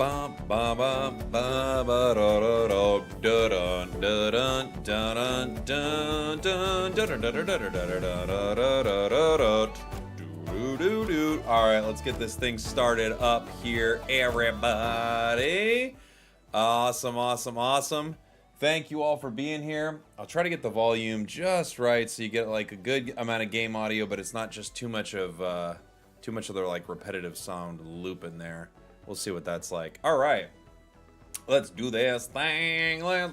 Alright, let's get this thing started up here, everybody. Awesome. Thank you all for being here. I'll try to get the volume just right so you get like a good amount of game audio, but it's not just too much of their like repetitive sound loop in there. We'll see what that's like. All right, let's do this thing. Hello,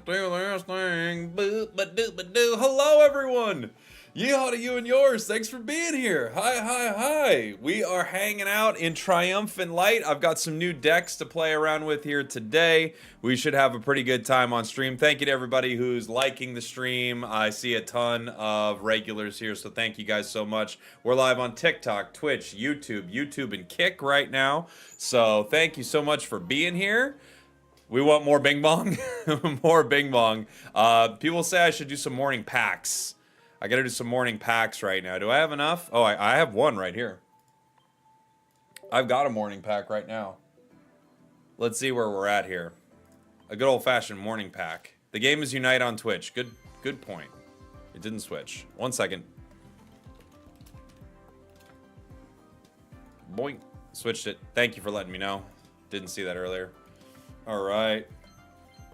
everyone. Yeehaw to you and yours. Thanks for being here. Hi. We are hanging out in triumphant light. I've got some new decks to play around with here today. We should have a pretty good time on stream. Thank you to everybody who's liking the stream. I see a ton of regulars here, so thank you guys so much. We're live on TikTok, Twitch, YouTube, and Kick right now. So thank you so much for being here. We want more Bing Bong. More Bing Bong. People say I should do some morning packs. I gotta do some morning packs right now. Do I have enough? Oh, I have one right here. I've got a morning pack right now. Let's see where we're at here. A good old-fashioned morning pack. The game is Unite on Twitch. Good point. It didn't switch. 1 second. Boink. Switched it. Thank you for letting me know. Didn't see that earlier. All right.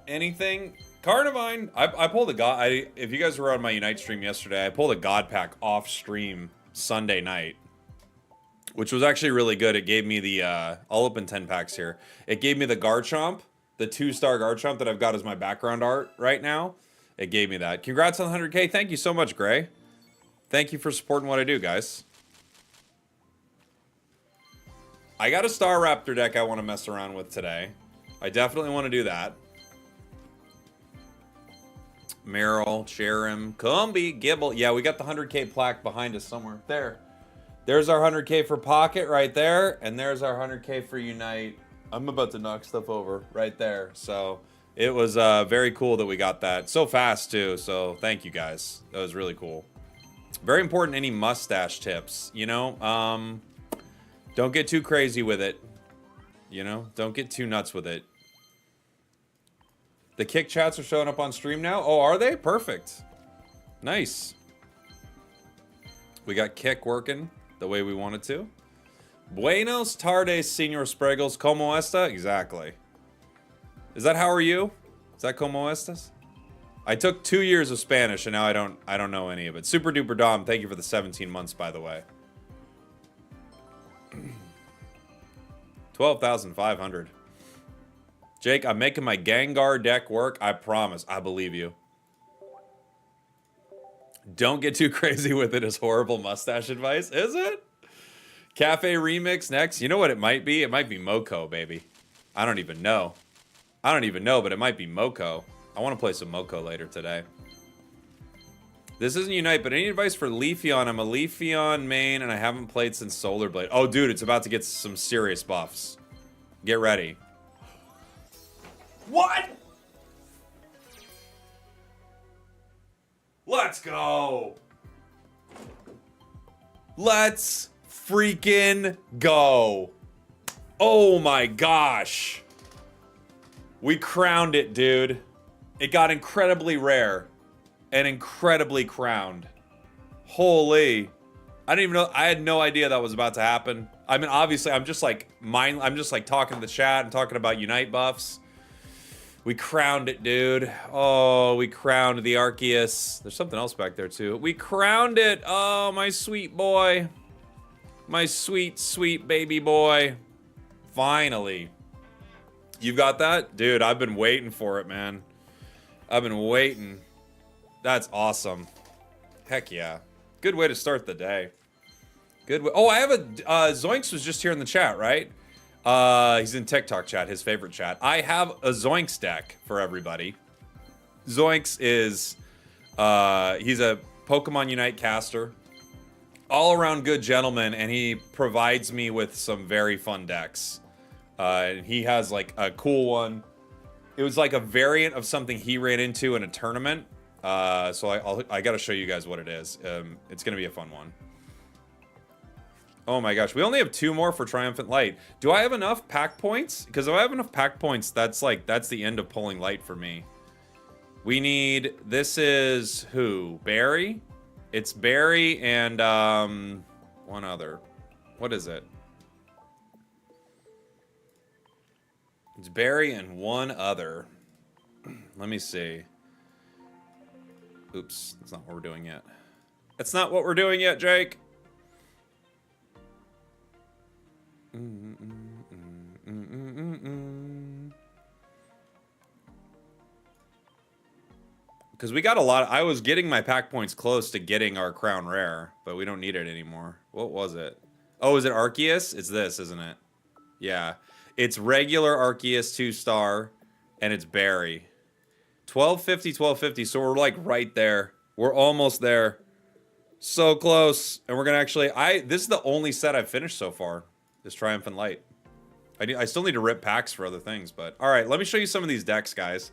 Anything? Carnivine. I pulled a god. If you guys were on my Unite stream yesterday, I pulled a god pack off stream Sunday night, which was actually really good. It gave me the I'll open 10 packs here. It gave me the Garchomp, the 2-star Garchomp that I've got as my background art right now. It gave me that. Congrats on 100K. Thank you so much, Gray. Thank you for supporting what I do, guys. I got a Star Raptor deck I want to mess around with today. I definitely want to do that. Meryl, Cherim, Combi, Gibble. Yeah, we got the 100K plaque behind us somewhere. There's our 100K for Pocket right there. And there's our 100K for Unite. I'm about to knock stuff over right there. So it was very cool that we got that. So fast, too. So thank you, guys. That was really cool. Very important, any mustache tips. You know, don't get too crazy with it. You know, don't get too nuts with it. The Kick chats are showing up on stream now. Oh, are they? Perfect. Nice. We got Kick working the way we wanted to. Buenos tardes, Senor Spragels. ¿Cómo está? Exactly. Is that how are you? Is that ¿Cómo estás? I took 2 years of Spanish and now I don't know any of it. Super Duper Dom, thank you for the 17 months, by the way. 12,500. Jake, I'm making my Gengar deck work. I promise. I believe you. Don't get too crazy with it is horrible mustache advice, is it? Cafe Remix next. You know what it might be? It might be Moko, baby. I don't even know. But it might be Moko. I want to play some Moko later today. This isn't Unite, but any advice for Leafeon? I'm a Leafeon main, and I haven't played since Solar Blade. Oh, dude, it's about to get some serious buffs. Get ready. What? Let's go. Let's freaking go. Oh my gosh. We crowned it, dude. It got incredibly rare and incredibly crowned. Holy. I didn't even know. I had no idea that was about to happen. I mean, obviously, I'm just like talking to the chat and talking about Unite buffs. We crowned it, dude. Oh, we crowned the Arceus. There's something else back there, too. We crowned it. Oh, my sweet boy. My sweet, sweet baby boy. Finally. You got that? Dude, I've been waiting for it, man. I've been waiting. That's awesome. Heck yeah. Good way to start the day. Good way. Oh, I have a... Zoinks was just here in the chat, right? He's in TikTok chat, his favorite chat. I have a Zoinks deck for everybody. Zoinks is, he's a Pokemon Unite caster. All around good gentleman, and he provides me with some very fun decks. He has like a cool one. It was like a variant of something he ran into in a tournament. So I gotta show you guys what it is. It's gonna be a fun one. Oh my gosh, we only have 2 more for Triumphant Light. Do I have enough pack points? Because if I have enough pack points, that's the end of pulling light for me. We need, this is who? Barry? It's Barry and one other. What is it? It's Barry and one other. Let me see. Oops, that's not what we're doing yet. That's not what we're doing yet, Jake. Because we got a lot. I was getting my pack points close to getting our crown rare, but we don't need it anymore. What was it? Oh, is it Arceus? It's this, isn't it? Yeah. It's regular Arceus 2-star, and it's Barry. 1250, 1250, so we're like right there. We're almost there. So close. And we're going to actually... This is the only set I've finished so far, is Triumphant Light. I still need to rip packs for other things, but... Alright, let me show you some of these decks, guys.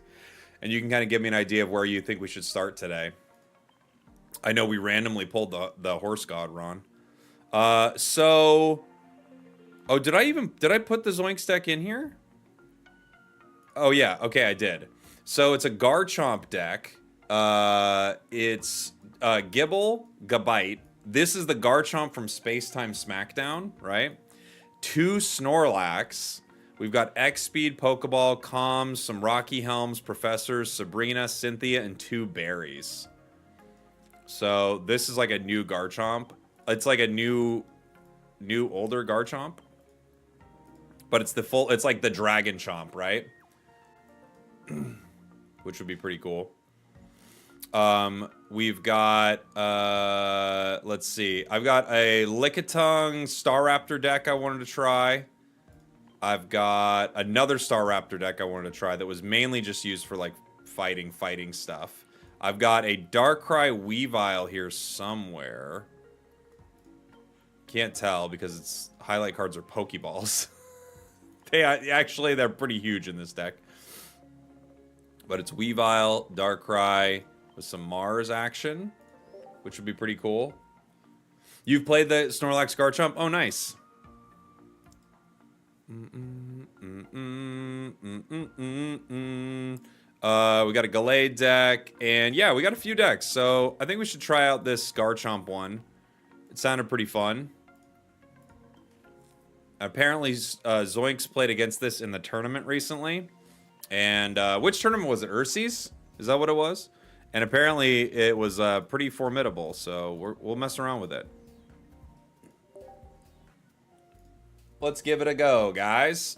And you can kind of give me an idea of where you think we should start today. I know we randomly pulled the Horse God, Ron. So... Oh, did I put the Zoinks deck in here? Oh, yeah. Okay, I did. So it's a Garchomp deck. It's Gibble, Gabite. This is the Garchomp from Space Time Smackdown, right? 2 Snorlax. We've got X-Speed, Pokeball, Comms, some Rocky Helms, Professors, Sabrina, Cynthia, and 2 Berries. So this is like a new Garchomp. It's like a new older Garchomp. But it's it's like the Dragon Chomp, right? Which would be pretty cool. We've got, let's see. I've got a Lickitung Staraptor deck I wanted to try. I've got another Staraptor deck I wanted to try that was mainly just used for, like, fighting stuff. I've got a Darkrai Weavile here somewhere. Can't tell because its highlight cards are Pokeballs. They're pretty huge in this deck. But it's Weavile, Darkrai, with some Mars action, which would be pretty cool. You've played the Snorlax Garchomp? Oh, nice. We got a Gallade deck, and yeah, we got a few decks. So I think we should try out this Garchomp one. It sounded pretty fun. Apparently, Zoinks played against this in the tournament recently. And which tournament was it? Ursi's? Is that what it was? And apparently it was pretty formidable, so we'll mess around with it. Let's give it a go, guys.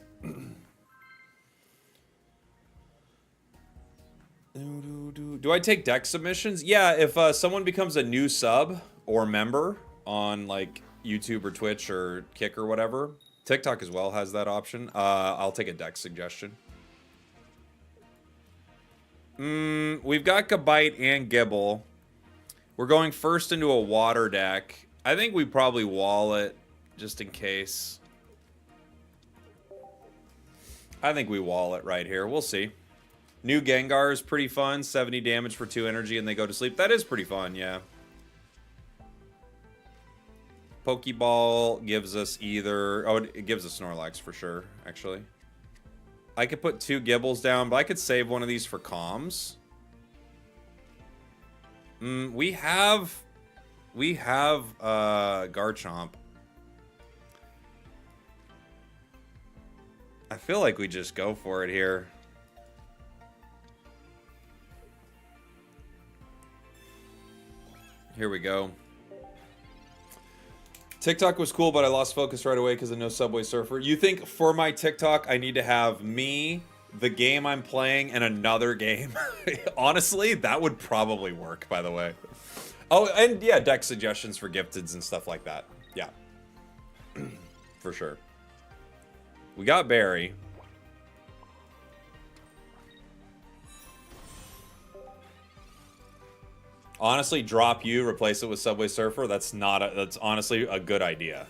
Do I take deck submissions? Yeah, if someone becomes a new sub or member on like YouTube or Twitch or Kick or whatever, TikTok as well has that option. I'll take a deck suggestion. We've got Gabite and Gibble. We're going first into a water deck. I think we probably wall it just in case. I think we wall it right here. We'll see. New Gengar is pretty fun. 70 damage for 2 energy and they go to sleep. That is pretty fun, yeah. Pokeball gives us either... Oh, it gives us Snorlax for sure, actually. I could put 2 Gibbles down, but I could save one of these for comms. We have Garchomp. I feel like we just go for it here. Here we go. TikTok was cool, but I lost focus right away because of no Subway Surfer. You think for my TikTok, I need to have me, the game I'm playing, and another game? Honestly, that would probably work, by the way. Oh, and yeah, deck suggestions for gifteds and stuff like that. Yeah. For sure. We got Barry. Honestly, drop you, replace it with Subway Surfer. That's honestly a good idea.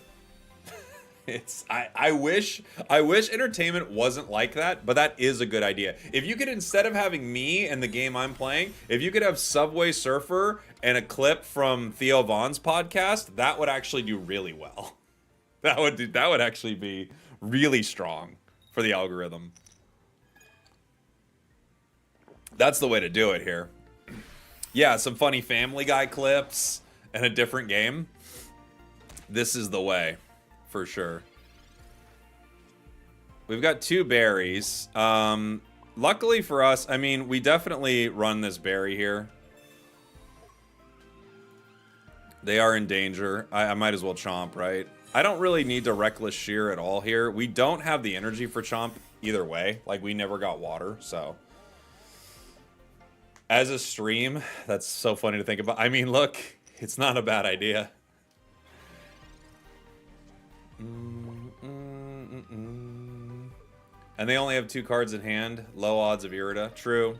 I wish entertainment wasn't like that, but that is a good idea. If you could, instead of having me and the game I'm playing, if you could have Subway Surfer and a clip from Theo Vaughn's podcast, that would actually do really well. That would actually be really strong for the algorithm. That's the way to do it here. Yeah, some funny Family Guy clips and a different game. This is the way, for sure. We've got 2 berries. Luckily for us, I mean, we definitely run this berry here. They are in danger. I might as well chomp, right? I don't really need to reckless shear at all here. We don't have the energy for chomp either way. Like, we never got water, so. As a stream, that's so funny to think about. I mean, look, it's not a bad idea. And they only have 2 cards in hand. Low odds of Irida. True.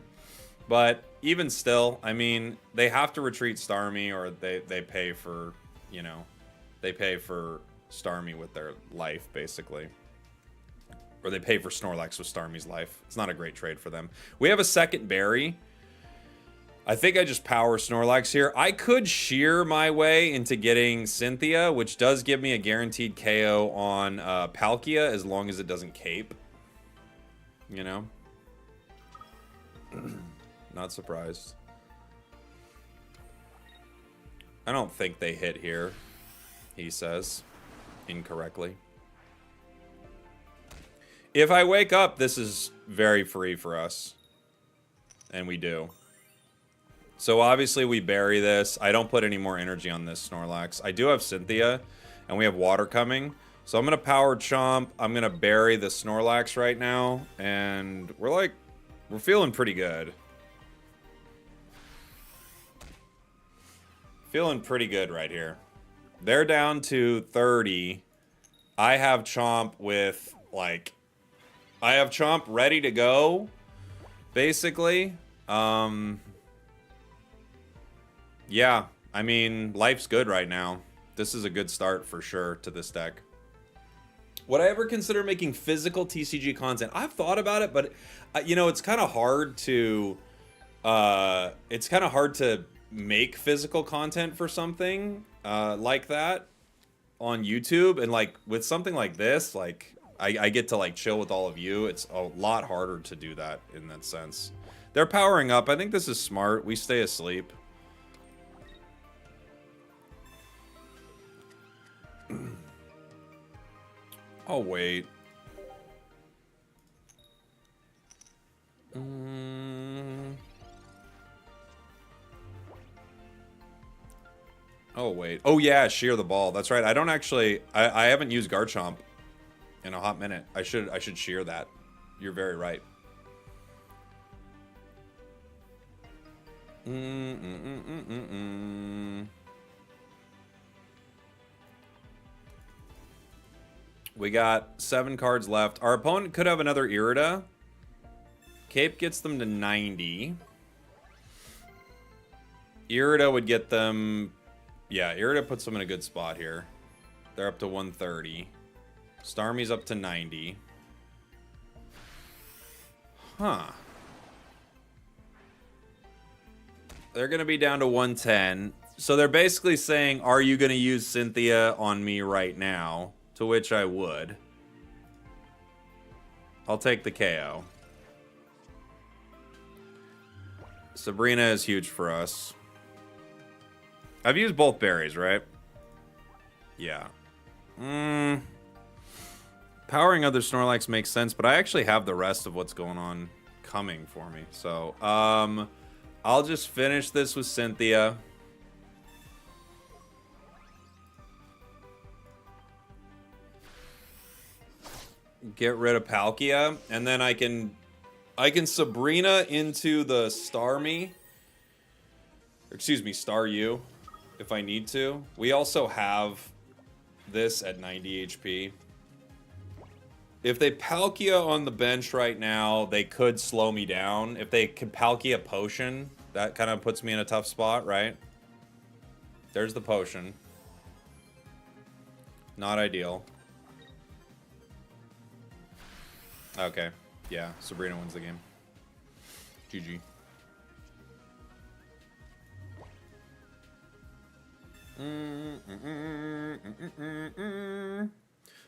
But even still, I mean, they have to retreat Starmie or they pay for, you know, they pay for Starmie with their life, basically. Or they pay for Snorlax with Starmie's life. It's not a great trade for them. We have a second berry. I think I just power Snorlax here. I could shear my way into getting Cynthia, which does give me a guaranteed KO on Palkia as long as it doesn't cape. You know? Not surprised. I don't think they hit here, he says, incorrectly. If I wake up, this is very free for us. And we do. So obviously we bury this. I don't put any more energy on this Snorlax. I do have Cynthia, and we have water coming. So I'm going to power Chomp. I'm going to bury the Snorlax right now. And we're feeling pretty good. Feeling pretty good right here. They're down to 30. I have Chomp with, like... I have Chomp ready to go, basically. Yeah, I mean, life's good right now. This is a good start for sure to this deck. Would I ever consider making physical TCG content? I've thought about it, but you know, it's kind of hard to make physical content for something like that on YouTube, and like with something like this, like I get to like chill with all of you. It's a lot harder to do that in that sense. They're powering up. I think this is smart. We stay asleep. Oh, wait. Oh, wait. Oh, yeah, shear the ball. That's right. I don't actually... I haven't used Garchomp in a hot minute. I should shear that. You're very right. We got 7 cards left. Our opponent could have another Irida. Cape gets them to 90. Irida would get them... Yeah, Irida puts them in a good spot here. They're up to 130. Starmie's up to 90. Huh. They're going to be down to 110. So they're basically saying, are you going to use Cynthia on me right now? To which I would. I'll take the KO. Sabrina is huge for us. I've used both berries, right? Yeah. Powering other Snorlax makes sense, but I actually have the rest of what's going on coming for me. So, I'll just finish this with Cynthia. Get rid of Palkia, and then I can Sabrina into the Starmie. Excuse me, Staryu, if I need to. We also have this at 90 HP. If they Palkia on the bench right now, they could slow me down. If they can Palkia Potion, that kind of puts me in a tough spot, right? There's the Potion. Not ideal. Okay. Yeah, Sabrina wins the game. GG.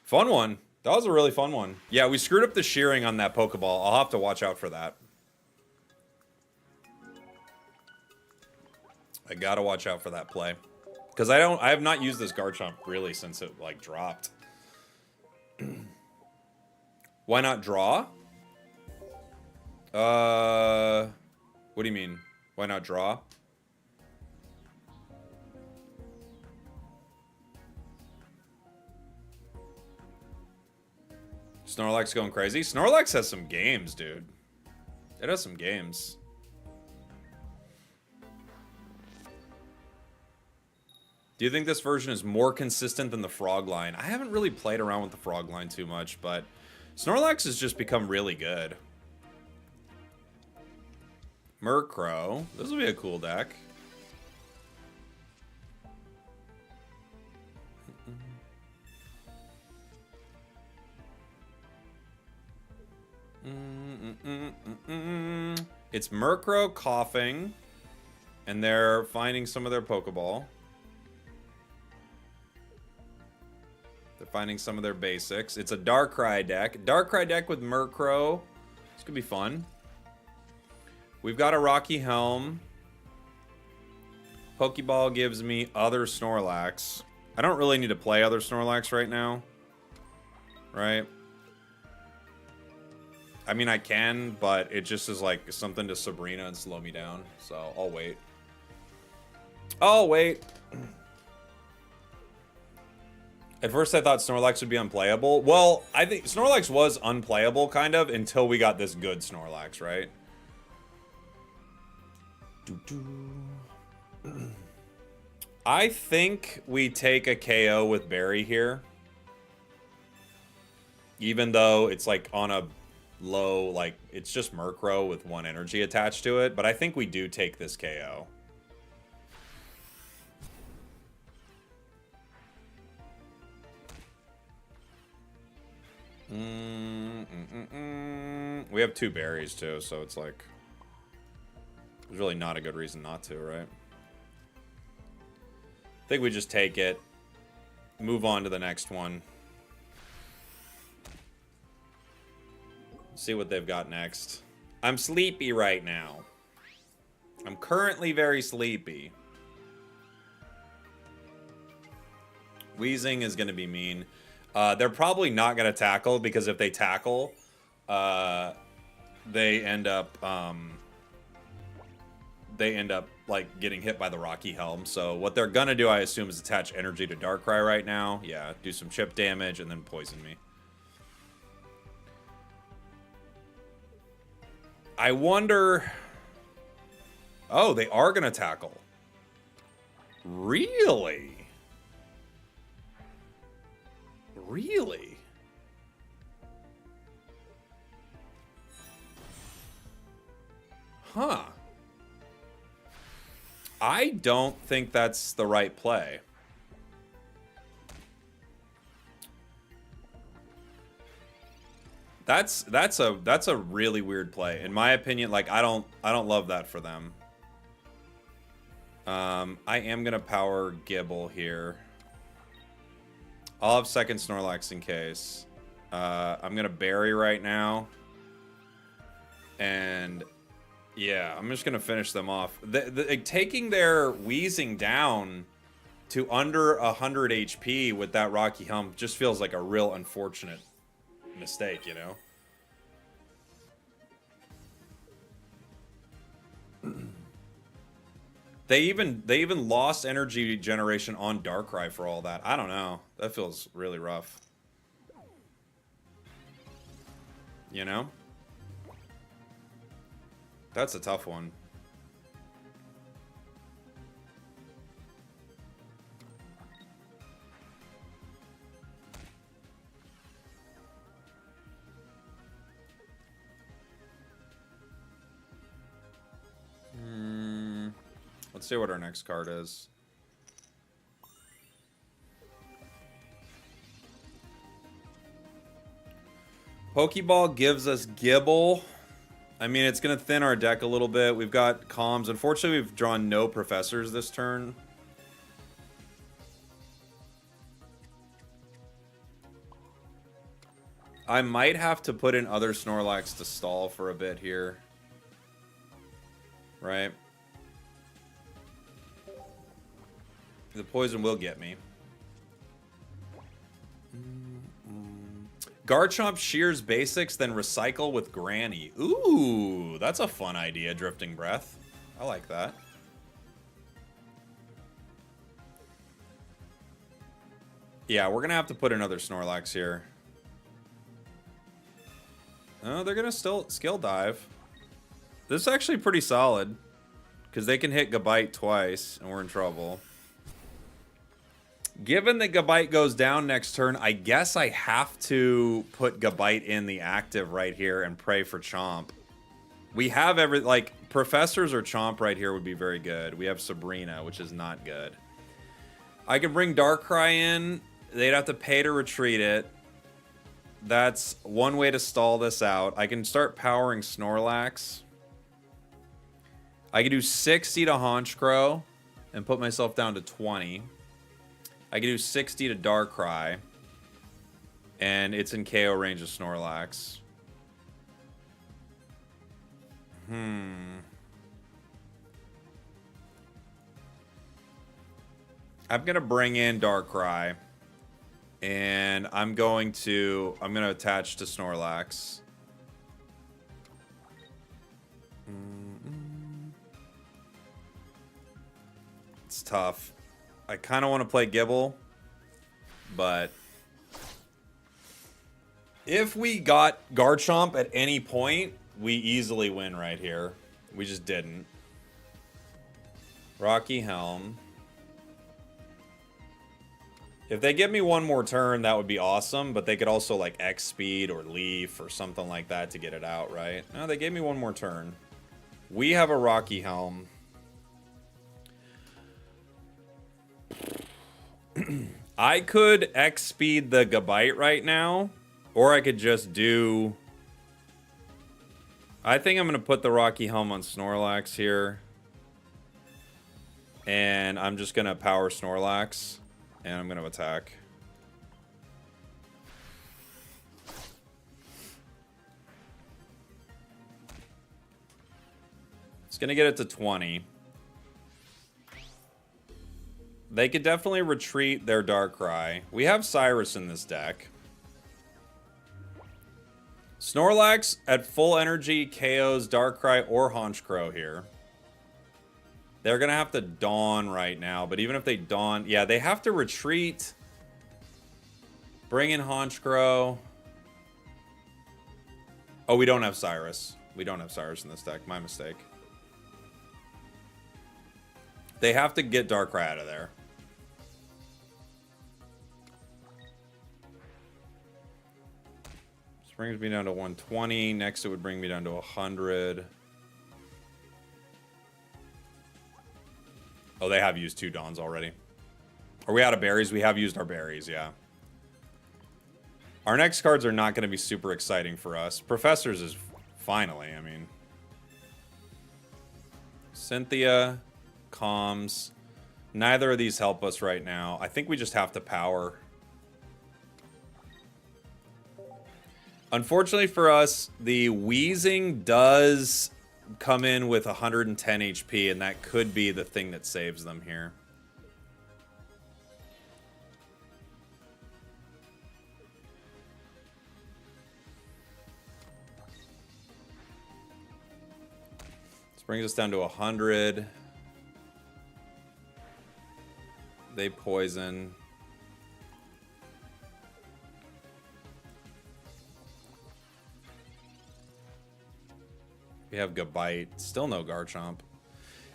Fun one. That was a really fun one. Yeah, we screwed up the shearing on that Pokeball. I'll have to watch out for that. I gotta watch out for that play. Because I have not used this Garchomp really since it, like, dropped. Why not draw? What do you mean? Why not draw? Snorlax going crazy? Snorlax has some games, dude. It has some games. Do you think this version is more consistent than the frog line? I haven't really played around with the frog line too much, but Snorlax has just become really good. Murkrow. This will be a cool deck. It's Murkrow coughing, and they're finding some of their Pokeball. They're finding some of their basics. It's a Darkrai deck. Darkrai deck with Murkrow. This could be fun. We've got a Rocky Helm. Pokeball gives me other Snorlax. I don't really need to play other Snorlax right now. Right? I mean, I can, but it just is like something to Sabrina and slow me down. So I'll wait. I'll wait. At first I thought Snorlax would be unplayable. Well, I think Snorlax was unplayable, kind of, until we got this good Snorlax, right? I think we take a KO with Barry here. Even though it's like on a low, like, it's just Murkrow with 1 energy attached to it. But I think we do take this KO. We have 2 berries too, so it's like there's really not a good reason not to, right? I think we just take it, move on to the next one, see what they've got next. I'm sleepy right now. I'm currently very sleepy. Wheezing is going to be mean. They're probably not going to tackle, because if they tackle, they end up like getting hit by the Rocky Helm. So what they're gonna do, I assume, is attach energy to Darkrai right now. Yeah, do some chip damage and then poison me. I wonder. Oh, they are gonna tackle. Really? Really? Huh. I don't think that's the right play. That's a really weird play. In my opinion, like I don't love that for them. I am gonna power Gibble here. I'll have second Snorlax in case. I'm gonna bury right now. And yeah, I'm just gonna finish them off. Taking their Wheezing down to under 100 HP with that Rocky Helm just feels like a real unfortunate mistake, you know? They even lost energy generation on Darkrai for all that. I don't know. That feels really rough. You know? That's a tough one. Let's see what our next card is. Pokeball gives us Gibble. I mean, it's going to thin our deck a little bit. We've got Calms. Unfortunately, we've drawn no Professors this turn. I might have to put in other Snorlax to stall for a bit here. Right? The poison will get me. Garchomp shears basics, then recycle with Granny. Ooh, that's a fun idea, Drifting Breath. I like that. Yeah, we're going to have to put another Snorlax here. Oh, they're going to still skill dive. This is actually pretty solid. Because they can hit Gabite twice, and we're in trouble. Given that Gabite goes down next turn, I guess I have to put Gabite in the active right here and pray for Chomp. We have like, Professors or Chomp right here would be very good. We have Sabrina, which is not good. I can bring Darkrai in. They'd have to pay to retreat it. That's one way to stall this out. I can start powering Snorlax. I can do 60 to Honchkrow and put myself down to 20. I can do 60 to Darkrai. And it's in KO range of Snorlax. I'm going to bring in Darkrai. And I'm going to attach to Snorlax. It's tough. I kind of want to play Gibble, but if we got Garchomp at any point, we easily win right here. We just didn't. Rocky Helm. If they give me one more turn, that would be awesome, but they could also like X Speed or Leaf or something like that to get it out, right? No, they gave me one more turn. We have a Rocky Helm. I could X Speed the Gabite right now, or I could just do... I think I'm going to put the Rocky Helm on Snorlax here. And I'm just going to power Snorlax. And I'm going to attack. It's going to get it to 20. They could definitely retreat their Darkrai. We have Cyrus in this deck. Snorlax at full energy KOs Darkrai or Honchkrow here. They're going to have to Dawn right now, but even if they Dawn... Yeah, they have to retreat. Bring in Honchkrow. Oh, we don't have Cyrus. We don't have Cyrus in this deck. My mistake. They have to get Darkrai out of there. This brings me down to 120. Next, it would bring me down to 100. Oh, they have used 2 Dawns already. Are we out of berries? We have used our berries, yeah. Our next cards are not going to be super exciting for us. Professors is finally, I mean. Cynthia, Comms. Neither of these help us right now. I think we just have to power. Unfortunately for us, the Wheezing does come in with 110 HP, and that could be the thing that saves them here. This brings us down to 100. They poison. We have Gabite. Still no Garchomp.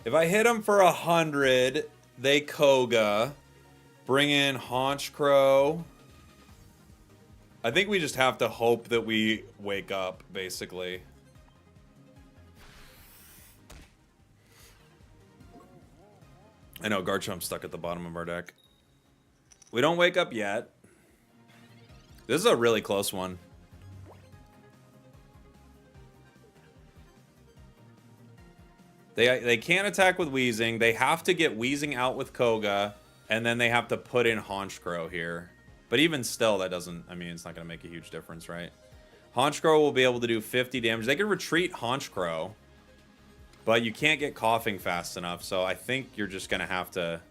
If I hit him for 100, they Koga. Bring in Honchkrow. I think we just have to hope that we wake up, basically. I know, Garchomp's stuck at the bottom of our deck. We don't wake up yet. This is a really close one. They can't attack with Wheezing. They have to get Wheezing out with Koga, and then they have to put in Honchkrow here. But even still, that doesn't... I mean, it's not going to make a huge difference, right? Honchkrow will be able to do 50 damage. They can retreat Honchkrow, but you can't get coughing fast enough, so I think you're just going to have to...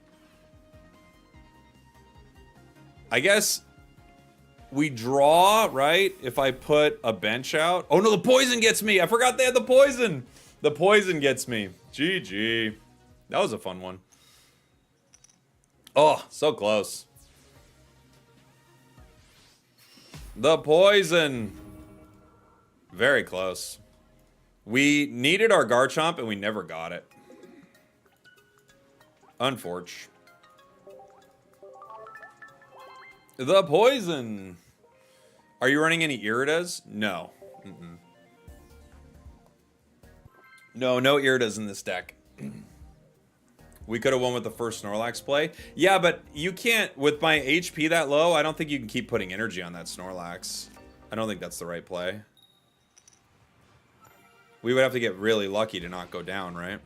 I guess we draw, right? If I put a bench out. Oh, no, the poison gets me. I forgot they had the poison. The poison gets me. GG. That was a fun one. Oh, so close. The poison. Very close. We needed our Garchomp and we never got it. Unfortunate. The poison. Are you running any Iridas? No. No Iridas in this deck. We could have won with the first Snorlax play. Yeah, but you can't, with my HP that low, I don't think you can keep putting energy on that Snorlax. I don't think that's the right play. We would have to get really lucky to not go down, right?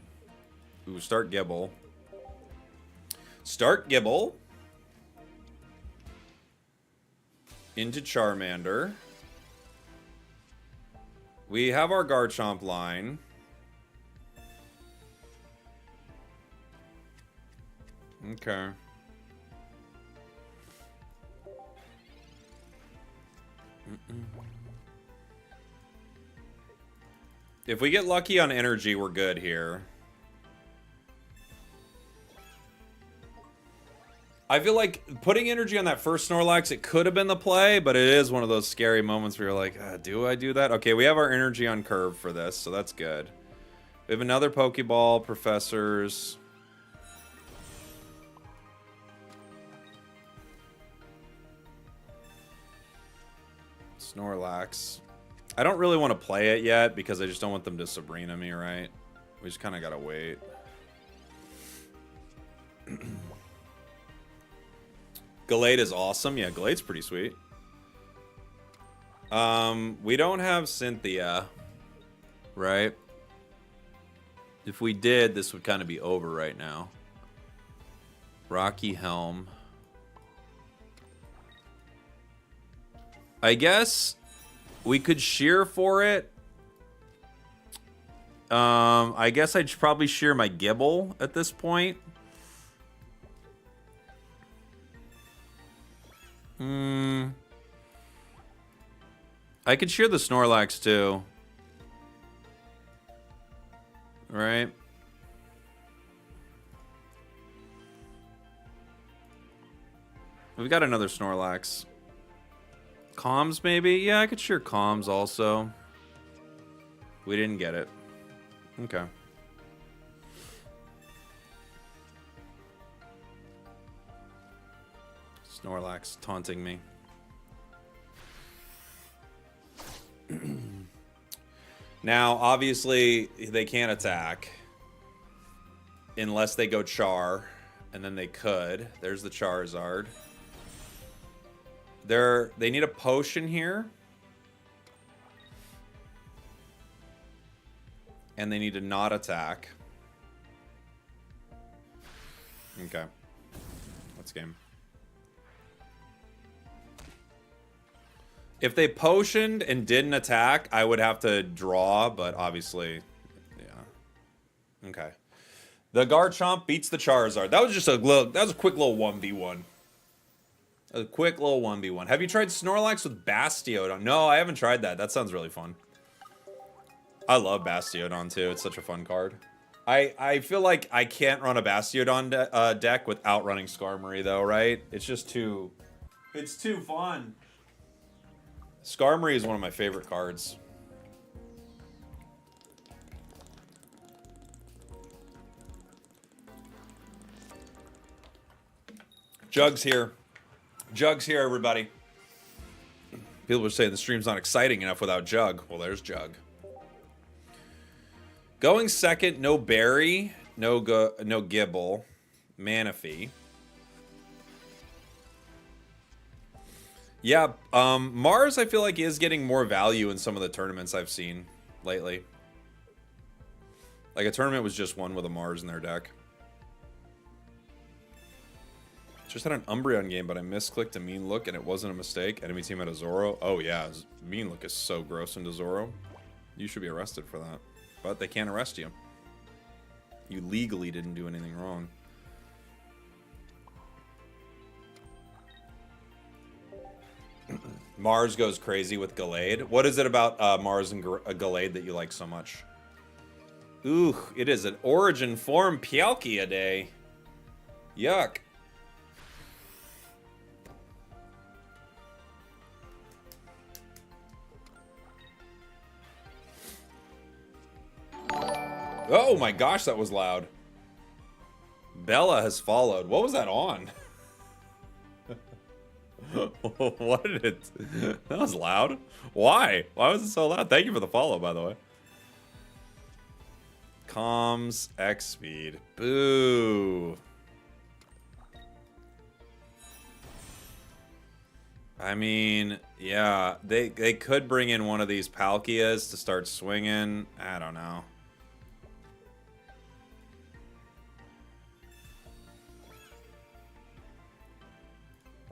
Ooh, start Gibble. Start Gibble. Into Charmander. We have our Garchomp line. Okay. If we get lucky on energy, we're good here. I feel like putting energy on that first Snorlax, it could have been the play, but it is one of those scary moments where you're like, do I do that? Okay, we have our energy on curve for this, so that's good. We have another Pokeball, Professors. Snorlax. I don't really want to play it yet because I just don't want them to Sabrina me, right? We just kind of gotta wait. Gallade is awesome. Yeah, Gallade's pretty sweet. We don't have Cynthia, right? If we did, this would kind of be over right now. Rocky Helm. I guess we could shear for it. I guess I'd probably shear my Gibble at this point. I could shear the Snorlax too. Right? We've got another Snorlax. Comms, maybe? Yeah, I could shear Comms also. We didn't get it. Okay. Snorlax taunting me. Now, obviously, they can't attack unless they go Char, and then they could. There's the Charizard. They need a potion here. And they need to not attack. Okay. Let's game. If they potioned and didn't attack, I would have to draw, but obviously, yeah. Okay. The Garchomp beats the Charizard. That was just a quick little 1v1. A quick little 1v1. Have you tried Snorlax with Bastiodon? No, I haven't tried that. That sounds really fun. I love Bastiodon too. It's such a fun card. I feel like I can't run a Bastiodon deck without running Skarmory though, right? It's just too... It's too fun. Skarmory is one of my favorite cards. Jug's here. Jug's here, everybody. People are saying the stream's not exciting enough without Jug. Well, there's Jug. Going second, no Berry, no Gibble, Manaphy. Yeah, Mars I feel like is getting more value in some of the tournaments I've seen lately. Like a tournament was just won with a Mars in their deck. Just had an Umbreon game, but I misclicked a mean look and it wasn't a mistake. Enemy team had a Zoro. Oh yeah, mean look is so gross into Zoro. You should be arrested for that. But they can't arrest you. You legally didn't do anything wrong. Mars goes crazy with Gallade. What is it about Mars and Gallade that you like so much? Ooh, it is an origin form Palkia day. Yuck. Oh my gosh, that was loud. Bella has followed. What was that on? What did it... That was loud. Why? Why was it so loud? Thank you for the follow, by the way. Comms, X speed. Boo. I mean, yeah, they could bring in one of these Palkias to start swinging. I don't know.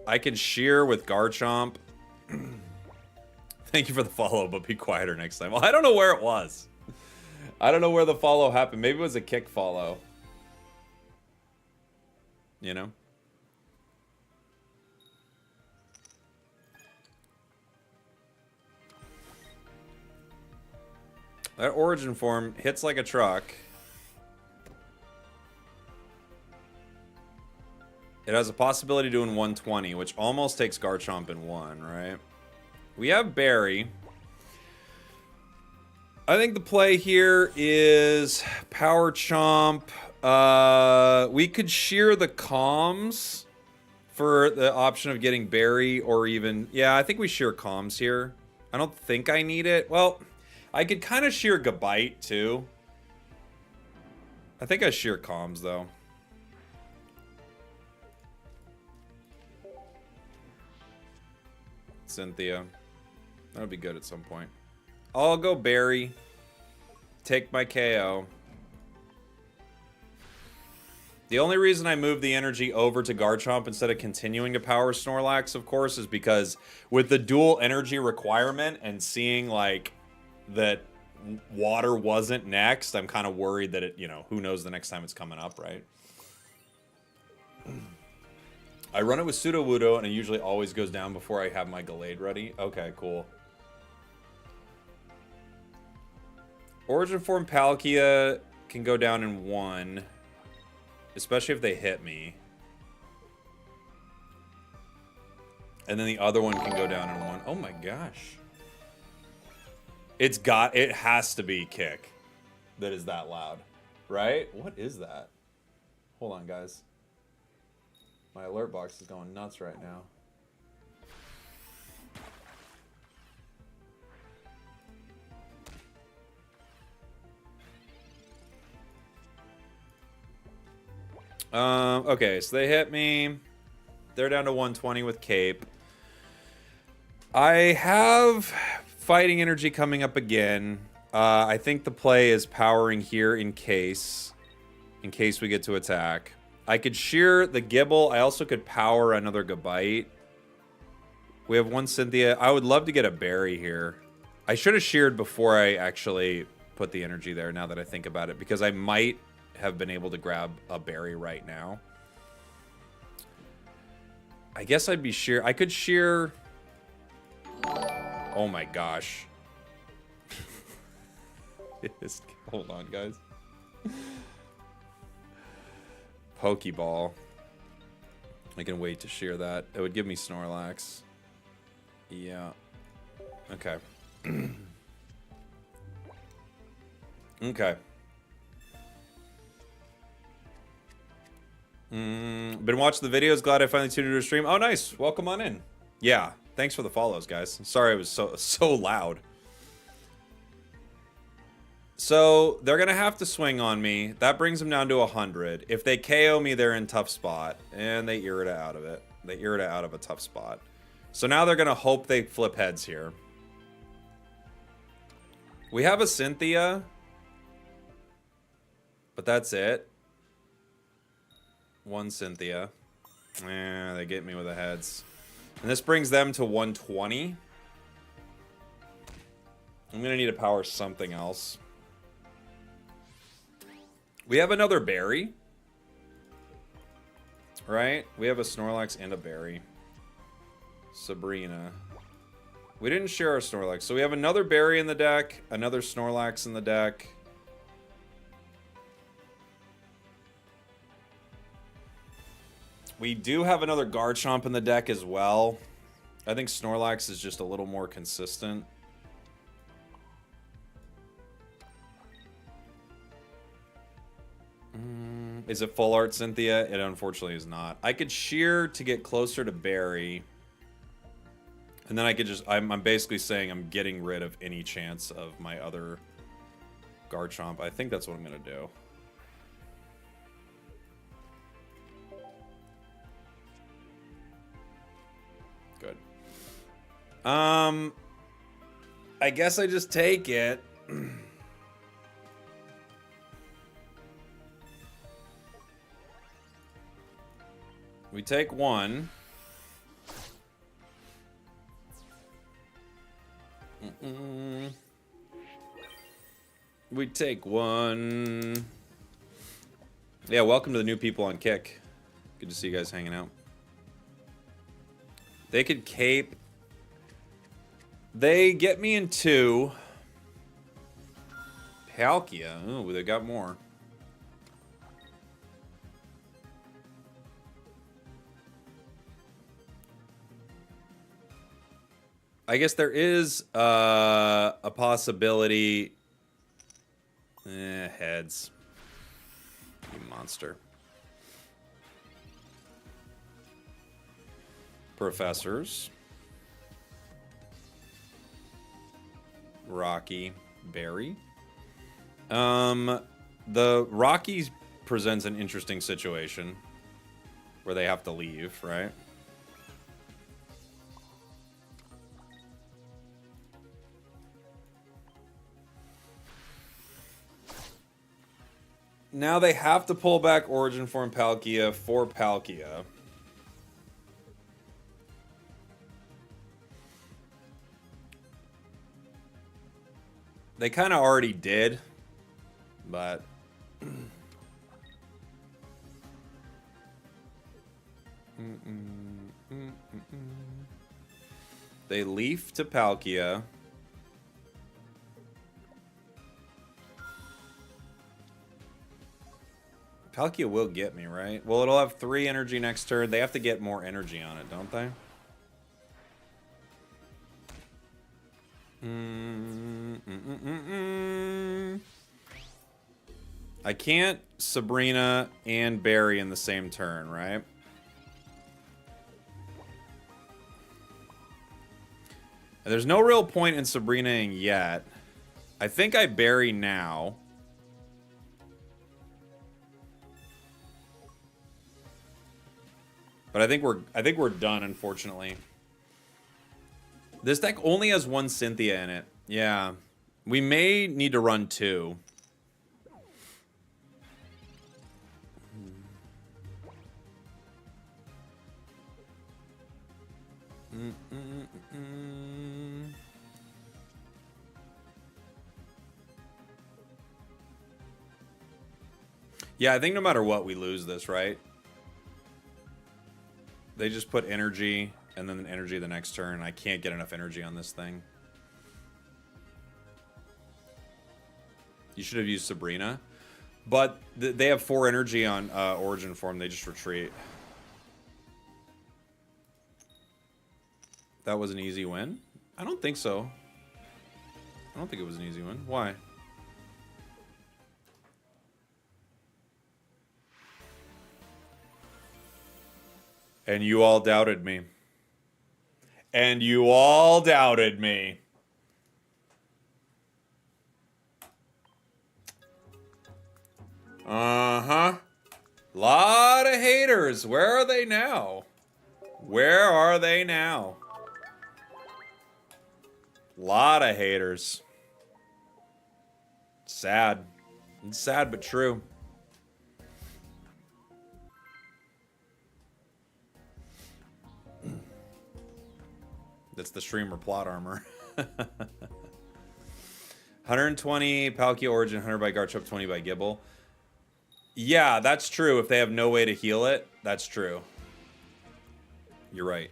I can shear with Garchomp. Thank you for the follow, but be quieter next time. Well, I don't know where it was. I don't know where the follow happened. Maybe it was a kick follow. You know? That origin form hits like a truck. It has a possibility of doing 120, which almost takes Garchomp in one, right? We have Barry. I think the play here is Power Chomp. We could shear the comms for the option of getting Barry or even... Yeah, I think we shear comms here. I don't think I need it. Well, I could kind of shear Gabite too. I think I shear comms though. Cynthia. That'll be good at some point. I'll go Barry. Take my KO. The only reason I moved the energy over to Garchomp instead of continuing to power Snorlax, of course, is because with the dual energy requirement and seeing like that water wasn't next, I'm kind of worried that it, you know, who knows the next time it's coming up, right? I run it with Sudowoodo, and it usually always goes down before I have my Gallade ready. Okay, cool. Origin Form Palkia can go down in one, especially if they hit me. And then the other one can go down in one. Oh my gosh. It has to be Kick that is that loud, right? What is that? Hold on, guys. My alert box is going nuts right now. Okay, so they hit me. They're down to 120 with Cape. I have Fighting Energy coming up again. I think the play is powering here in case we get to attack. I could shear the Gibble. I also could power another Gabite. We have one Cynthia. I would love to get a Berry here. I should have sheared before I actually put the energy there, now that I think about it, because I might have been able to grab a Berry right now. I guess I'd be shear. I could shear... Oh my gosh. Hold on, guys. Pokeball. I can wait to shear that. It would give me Snorlax. Yeah. Okay. Okay. Been watching the videos. Glad I finally tuned into a stream. Oh, nice. Welcome on in. Yeah. Thanks for the follows, guys. Sorry it was so loud. So, they're going to have to swing on me. That brings them down to 100. If they KO me, they're in tough spot. And they Irida out of it. They Irida out of a tough spot. So now they're going to hope they flip heads here. We have a Cynthia. But that's it. One Cynthia. Yeah, they get me with the heads. And this brings them to 120. I'm going to need to power something else. We have another berry. Right? We have a Snorlax and a berry. Sabrina. We didn't share our Snorlax. So we have another berry in the deck. Another Snorlax in the deck. We do have another Garchomp in the deck as well. I think Snorlax is just a little more consistent. Is it full art, Cynthia? It unfortunately is not. I could shear to get closer to Barry. And then I could just... I'm basically saying I'm getting rid of any chance of my other Garchomp. I think that's what I'm going to do. Good. I guess I just take it. We take one. We take one. Yeah, welcome to the new people on Kick. Good to see you guys hanging out. They could cape. They get me in 2. Palkia. Ooh, they got more. I guess there is a possibility. Heads. You monster. Professors. Rocky. Barry. The Rockies presents an interesting situation where they have to leave, right? Now they have to pull back Origin Form Palkia for Palkia. They kind of already did, but... They leaf to Palkia. Palkia will get me, right? Well, it'll have 3 energy next turn. They have to get more energy on it, don't they? I can't Sabrina and Barry in the same turn, right? And there's no real point in Sabrinaing yet. I think I Barry now. But I think we're done, unfortunately. This deck only has 1 Cynthia in it. Yeah. We may need to run 2. Yeah, I think no matter what, we lose this, right? They just put energy, and then energy the next turn. I can't get enough energy on this thing. You should have used Sabrina. But they have 4 energy on Origin Form. They just retreat. That was an easy win? I don't think so. I don't think it was an easy win. Why? And you all doubted me. And you all doubted me. Uh-huh. Lot of haters. Where are they now? Where are they now? Lot of haters. Sad. It's sad but true. It's the streamer plot armor. 120 Palkia Origin, 100 by Garchomp, 20 by Gibble. Yeah, that's true. If they have no way to heal it, that's true. You're right.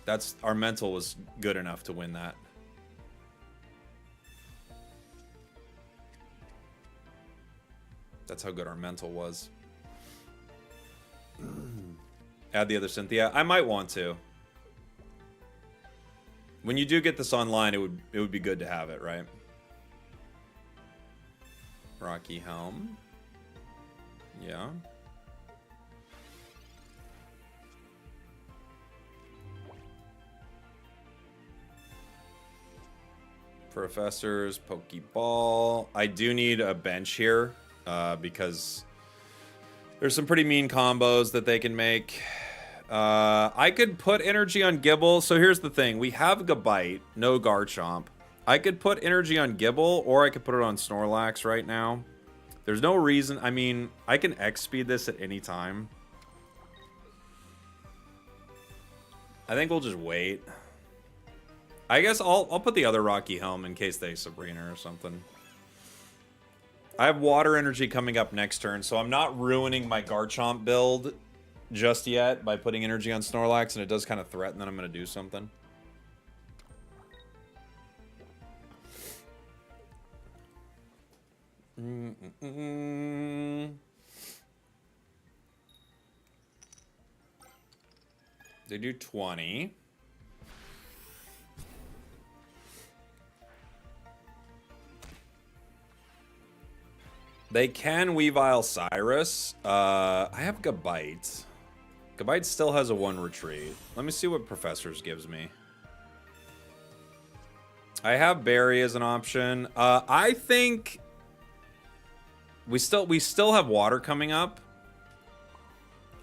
That's our mental was good enough to win that. That's how good our mental was. Add the other Cynthia. I might want to. When you do get this online, it would be good to have it, right? Rocky Helm. Yeah. Professors, Pokeball. I do need a bench here because there's some pretty mean combos that they can make. I could put energy on Gibble. So here's the thing. We have Gabite, no Garchomp. I could put energy on Gibble, or I could put it on Snorlax right now. There's no reason. I mean, I can X-speed this at any time. I think we'll just wait. I guess I'll put the other Rocky Helm in case they Sabrina or something. I have Water Energy coming up next turn, so I'm not ruining my Garchomp build just yet by putting energy on Snorlax, and it does kind of threaten that I'm going to do something. They do 20. They can Weavile Cyrus. I have Gabite. Gabite still has a 1 retreat. Let me see what Professors gives me. I have Berry as an option. I think we still have Water coming up.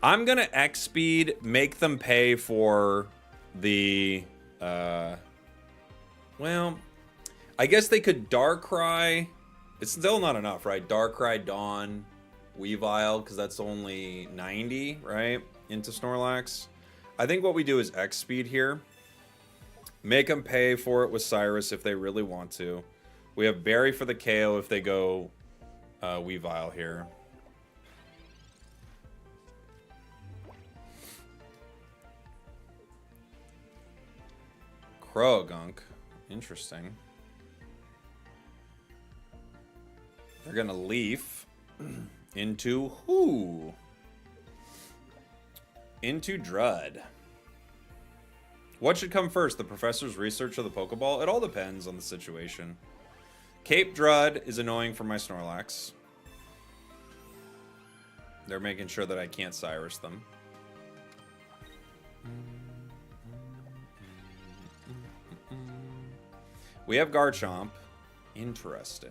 I'm gonna X-speed, make them pay for the well, I guess they could Darkrai. It's still not enough, right? Darkrai, Dawn, Weavile, because that's only 90, right? Into Snorlax. I think what we do is X-speed here. Make them pay for it with Cyrus if they really want to. We have Berry for the KO if they go Weavile here. Croagunk. Interesting. They're going to Leaf into who? Into Drud. What should come first, the Professor's research or the Pokeball? It all depends on the situation. Cape Drud is annoying for my Snorlax. They're making sure that I can't Cyrus them. We have Garchomp. Interesting.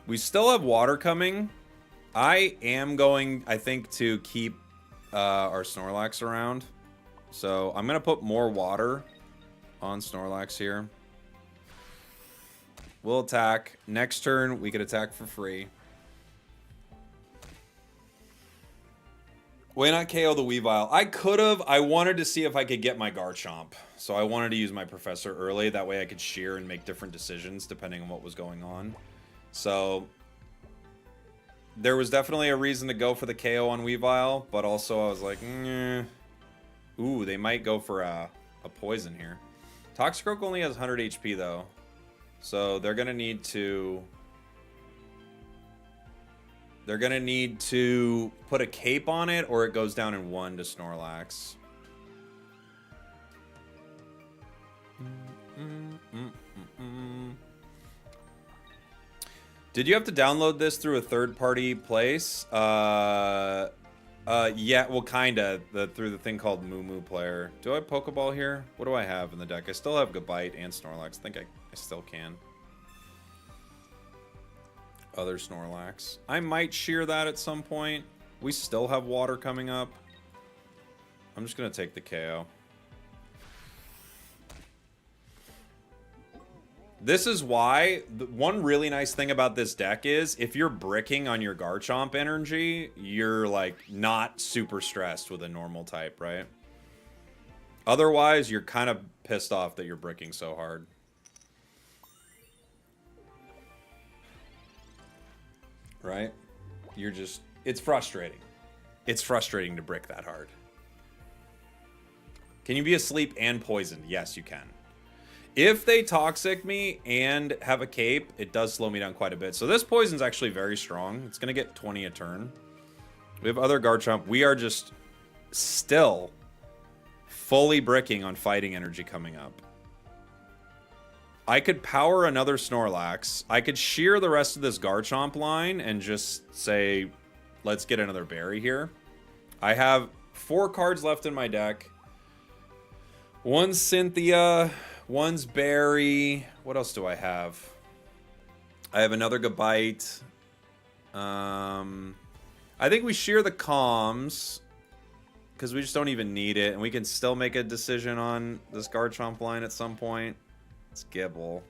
We still have Water coming. I am going, I think, to keep our Snorlax around. So I'm going to put more Water on Snorlax here. We'll attack. Next turn, we could attack for free. Why not KO the Weavile? I could have. I wanted to see if I could get my Garchomp. So I wanted to use my Professor early. That way I could shear and make different decisions depending on what was going on. So there was definitely a reason to go for the KO on Weavile, but also I was like, ooh, they might go for a poison here. Toxicroak only has 100 HP though, so they're gonna need to put a cape on it, or it goes down in 1 to Snorlax. Did you have to download this through a third-party place? Yeah, well, kinda. Through the thing called Moo Moo Player. Do I have Pokeball here? What do I have in the deck? I still have Gabite and Snorlax. I think I still can. Other Snorlax. I might shear that at some point. We still have Water coming up. I'm just gonna take the KO. This is why, one really nice thing about this deck is, if you're bricking on your Garchomp energy, you're, like, not super stressed with a normal type, right? Otherwise, you're kind of pissed off that you're bricking so hard. Right? You're just... It's frustrating. It's frustrating to brick that hard. Can you be asleep and poisoned? Yes, you can. If they toxic me and have a cape, it does slow me down quite a bit. So this poison's actually very strong. It's going to get 20 a turn. We have other Garchomp. We are just still fully bricking on fighting energy coming up. I could power another Snorlax. I could shear the rest of this Garchomp line and just say, let's get another berry here. I have 4 cards left in my deck. One's Cynthia... One's berry. What else do I have? I have another Gabite. I think we shear the comms because we just don't even need it, and we can still make a decision on this Garchomp line at some point. It's Gibble.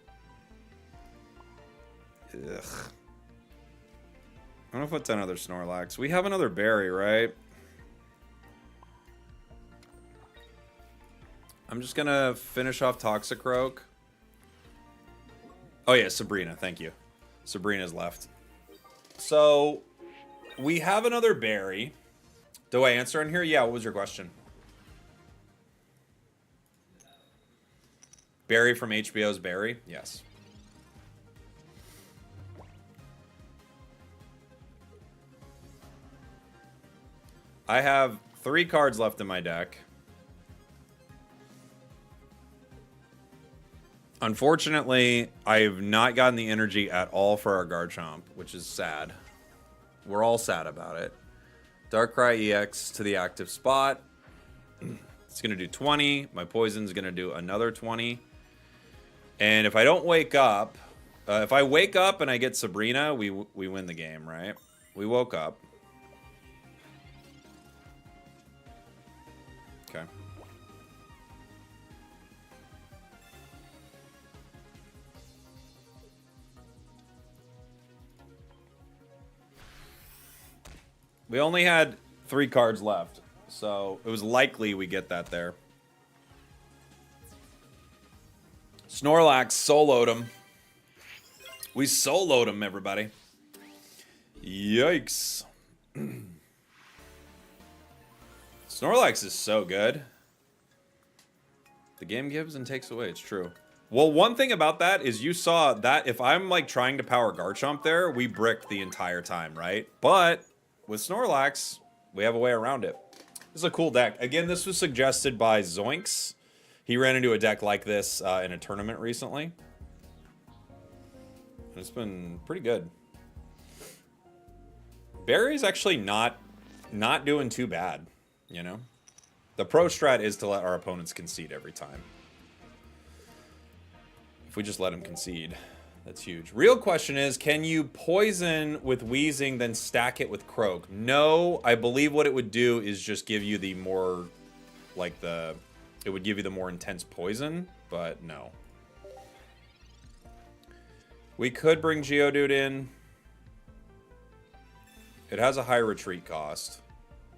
Ugh. I don't know if it's another Snorlax. We have another berry, right? I'm just gonna finish off Toxicroak. Oh yeah, Sabrina, thank you. Sabrina's left. So, we have another berry. Do I answer in here? Yeah, what was your question? Berry from HBO's Berry? Yes. I have 3 cards left in my deck. Unfortunately, I have not gotten the energy at all for our Garchomp, which is sad. We're all sad about it. Darkrai EX to the active spot. It's going to do 20. My Poison's going to do another 20. And if I don't wake up... if I wake up and I get Sabrina, we win the game, right? We woke up. Okay. We only had 3 cards left, so it was likely we get that there. Snorlax soloed him. We soloed him, everybody. Yikes. Snorlax is so good. The game gives and takes away, it's true. Well, one thing about that is you saw that if I'm like trying to power Garchomp there, we bricked the entire time, right? But with Snorlax, we have a way around it. This is a cool deck. Again, this was suggested by Zoinks. He ran into a deck like this in a tournament recently. It's been pretty good. Barry's actually not doing too bad, you know? The pro strat is to let our opponents concede every time. If we just let them concede, that's huge. Real question is, can you poison with Wheezing, then stack it with Croak? No, I believe what it would do is just give you the more, like it would give you the more intense poison, but no. We could bring Geodude in. It has a high retreat cost.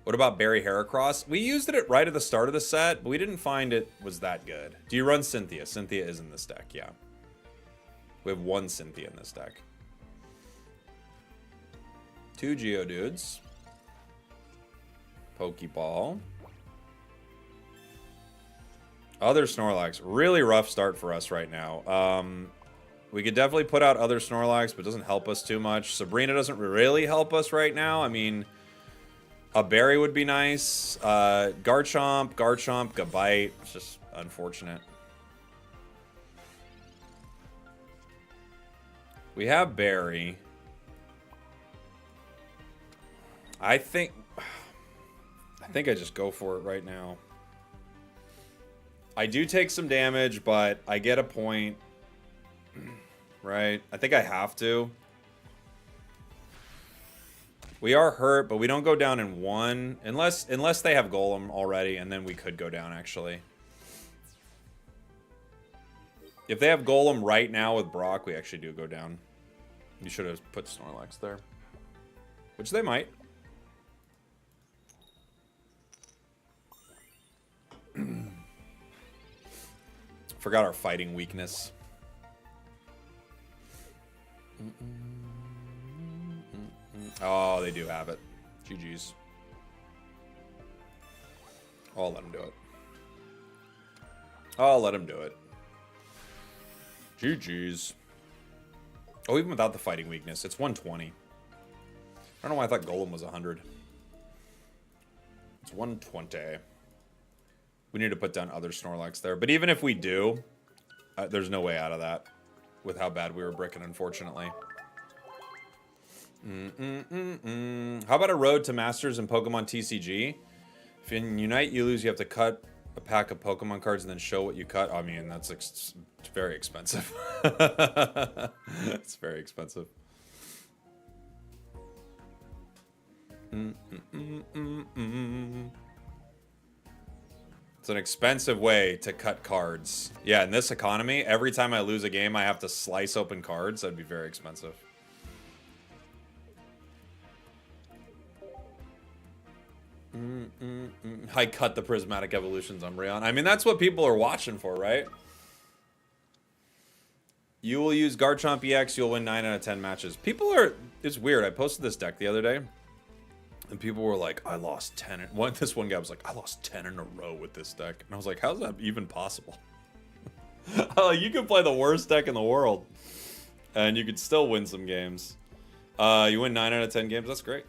What about Barry Heracross? We used it right at the start of the set, but we didn't find it was that good. Do you run Cynthia? Cynthia is in this deck, yeah. We have 1 Cynthia in this deck. 2 Geodudes. Pokeball. Other Snorlax. Really rough start for us right now. We could definitely put out other Snorlax, but it doesn't help us too much. Sabrina doesn't really help us right now. I mean, a berry would be nice. Garchomp, Gabite. It's just unfortunate. We have berry. I think I just go for it right now. I do take some damage, but I get a point. Right? I think I have to. We are hurt, but we don't go down in 1. Unless they have Golem already, and then we could go down, actually. If they have Golem right now with Brock, we actually do go down. You should have put Snorlax there. Which they might. Forgot our fighting weakness. Oh, they do have it. GG's. I'll let him do it. I'll let him do it. GG's. Oh, even without the fighting weakness, it's 120. I don't know why I thought Golem was 100. It's 120. We need to put down other Snorlax there. But even if we do, there's no way out of that with how bad we were bricking, unfortunately. How about a road to Masters in Pokemon TCG? If in Unite you lose, you have to cut a pack of Pokemon cards and then show what you cut. I mean, that's very expensive. It's very expensive. It's an expensive way to cut cards. Yeah, in this economy, every time I lose a game, I have to slice open cards. That'd be very expensive. I cut the prismatic evolutions, Umbreon. I mean, that's what people are watching for, right? You will use Garchomp EX, you'll win 9 out of 10 matches. People are... It's weird. I posted this deck the other day, and people were like, I lost 10. This one guy was like, I lost 10 in a row with this deck. And I was like, how's that even possible? You can play the worst deck in the world, and you could still win some games. You win 9 out of 10 games. That's great.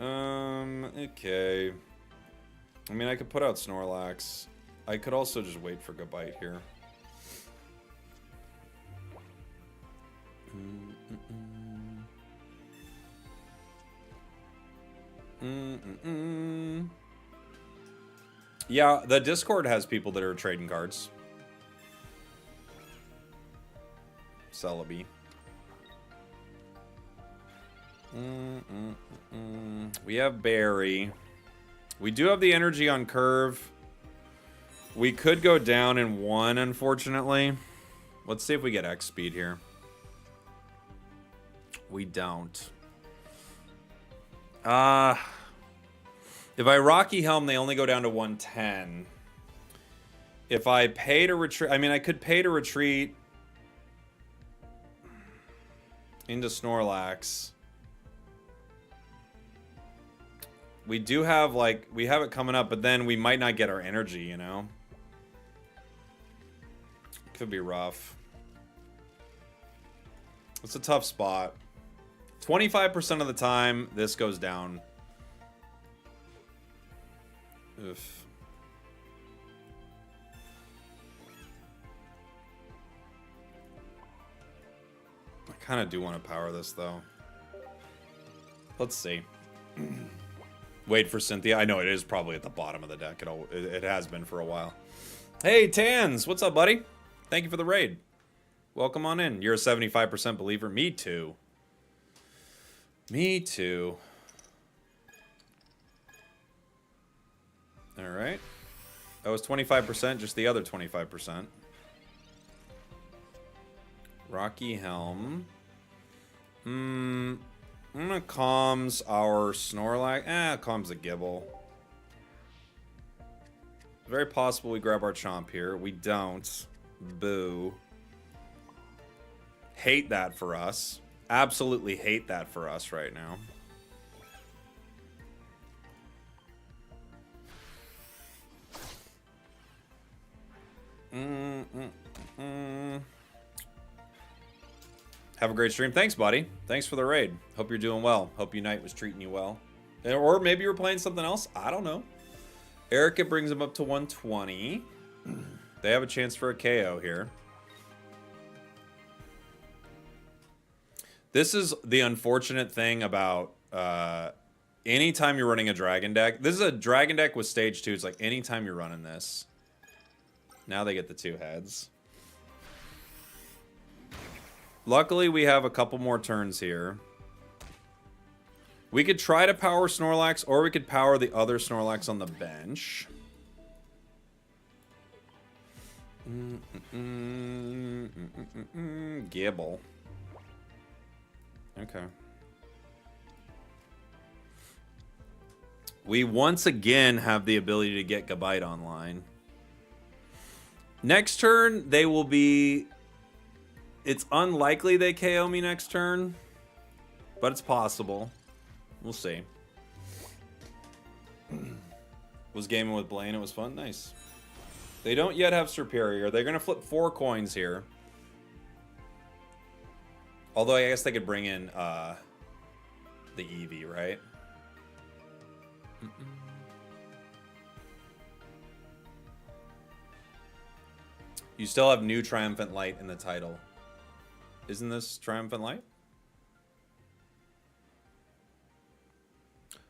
Okay. I mean, I could put out Snorlax. I could also just wait for Gabite here. Yeah, the Discord has people that are trading cards. Celebi. We have Barry. We do have the energy on curve. We could go down in 1, unfortunately. Let's see if we get X speed here. We don't. If I Rocky Helm, they only go down to 110. If I pay to retreat... I mean, I could pay to retreat into Snorlax. We do have, like... We have it coming up, but then we might not get our energy, you know? Could be rough. It's a tough spot. 25% of the time, this goes down. Oof. I kind of do want to power this, though. Let's see. Wait for Cynthia. I know it is probably at the bottom of the deck. It has been for a while. Hey, Tans. What's up, buddy? Thank you for the raid. Welcome on in. You're a 75% believer. Me too. Me too. All right. That was 25%, just the other 25%. Rocky Helm. I'm gonna calms our Snorlax. Calms the Gibble. Very possible we grab our Chomp here. We don't. Boo. Hate that for us. Absolutely hate that for us right now. Have a great stream. Thanks, buddy. Thanks for the raid. Hope you're doing well. Hope Unite was treating you well. Or maybe you were playing something else. I don't know. Erica brings him up to 120. They have a chance for a KO here. This is the unfortunate thing about anytime you're running a dragon deck. This is a dragon deck with stage 2. It's like anytime you're running this. Now they get the 2 heads. Luckily, we have a couple more turns here. We could try to power Snorlax, or we could power the other Snorlax on the bench. Gibble. Okay. We once again have the ability to get Gabite online. Next turn, they will be... It's unlikely they KO me next turn, but it's possible. We'll see. Was gaming with Blaine. It was fun. Nice. They don't yet have Superior. They're going to flip 4 coins here. Although I guess they could bring in the Eevee, right? You still have new Triumphant Light in the title. Isn't this Triumphant Light?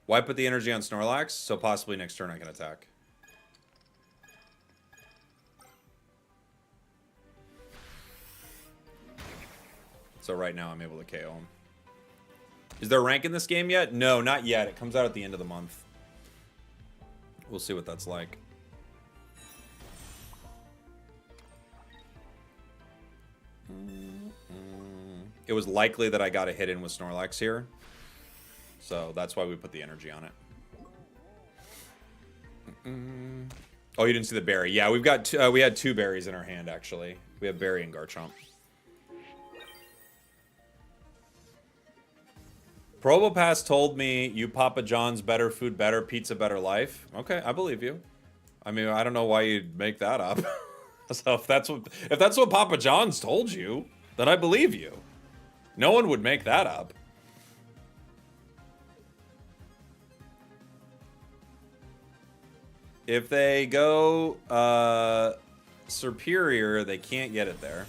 Why put the energy on Snorlax? So possibly next turn I can attack. So right now I'm able to KO him. Is there rank in this game yet? No, not yet. It comes out at the end of the month. We'll see what that's like. It was likely that I got a hit in with Snorlax here. So that's why we put the energy on it. Oh, you didn't see the berry. Yeah, we've got we had 2 berries in our hand, actually. We have berry and Garchomp. Probopass told me you Papa John's better food, better pizza, better life. Okay, I believe you. I mean, I don't know why you'd make that up. So if that's what Papa John's told you, then I believe you. No one would make that up. If they go Superior, they can't get it there.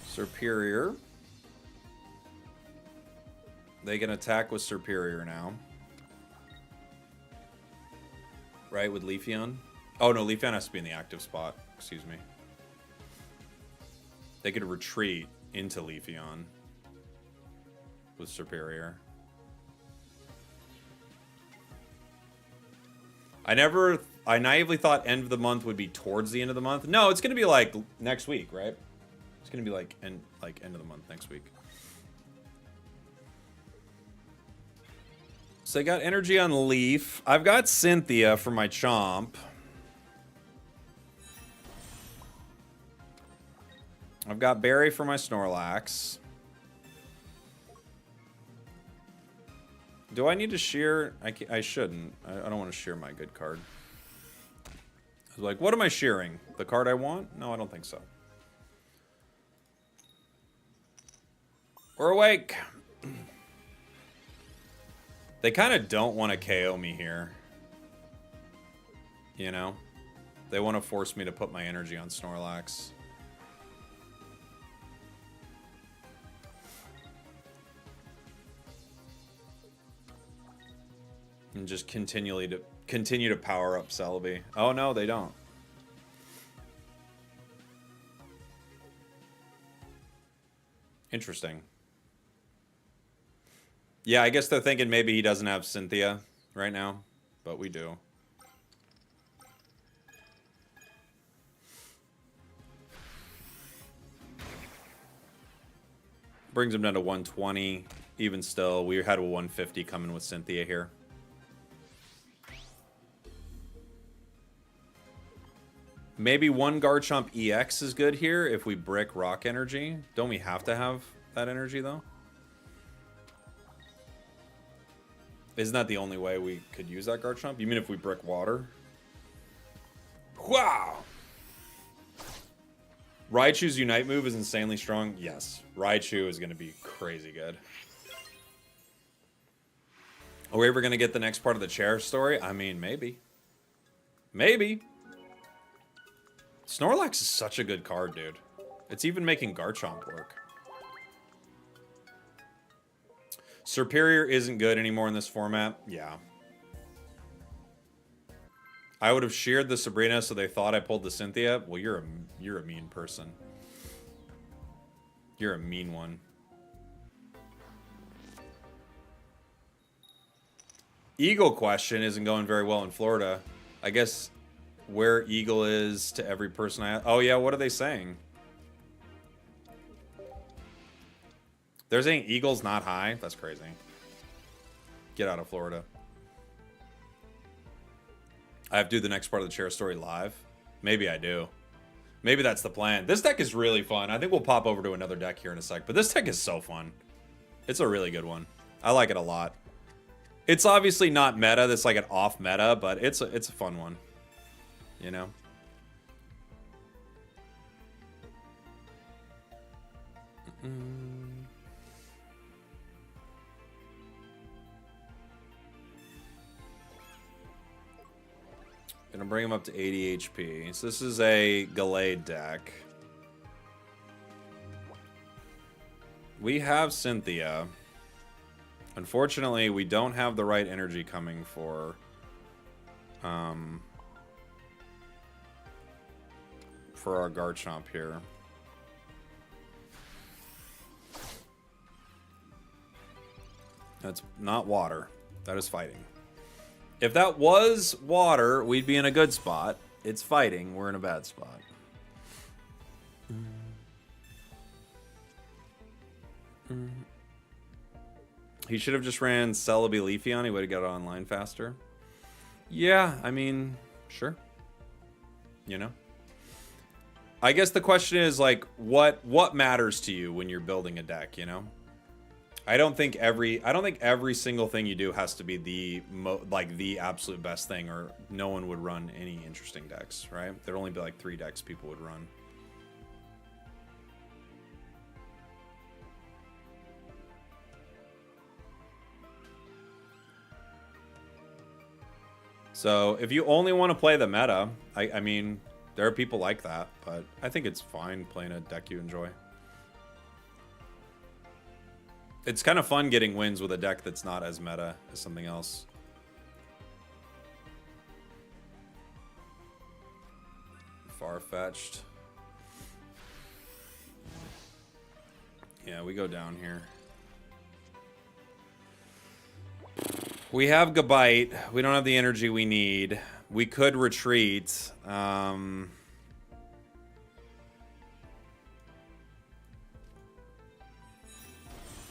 Superior. They can attack with Superior now. Right, with Leafeon? Oh, no, Leafeon has to be in the active spot. Excuse me. They could retreat into Leafeon with Superior. I naively thought end of the month would be towards the end of the month. No, it's going to be like next week, right? It's going to be like end of the month next week. So I got energy on Leaf. I've got Cynthia for my Chomp. I've got Berry for my Snorlax. Do I need to shear? I shouldn't. I don't want to shear my good card. I was like, what am I shearing? The card I want? No, I don't think so. We're awake. They kind of don't want to KO me here. You know? They want to force me to put my energy on Snorlax. And just continue to power up Celebi. Oh no, they don't. Interesting. Yeah, I guess they're thinking maybe he doesn't have Cynthia right now, but we do. Brings him down to 120. Even still, we had a 150 coming with Cynthia here. Maybe one Garchomp EX is good here if we brick Rock Energy. Don't we have to have that energy, though? Isn't that the only way we could use that Garchomp? You mean if we brick Water? Wow! Raichu's Unite move is insanely strong. Yes, Raichu is going to be crazy good. Are we ever going to get the next part of the chair story? I mean, maybe. Maybe. Snorlax is such a good card, dude. It's even making Garchomp work. Superior isn't good anymore in this format. Yeah. I would have sheared the Sabrina so they thought I pulled the Cynthia. Well, you're a mean person. You're a mean one. Eagle question isn't going very well in Florida. I guess where Eagle is to every person I... Oh, yeah, what are they saying? They're saying Eagle's not high? That's crazy. Get out of Florida. I have to do the next part of the chair story live. Maybe I do. Maybe that's the plan. This deck is really fun. I think we'll pop over to another deck here in a sec. But this deck is so fun. It's a really good one. I like it a lot. It's obviously not meta. That's like an off meta, but it's a fun one. You know? Gonna bring him up to 80 HP. So this is a Gallade deck. We have Cynthia. Unfortunately, we don't have the right energy coming for our Garchomp here. That's not water. That is fighting. If that was water, we'd be in a good spot. It's fighting. We're in a bad spot. He should have just ran Celebi Leafeon. He would have got it online faster. Yeah, I mean, sure. You know? I guess the question is, like, what matters to you when you're building a deck, you know? I don't think every single thing you do has to be the absolute best thing, or no one would run any interesting decks, right? There'd only be like 3 decks people would run. So if you only want to play the meta, I mean, there are people like that, but I think it's fine playing a deck you enjoy. It's kind of fun getting wins with a deck that's not as meta as something else. Far-fetched. Yeah, we go down here. We have Gabite. We don't have the energy we need. We could retreat.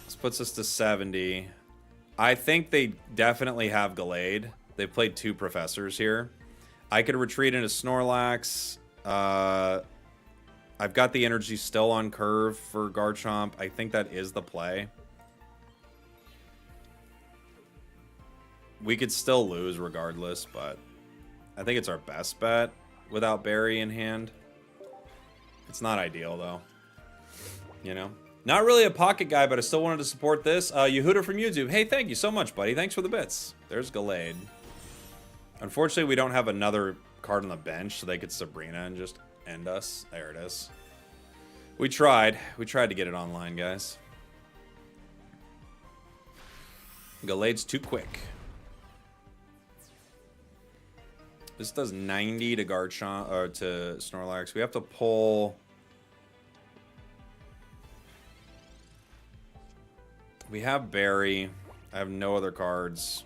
This puts us to 70. I think they definitely have Gallade. They played 2 professors here. I could retreat into Snorlax. I've got the energy still on curve for Garchomp. I think that is the play. We could still lose regardless, but I think it's our best bet without Barry in hand. It's not ideal, though. You know? Not really a pocket guy, but I still wanted to support this. Yehuda from YouTube. Hey, thank you so much, buddy. Thanks for the bits. There's Gallade. Unfortunately, we don't have another card on the bench, so they could Sabrina and just end us. There it is. We tried. We tried to get it online, guys. Gallade's too quick. This does 90 to Garchomp, or to Snorlax. We have to pull... We have Barry. I have no other cards.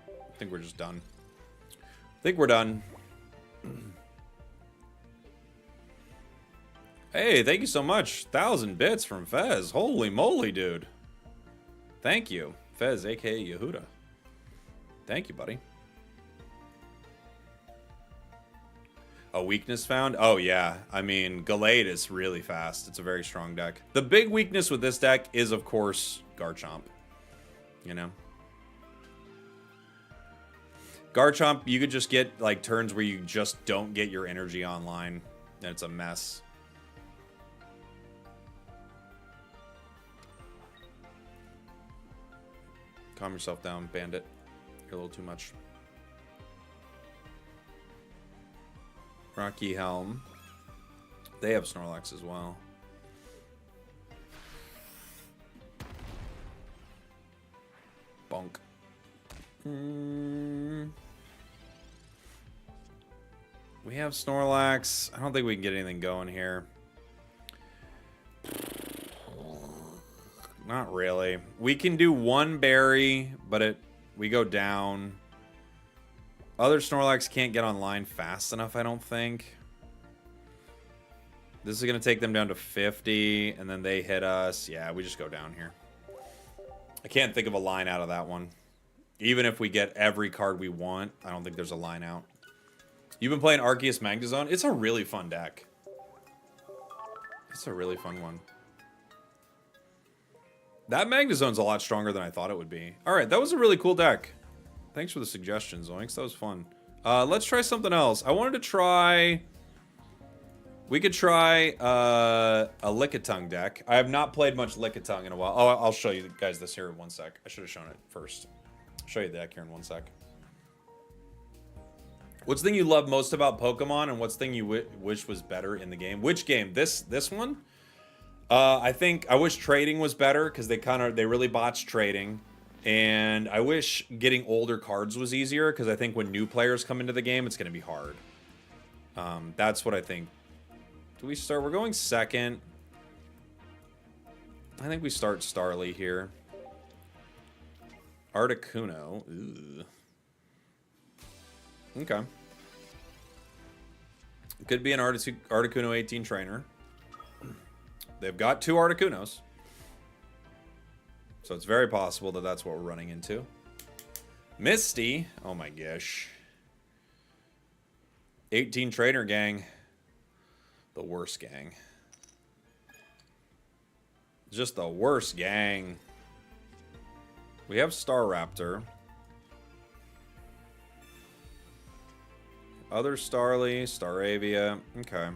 I think we're just done. I think we're done. Hey, thank you so much. 1,000 bits from Fez. Holy moly, dude. Thank you. Fez, a.k.a. Yehuda. Thank you, buddy. A weakness found? Oh, yeah. I mean, Gallade is really fast. It's a very strong deck. The big weakness with this deck is, of course, Garchomp. You know? Garchomp, you could just get, like, turns where you just don't get your energy online. And it's a mess. Calm yourself down, Bandit. You're a little too much. Rocky Helm. They have Snorlax as well. Bonk. We have Snorlax. I don't think we can get anything going here. Not really. We can do one berry, but we go down. Other Snorlax can't get online fast enough, I don't think. This is going to take them down to 50, and then they hit us. Yeah, we just go down here. I can't think of a line out of that one. Even if we get every card we want, I don't think there's a line out. You've been playing Arceus Magnezone? It's a really fun deck. It's a really fun one. That Magnezone's a lot stronger than I thought it would be. Alright, that was a really cool deck. Thanks for the suggestions, Zoinks. That was fun. Let's try something else. I wanted to try... We could try a Lickitung deck. I have not played much Lickitung in a while. Oh, I'll show you guys this here in 1 sec. I should have shown it first. I'll show you the deck here in 1 sec. What's the thing you love most about Pokemon, and what's the thing you wish was better in the game? Which game? This one? I wish trading was better, because they really botched trading. And I wish getting older cards was easier, because I think when new players come into the game, it's going to be hard. That's what I think. Do we start? We're going second. I think we start Starly here. Articuno. Ugh. Okay. Could be an Articuno 18 trainer. They've got 2 Articunos. So it's very possible that that's what we're running into. Misty. Oh my gosh. 18 trainer gang. The worst gang. Just the worst gang. We have Staraptor. Other Starly, Staravia. Okay.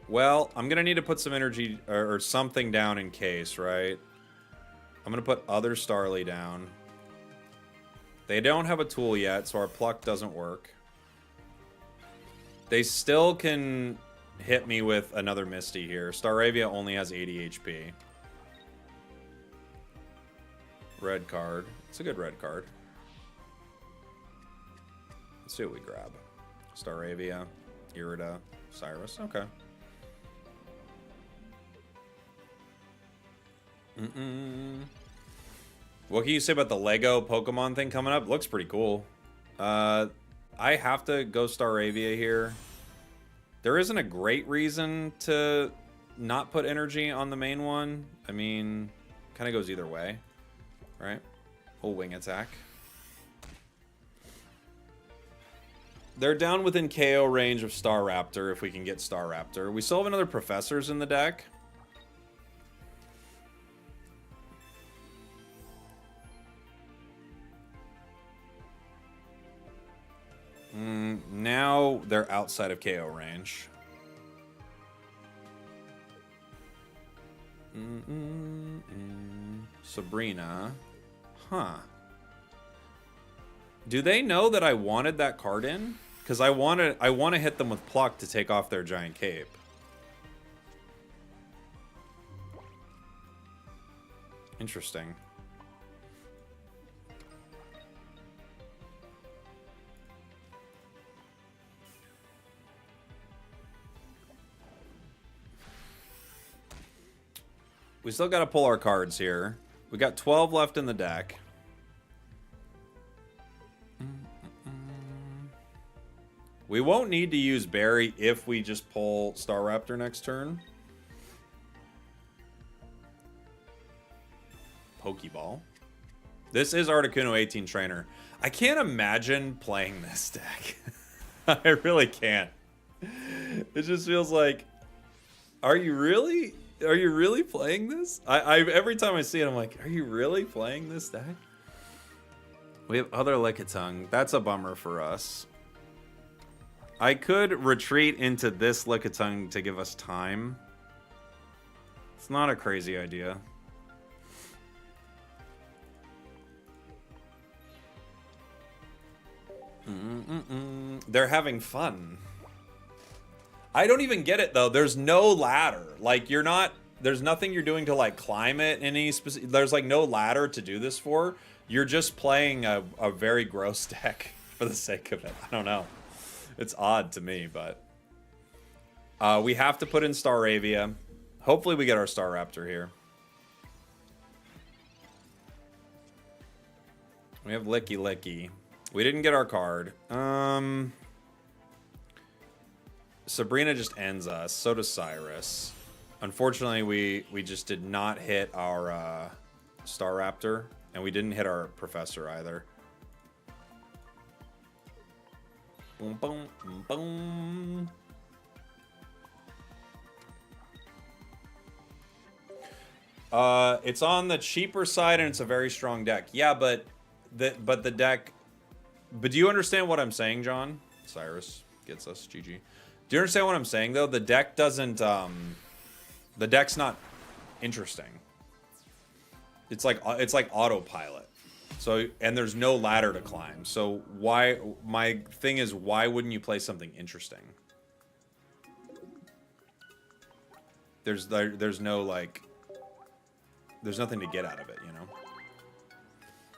Well, I'm going to need to put some energy or something down in case, right? I'm going to put other Starly down. They don't have a tool yet, so our pluck doesn't work. They still can hit me with another Misty here. Staravia only has 80 HP. Red card. It's a good red card. Let's see what we grab. Staravia, Irida, Cyrus. Okay. What can you say about the Lego Pokemon thing coming up? Looks pretty cool. I have to go Staravia here. There isn't a great reason to not put energy on the main one. I mean, kind of goes either way, right? Whole wing attack. They're down within KO range of Staraptor if we can get Staraptor. We still have another Professors in the deck. Now they're outside of KO range. Sabrina. Huh. Do they know that I wanted that card in? Because I want to hit them with Pluck to take off their giant cape. Interesting. We still got to pull our cards here. We got 12 left in the deck. We won't need to use Berry if we just pull Staraptor next turn. Pokeball. This is Articuno 18 Trainer. I can't imagine playing this deck. I really can't. It just feels like, are you really playing this? Every time I see it, I'm like, are you really playing this deck? We have other Lickitung. That's a bummer for us. I could retreat into this Lickitung to give us time. It's not a crazy idea. They're having fun. I don't even get it though. There's no ladder. Like there's nothing you're doing to like climb it in any specific. There's like no ladder to do this for. You're just playing a very gross deck for the sake of it. I don't know. It's odd to me, but we have to put in Staravia. Hopefully we get our Staraptor here. We have Licky Licky. We didn't get our card. Sabrina just ends us. So does Cyrus. Unfortunately, we just did not hit our Star Raptor, and we didn't hit our Professor either. Boom, boom, boom, boom. It's on the cheaper side, and it's a very strong deck. Yeah, but the deck. But do you understand what I'm saying, John? Cyrus gets us. GG. Do you understand what I'm saying though? The deck doesn't. The deck's not interesting. It's like autopilot. So, and there's no ladder to climb. So why? My thing is, why wouldn't you play something interesting? There's no like. There's nothing to get out of it, you know?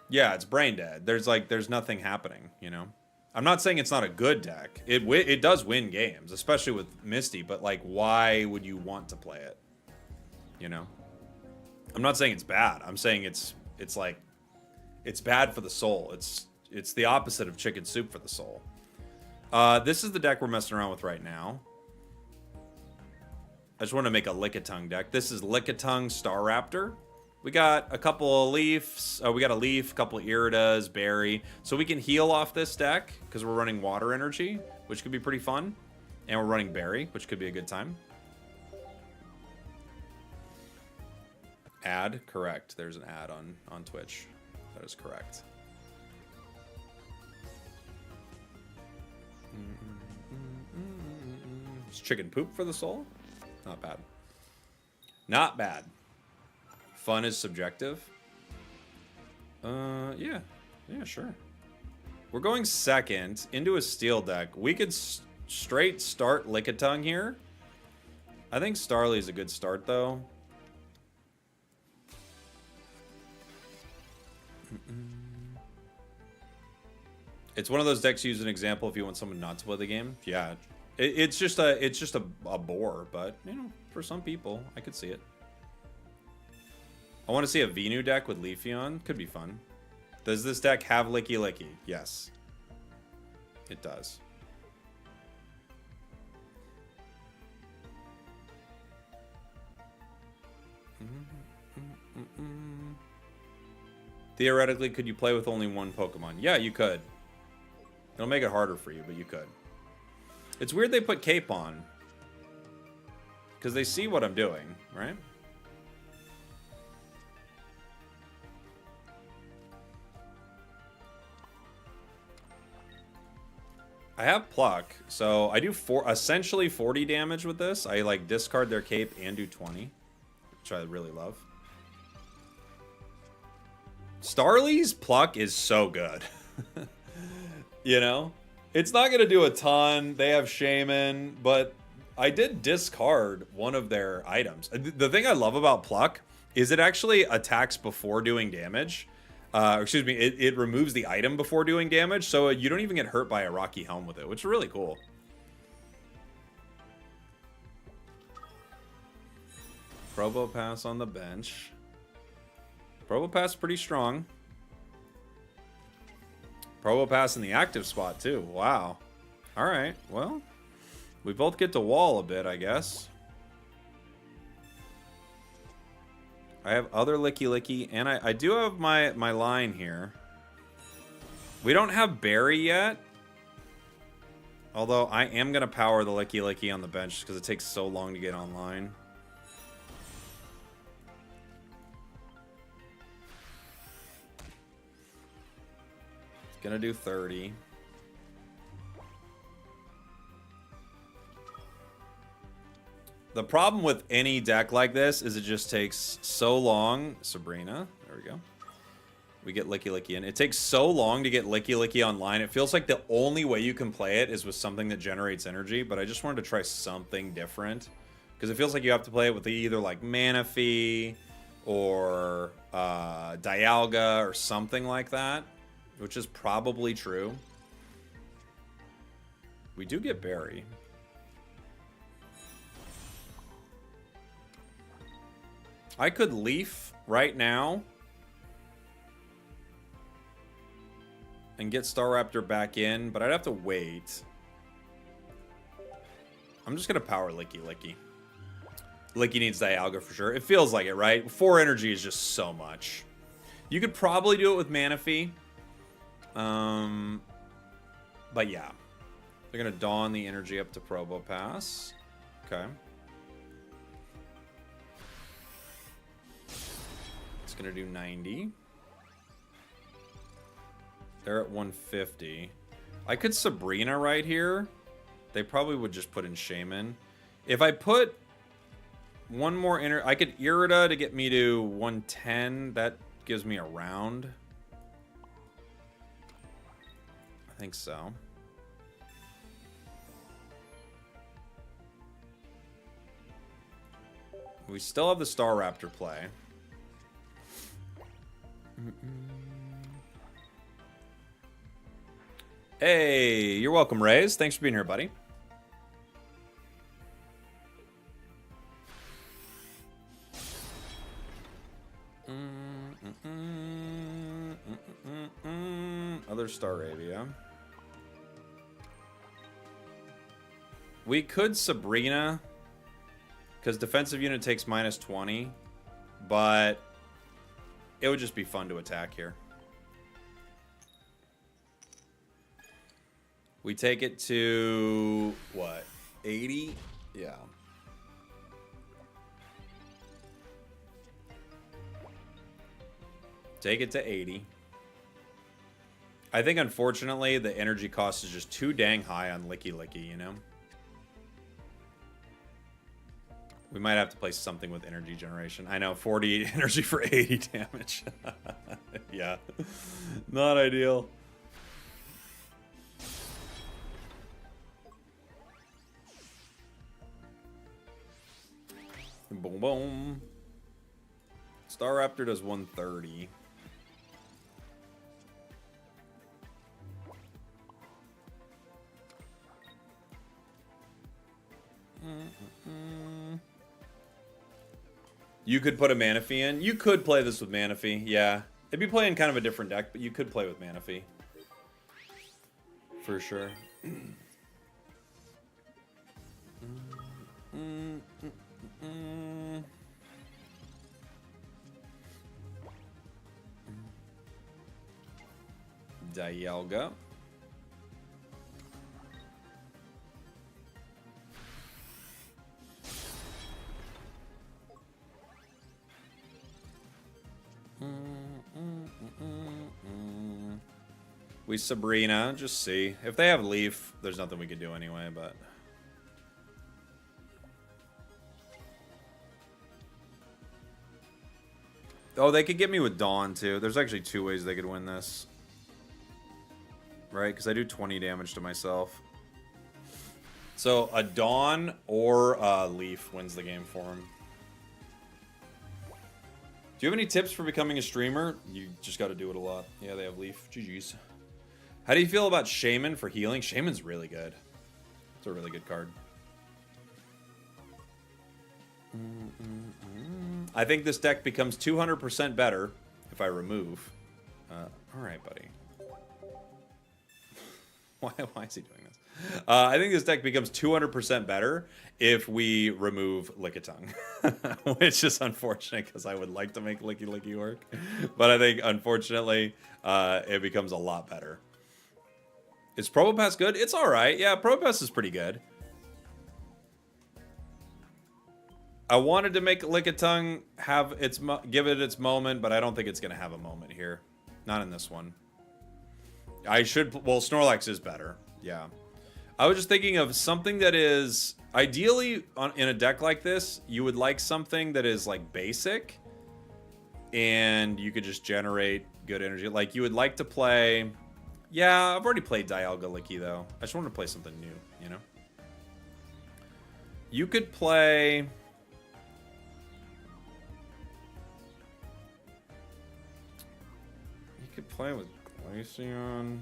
Yeah, it's brain dead. There's nothing happening, you know? I'm not saying it's not a good deck. It does win games, especially with Misty, but like, why would you want to play it? You know? I'm not saying it's bad. I'm saying it's like, it's bad for the soul. It's the opposite of chicken soup for the soul. This is the deck we're messing around with right now. I just want to make a Lickitung deck. This is Lickitung Star Raptor. We got a couple of Leafs. We got a Leaf, a couple of Iridas, Berry. So we can heal off this deck because we're running Water Energy, which could be pretty fun. And we're running Berry, which could be a good time. Ad, correct. There's an ad on Twitch. That is correct. Is chicken poop for the soul? Not bad. Not bad. Fun is subjective. Yeah. Yeah, sure. We're going second into a steel deck. We could straight start Lickitung here. I think Starly's a good start, though. It's one of those decks you use an example if you want someone not to play the game. Yeah. It's just a bore, but, you know, for some people, I could see it. I want to see a Venu deck with Leafeon. Could be fun. Does this deck have Licky Licky? Yes. It does. Theoretically, could you play with only one Pokemon? Yeah, you could. It'll make it harder for you, but you could. It's weird they put Cape on. Because they see what I'm doing, right? I have Pluck, so I do essentially 40 damage with this. I like discard their cape and do 20, which I really love. Starly's Pluck is so good. You know? It's not going to do a ton. They have Shaman, but I did discard one of their items. The thing I love about Pluck is it actually attacks before doing damage. Excuse me, it removes the item before doing damage, so you don't even get hurt by a Rocky Helm with it, which is really cool. Probopass on the bench. Probopass pretty strong. Probopass in the active spot, too. Wow. Alright, well, we both get to wall a bit, I guess. I have other Licky Licky, and I do have my line here. We don't have Berry yet. Although I am going to power the Licky Licky on the bench because it takes so long to get online. It's going to do 30. The problem with any deck like this is it just takes so long. Sabrina, there we go. We get Licky Licky in. It takes so long to get Licky Licky online. It feels like the only way you can play it is with something that generates energy, but I just wanted to try something different. Because it feels like you have to play it with either like Manaphy or Dialga or something like that, which is probably true. We do get Berry. I could Leaf right now. and get Staraptor back in, but I'd have to wait. I'm just going to power Licky Licky. Licky needs Dialga for sure. It feels like it, right? 4 energy is just so much. You could probably do it with Manaphy. But yeah. They're going to Dawn the energy up to Probopass. Okay. It's going to do 90. They're at 150. I could Sabrina right here. They probably would just put in Shaman. If I put one more I could Irida to get me to 110. That gives me a round. I think so. We still have the Staraptor play. Hey, you're welcome, Rays. Thanks for being here, buddy. Other Staravia. We could Sabrina, because defensive unit takes -20, but it would just be fun to attack here. We take it to, what, 80? Yeah. Take it to 80. I think, unfortunately, the energy cost is just too dang high on Licky Licky, you know? We might have to play something with energy generation. I know, 40 energy for 80 damage. Yeah. Not ideal. Boom, boom. Staraptor does 130. You could put a Manaphy in. You could play this with Manaphy, yeah. It'd be playing kind of a different deck, but you could play with Manaphy. For sure. Dialga. We Sabrina, just see. If they have Leaf, there's nothing we could do anyway, but... Oh, they could get me with Dawn, too. There's actually 2 ways they could win this. Right? Because I do 20 damage to myself. So, a Dawn or a Leaf wins the game for him. Do you have any tips for becoming a streamer? You just got to do it a lot. Yeah, they have Leaf. GG's. How do you feel about Shaman for healing? Shaman's really good. It's a really good card. I think this deck becomes 200% better if I remove. Alright, buddy. Why is he doing this? I think this deck becomes 200% better if we remove Lickitung. Which is unfortunate because I would like to make Licky Licky work. But I think, unfortunately, it becomes a lot better. Is Probopass good? It's alright. Yeah, Probopass is pretty good. I wanted to make Lickitung have give it its moment, but I don't think it's going to have a moment here. Not in this one. I should... Well, Snorlax is better. Yeah. I was just thinking of something that is... Ideally, in a deck like this, you would like something that is, like, basic. And you could just generate good energy. Like, you would like to play... Yeah, I've already played Dialga Licky, though. I just want to play something new, you know? You could play... You could play with Glaceon.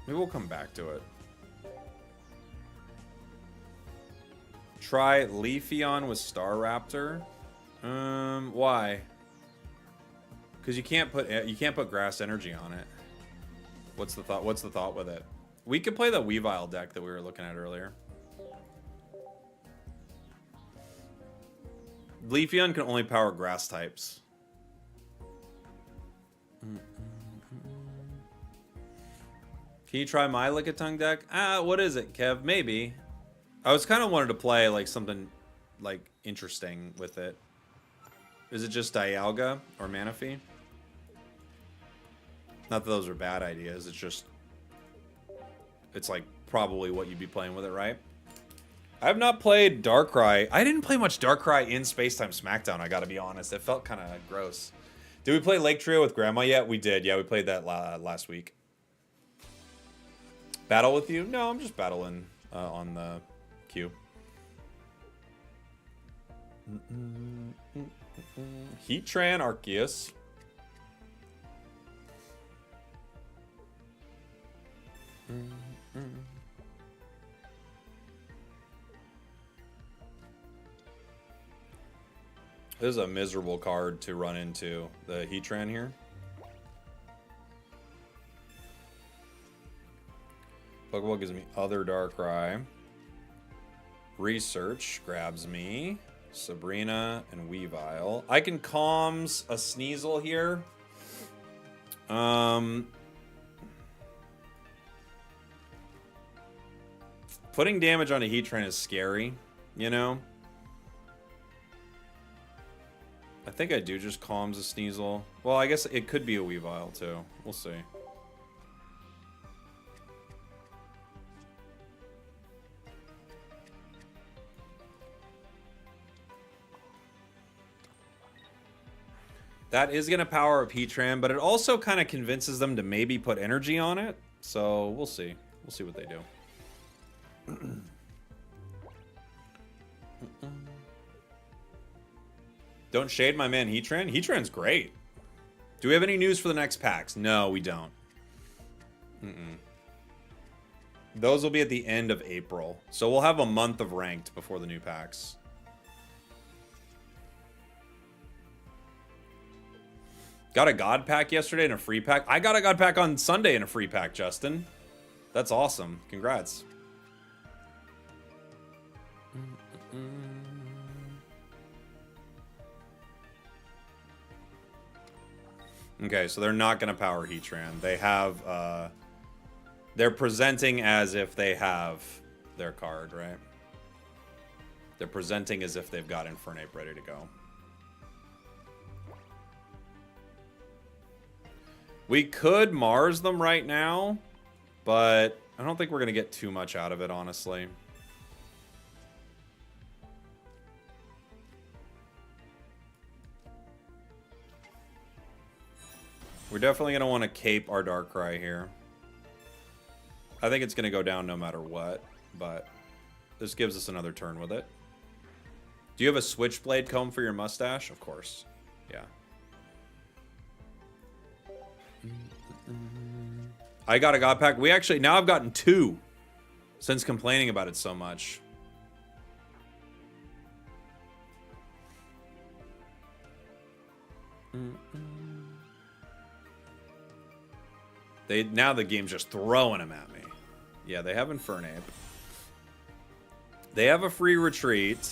Maybe we'll come back to it. Try Leafeon with Staraptor. Why? Because you can't put grass energy on it. What's the thought? What's the thought with it? We could play the Weavile deck that we were looking at earlier. Leafeon can only power grass types. Can you try my Lickitung deck? What is it, Kev? Maybe. I was kind of wanted to play like something like interesting with it. Is it just Dialga or Manaphy? Not that those are bad ideas. It's just, it's like probably what you'd be playing with it, right? I have not played Darkrai. I didn't play much Darkrai in Spacetime Smackdown, I gotta be honest. It felt kind of gross. Did we play Lake Trio with Grandma yet? We did. Yeah, we played that last week. Battle with you? No, I'm just battling on the queue. Heatran Arceus. This is a miserable card to run into, the Heatran here. Pokeball gives me other Darkrai. Research grabs me. Sabrina and Weavile. I can Calms a Sneasel here. Putting damage on a Heatran is scary, you know? I think I do just Calms a Sneasel. Well, I guess it could be a Weavile, too. We'll see. That is going to power up Heatran, but it also kind of convinces them to maybe put energy on it. So, we'll see. We'll see what they do. Don't shade my man Heatran. Heatran's great. Do we have any news for the next packs? No, we don't. Those will be at the end of April. So we'll have a month of ranked before the new packs. Got a God pack yesterday and a free pack. I got a God pack on Sunday and a free pack, Justin. That's awesome. Congrats. Okay, so they're not going to power Heatran. They have, they're presenting as if they have their card, right? They're presenting as if they've got Infernape ready to go. We could Mars them right now, but I don't think we're going to get too much out of it, honestly. We're definitely going to want to cape our Darkrai here. I think it's going to go down no matter what, but this gives us another turn with it. Do you have a Switchblade comb for your mustache? Of course. Yeah. I got a God pack. We actually, now I've gotten 2 since complaining about it so much. Now the game's just throwing them at me. Yeah, they have Infernape. They have a free retreat.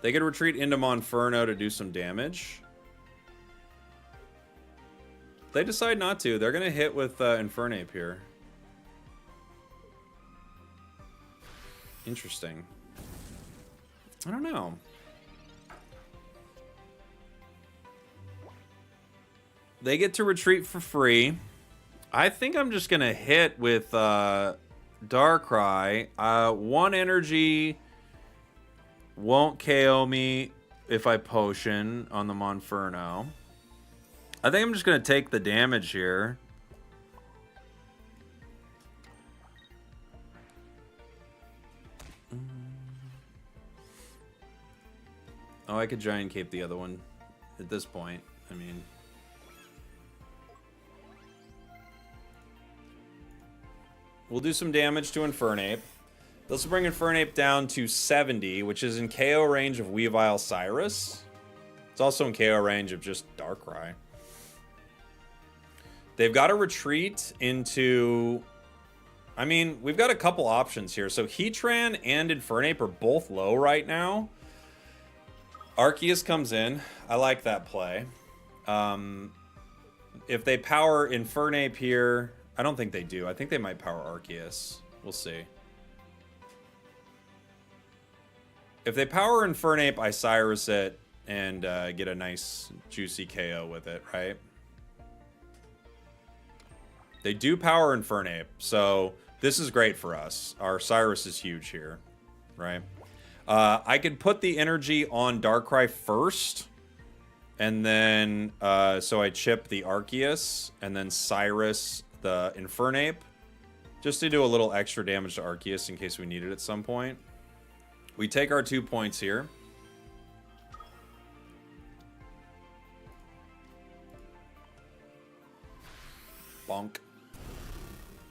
They could retreat into Monferno to do some damage. They decide not to. They're going to hit with Infernape here. Interesting. I don't know. They get to retreat for free. I think I'm just going to hit with Darkrai. 1 energy won't KO me if I potion on the Monferno. I think I'm just going to take the damage here. Oh, I could Giant Cape the other one at this point. I mean... We'll do some damage to Infernape. This will bring Infernape down to 70, which is in KO range of Weavile Cyrus. It's also in KO range of just Darkrai. They've got to retreat into... I mean, we've got a couple options here. So Heatran and Infernape are both low right now. Arceus comes in. I like that play. If they power Infernape here... I don't think they do. I think they might power Arceus. We'll see. If they power Infernape, I Cyrus it and get a nice juicy KO with it, right? They do power Infernape, so this is great for us. Our Cyrus is huge here, right? I could put the energy on Darkrai first, and then so I chip the Arceus, and then Cyrus the Infernape, just to do a little extra damage to Arceus in case we need it at some point. We take our 2 points here. Bonk.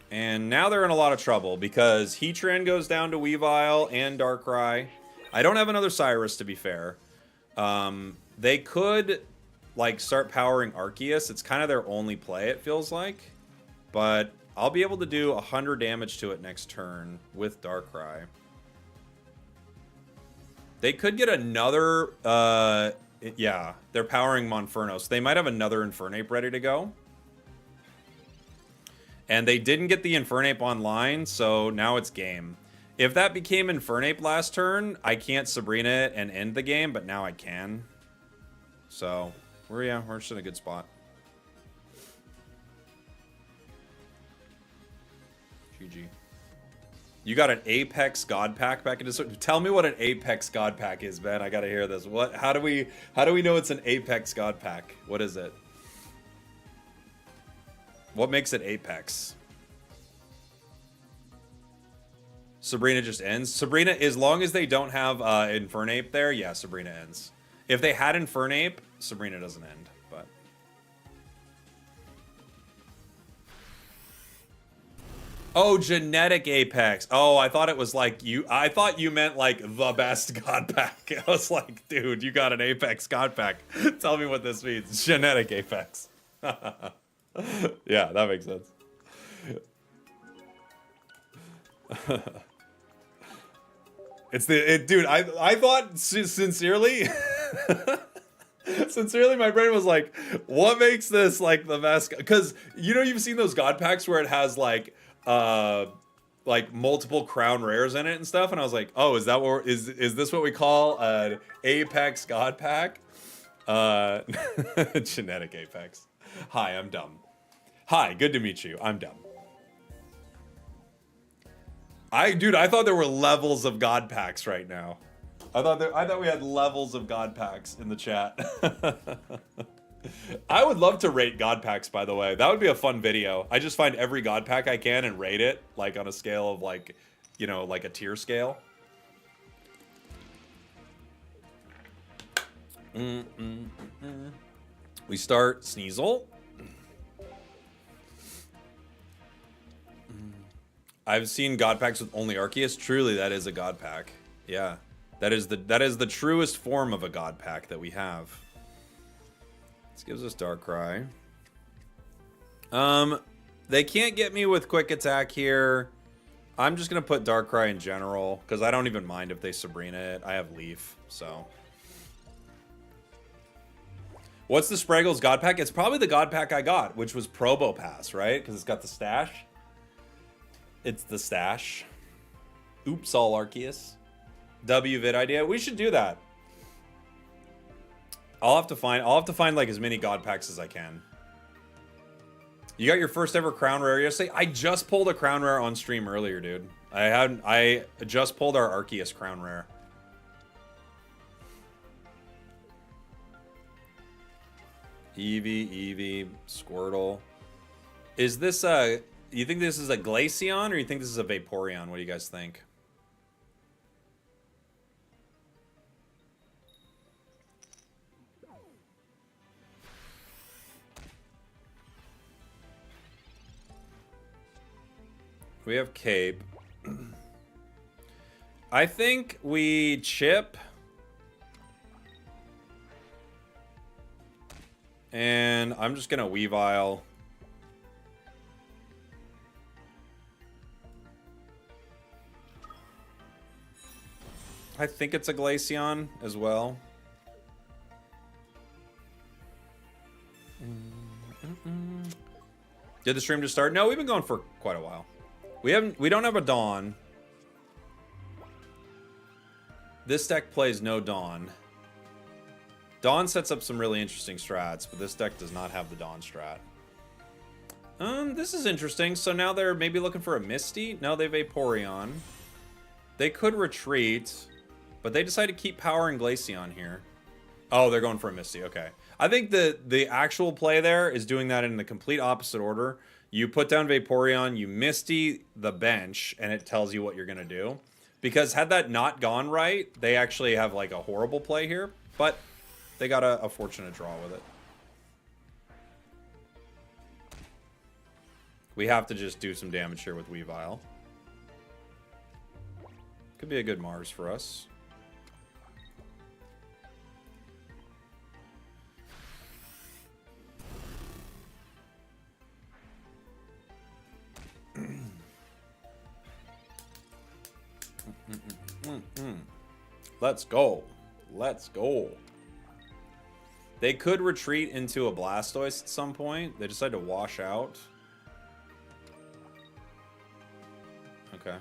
And now they're in a lot of trouble because Heatran goes down to Weavile and Darkrai. I don't have another Cyrus, to be fair. They could, like, start powering Arceus. It's kind of their only play, it feels like. But I'll be able to do 100 damage to it next turn with Darkrai. They could get another... yeah, they're powering Monferno, so they might have another Infernape ready to go. And they didn't get the Infernape online, so now it's game. If that became Infernape last turn, I can't Sabrina it and end the game, but now I can. So, we're just in a good spot. GG. You got an Apex God Pack back into... Tell me what an Apex God Pack is, man. I gotta hear this. What? How do we know it's an Apex God Pack? What is it? What makes it Apex? Sabrina just ends. Sabrina, as long as they don't have Infernape there, yeah, Sabrina ends. If they had Infernape, Sabrina doesn't end, but... Oh, genetic Apex. Oh, I thought it was like you... I thought you meant like the best God Pack. I was like, dude, you got an Apex God Pack. Tell me what this means. Genetic Apex. Yeah, that makes sense. Dude, I thought sincerely sincerely my brain was like, what makes this like the best? Because you know, you've seen those God Packs where it has like multiple crown rares in it and stuff, and I was like, oh, is that what is this what we call an Apex God Pack? Genetic Apex. Hi, I'm dumb. Hi, good to meet you. I'm dumb. Dude, I thought there were levels of God Packs right now. I thought we had levels of God Packs in the chat. I would love to rate God Packs, by the way. That would be a fun video. I just find every God Pack I can and rate it, like on a scale of like, you know, like a tier scale. We start Sneasel. I've seen God Packs with only Arceus. Truly, that is a God Pack. Yeah, that is the truest form of a God Pack that we have. This gives us Darkrai. They can't get me with Quick Attack here. I'm just gonna put Darkrai in general because I don't even mind if they Sabrina it. I have Leaf, so. What's the Spragels God Pack? It's probably the God Pack I got, which was Probopass, right? Because it's got the stash. It's the stash. Oops, all Arceus. W vid idea. We should do that. I'll have to find like as many God Packs as I can. You got your first ever Crown Rare yesterday? I just pulled a Crown Rare on stream earlier, dude. I just pulled our Arceus Crown Rare. Eevee, Squirtle. Is this you think this is a Glaceon or you think this is a Vaporeon? What do you guys think? We have Cape. I think we chip. And I'm just gonna Weavile. I think it's a Glaceon as well. Did the stream just start? No, we've been going for quite a while. We don't have a Dawn. This deck plays no Dawn. Dawn sets up some really interesting strats, but this deck does not have the Dawn strat. This is interesting. So now they're maybe looking for a Misty? No, they have Vaporeon. They could retreat, but they decide to keep powering Glaceon here. Oh, they're going for a Misty. Okay. I think the actual play there is doing that in the complete opposite order. You put down Vaporeon, you Misty the bench, and it tells you what you're going to do. Because had that not gone right, they actually have like a horrible play here. But they got a fortunate draw with it. We have to just do some damage here with Weavile. Could be a good Mars for us. Let's go. Let's go. They could retreat into a Blastoise at some point. They decide to wash out. Okay.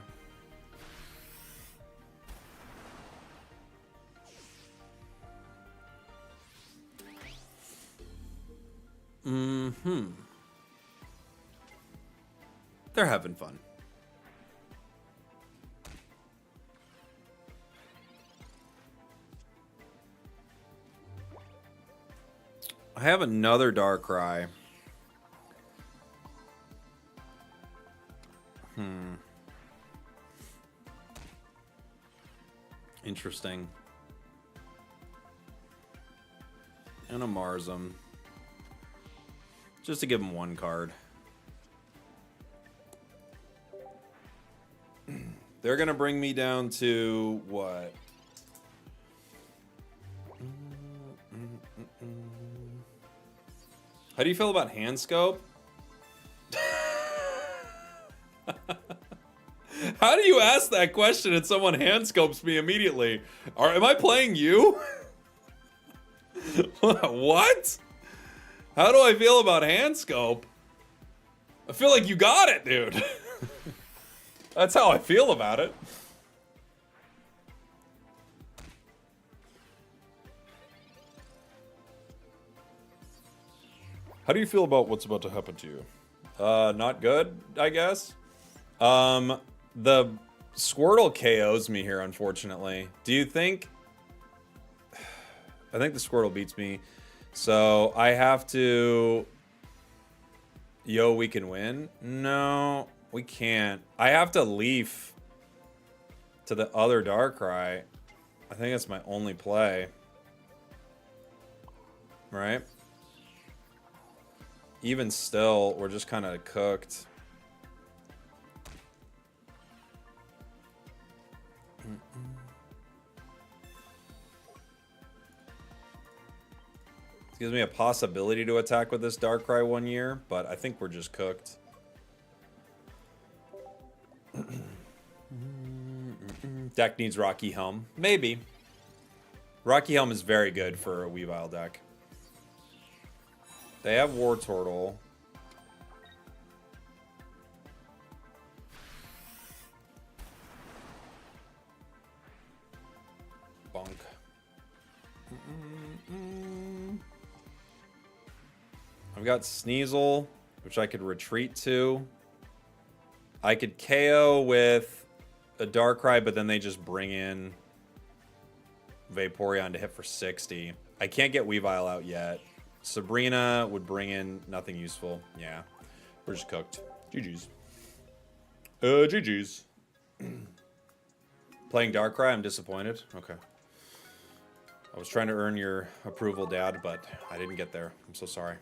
They're having fun. I have another Darkrai. Interesting. And a Marzum. Just to give him one card. They're going to bring me down to what? How do you feel about hand scope? How do you ask that question and someone hand scopes me immediately? Am I playing you? What? How do I feel about hand scope? I feel like you got it, dude. That's how I feel about it. How do you feel about what's about to happen to you? Not good, I guess. The Squirtle KOs me here, unfortunately. Do you think... I think the Squirtle beats me. So I have to... Yo, we can win? No, we can't. I have to Leaf to the other Darkrai. I think that's my only play. Right? Even still, we're just kind of cooked. It gives me a possibility to attack with this Darkrai one year, but I think we're just cooked. Deck needs Rocky Helm. Maybe. Rocky Helm is very good for a Weavile deck. They have Wartortle. Bonk. I've got Sneasel, which I could retreat to. I could KO with a Darkrai, but then they just bring in Vaporeon to hit for 60. I can't get Weavile out yet. Sabrina would bring in nothing useful. Yeah, we're just cooked. GG's. GG's. Playing Darkrai, I'm disappointed. Okay. I was trying to earn your approval, Dad, but I didn't get there. I'm so sorry.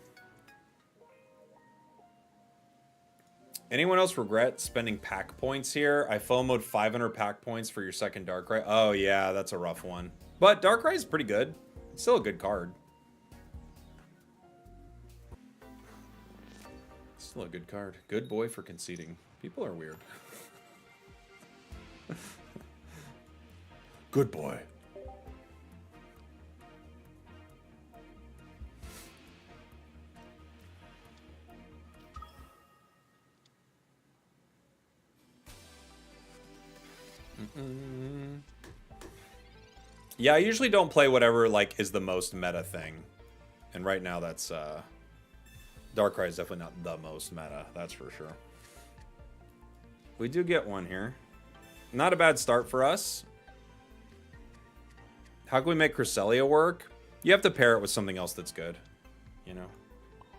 Anyone else regret spending pack points here? I FOMO'd 500 pack points for your second Darkrai. Oh, yeah, that's a rough one. But Darkrai is pretty good. It's still a good card. Still a good card. Good boy for conceding. People are weird. Good boy. Yeah, I usually don't play whatever like is the most meta thing. And right now that's Darkrai is definitely not the most meta, that's for sure. We do get one here. Not a bad start for us. How can we make Cresselia work? You have to pair it with something else that's good. You know?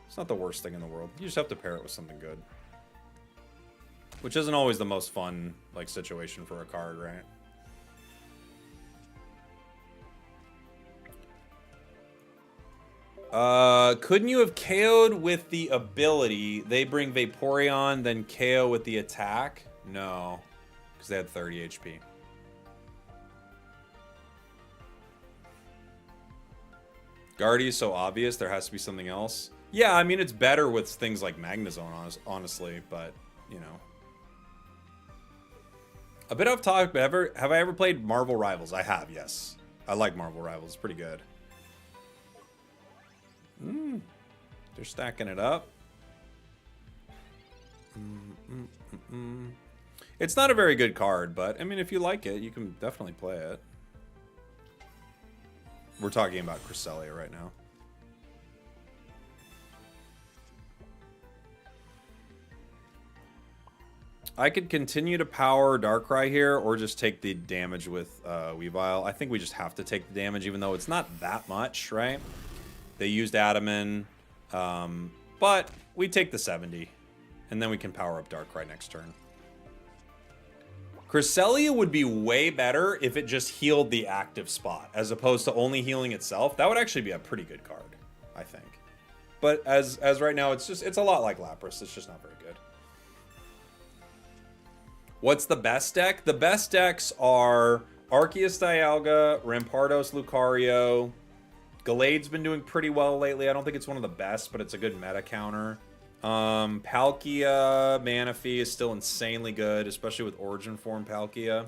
It's not the worst thing in the world. You just have to pair it with something good. Which isn't always the most fun, like, situation for a card, right? Couldn't you have KO'd with the ability? They bring Vaporeon, then KO with the attack? No, because they had 30 HP. Guardy is so obvious, there has to be something else. Yeah, I mean, it's better with things like Magnezone, honestly, but, you know. A bit off topic, but have I ever played Marvel Rivals? I have, yes. I like Marvel Rivals, it's pretty good. They're stacking it up. It's not a very good card, but I mean, if you like it, you can definitely play it. We're talking about Cresselia right now. I could continue to power Darkrai here, or just take the damage with Weavile. I think we just have to take the damage, even though it's not that much, right? They used Adaman, but we take the 70, and then we can power up Darkrai next turn. Cresselia would be way better if it just healed the active spot, as opposed to only healing itself. That would actually be a pretty good card, I think. But as right now, it's a lot like Lapras. It's just not very good. What's the best deck? The best decks are Arceus Dialga, Rampardos Lucario. Gallade's been doing pretty well lately. I don't think it's one of the best, but it's a good meta counter. Palkia, Manaphy is still insanely good, especially with Origin Form Palkia.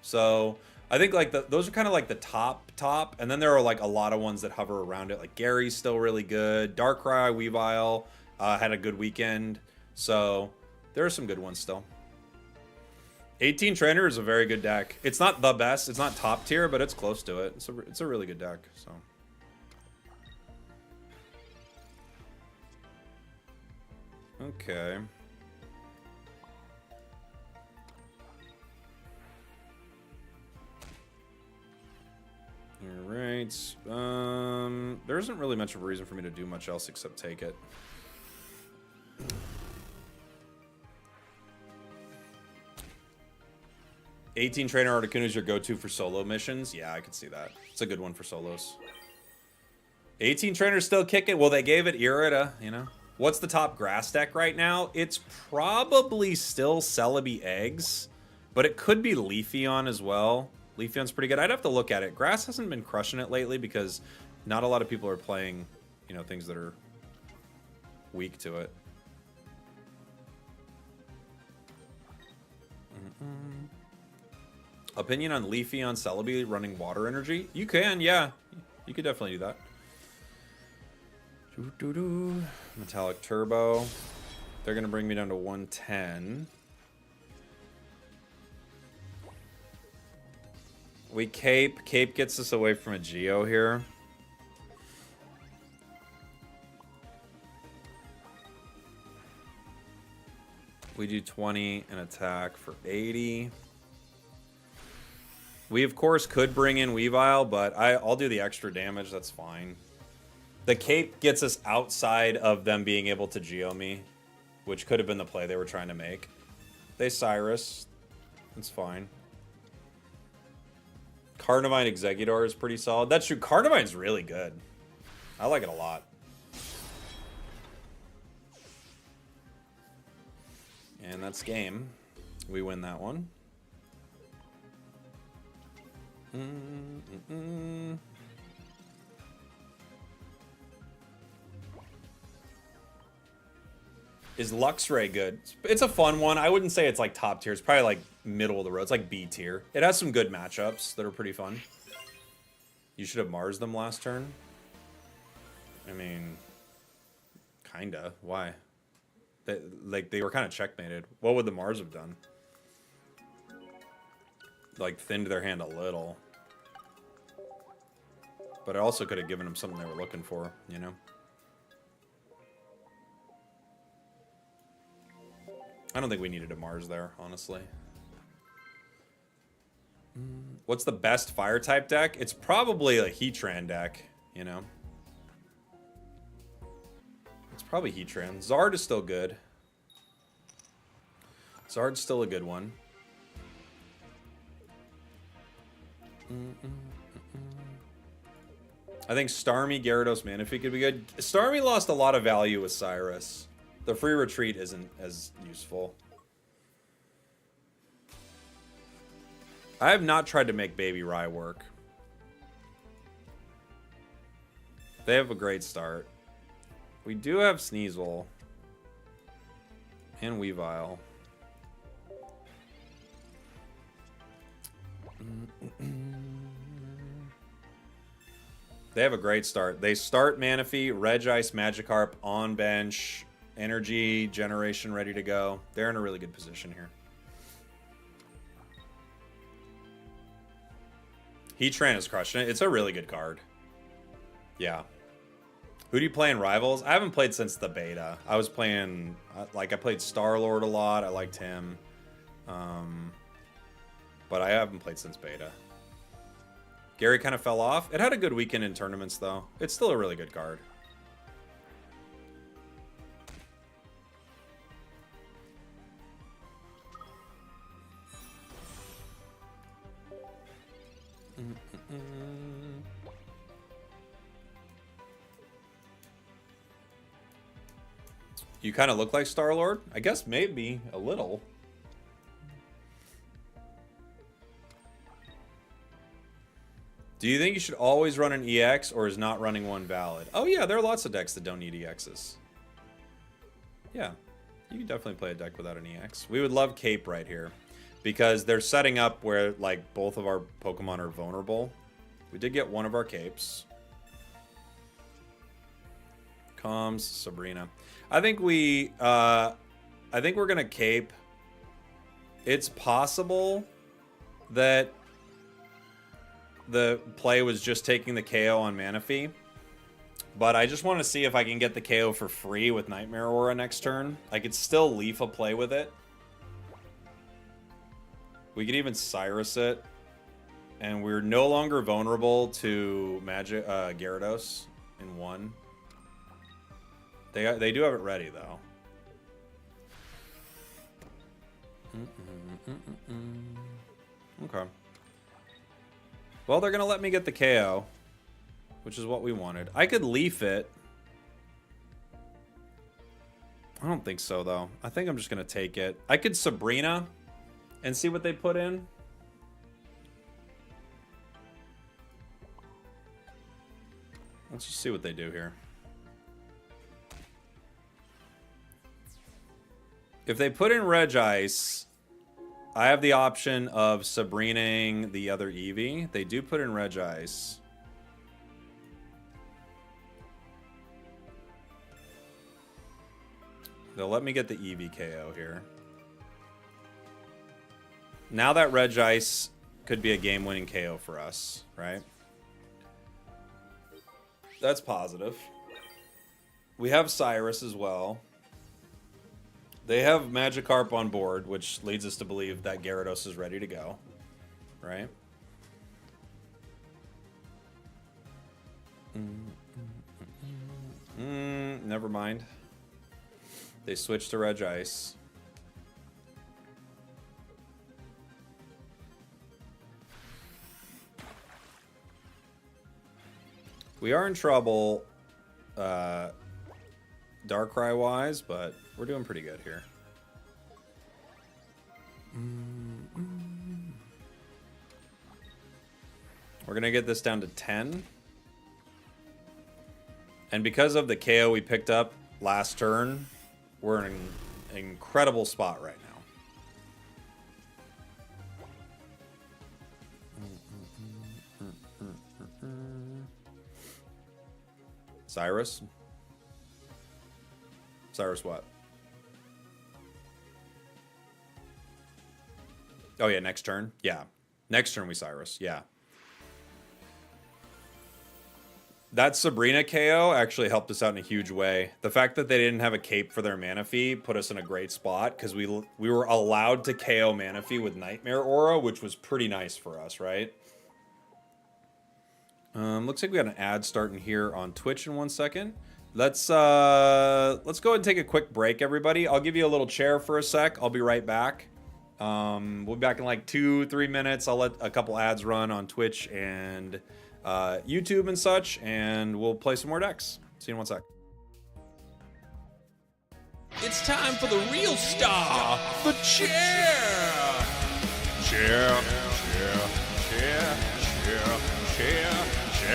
So I think like those are kind of like the top, and then there are like a lot of ones that hover around it. Like Gary's still really good. Darkrai, Weavile had a good weekend. So there are some good ones still. 18 Trainer is a very good deck. It's not the best. It's not top tier, but it's close to it. It's a really good deck. So. Okay. All right. There isn't really much of a reason for me to do much else except take it. 18 Trainer Articuno is your go-to for solo missions? Yeah, I could see that. It's a good one for solos. 18 Trainer's still kicking. Well, they gave it Irida, you know. What's the top grass deck right now? It's probably still Celebi Eggs, but it could be Leafeon as well. Leafeon's pretty good. I'd have to look at it. Grass hasn't been crushing it lately because not a lot of people are playing, you know, things that are weak to it. Opinion on Leafeon Celebi running water energy? You can, yeah. You could definitely do that. Metallic Turbo. They're going to bring me down to 110. We Cape. Cape gets us away from a Geo here. We do 20 and attack for 80. We, of course, could bring in Weavile, but I'll do the extra damage. That's fine. The Cape gets us outside of them being able to Geo me, which could have been the play they were trying to make. They Cyrus. It's fine. Carnivine Exeggutor is pretty solid. That's true. Carnivine's really good. I like it a lot. And that's game. We win that one. Is Luxray good? It's a fun one. I wouldn't say it's like top tier. It's probably like middle of the road. It's like B tier. It has some good matchups that are pretty fun. You should have Mars them last turn. I mean, kinda. Why? They were kind of checkmated. What would the Mars have done? Like, thinned their hand a little. But it also could have given them something they were looking for, you know? I don't think we needed a Mars there, honestly. What's the best fire type deck? It's probably a Heatran deck, you know? It's probably Heatran. Zard is still good. Zard's still a good one. I think Starmie, Gyarados, Manaphy could be good. Starmie lost a lot of value with Cyrus. The free retreat isn't as useful. I have not tried to make Baby Rye work. They have a great start. We do have Sneasel. And Weavile. They have a great start. They start Manaphy, Regice, Magikarp on bench, energy generation ready to go. They're in a really good position here. Heatran is crushing it. It's a really good card. Yeah. Who do you play in Rivals? I haven't played since the beta. I was playing, like, I played Star-Lord a lot. I liked him. But I haven't played since beta. Gary kind of fell off. It had a good weekend in tournaments, though. It's still a really good card. You kind of look like Star-Lord? I guess maybe a little. Do you think you should always run an EX, or is not running one valid? Oh yeah, there are lots of decks that don't need EXs. Yeah, you can definitely play a deck without an EX. We would love Cape right here, because they're setting up where, like, both of our Pokemon are vulnerable. We did get one of our Capes. Comms, Sabrina. I think we're gonna Cape. It's possible that the play was just taking the KO on Manaphy, but I just want to see if I can get the KO for free with Nightmare Aura next turn. I could still leaf a play with it. We could even Cyrus it, and we're no longer vulnerable to Magic Gyarados in one. They do have it ready though. Okay. Well, they're gonna let me get the KO, which is what we wanted. I could leaf it. I don't think so though. I think I'm just gonna take it. I could Sabrina and see what they put in. Let's just see what they do here. If they put in Regice, I have the option of Sabrinaing the other Eevee. They do put in Regice. They'll let me get the Eevee KO here. Now that Regice could be a game-winning KO for us, right? That's positive. We have Cyrus as well. They have Magikarp on board, which leads us to believe that Gyarados is ready to go, right? Never mind. They switched to Regice. We are in trouble, Darkrai wise, but we're doing pretty good here. We're gonna get this down to 10. And because of the KO we picked up last turn, we're in an incredible spot right now. Cyrus? Cyrus what? Oh yeah, next turn? Yeah. Next turn we Cyrus, yeah. That Sabrina KO actually helped us out in a huge way. The fact that they didn't have a cape for their Manaphy put us in a great spot, because we were allowed to KO Manaphy with Nightmare Aura, which was pretty nice for us, right? Looks like we got an ad starting here on Twitch in 1 second. Let's go ahead and take a quick break, everybody. I'll give you a little chair for a sec. I'll be right back. We'll be back in like 2-3 minutes. I'll let a couple ads run on Twitch and YouTube and such, and we'll play some more decks. See you in 1 sec. It's time for the real star, the chair. Chair.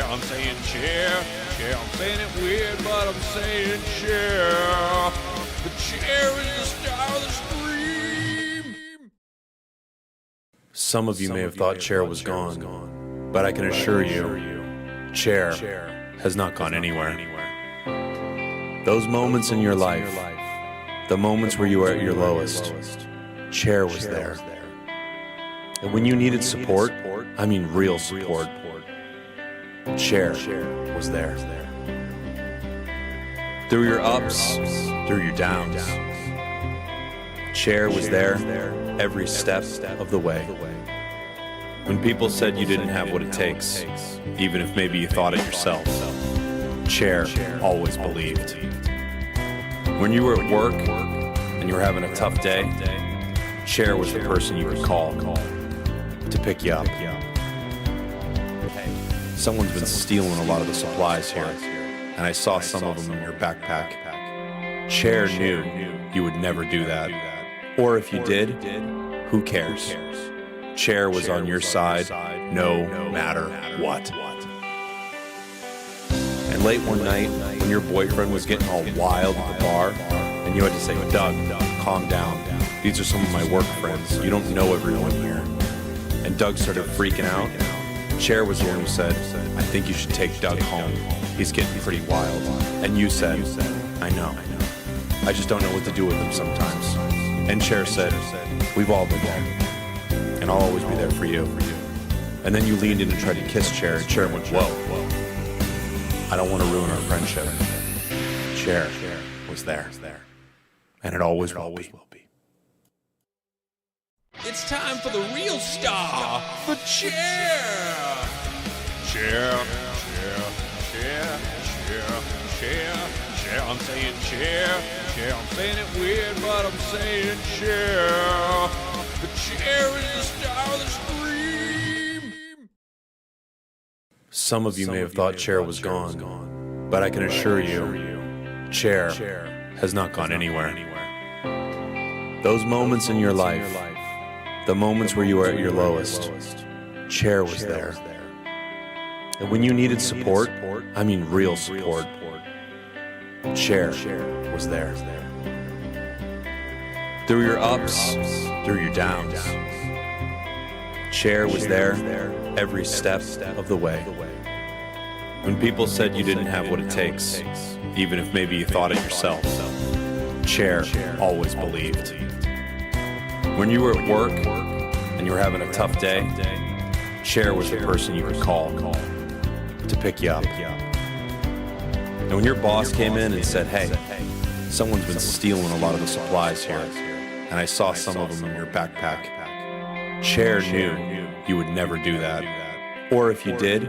I'm saying chair. I'm saying it weird, but I'm saying chair. The chair is the star of the stream. Some of you may have thought chair was gone, but I can assure you, chair has not gone anywhere. Those moments in your life, the moments where you were at your lowest, chair was there. And when you needed support, I mean real support, chair was there. Through your ups, through your downs, chair was there every step of the way. When people said you didn't have what it takes, even if maybe you thought it yourself, chair always believed. When you were at work and you were having a tough day, chair was the person you could call to pick you up. Someone's been stealing a lot of the supplies here, and I saw some of them in your backpack. Chair knew you would never do that. Or if you did, who cares? Chair was on your side, no matter what. And late one night, when your boyfriend was getting all wild at the bar, and you had to say, Doug, calm down. These are some of my work friends. You don't know everyone here. And Doug started freaking out. Chair was the one who said, I think you should take Doug home. He's getting pretty wild. And you said, I know. I just don't know what to do with him sometimes. And Chair said, we've all been there. And I'll always be there for you. And then you leaned in and tried to kiss Chair, and Chair went, whoa. I don't want to ruin our friendship. Chair was there. And it always will be. It's time for the real star, the chair. Chair. I'm saying chair. I'm saying it weird, but I'm saying chair. The chair is the star of the stream. Some of you may have thought chair was gone, but I can assure you, chair has not gone anywhere. Those moments in your life, the moments where you were at your lowest, chair was there. And when you needed support, I mean real support, chair was there. Through your ups, through your downs, chair was there every step of the way. When people said you didn't have what it takes, even if maybe you thought it yourself, chair always believed. When you were at work and you were having a tough day, chair was the person you could call to pick you up. And when your boss came in and said, hey, someone's been stealing a lot of the supplies here, and I saw some of them in your backpack, chair knew you would never do that. Or if you did,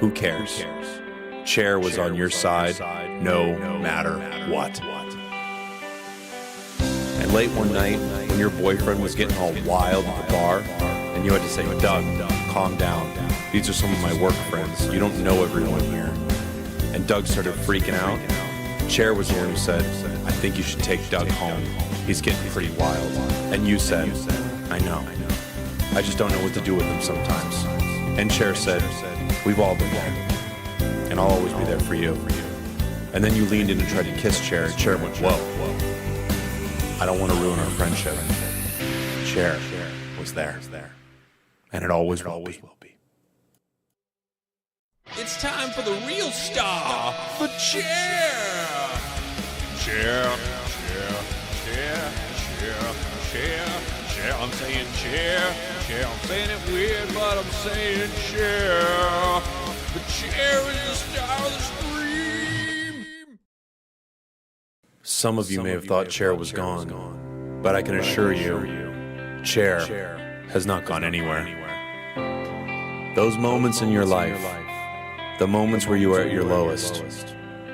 who cares? Chair was on your side, no matter what. And late one night, when your boyfriend was getting all wild at the bar, and you had to say, Doug, calm down. These are some of my work friends. You don't know everyone here. And Doug started freaking out. Chair was the one who said, I think you should take Doug home. He's getting pretty wild. And you said, I know. I just don't know what to do with him sometimes. And Chair said, we've all been there. And I'll always be there for you. And then you leaned in and tried to kiss Chair, and Chair went, whoa. I don't want to ruin our friendship. Chair was there. And it always will be. It's time for the real star, the chair. Chair, chair, chair, chair, chair, chair. I'm saying chair, chair. I'm saying it weird, but I'm saying chair. The chair is the star of the stream. Some of you may have thought Chair was gone, but I can assure you, Chair has not gone anywhere. Those moments in your life, the moments where you were at your lowest,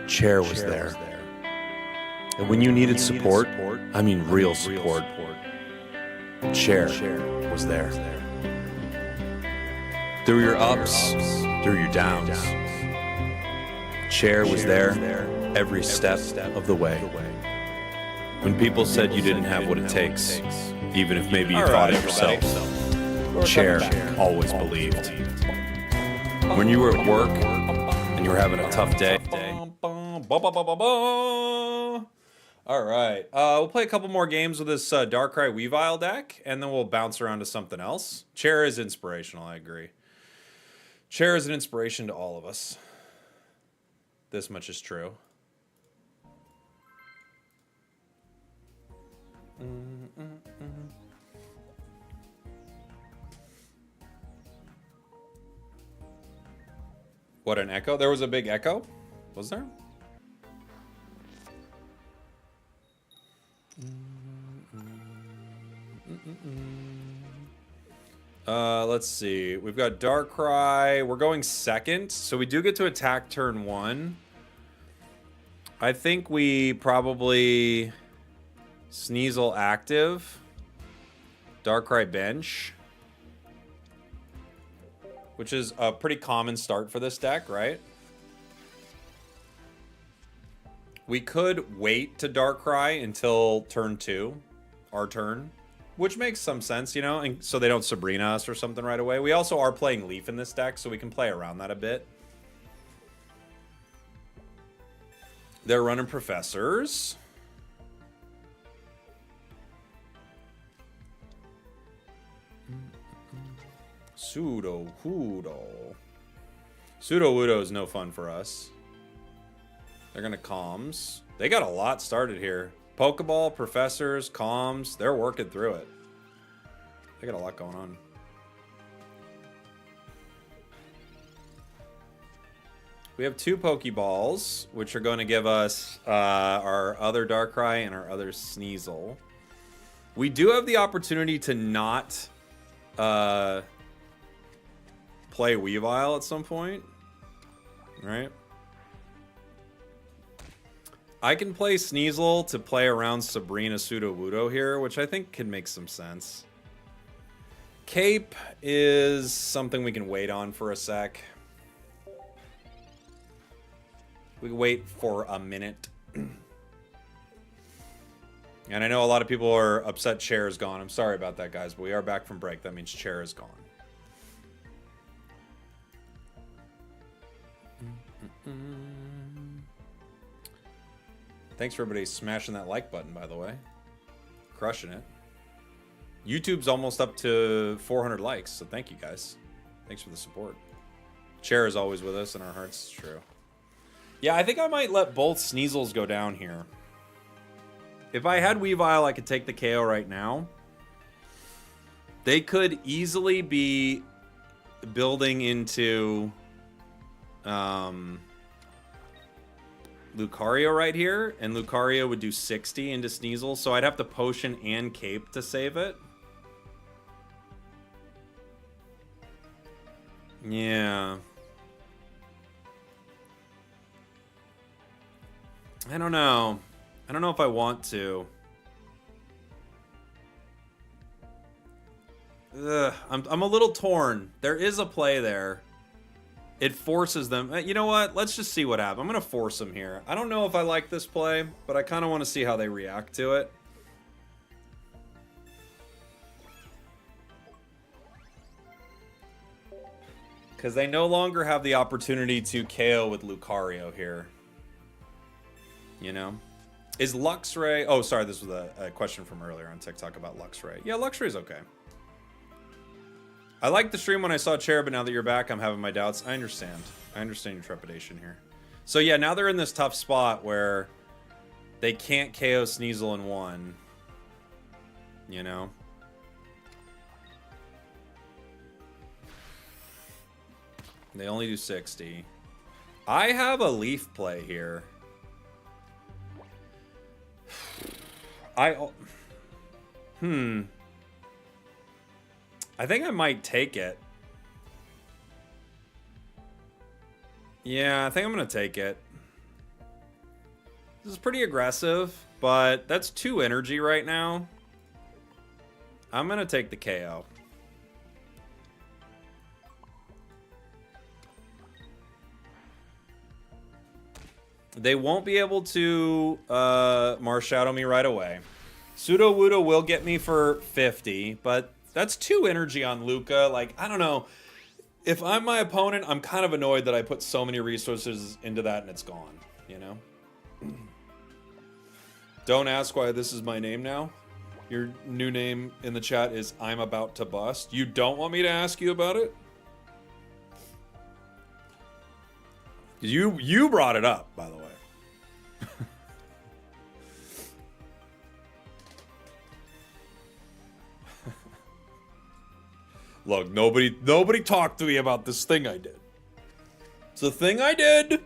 Chair was there. And when you needed support, I mean real support, Chair was there. Through your ups, through your downs, Chair was there every step of the way. When people said you didn't have what it takes, even if maybe you thought it yourself, Chair always believed. When you were at work and you were having a tough day. All right, we'll play a couple more games with this Darkrai Weavile deck, and then we'll bounce around to something else. Chair is inspirational, I agree. Chair is an inspiration to all of us. This much is true. What, an echo? There was a big echo? Was there? Let's see. We've got Darkrai. We're going second, so we do get to attack turn 1. I think we probably Sneasel active, Darkrai bench, which is a pretty common start for this deck, right? We could wait to Darkrai until turn 2, our turn, which makes some sense, you know, and so they don't Sabrina us or something right away. We also are playing Leaf in this deck, so we can play around that a bit. They're running Professors. Pseudo-Hoodo. Pseudo-Hoodo is no fun for us. They're going to Comms. They got a lot started here. Pokeball, Professors, Comms. They're working through it. They got a lot going on. We have 2 Pokeballs, which are going to give us our other Darkrai and our other Sneasel. We do have the opportunity to not play Weavile at some point, right? I can play Sneasel to play around Sabrina Sudowoodo here, which I think can make some sense. Cape is something we can wait on for a sec. We can wait for a minute. And I know a lot of people are upset Chair is gone. I'm sorry about that, guys, but we are back from break. That means Chair is gone. Thanks for everybody smashing that like button, by the way. Crushing it. YouTube's almost up to 400 likes, so thank you, guys. Thanks for the support. Chair is always with us in our hearts, it's true. Yeah, I think I might let both Sneasels go down here. If I had Weavile, I could take the KO right now. They could easily be building into Lucario right here, and Lucario would do 60 into Sneasel, so I'd have to Potion and Cape to save it. Yeah. I don't know. I don't know if I want to. Ugh, I'm a little torn. There is a play there. It forces them. You know what? Let's just see what happens. I'm going to force them here. I don't know if I like this play, but I kind of want to see how they react to it. Because they no longer have the opportunity to KO with Lucario here. You know? Is Luxray... Oh, sorry, this was a question from earlier on TikTok about Luxray. Yeah, Luxray's okay. I liked the stream when I saw Chair, but now that you're back, I'm having my doubts. I understand. I understand your trepidation here. So yeah, now they're in this tough spot where they can't KO Sneasel in one. You know? They only do 60. I have a Leaf play here. I think I might take it. Yeah, I think I'm going to take it. This is pretty aggressive, but that's 2 energy right now. I'm going to take the KO. They won't be able to Marshadow me right away. Pseudo Wudo will get me for 50, but that's 2 energy on Luca. Like, I don't know. If I'm my opponent, I'm kind of annoyed that I put so many resources into that and it's gone, you know? Don't ask why this is my name now. Your new name in the chat is I'm About to Bust. You don't want me to ask you about it? You brought it up, by the way. Look, nobody talked to me about this thing I did. It's a thing I did.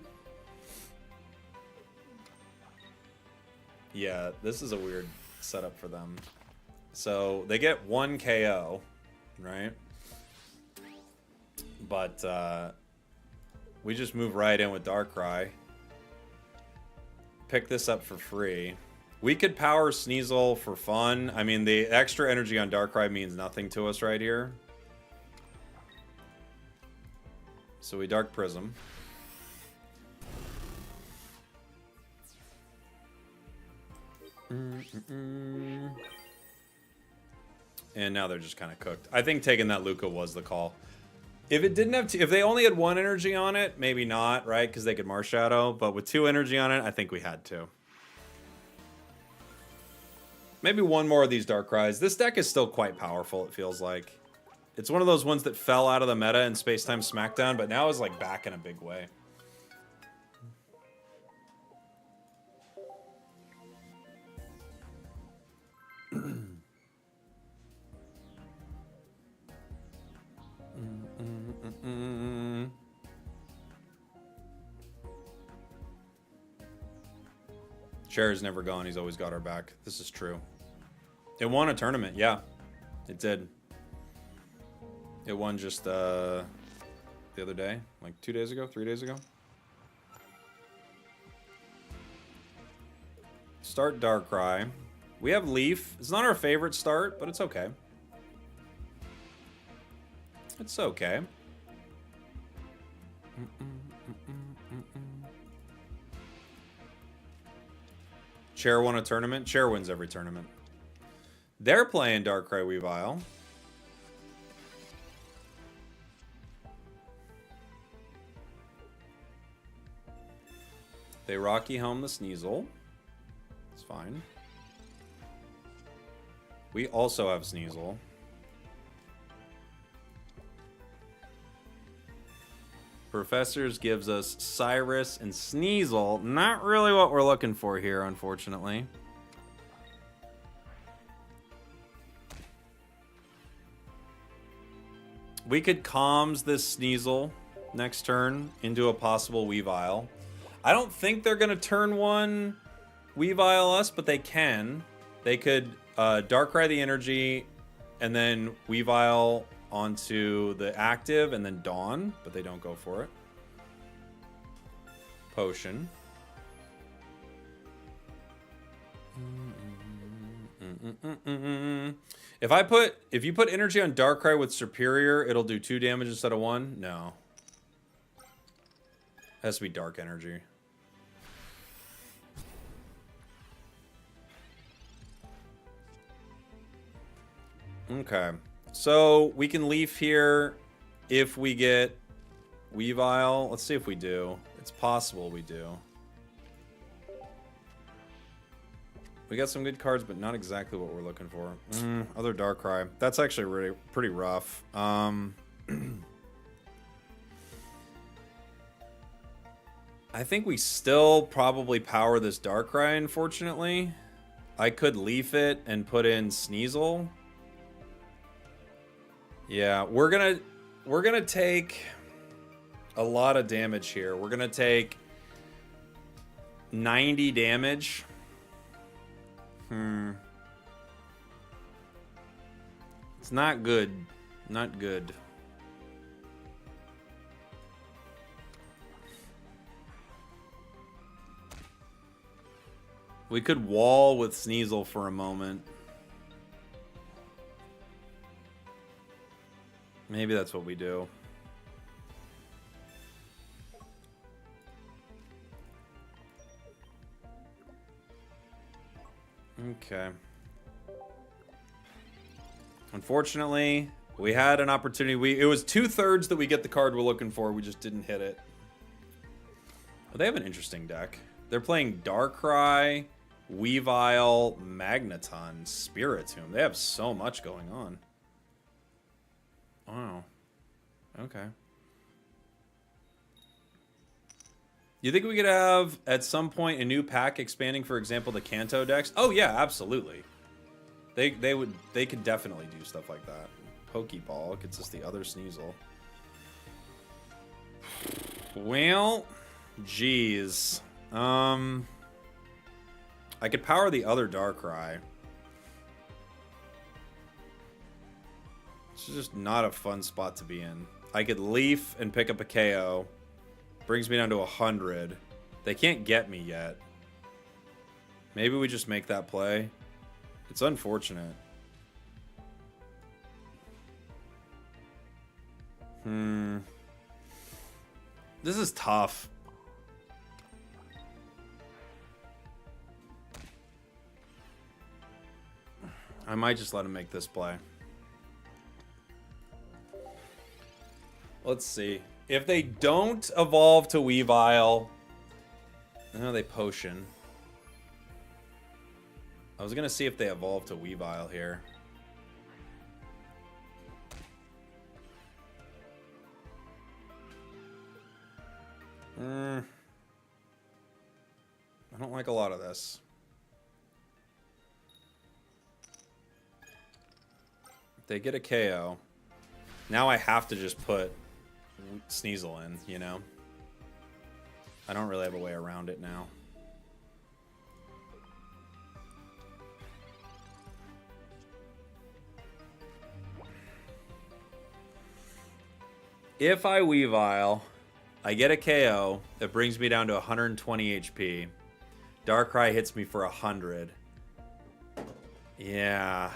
Yeah, this is a weird setup for them. So they get 1 KO, right? But we just move right in with Darkrai. Pick this up for free. We could power Sneasel for fun. I mean, the extra energy on Darkrai means nothing to us right here. So we Dark Prism. And now they're just kind of cooked. I think taking that Luca was the call. If it didn't have, if they only had 1 energy on it, maybe not, right? Because they could Marshadow. But with 2 energy on it, I think we had to. Maybe 1 more of these Darkrai's. This deck is still quite powerful, it feels like. It's one of those ones that fell out of the meta in Space-Time Smackdown, but now is like back in a big way. Cher's never gone. He's always got our back. This is true. It won a tournament. Yeah, it did. It won just the other day, like 2 days ago, 3 days ago. Start Darkrai. We have Leaf. It's not our favorite start, but it's okay. It's okay. Cher won a tournament. Cher wins every tournament. They're playing Darkrai Weavile. They Rocky Helm the Sneasel. It's fine. We also have Sneasel. Professors gives us Cyrus and Sneasel. Not really what we're looking for here, unfortunately. We could Calms this Sneasel next turn into a possible Weavile. I don't think they're going to turn 1 Weavile us, but they can. They could Darkrai the energy and then Weavile onto the active and then Dawn, but they don't go for it. Potion. If you put energy on Darkrai with Superior, it'll do 2 damage instead of 1? No. It has to be Dark Energy. Okay. So we can Leaf here if we get Weavile. Let's see if we do. It's possible we do. We got some good cards, but not exactly what we're looking for. Other Darkrai. That's actually really pretty rough. I think we still probably power this Darkrai, unfortunately. I could Leaf it and put in Sneasel. Yeah, we're gonna take a lot of damage here. We're gonna take 90 damage. It's not good. Not good. We could wall with Sneasel for a moment. Maybe that's what we do. Okay. Unfortunately, we had an opportunity. It was 2/3 that we get the card we're looking for. We just didn't hit it. Oh, they have an interesting deck. They're playing Darkrai, Weavile, Magneton, Spiritomb. They have so much going on. Wow. Okay. You think we could have, at some point, a new pack expanding, for example, the Kanto decks? Oh, yeah, absolutely. They could definitely do stuff like that. Pokeball gets us the other Sneasel. Well, geez. I could power the other Darkrai. It's just not a fun spot to be in. I could Leaf and pick up a KO. Brings me down to 100. They can't get me yet. Maybe we just make that play. It's unfortunate. This is tough. I might just let him make this play. Let's see. If they don't evolve to Weavile... No, they potion. I was going to see if they evolve to Weavile here. I don't like a lot of this. If they get a KO, now I have to just put Sneasel in, you know? I don't really have a way around it now. If I Weavile, I get a KO that brings me down to 120 HP. Darkrai hits me for 100. Yeah.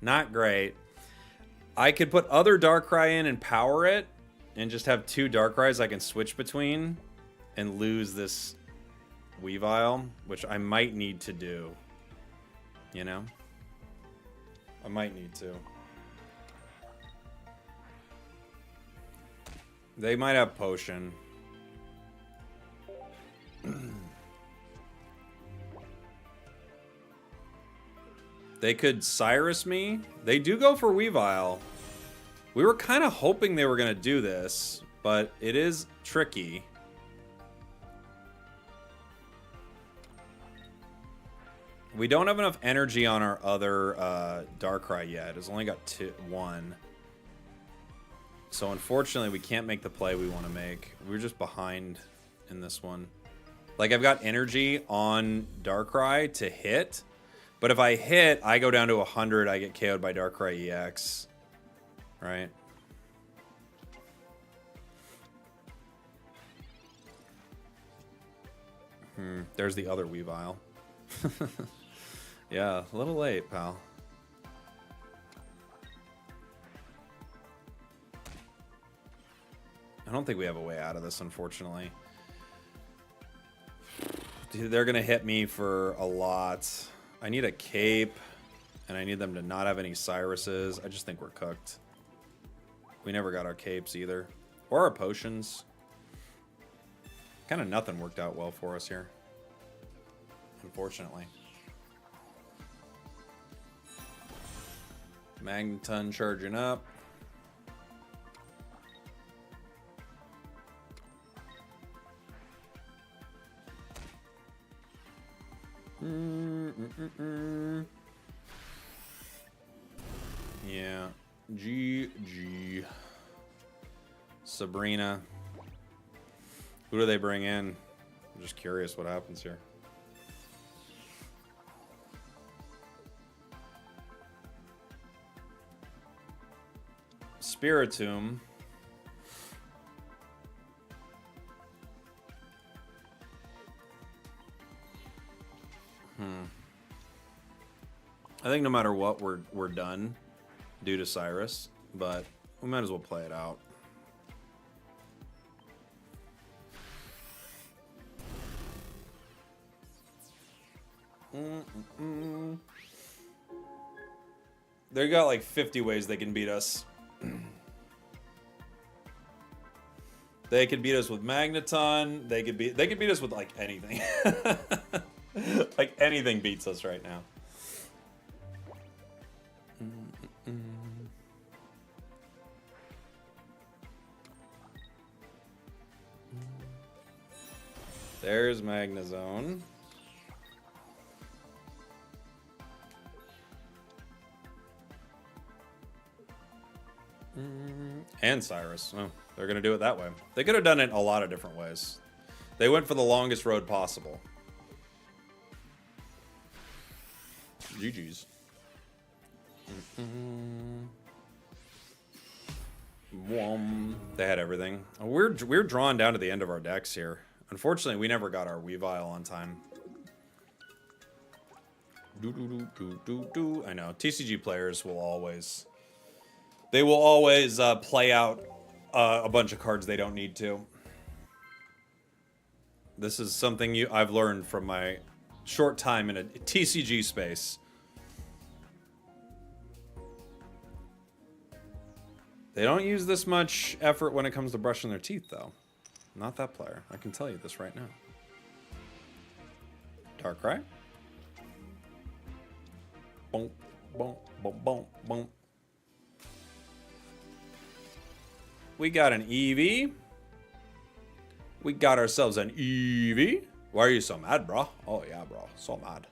Not great. I could put other Darkrai in and power it and just have two Darkrai's I can switch between and lose this Weavile, which I might need to do. You know? I might need to. They might have potion. They could Cyrus me. They do go for Weavile. We were kind of hoping they were going to do this, but it is tricky. We don't have enough energy on our other Darkrai yet. It's only got one. So unfortunately, we can't make the play we want to make. We're just behind in this one. Like, I've got energy on Darkrai to hit. But if I hit, I go down to 100, I get KO'd by Darkrai EX. Right? There's the other Weavile. Yeah, a little late, pal. I don't think we have a way out of this, unfortunately. Dude, they're going to hit me for a lot. I need a cape, and I need them to not have any Cyruses. I just think we're cooked. We never got our capes either. Or our potions. Kind of nothing worked out well for us here. Unfortunately. Magneton charging up. Yeah. GG. Sabrina. Who do they bring in? I'm just curious what happens here. Spiritomb. I think no matter what, we're done due to Cyrus, but we might as well play it out. They got like 50 ways they can beat us. They could beat us with Magneton. They could beat us with like anything. Like anything beats us right now. There's Magnezone. And Cyrus. Oh, they're going to do it that way. They could have done it a lot of different ways. They went for the longest road possible. GG's. They had everything. We're drawn down to the end of our decks here. Unfortunately, we never got our Weavile on time. I know. TCG players will always... They will always play out a bunch of cards they don't need to. This is something I've learned from my short time in a TCG space. They don't use this much effort when it comes to brushing their teeth, though. Not that player. I can tell you this right now. Darkrai. Boom, boom, boom, boom, boom. We got an Eevee. We got ourselves an Eevee. Why are you so mad, bro? Oh, yeah, bro. So mad.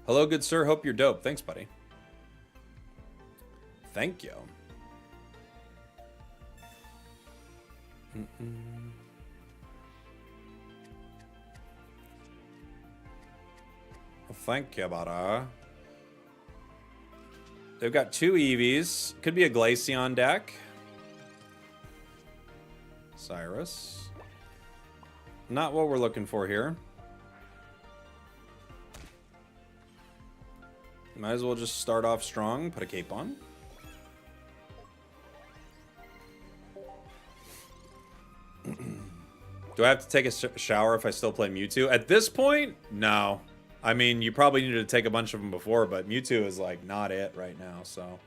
Hello, good sir. Hope you're dope. Thanks, buddy. Thank you. Well, thank you, buddy. They've got two Eevees. Could be a Glaceon deck. Cyrus. Not what we're looking for here. Might as well just start off strong. Put a cape on. Do I have to take a shower if I still play Mewtwo? At this point, no. I mean, you probably needed to take a bunch of them before, but Mewtwo is like not it right now, so.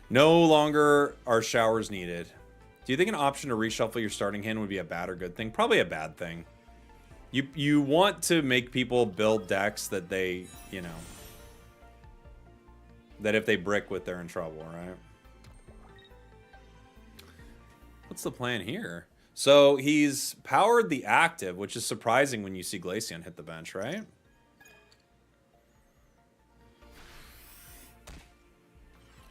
No longer are showers needed. Do you think an option to reshuffle your starting hand would be a bad or good thing? Probably a bad thing. You want to make people build decks that they, you know, that if they brick with, they're in trouble, right? What's the plan here? So he's powered the active, which is surprising when you see Glaceon hit the bench, right?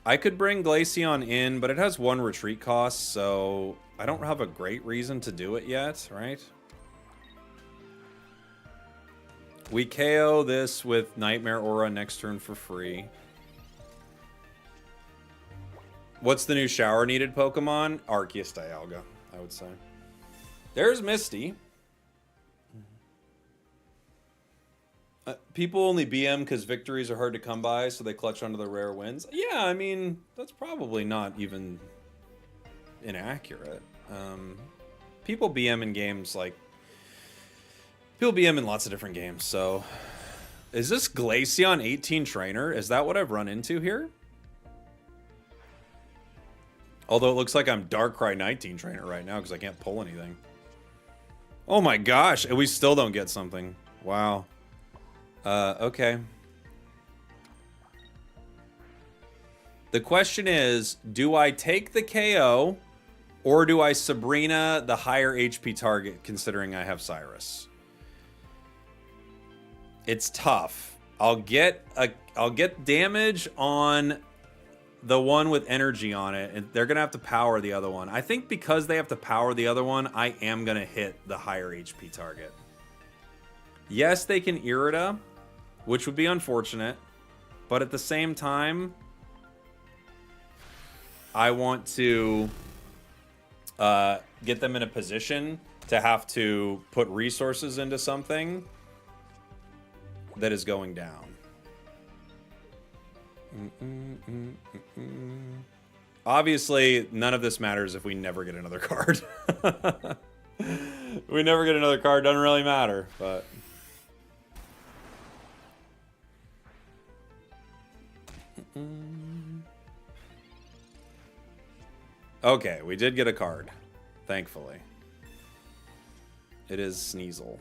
I could bring Glaceon in, but it has one retreat cost, so I don't have a great reason to do it yet, right? We KO this with Nightmare Aura next turn for free. What's the new shower needed Pokemon? Arceus Dialga, I would say. There's Misty. People only BM because victories are hard to come by, so they clutch onto the rare wins. Yeah, I mean, that's probably not even inaccurate. People BM in games like... People BM in lots of different games, so... Is this Glaceon 18 Trainer? Is that what I've run into here? Although it looks like I'm Darkrai 19 Trainer right now because I can't pull anything. Oh my gosh, and we still don't get something. Wow. The question is, do I take the KO or do I Sabrina the higher HP target considering I have Cyrus? It's tough. I'll get damage on the one with energy on it, and they're gonna have to power the other one. I think because they have to power the other one, I am gonna hit the higher HP target. Yes, they can Irida, which would be unfortunate, but at the same time, I want to get them in a position to have to put resources into something that is going down. Obviously, none of this matters if we never get another card. We never get another card, doesn't really matter, but... Okay, we did get a card, thankfully. It is Sneasel.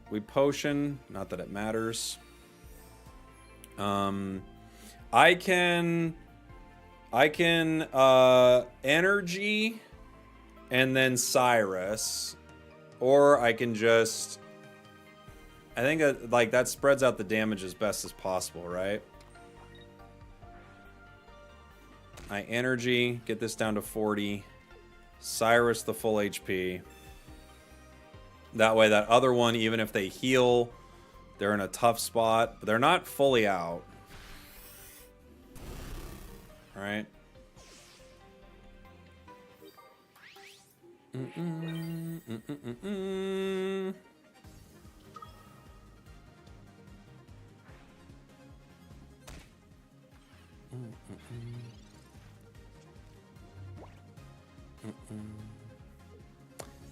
We potion, not that it matters. I can energy and then Cyrus, or I can just, I think that, like, that spreads out the damage as best as possible, right? I energy, get this down to 40. Cyrus the full HP. That way that other one, even if they heal, they're in a tough spot, but they're not fully out. All right.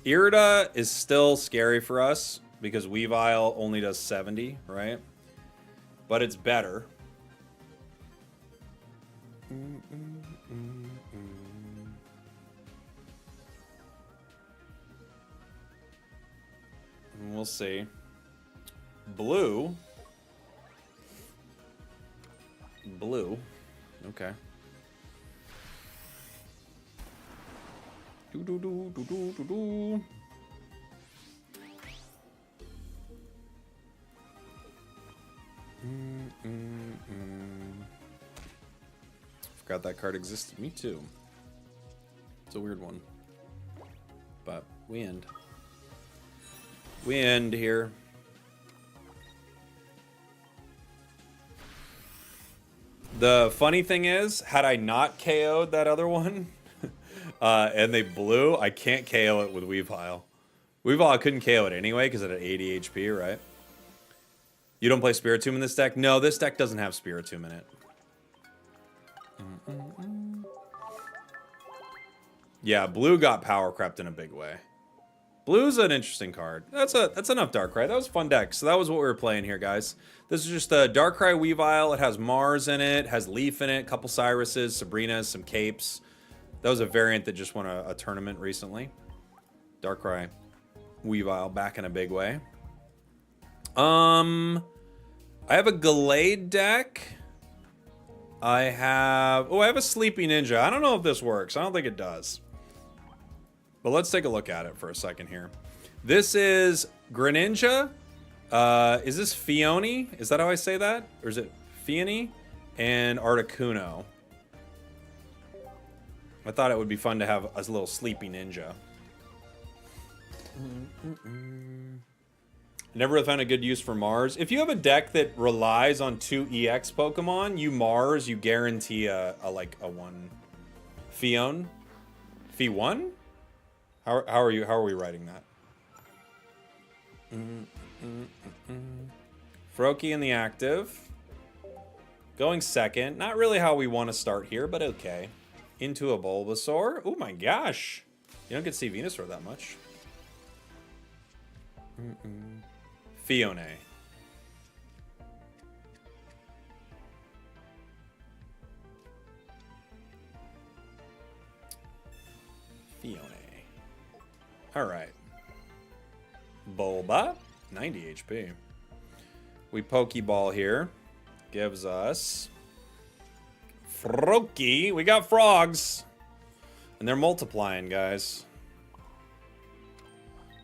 Irida is still scary for us because Weavile only does 70, right? But it's better. We'll see. Blue. Okay. Forgot that card existed. Me too. It's a weird one. But we end. We end here. The funny thing is, had I not KO'd that other one, and they blew, I can't KO it with Weavile. Weavile, I couldn't KO it anyway because it had 80 HP, right? You don't play Spiritomb in this deck? No, this deck doesn't have Spiritomb in it. Yeah, blue got power crept in a big way. Blue's an interesting card. That's enough Darkrai. That was a fun deck. So that was what we were playing here, guys. This is just a Darkrai Weavile. It has Mars in it, has Leaf in it, a couple Cyruses, Sabrinas, some Capes. That was a variant that just won a tournament recently. Darkrai Weavile back in a big way. I have a Gallade deck. I have a Sleepy Ninja. I don't know if this works. I don't think it does. But let's take a look at it for a second here. This is Greninja. Is this Fione? Is that how I say that? Or is it Fione? And Articuno. I thought it would be fun to have a little Sleepy Ninja. Never really found a good use for Mars. If you have a deck that relies on 2 EX Pokemon, you Mars, you guarantee a 1. Fione? Fi1? How are we writing that? Froakie in the active. Going second. Not really how we want to start here, but okay. Into a Bulbasaur. Oh my gosh. You don't get to see Venusaur that much. Fione. Fione. All right. Bulba, 90 HP. We Pokeball here. Gives us Froakie. We got frogs. And they're multiplying, guys.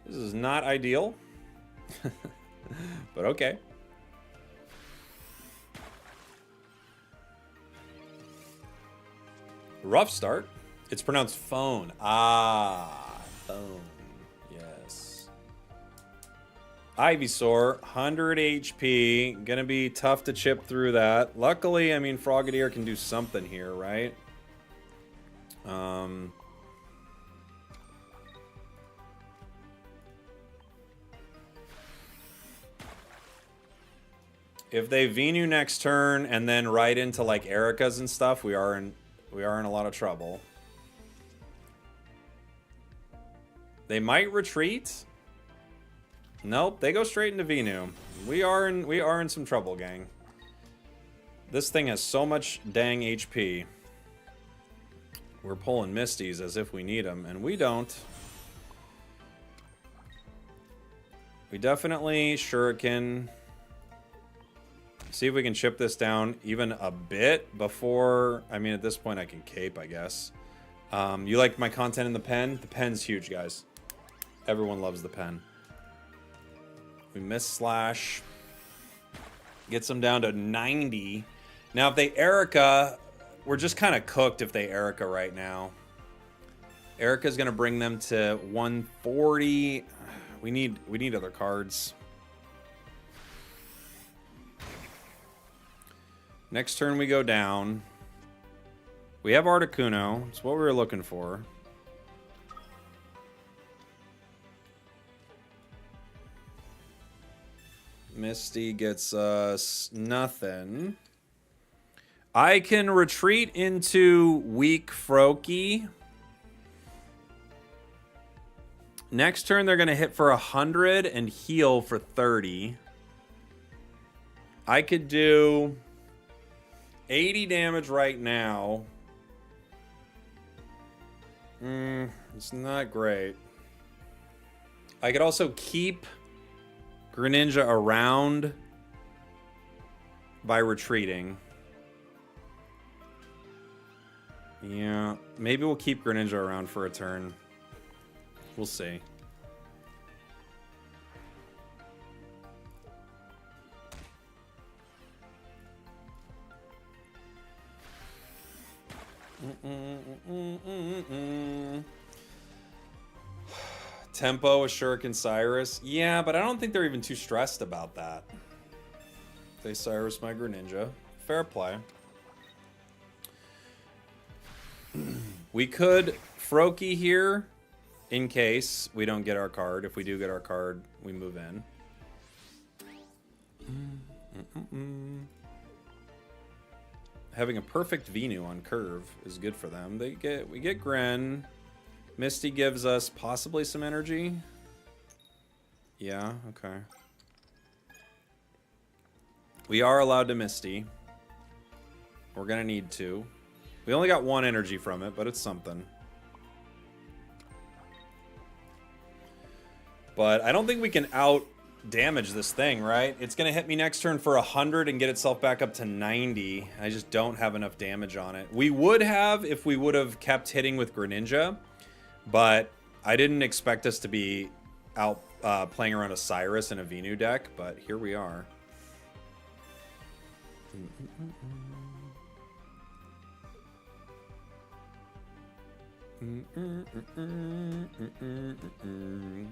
This is not ideal. But okay. Rough start. It's pronounced phone. Ah, phone. Yes. Ivysaur, 100 HP. Gonna be tough to chip through that. Luckily, I mean, Frogadier can do something here, right? If they Venu next turn and then right into like Erika's and stuff, we are in a lot of trouble. They might retreat. Nope, they go straight into Venu. We are in some trouble, gang. This thing has so much dang HP. We're pulling Misties as if we need them, and we don't. We definitely Shuriken. See if we can chip this down even a bit before... I mean, at this point, I can cape, I guess. You like my content in the pen? The pen's huge, guys. Everyone loves the pen. We miss Slash. Gets them down to 90. Now, if they Erika... We're just kind of cooked if they Erika right now. Erika's going to bring them to 140. We need other cards. Next turn we go down. We have Articuno. It's what we were looking for. Misty gets us nothing. I can retreat into weak Froakie. Next turn they're going to hit for 100 and heal for 30. I could do 80 damage right now. It's not great. I could also keep Greninja around by retreating. Yeah, maybe we'll keep Greninja around for a turn. We'll see. Tempo, Shuriken, Cyrus. Yeah, but I don't think they're even too stressed about that. They Cyrus my Greninja. Fair play. We could Froakie here in case we don't get our card. If we do get our card, we move in. Having a perfect Venu on curve is good for them. We get Gren. Misty gives us possibly some energy. Yeah, okay. We are allowed to Misty. We're gonna need to. We only got one energy from it, but it's something. But I don't think we can out damage this thing, right? It's gonna hit me next turn for 100 and get itself back up to 90. I just don't have enough damage on it. We would have if we would have kept hitting with Greninja, but I didn't expect us to be out playing around a Cyrus in a Venu deck, but here we are.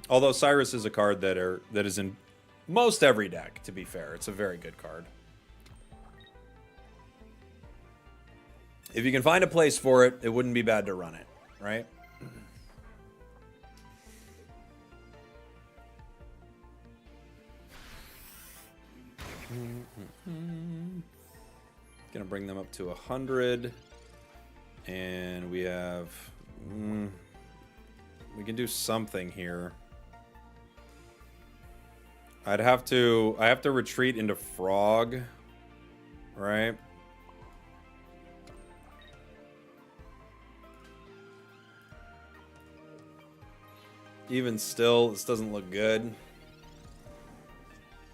Although Cyrus is a card that is in most every deck, to be fair. It's a very good card. If you can find a place for it, it wouldn't be bad to run it, right? Gonna bring them up to 100. And we have... we can do something here. I have to retreat into Frog, right? Even still, this doesn't look good.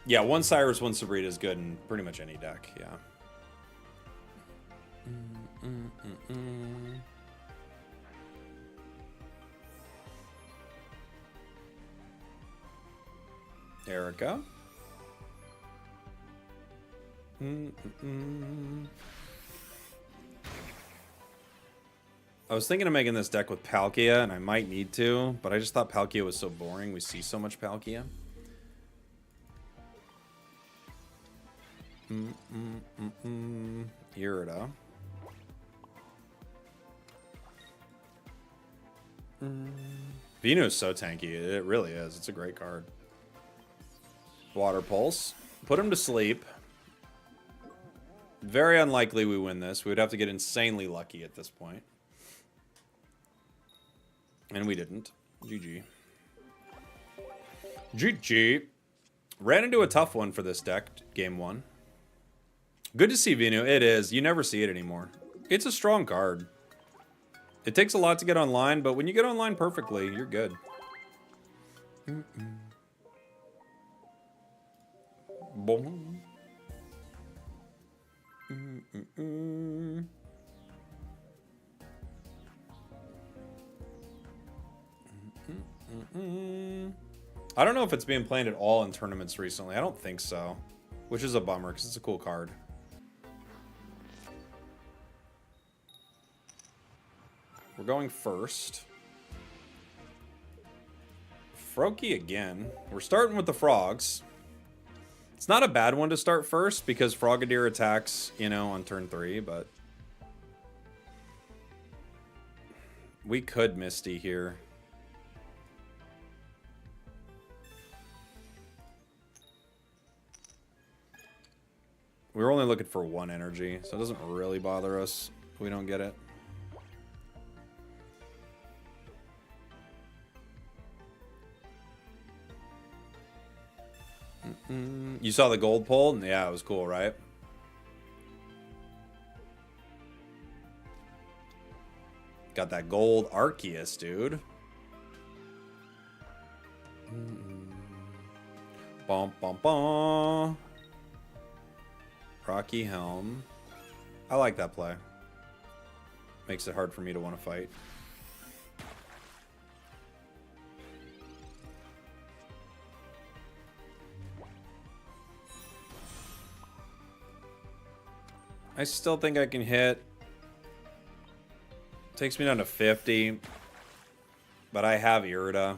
Yeah, one Cyrus, one Sabrita is good in pretty much any deck, yeah. Erica. I was thinking of making this deck with Palkia, and I might need to, but I just thought Palkia was so boring. We see so much Palkia. Irida. Venu is so tanky. It really is. It's a great card. Water Pulse. Put him to sleep. Very unlikely we win this. We would have to get insanely lucky at this point. And we didn't. GG. GG. Ran into a tough one for this deck, game one. Good to see Venu. It is. You never see it anymore. It's a strong card. It takes a lot to get online, but when you get online perfectly, you're good. Boom. I don't know if it's being played at all in tournaments recently. I don't think so, which is a bummer because it's a cool card. We're going first. Froakie again. We're starting with the frogs. It's not a bad one to start first because Frogadier attacks, you know, on turn 3, but we could Misty here. We were only looking for 1 energy, so it doesn't really bother us if we don't get it. You saw the gold pull? Yeah, it was cool, right? Got that gold Arceus, dude. Bum, bum, bum. Rocky Helm. I like that play. Makes it hard for me to want to fight. I still think I can hit. Takes me down to 50. But I have Irida.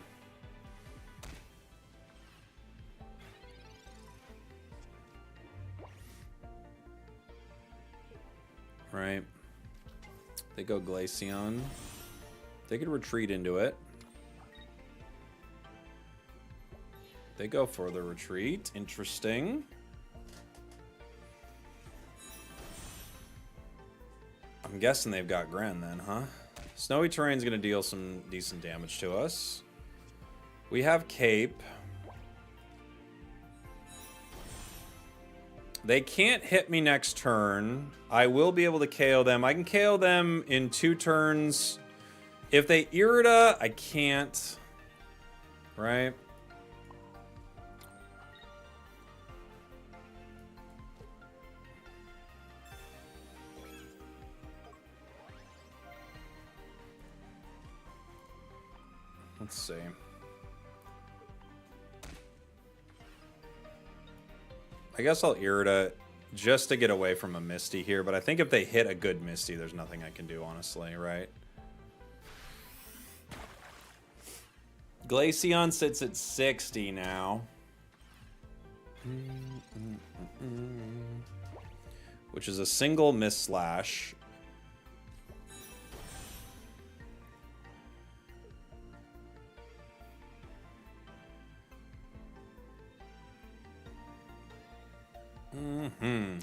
Right. They go Glaceon. They could retreat into it. They go for the retreat. Interesting. I'm guessing they've got Gren then, huh? Snowy Terrain's going to deal some decent damage to us. We have Cape. They can't hit me next turn. I will be able to KO them. I can KO them in 2 turns. If they Irida, I can't. Right? Let's see. I guess I'll Irida just to get away from a Misty here, but I think if they hit a good Misty, there's nothing I can do, honestly, right? Glaceon sits at 60 now. Which is a single Miss Slash.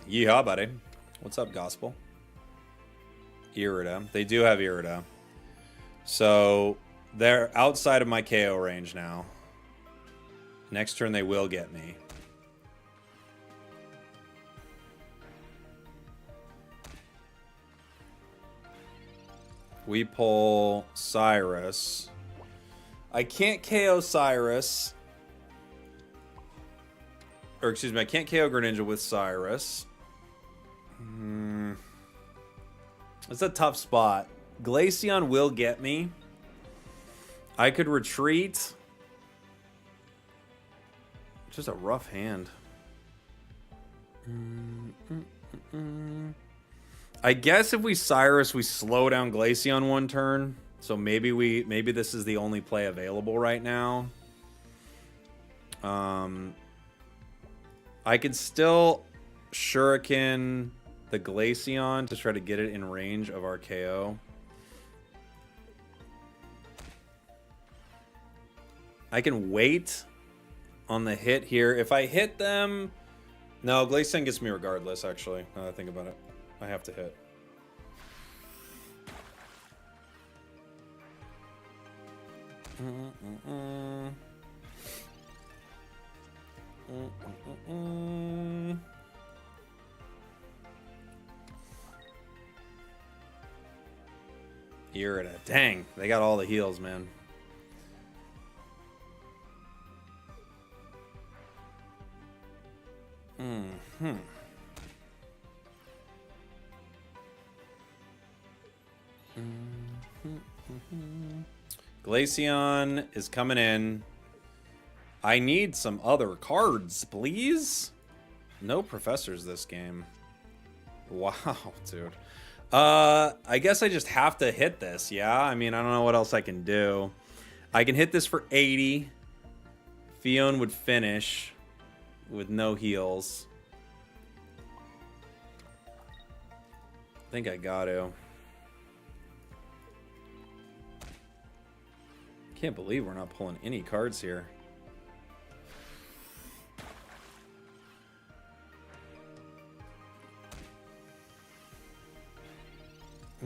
Yeehaw, buddy. What's up, Gospel? Irida. They do have Irida. So they're outside of my KO range now. Next turn they will get me. We pull Cyrus. I can't KO Cyrus. Or excuse me, I can't KO Greninja with Cyrus. It's a tough spot. Glaceon will get me. I could retreat. Just a rough hand. I guess if we Cyrus, we slow down Glaceon one turn. So maybe this is the only play available right now. I could still Shuriken the Glaceon to try to get it in range of our KO. I can wait on the hit here. If I hit them... No, Glaceon gets me regardless, actually. Now that I think about it. I have to hit. Irida. Dang, they got all the heals, man. Glaceon is coming in. I need some other cards, please. No professors this game. Wow, dude. I guess I just have to hit this, yeah? I mean, I don't know what else I can do. I can hit this for 80. Fion would finish with no heals. I think I got to. Can't believe we're not pulling any cards here.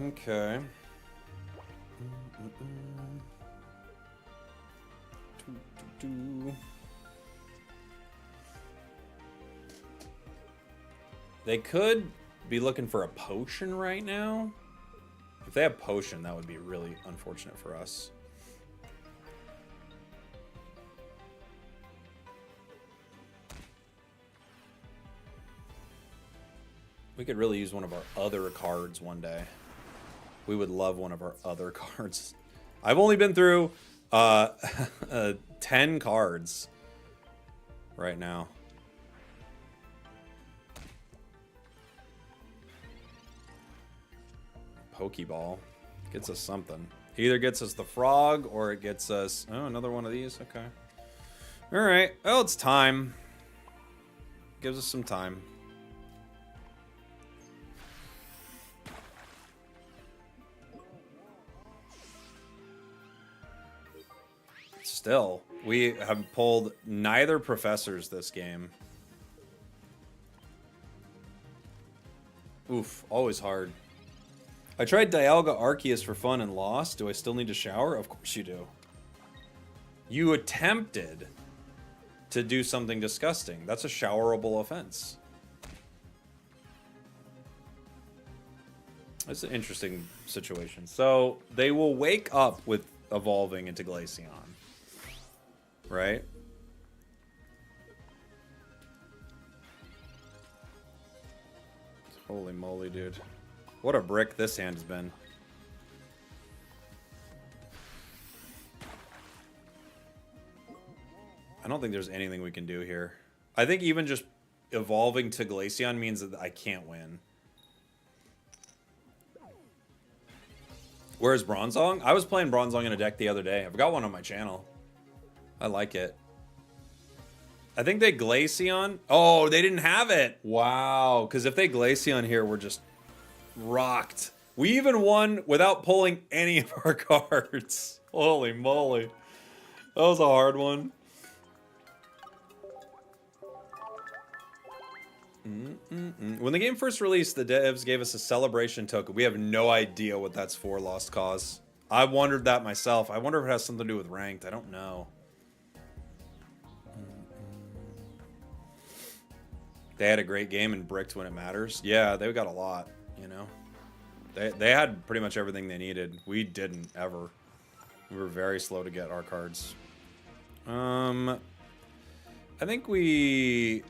Okay. They could be looking for a potion right now. If they have potion, that would be really unfortunate for us. We could really use one of our other cards one day. We would love one of our other cards. I've only been through 10 cards right now. Pokeball gets us something. Either gets us the frog or it gets us... Oh, another one of these. Okay. All right. Oh, it's time. Gives us some time. Still, we have pulled neither professors this game. Oof, always hard. I tried Dialga Arceus for fun and lost. Do I still need to shower? Of course you do. You attempted to do something disgusting. That's a showerable offense. It's an interesting situation. So, they will wake up with evolving into Glaceon. Right? Holy moly, dude. What a brick this hand has been. I don't think there's anything we can do here. I think even just evolving to Glaceon means that I can't win. Where's Bronzong? I was playing Bronzong in a deck the other day. I've got one on my channel. I like it. I think they Glaceon. Oh, they didn't have it. Wow. Because if they Glaceon here, we're just rocked. We even won without pulling any of our cards. Holy moly. That was a hard one. When the game first released, the devs gave us a celebration token. We have no idea what that's for, Lost Cause. I wondered that myself. I wonder if it has something to do with ranked. I don't know. They had a great game and bricked when it matters. Yeah, they got a lot, you know. They had pretty much everything they needed. We didn't, ever. We were very slow to get our cards. I think we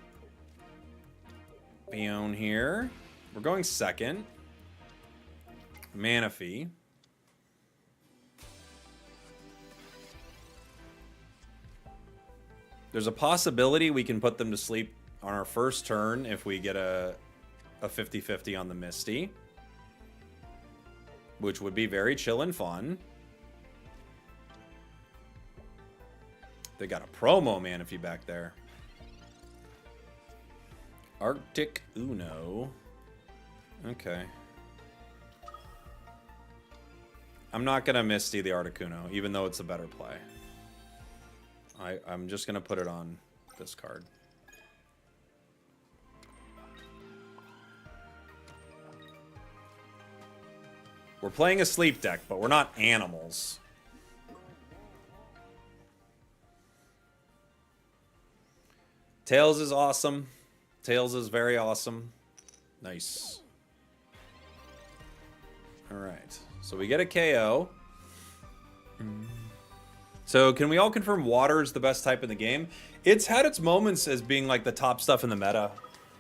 Fion here. We're going second. Manaphy. There's a possibility we can put them to sleep on our first turn if we get a 50-50 on the Misty. Which would be very chill and fun. They got a promo Manaphy back there. Arctic Uno. Okay. I'm not going to Misty the Articuno, even though it's a better play. I'm just going to put it on this card. We're playing a sleep deck, but we're not animals. Tails is awesome. Tails is very awesome. Nice. Alright. So we get a KO. So can we all confirm water is the best type in the game? It's had its moments as being like the top stuff in the meta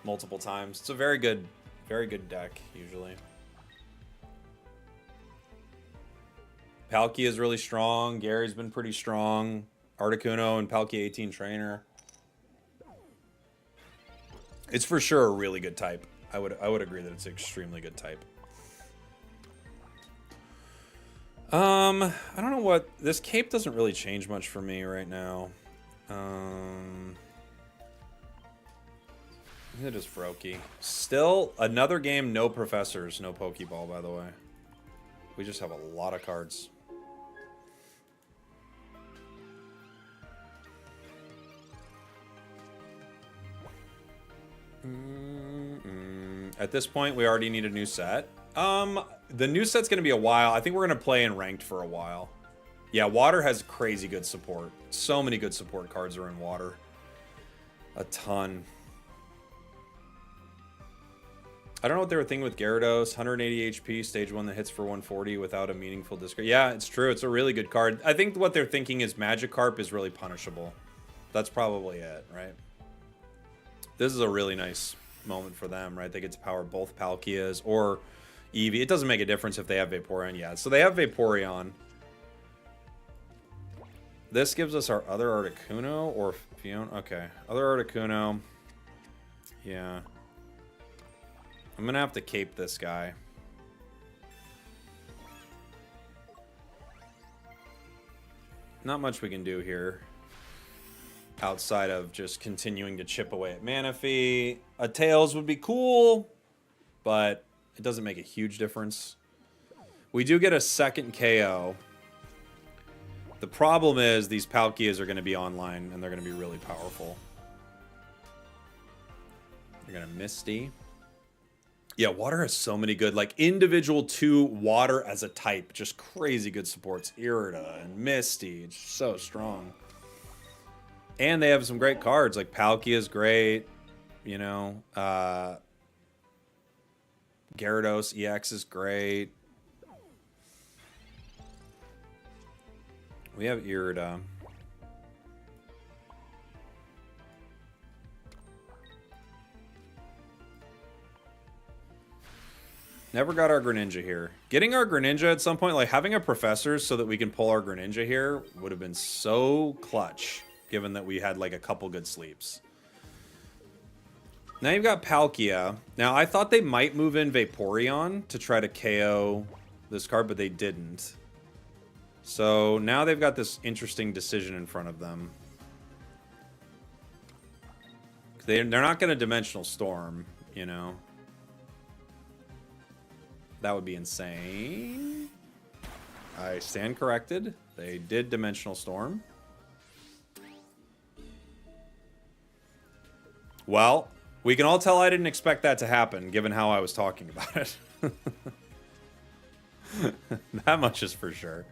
multiple times. It's a very good deck, usually. Palkia is really strong. Gary's been pretty strong. Articuno and Palkia 18 trainer. It's for sure a really good type. I would agree that it's an extremely good type. I don't know what this cape doesn't really change much for me right now. It is Froakie. Still another game, no professors, no Pokeball, by the way. We just have a lot of cards. At this point, we already need a new set. The new set's going to be a while. I think we're going to play in ranked for a while. Yeah, water has crazy good support. So many good support cards are in water. A ton. I don't know what they were thinking with Gyarados. 180 HP, stage 1 that hits for 140 without a meaningful discard. Yeah, it's true. It's a really good card. I think what they're thinking is Magikarp is really punishable. That's probably it, right? This is a really nice moment for them, right? They get to power both Palkias or Eevee. It doesn't make a difference if they have Vaporeon. Yeah, so they have Vaporeon. This gives us our other Articuno or Fiona. Okay, other Articuno. Yeah. I'm going to have to cape this guy. Not much we can do here. Outside of just continuing to chip away at Manaphy. A Tails would be cool, but it doesn't make a huge difference. We do get a second KO. The problem is these Palkias are going to be online, and they're going to be really powerful. They're going to Misty. Yeah, water has so many good, like, individual to water as a type. Just crazy good supports. Irida and Misty. It's so strong. And they have some great cards, like Palkia is great, you know. Gyarados EX is great. We have Irida. Never got our Greninja here. Getting our Greninja at some point, like having a Professor so that we can pull our Greninja here would have been so clutch. Given that we had like a couple good sleeps. Now you've got Palkia. Now I thought they might move in Vaporeon to try to KO this card, but they didn't. So now they've got this interesting decision in front of them. They're not going to Dimensional Storm, you know. That would be insane. I stand corrected. They did Dimensional Storm. Well, we can all tell I didn't expect that to happen, given how I was talking about it. That much is for sure.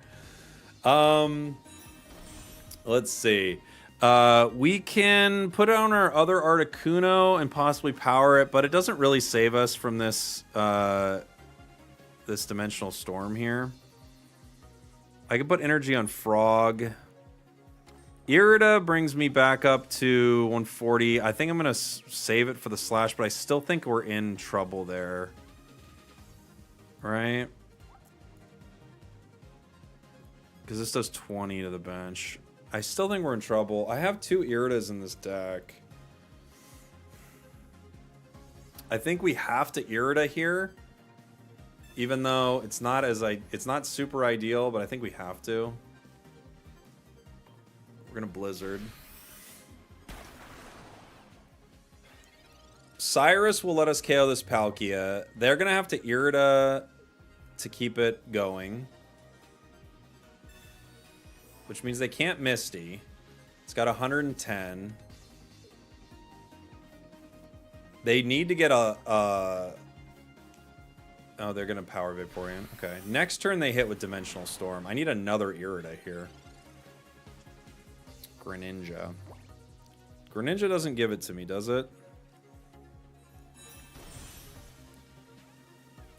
Let's see. We can put on our other Articuno and possibly power it, but it doesn't really save us from this this Dimensional Storm here. I could put energy on Frog. Irida brings me back up to 140. I think I'm going to save it for the slash, but I still think we're in trouble there. Right? Because this does 20 to the bench. I still think we're in trouble. I have 2 Iridas in this deck. I think we have to Irida here. Even though it's not super ideal, but I think we have to. We're gonna Blizzard. Cyrus will let us KO this Palkia. They're gonna have to Irida to keep it going. Which means they can't Misty. It's got 110. They need to get a oh, they're going to Power Vaporeon. Okay. Next turn they hit with Dimensional Storm. I need another Irida here. Greninja. Greninja doesn't give it to me, does it?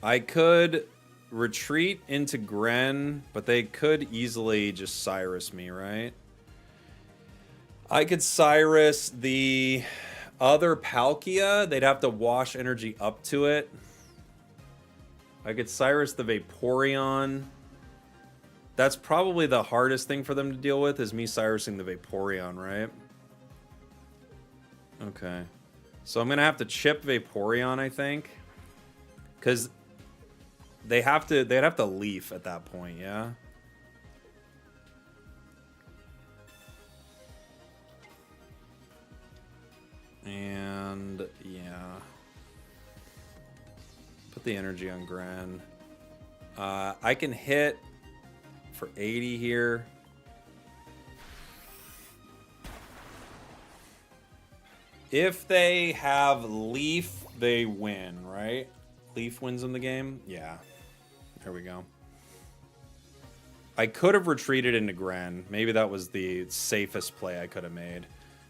I could retreat into Gren, but they could easily just Cyrus me, right? I could Cyrus the other Palkia. They'd have to wash energy up to it. I could Cyrus the Vaporeon. That's probably the hardest thing for them to deal with, is me Cyrusing the Vaporeon, right? Okay. So I'm going to have to chip Vaporeon, I think. Because they'd have to Leaf at that point, yeah? And, yeah. Put the energy on Gren. I can hit for 80 here. If they have Leaf, they win, right? Leaf wins in the game? Yeah. There we go. I could have retreated into Gren. Maybe that was the safest play I could have made.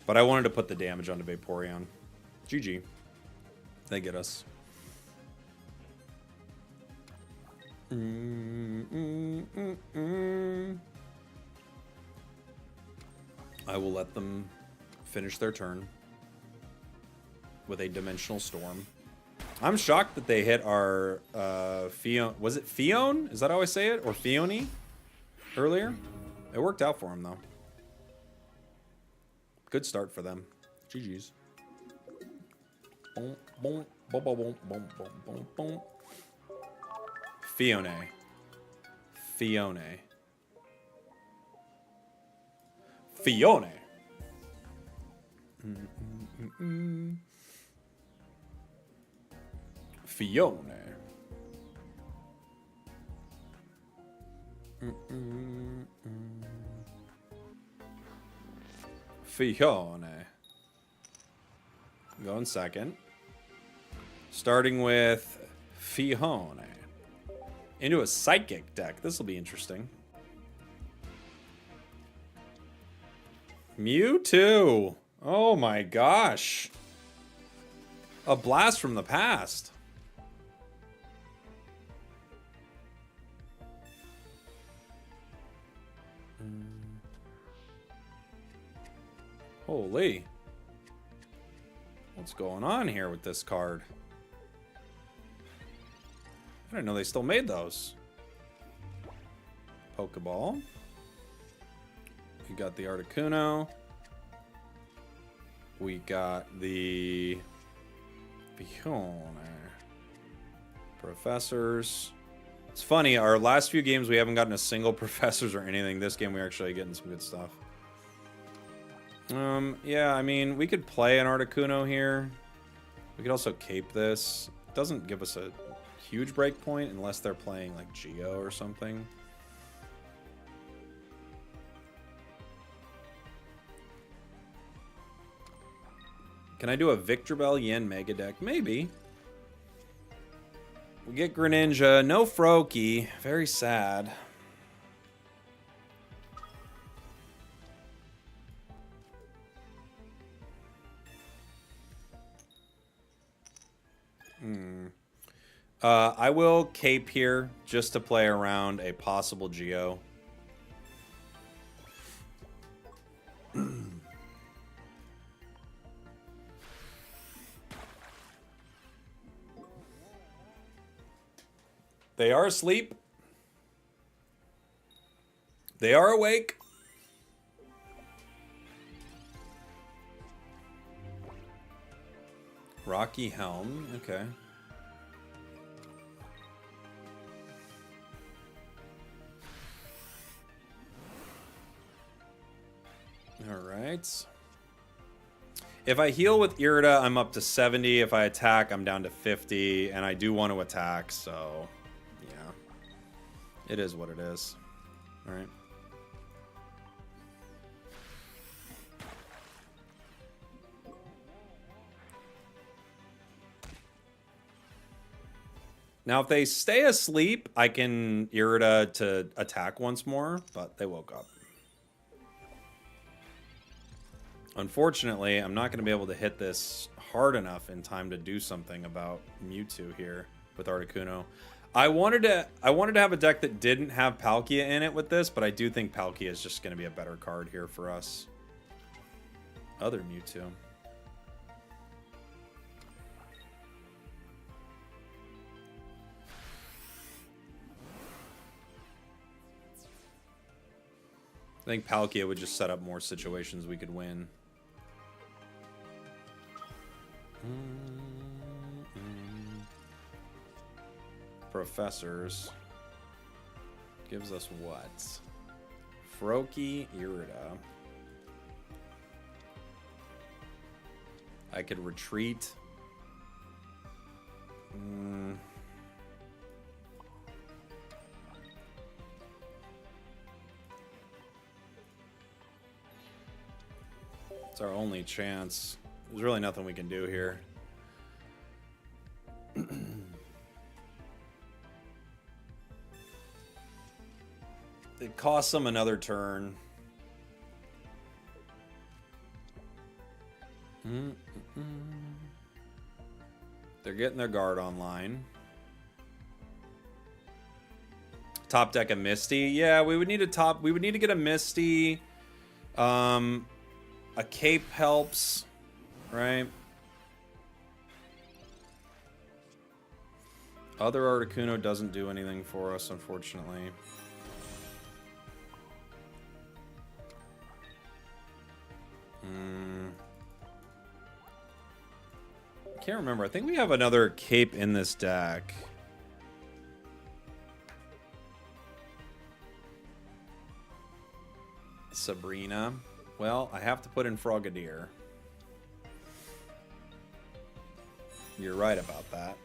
But I wanted to put the damage onto Vaporeon. GG. They get us. I will let them finish their turn with a Dimensional Storm. I'm shocked that they hit our Fion. Was it Fion? Is that how I say it? Or Fione? Earlier? It worked out for him, though. Good start for them. GG's. Boom, boom, boom, boom, boom, boom, boom, boom. Fione. Fione. Fione. Fione. Fione. Going second. Starting with Fione. Into a Psychic deck. This will be interesting. Mewtwo. Oh my gosh. A blast from the past. Holy. What's going on here with this card? I didn't know they still made those. Pokeball. We got the Articuno. We got the Bione. Professors. It's funny, our last few games we haven't gotten a single Professors or anything. This game we're actually getting some good stuff. Yeah, I mean, we could play an Articuno here. We could also cape this. It doesn't give us a huge break point unless they're playing like Geo or something. Can I do a Victreebel Yen Mega Deck? Maybe. We get Greninja. No Froakie. Very sad. I will cape here just to play around a possible Geo. They are asleep. They are awake. Rocky Helm, okay. All right. If I heal with Irida, I'm up to 70. If I attack, I'm down to 50. And I do want to attack, so yeah. It is what it is. All right. Now, if they stay asleep, I can Irida to attack once more, but they woke up. Unfortunately, I'm not going to be able to hit this hard enough in time to do something about Mewtwo here with Articuno. I wanted to have a deck that didn't have Palkia in it with this, but I do think Palkia is just going to be a better card here for us. Other Mewtwo. I think Palkia would just set up more situations we could win. Professors. Gives us what? Froakie, Irida. I could retreat. It's our only chance. There's really nothing we can do here. It costs them another turn. They're getting their guard online. Top deck a Misty. Yeah, we would need to get a Misty. A cape helps, right? Other Articuno doesn't do anything for us, unfortunately. I can't remember. I think we have another cape in this deck. Sabrina. Well, I have to put in Frogadier. You're right about that.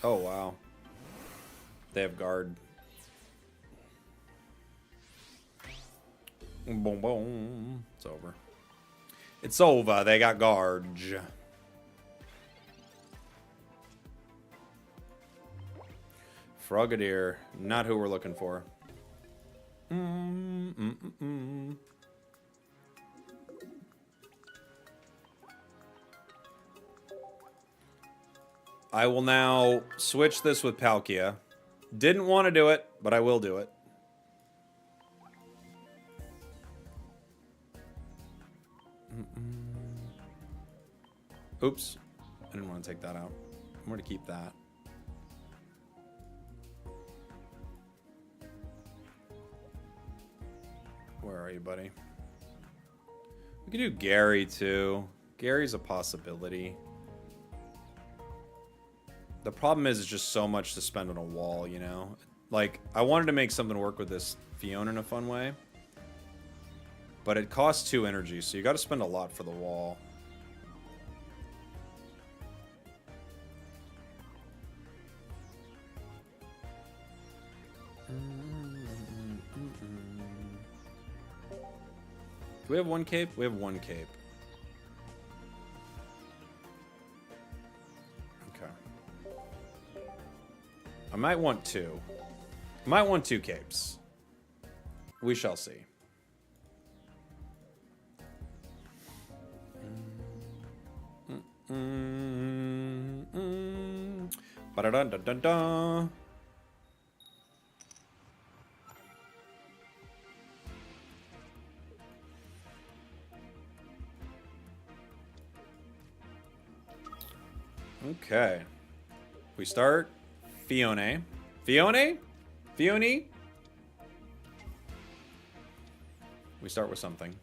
Oh, wow. They have guard. Boom, boom. It's over. It's over. They got guards. Frogadier. Not who we're looking for. I will now switch this with Palkia. Didn't want to do it, but I will do it. Oops. I didn't want to take that out. I'm going to keep that. Where are you, buddy? We could do Gary, too. Gary's a possibility. The problem is it's just so much to spend on a wall, you know? Like, I wanted to make something work with this Fiona in a fun way. But it costs 2 energy, so you got to spend a lot for the wall. Do we have 1 cape? We have 1 cape. Okay. I might want 2. I might want 2 capes. We shall see. Ba-da-dun-dun-dun-dun. Okay. We start Fione. Fione? Fione? We start with something.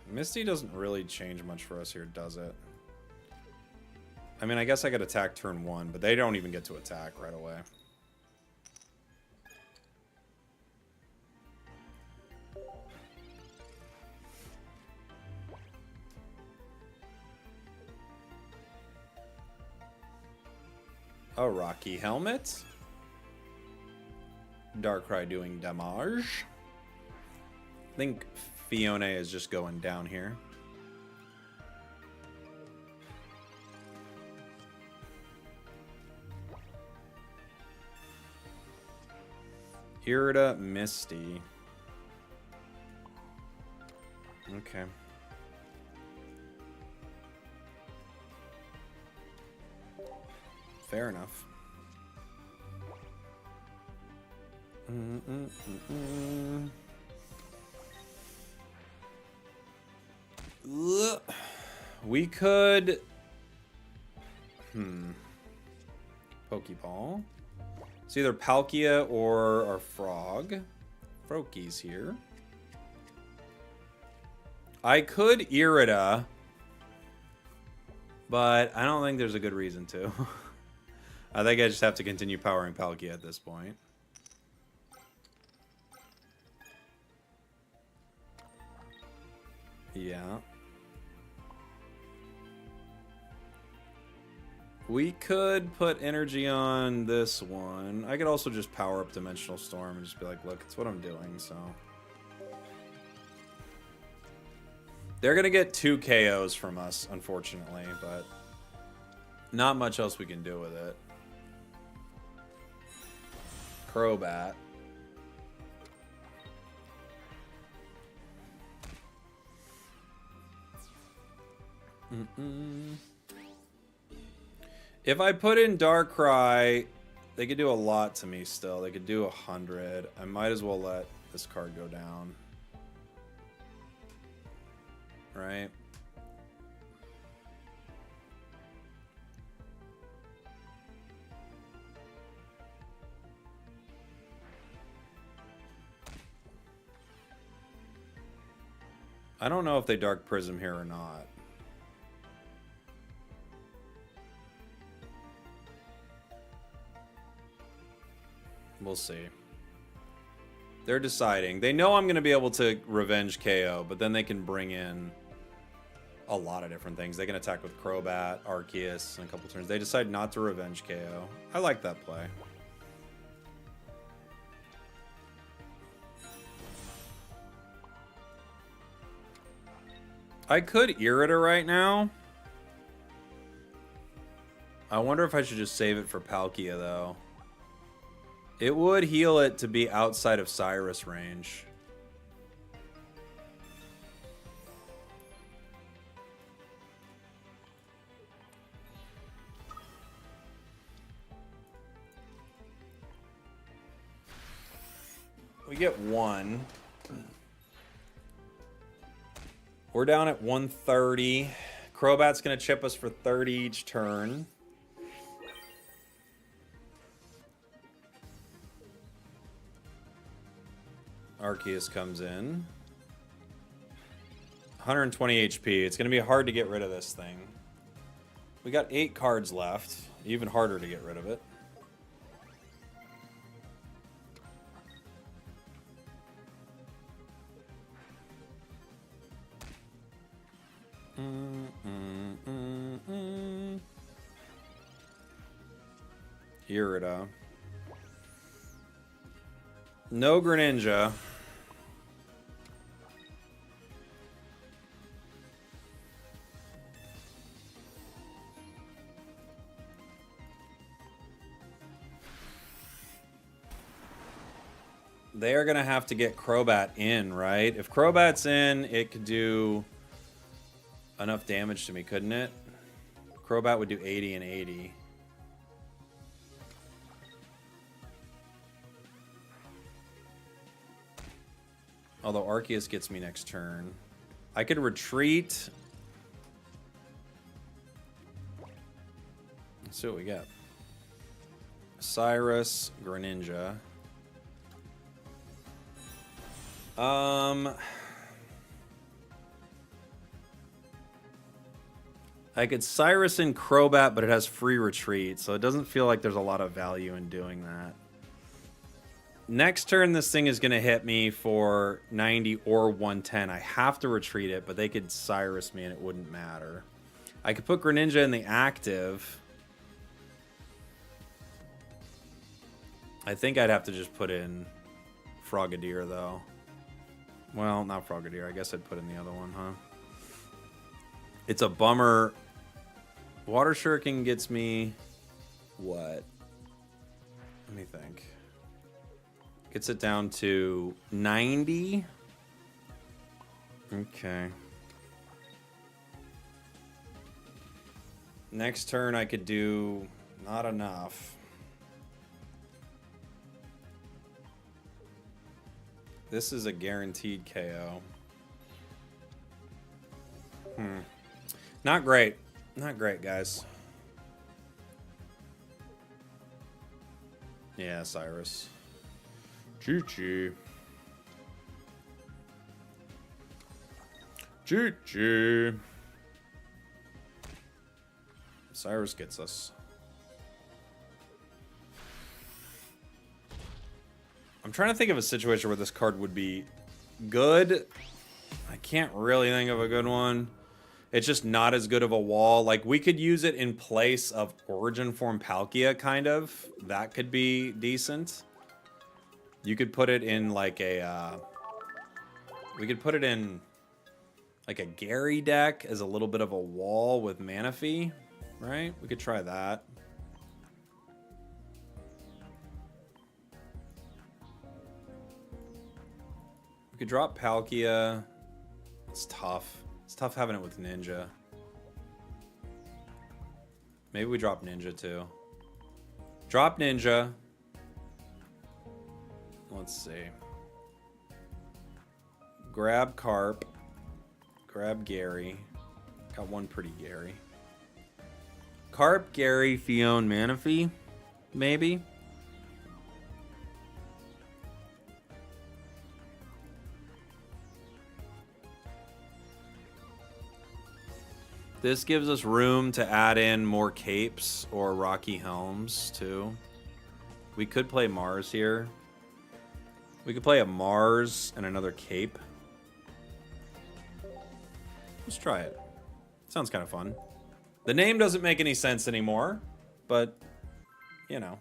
Misty doesn't really change much for us here, does it? I mean, I guess I could attack turn 1, but they don't even get to attack right away. A Rocky Helmet. Darkrai doing damage. I think Fione is just going down here. Irida, Misty. Okay. Fair enough. We could... Pokeball. It's either Palkia or our frog. Froakie's here. I could Irida, but I don't think there's a good reason to. I think I just have to continue powering Palkia at this point. Yeah. We could put energy on this one. I could also just power up Dimensional Storm and just be like, look, it's what I'm doing, so. They're going to get 2 KOs from us, unfortunately, but not much else we can do with it. Crobat. If I put in Darkrai, they could do a lot to me still. They could do 100. I might as well let this card go down. Right? I don't know if they Dark Prism here or not. We'll see. They're deciding. They know I'm going to be able to revenge KO, but then they can bring in a lot of different things. They can attack with Crobat, Arceus in a couple turns. They decide not to revenge KO. I like that play. I could Irida right now. I wonder if I should just save it for Palkia, though. It would heal it to be outside of Cyrus range. We get 1. We're down at 130. Crobat's going to chip us for 30 each turn. Arceus comes in. 120 HP. It's going to be hard to get rid of this thing. We got 8 cards left. Even harder to get rid of it. Irida. No Greninja. They are going to have to get Crobat in, right? If Crobat's in, it could do enough damage to me, couldn't it? Crobat would do 80 and 80. Although Arceus gets me next turn. I could retreat. Let's see what we got. Cyrus, Greninja. I could Cyrus in Crobat, but it has free retreat, so it doesn't feel like there's a lot of value in doing that. Next turn, this thing is going to hit me for 90 or 110. I have to retreat it, but they could Cyrus me and it wouldn't matter. I could put Greninja in the active. I think I'd have to just put in Frogadier, though. Well, not Frogadier. I guess I'd put in the other one, huh? It's a bummer. Water Shuriken gets me... what? Let me think. Gets it down to 90. Okay. Next turn I could do not enough. This is a guaranteed KO. Not great. Not great, guys. Yeah, Cyrus. Choo-choo. Choo-choo. Cyrus gets us. I'm trying to think of a situation where this card would be good. I can't really think of a good one. It's just not as good of a wall. Like, we could use it in place of Origin Form Palkia, kind of. That could be decent. You could put it in like a... we could put it in like a Gary deck as a little bit of a wall with Manaphy, right? We could try that. We could drop Palkia. It's tough. It's tough having it with Ninja. Maybe we drop Ninja too. Drop Ninja. Let's see. Grab Carp. Grab Gary. Got one pretty Gary. Carp, Gary, Fion, Manaphy. Maybe. This gives us room to add in more Capes or Rocky Helms, too. We could play Mars here. We could play a Mars and another Cape. Let's try it. Sounds kind of fun. The name doesn't make any sense anymore, but, you know.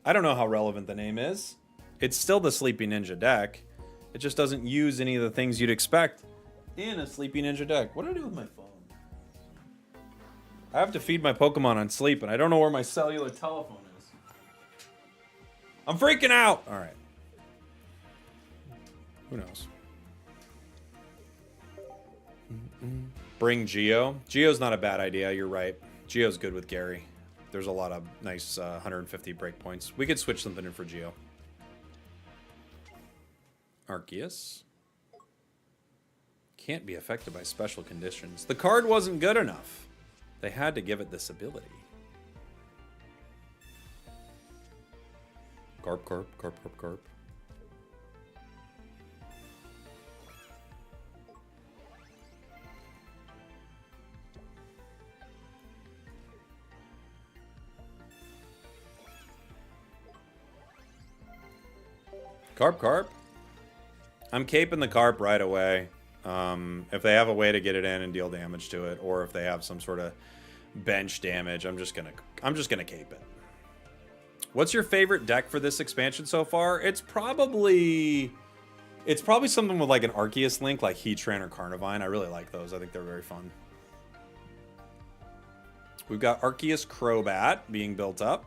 I don't know how relevant the name is. It's still the Sleepy Ninja deck. It just doesn't use any of the things you'd expect in a Sleepy Ninja deck. What do I do with my phone? I have to feed my Pokemon on sleep, and I don't know where my cellular telephone is. I'm freaking out! Alright. Who knows? Bring Geo. Geo's not a bad idea, you're right. Geo's good with Gary. There's a lot of nice 150 breakpoints. We could switch something in for Geo. Arceus. Can't be affected by special conditions. The card wasn't good enough. They had to give it this ability. Carp, carp, carp, carp, carp. Carp, carp. I'm caping the carp right away. If they have a way to get it in and deal damage to it, or if they have some sort of bench damage, I'm just gonna cape it. What's your favorite deck for this expansion so far? It's probably something with like an Arceus link, like Heatran or Carnivine. I really like those. I think they're very fun. We've got Arceus Crobat being built up.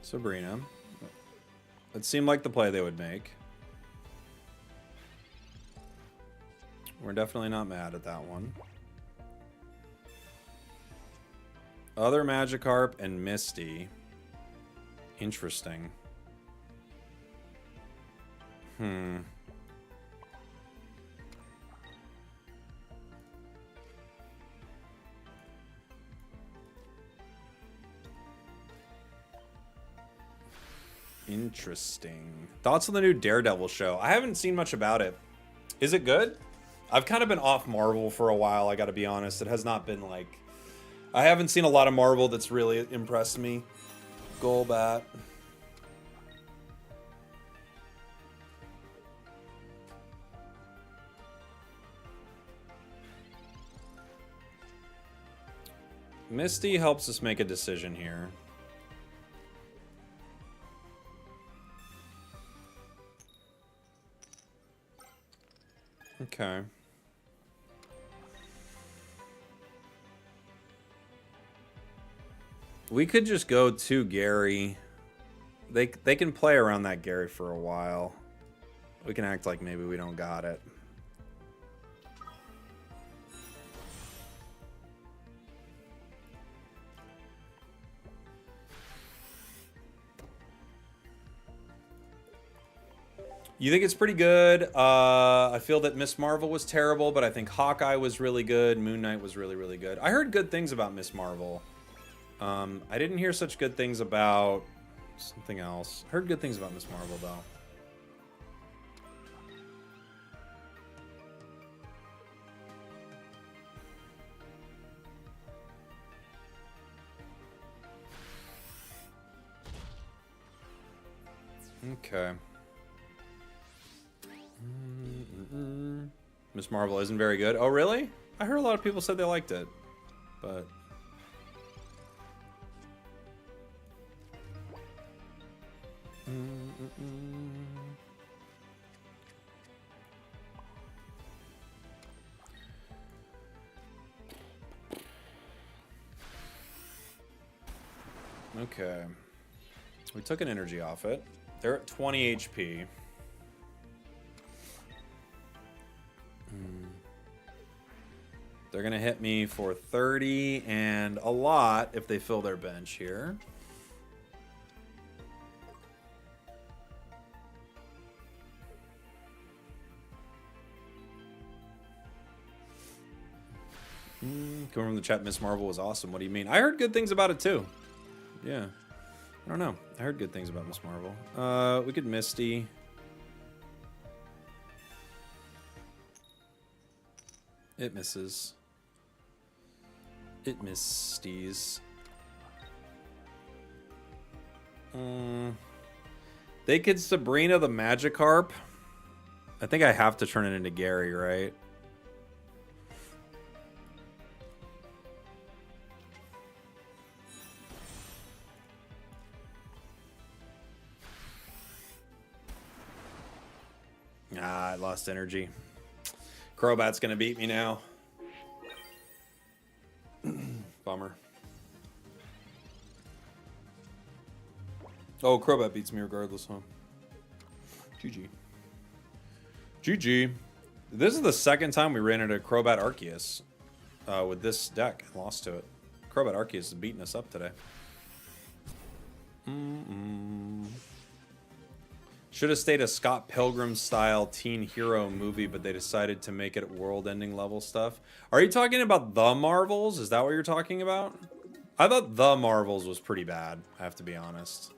Sabrina. It seemed like the play they would make. We're definitely not mad at that one. Other Magikarp and Misty. Interesting. Interesting. Thoughts on the new Daredevil show? I haven't seen much about it. Is it good? I've kind of been off Marvel for a while, I gotta be honest. It has not been like... I haven't seen a lot of Marvel that's really impressed me. Golbat. Misty helps us make a decision here. Okay. We could just go to Gary. They can play around that Gary for a while. We can act like maybe we don't got it. You think it's pretty good? I feel that Miss Marvel was terrible, but I think Hawkeye was really good. Moon Knight was really, really good. I heard good things about Miss Marvel. I didn't hear such good things about something else. I heard good things about Miss Marvel, though. Okay. Miss Marvel isn't very good. Oh, really? I heard a lot of people said they liked it, but... Okay. We took an energy off it. They're at 20 HP. They're going to hit me for 30 and a lot if they fill their bench here. Coming from the chat, Miss Marvel was awesome. What do you mean? I heard good things about it too. Yeah. I don't know. I heard good things about Miss Marvel. We could Misty. It misses. It misties. They could Sabrina the Magikarp. I think I have to turn it into Gary, right? Ah, I lost energy. Crobat's gonna beat me now. Bummer. Oh, Crobat beats me regardless, huh? GG. GG. This is the second time we ran into Crobat Arceus with this deck and lost to it. Crobat Arceus is beating us up today. Should have stayed a Scott Pilgrim style teen hero movie, but they decided to make it world ending level stuff. Are you talking about The Marvels? Is that what you're talking about? I thought The Marvels was pretty bad, I have to be honest.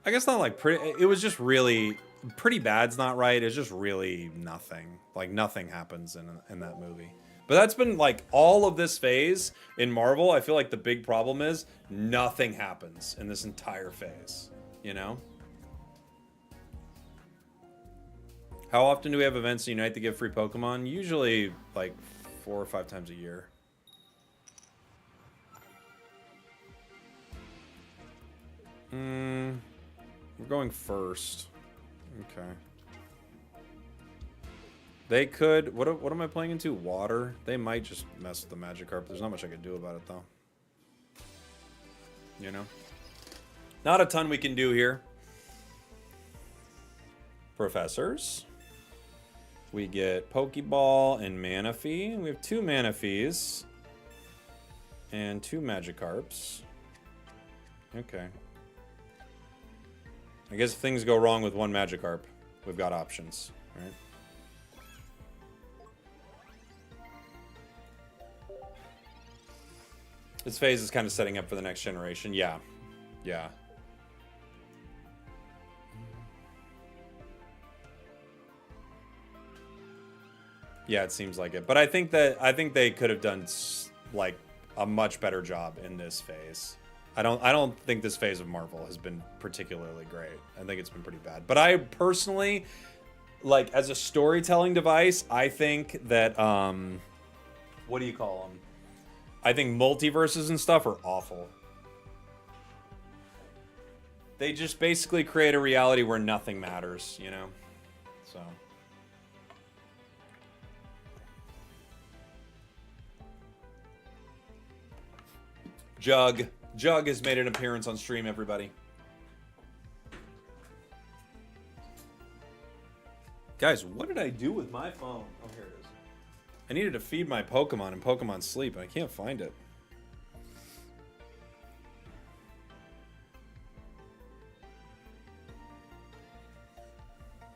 I guess not like pretty, it was just really, pretty bad's not right, it's just really nothing. Like nothing happens in that movie. But that's been like all of this phase in Marvel, I feel like the big problem is nothing happens in this entire phase, you know? How often do we have events in Unite to give free Pokemon? Usually like 4 or 5 times a year. We're going first. Okay. They could... What am I playing into? Water? They might just mess with the Magikarp. There's not much I could do about it, though. You know? Not a ton we can do here. Professors. We get Pokeball and Manaphy. We have 2 Manaphys. And 2 Magikarps. Okay. I guess if things go wrong with 1 Magikarp, we've got options, right? This phase is kind of setting up for the next generation. Yeah. Yeah. Yeah, it seems like it. But I think they could have done like a much better job in this phase. I don't think this phase of Marvel has been particularly great. I think it's been pretty bad. But I personally, like, as a storytelling device, I think that what do you call them? I think multiverses and stuff are awful. They just basically create a reality where nothing matters, you know? So Jug has made an appearance on stream, everybody. Guys, what did I do with my phone? Oh, here it is. I needed to feed my Pokemon in Pokemon Sleep, and I can't find it.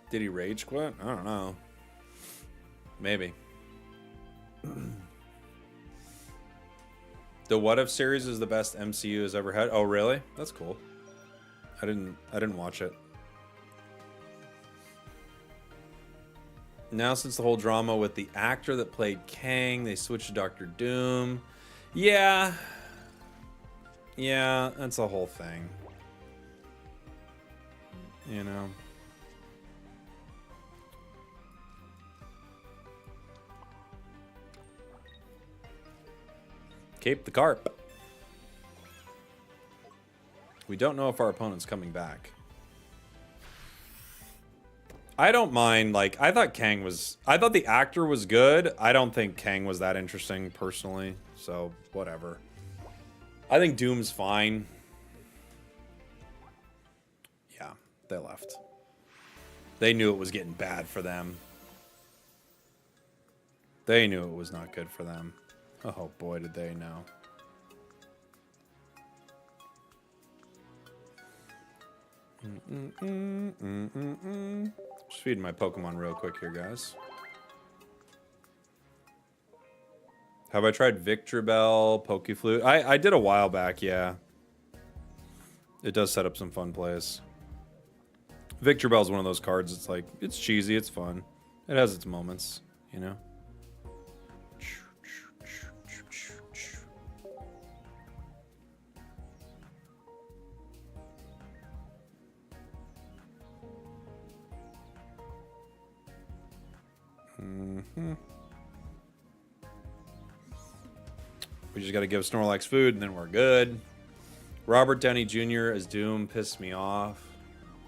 Did he rage quit? I don't know. Maybe. The What If series is the best MCU has ever had. Oh, really? That's cool. I didn't watch it. Now, since the whole drama with the actor that played Kang, they switched to Doctor Doom. Yeah. Yeah, that's a whole thing. You know. Cape the Carp. We don't know if our opponent's coming back. I don't mind, like, I thought the actor was good. I don't think Kang was that interesting, personally. So, whatever. I think Doom's fine. Yeah, they left. They knew it was getting bad for them. They knew it was not good for them. Oh boy, did they know. Just feeding my Pokemon real quick here, guys. Have I tried Victreebel, Pokeflute? I did a while back, yeah. It does set up some fun plays. Victreebel's one of those cards, it's like, it's cheesy, it's fun. It has its moments, you know? We just got to give Snorlax food and then we're good. Robert Downey Jr. as Doom pissed me off.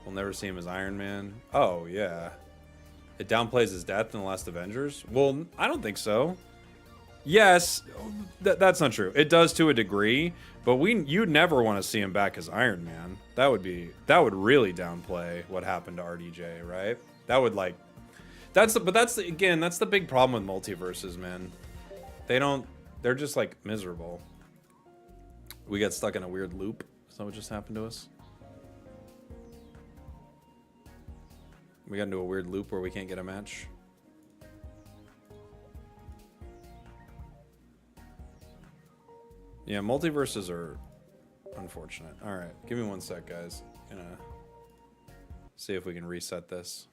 We'll never see him as Iron Man. Oh, yeah. It downplays his death in the last Avengers? Well, I don't think so. Yes, that's not true. It does to a degree, but you'd never want to see him back as Iron Man. That would really downplay what happened to RDJ, right? That would like that's the big problem with multiverses, man. They're just like miserable. We got stuck in a weird loop. Is that what just happened to us? We got into a weird loop where we can't get a match. Yeah, multiverses are unfortunate. All right, give me one sec, guys. Gonna see if we can reset this.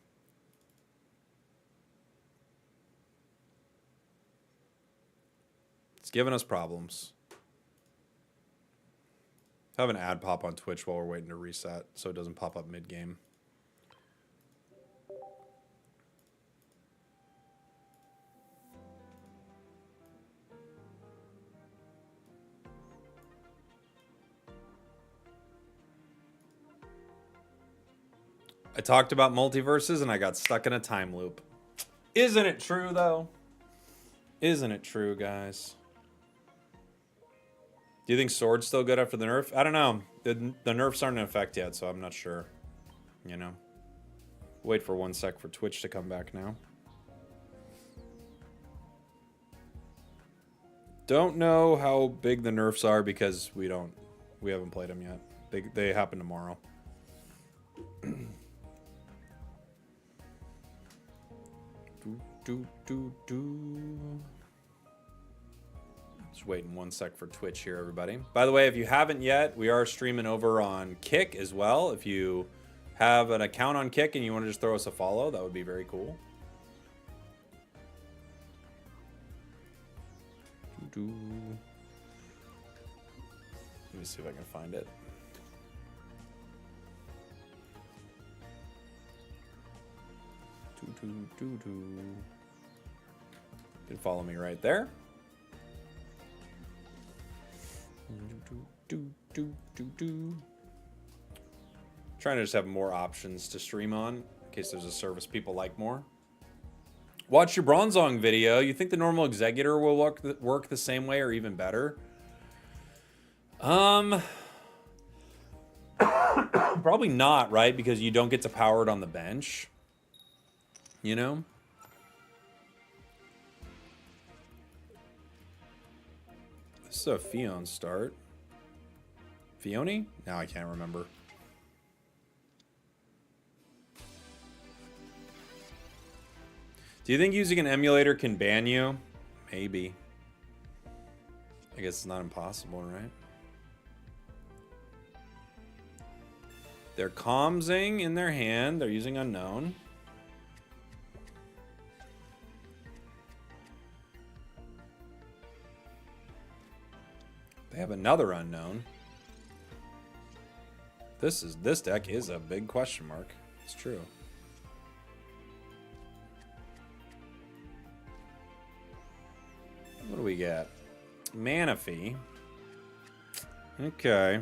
It's giving us problems. Have an ad pop on Twitch while we're waiting to reset so it doesn't pop up mid-game. I talked about multiverses and I got stuck in a time loop. Isn't it true, though? Isn't it true, guys? Do you think sword's still good after the nerf? I don't know. The nerfs aren't in effect yet, so I'm not sure. You know. Wait for 1 sec for Twitch to come back now. Don't know how big the nerfs are because we haven't played them yet. They happen tomorrow. Just waiting 1 sec for Twitch here, everybody. By the way, if you haven't yet, we are streaming over on Kick as well. If you have an account on Kick and you want to just throw us a follow, that would be very cool. Let me see if I can find it. You can follow me right there. Trying to just have more options to stream on in case there's a service people like more. Watch your Bronzong video. You think the normal Executor will work the same way or even better? Probably not, right? Because you don't get to power it on the bench. You know? This is a Fion start. Fione? Now I can't remember. Do you think using an emulator can ban you? Maybe. I guess it's not impossible, right? They're comsing in their hand. They're using unknown. They have another unknown. This deck is a big question mark. It's true. What do we get? Manaphy. Okay.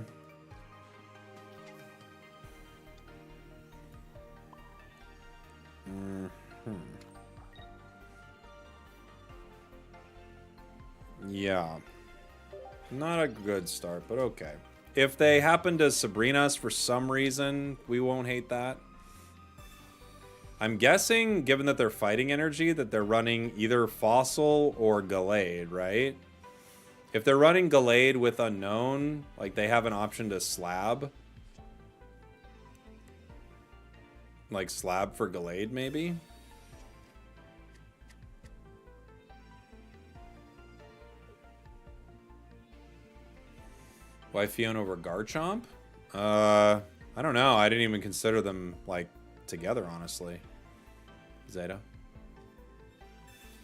Yeah. Not a good start, but okay. If they happen to Sabrina us for some reason, we won't hate that. I'm guessing, given that they're fighting energy, that they're running either Fossil or Gallade, right? If they're running Gallade with Unknown, like they have an option to Slab. Like Slab for Gallade, maybe? Why Fiona over Garchomp? I don't know. I didn't even consider them, like, together, honestly. Zeta.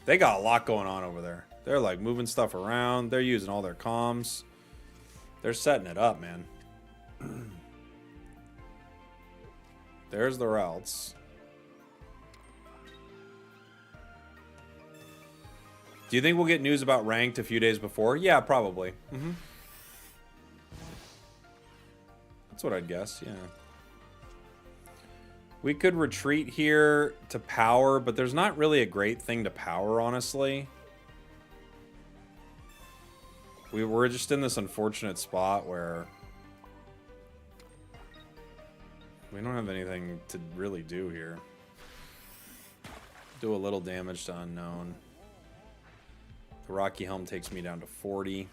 They got a lot going on over there. They're, like, moving stuff around. They're using all their comms. They're setting it up, man. There's the routes. Do you think we'll get news about ranked a few days before? Yeah, probably. That's what I'd guess, yeah. We could retreat here to power, but there's not really a great thing to power, honestly. We're just in this unfortunate spot where we don't have anything to really do here. Do a little damage to Unknown. The Rocky Helm takes me down to 40.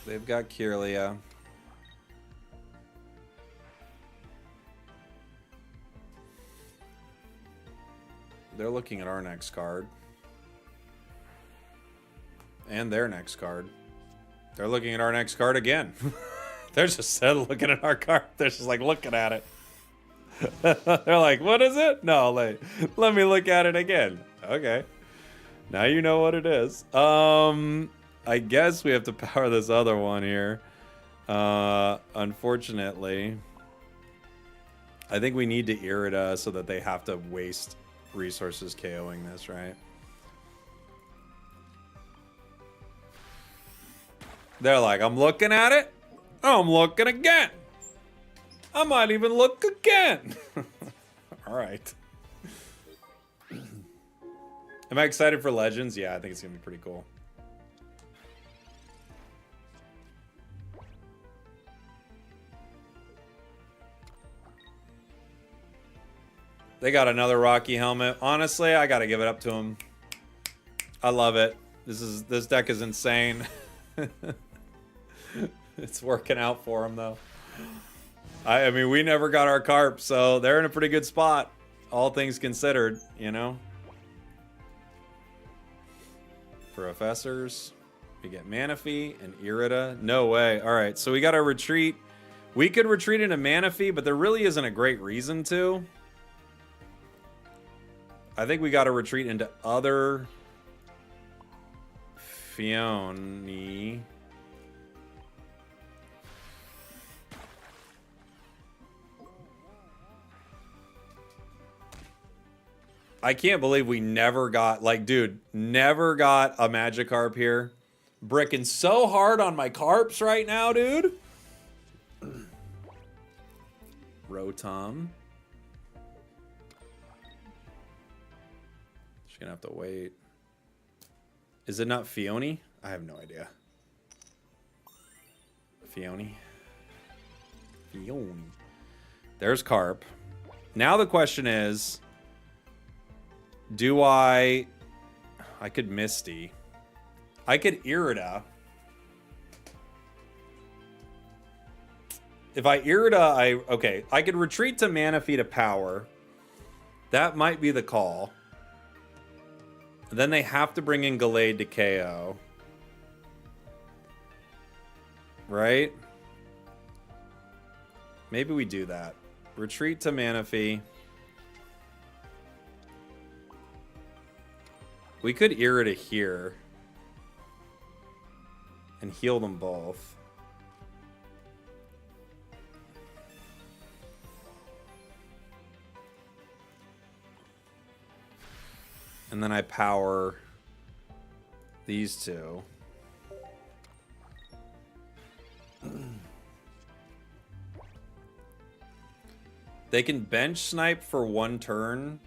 They've got Kirlia. They're looking at our next card. And their next card. They're looking at our next card again. They're just looking at our card. They're just like looking at it. They're like, what is it? No, let me look at it again. Okay. Now you know what it is. I guess we have to power this other one here. Unfortunately. I think we need to Irida so that they have to waste resources KOing this, right? They're like, I'm looking at it. I'm looking again. I might even look again. All right. Am I excited for Legends? Yeah, I think it's going to be pretty cool. They got another Rocky helmet. Honestly, I got to give it up to them. I love it. This deck is insane. It's working out for them, though. I mean, we never got our carp, so they're in a pretty good spot. All things considered, you know? Professors. We get Manaphy and Irida. No way. All right, so we got to retreat. We could retreat into Manaphy, but there really isn't a great reason to. I think we got to retreat into other Fioni. I can't believe we never got, like, dude, never got a Magikarp here. Bricking so hard on my carps right now, dude. Rotom. She's gonna have to wait. Is it not Fioni? I have no idea. Fioni. Fioni. There's Carp. Now the question is, do I could Misty. I could Irida. If I Irida, okay, I could retreat to Manaphy to power. That might be the call. Then they have to bring in Gallade to KO. Right? Maybe we do that. Retreat to Manaphy. We could Irida here. And heal them both. And then I power these two. They can bench snipe for one turn,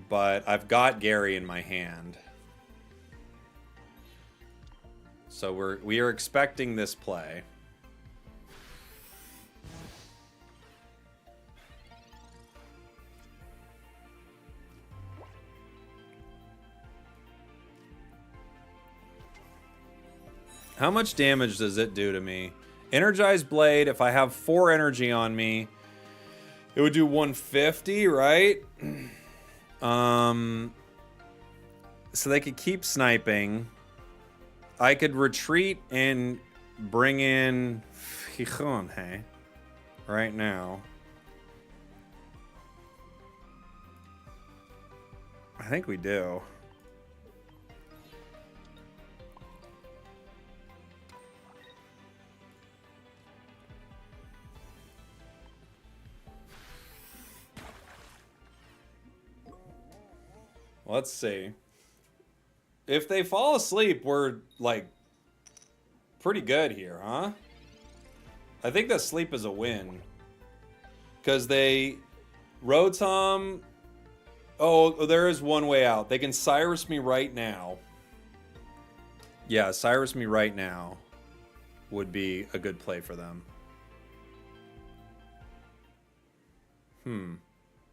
but I've got Gary in my hand. So we are expecting this play. How much damage does it do to me? Energized Blade, if I have 4 energy on me, it would do 150, right? So they could keep sniping. I could retreat and bring in Fichon right now. I think we do. Let's see. If they fall asleep, we're, like, pretty good here, huh? I think that sleep is a win. Because they... Rotom... Oh, there is one way out. They can Cyrus me right now. Yeah, Cyrus me right now would be a good play for them.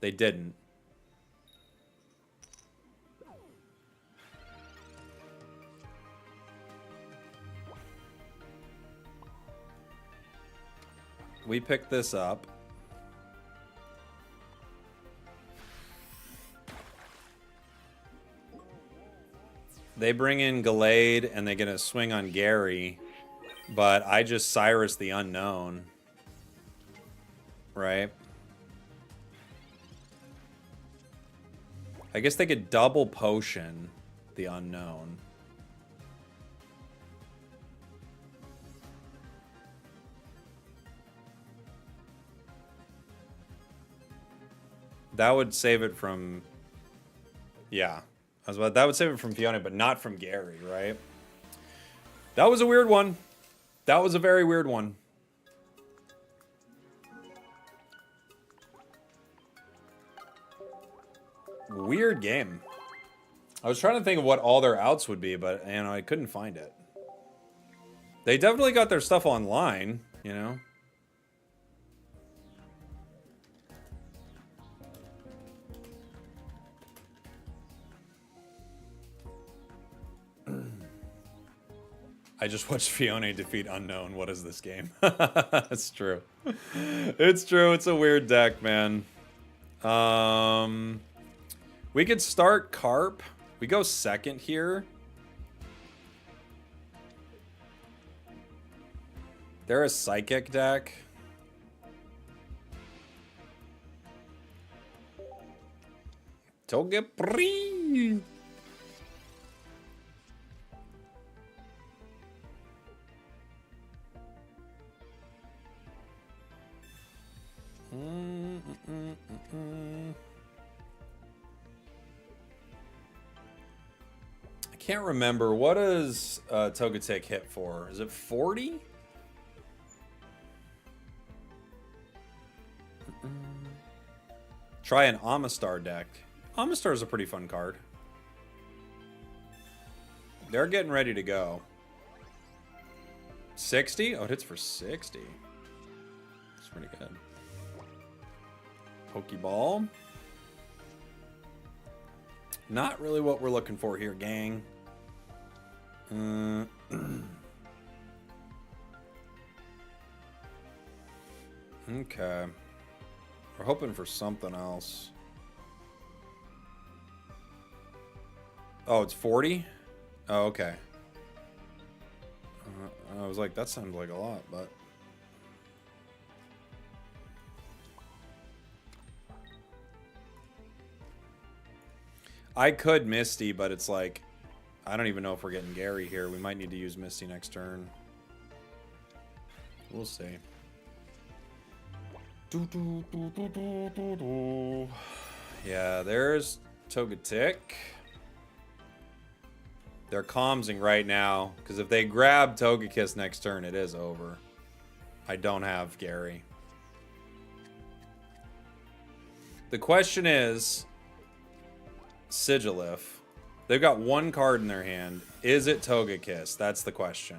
They didn't. We picked this up. They bring in Gallade and they're going to swing on Gary. But I just Cyrus the Unknown. Right? I guess they could double potion the Unknown. That would save it from... Yeah. That would save it from Fiona, but not from Gary, right? That was a weird one. That was a very weird one. Weird game. I was trying to think of what all their outs would be, but, you know, I couldn't find it. They definitely got their stuff online, you know? I just watched Fiona defeat Unknown. What is this game? It's true. It's true. It's a weird deck, man. We could start Carp. We go second here. They're a Psychic deck. Togepi. I can't remember. What does Togetic hit for? Is it 40? Try an Amistar deck. Amistar is a pretty fun card. They're getting ready to go. 60? Oh, it hits for 60. That's pretty good. Pokeball. Not really what we're looking for here, gang. Okay. We're hoping for something else. Oh, it's 40? Oh, okay. I was like, that sounds like a lot, but... I could Misty, but it's like... I don't even know if we're getting Gary here. We might need to use Misty next turn. We'll see. Yeah, there's Togetic. They're calmsing right now, because if they grab Togekiss next turn, it is over. I don't have Gary. The question is, Sigilif. They've got one card in their hand. Is it Togekiss? That's the question.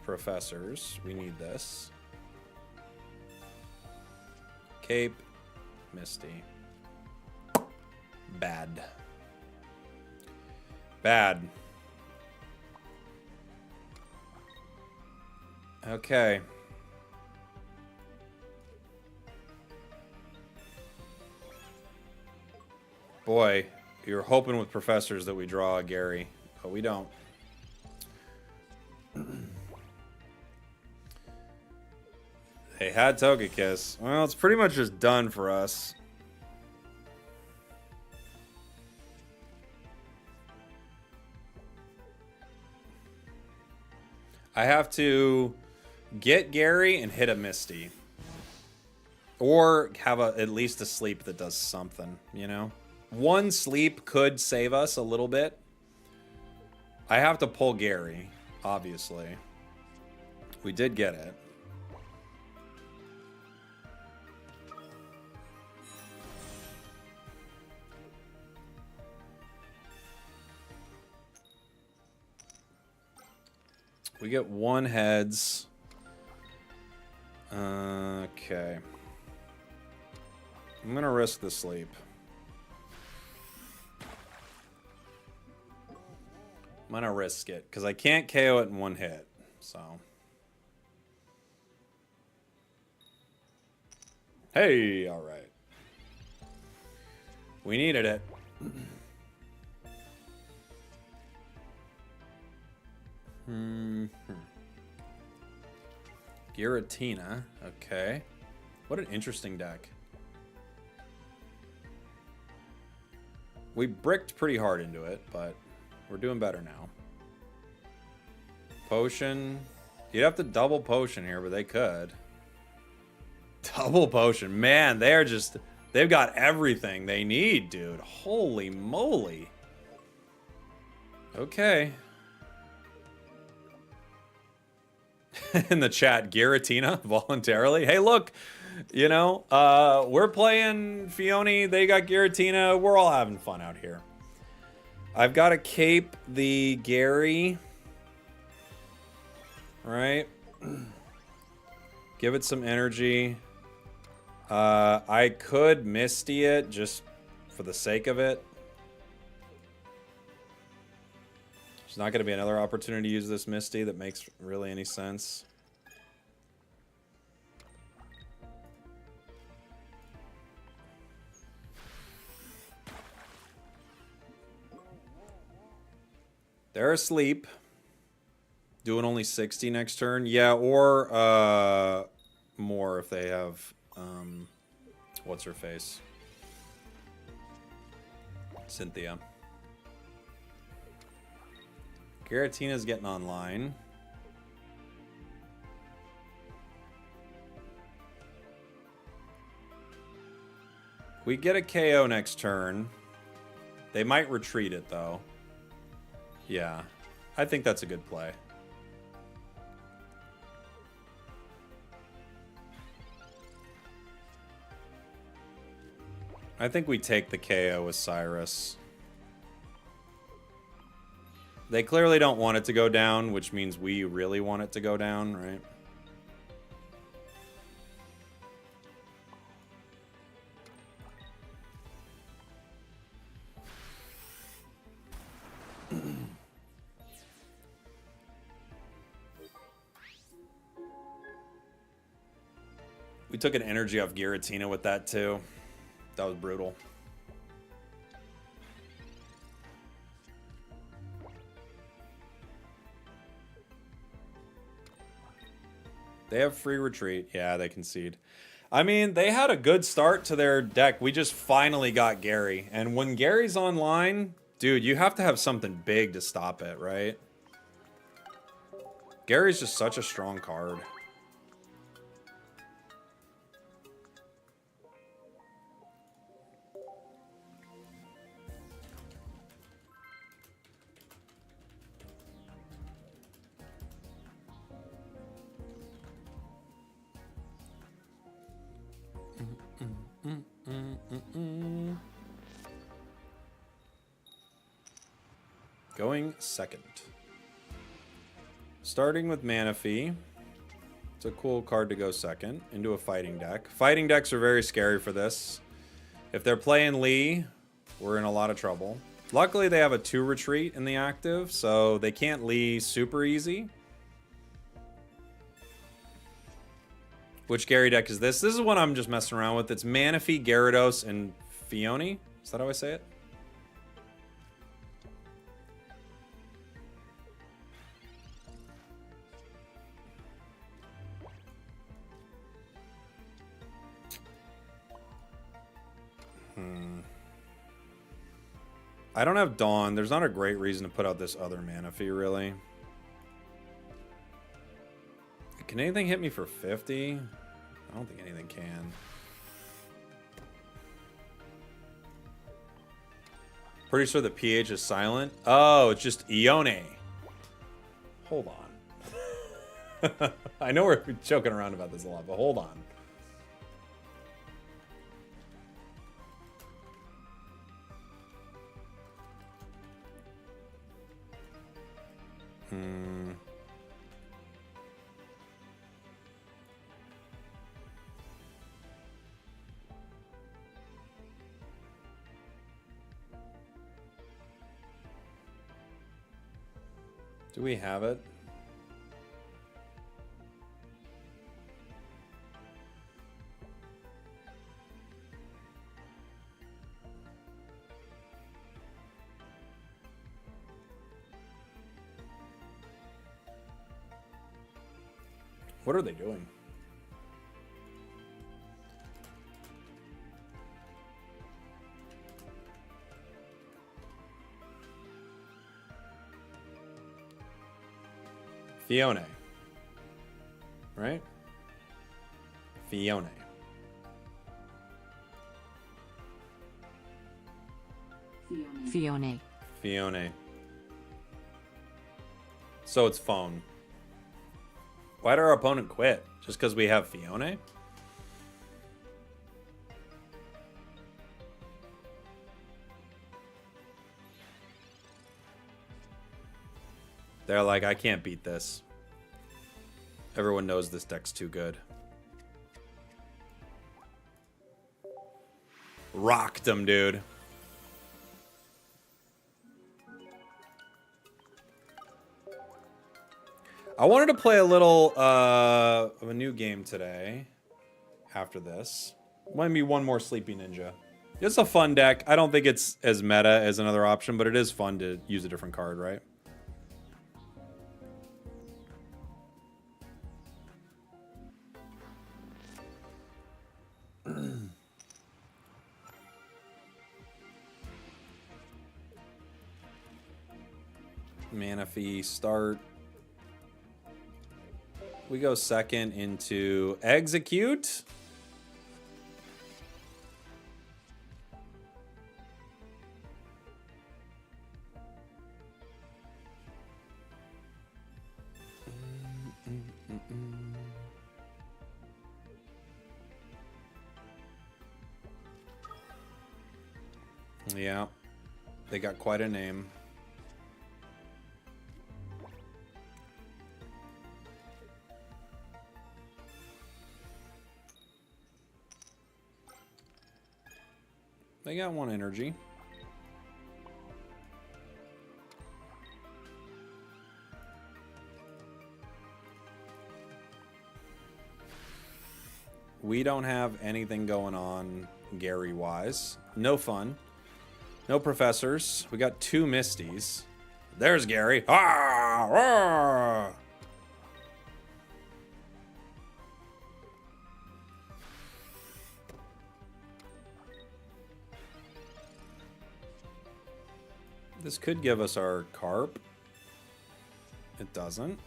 Professors, we need this. Cape, Misty. Bad. Bad. Okay. Boy, you're hoping with Professors that we draw a Gary, but we don't. They had Togekiss. Well, it's pretty much just done for us. I have to get Gary and hit a Misty. Or have at least a sleep that does something, you know? One sleep could save us a little bit. I have to pull Gary, obviously. We did get it. We get one heads. Okay. I'm gonna risk the sleep. I'm gonna risk it, because I can't KO it in one hit, so. Hey, alright. We needed it. Giratina, okay. What an interesting deck. We bricked pretty hard into it, but we're doing better now. Potion. You'd have to double potion here, but they could. Double potion. Man, they're just... They've got everything they need, dude. Holy moly. Okay. In the chat, Giratina voluntarily. Hey, look. You know, we're playing Fione. They got Giratina. We're all having fun out here. I've got to cape the Gary. Right. Give it some energy. I could Misty it just for the sake of it. There's not going to be another opportunity to use this Misty that makes really any sense. They're asleep. Doing only 60 next turn. Yeah, or more if they have what's her face? Cynthia. Giratina's getting online. We get a KO next turn. They might retreat it though. Yeah, I think that's a good play. I think we take the KO with Cyrus. They clearly don't want it to go down, which means we really want it to go down, right? We took an energy off Giratina with that too. That was brutal. They have free retreat. Yeah, they concede. I mean, they had a good start to their deck. We just finally got Gary. And when Gary's online, dude, you have to have something big to stop it, right? Gary's just such a strong card. Going second. Starting with Manaphy. It's a cool card to go second into a fighting deck. Fighting decks are very scary for this. If they're playing Lee, we're in a lot of trouble. Luckily, they have a 2 retreat in the active, so they can't Lee super easy. Which Gary deck is this? This is what I'm just messing around with. It's Manaphy, Gyarados, and Fione. Is that how I say it? I don't have Dawn. There's not a great reason to put out this other Manaphy, really. Can anything hit me for 50? I don't think anything can. Pretty sure the PH is silent. Oh, it's just Ione. Hold on. I know we're joking around about this a lot, but hold on. Do we have it? What are they doing? Fione. Right? Fione. Fione. Fione. So it's phone. Why did our opponent quit? Just because we have Fione? They're like, I can't beat this. Everyone knows this deck's too good. Rocked them, dude. I wanted to play a little of a new game today. After this. Might be one more Sleepy Ninja. It's a fun deck. I don't think it's as meta as another option, but it is fun to use a different card, right? Manaphy start. We go second into Execute. Yeah, they got quite a name. They got one energy. We don't have anything going on Gary-wise. No fun. No professors. We got 2 Misties. There's Gary. Ah! Ah! This could give us our Carp. It doesn't.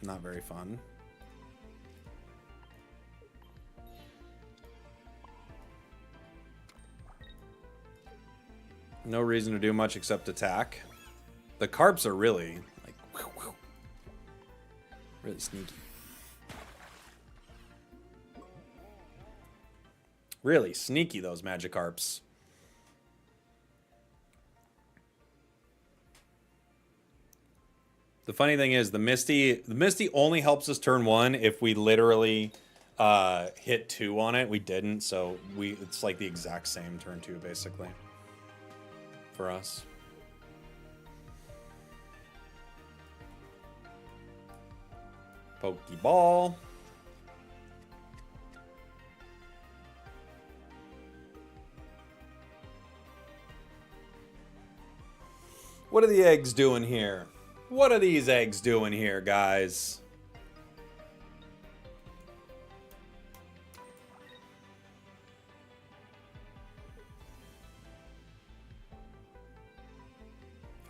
Not very fun. No reason to do much except attack. The Carps are really, like, whew, whew, really sneaky. Really sneaky, those Magikarps. The funny thing is, the Misty only helps us turn 1 if we literally hit 2 on it. We didn't, so it's like the exact same turn 2, basically. For us. Pokeball. What are the eggs doing here? What are these eggs doing here, guys?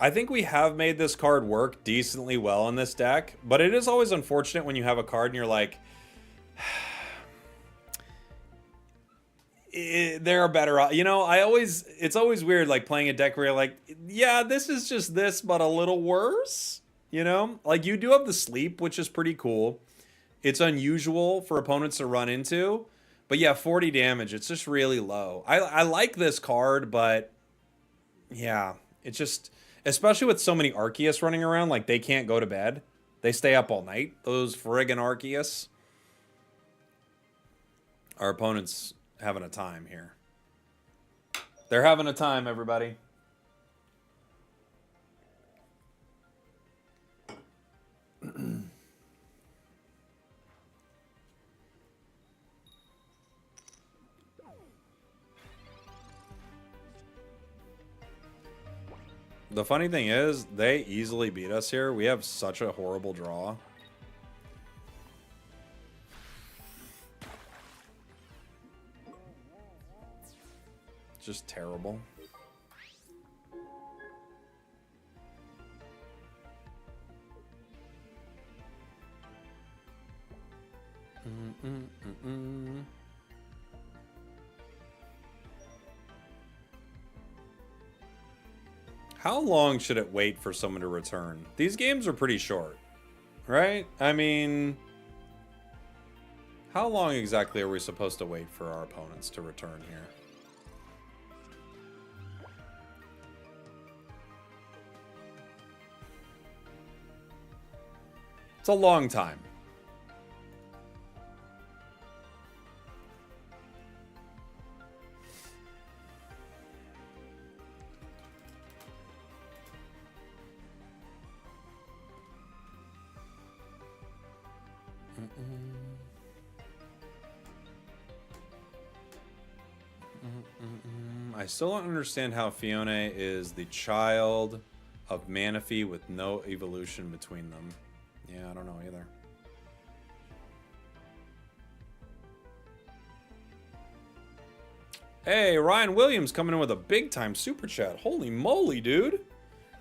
I think we have made this card work decently well in this deck, but it is always unfortunate when you have a card and you're like, there are better, you know, it's always weird, like playing a deck where you're like, yeah, this is just this, but a little worse, you know? Like, you do have the sleep, which is pretty cool. It's unusual for opponents to run into, but yeah, 40 damage, it's just really low. I like this card, but yeah, it's just... Especially with so many Arceus running around, like, they can't go to bed. They stay up all night, those friggin' Arceus. Our opponent's having a time here. They're having a time, everybody. The funny thing is, they easily beat us here. We have such a horrible draw. It's just terrible. How long should it wait for someone to return? These games are pretty short, right? I mean, how long exactly are we supposed to wait for our opponents to return here? It's a long time. I still don't understand how Fiona is the child of Manaphy with no evolution between them. Yeah, I don't know either. Hey, Ryan Williams coming in with a big time super chat. Holy moly, dude.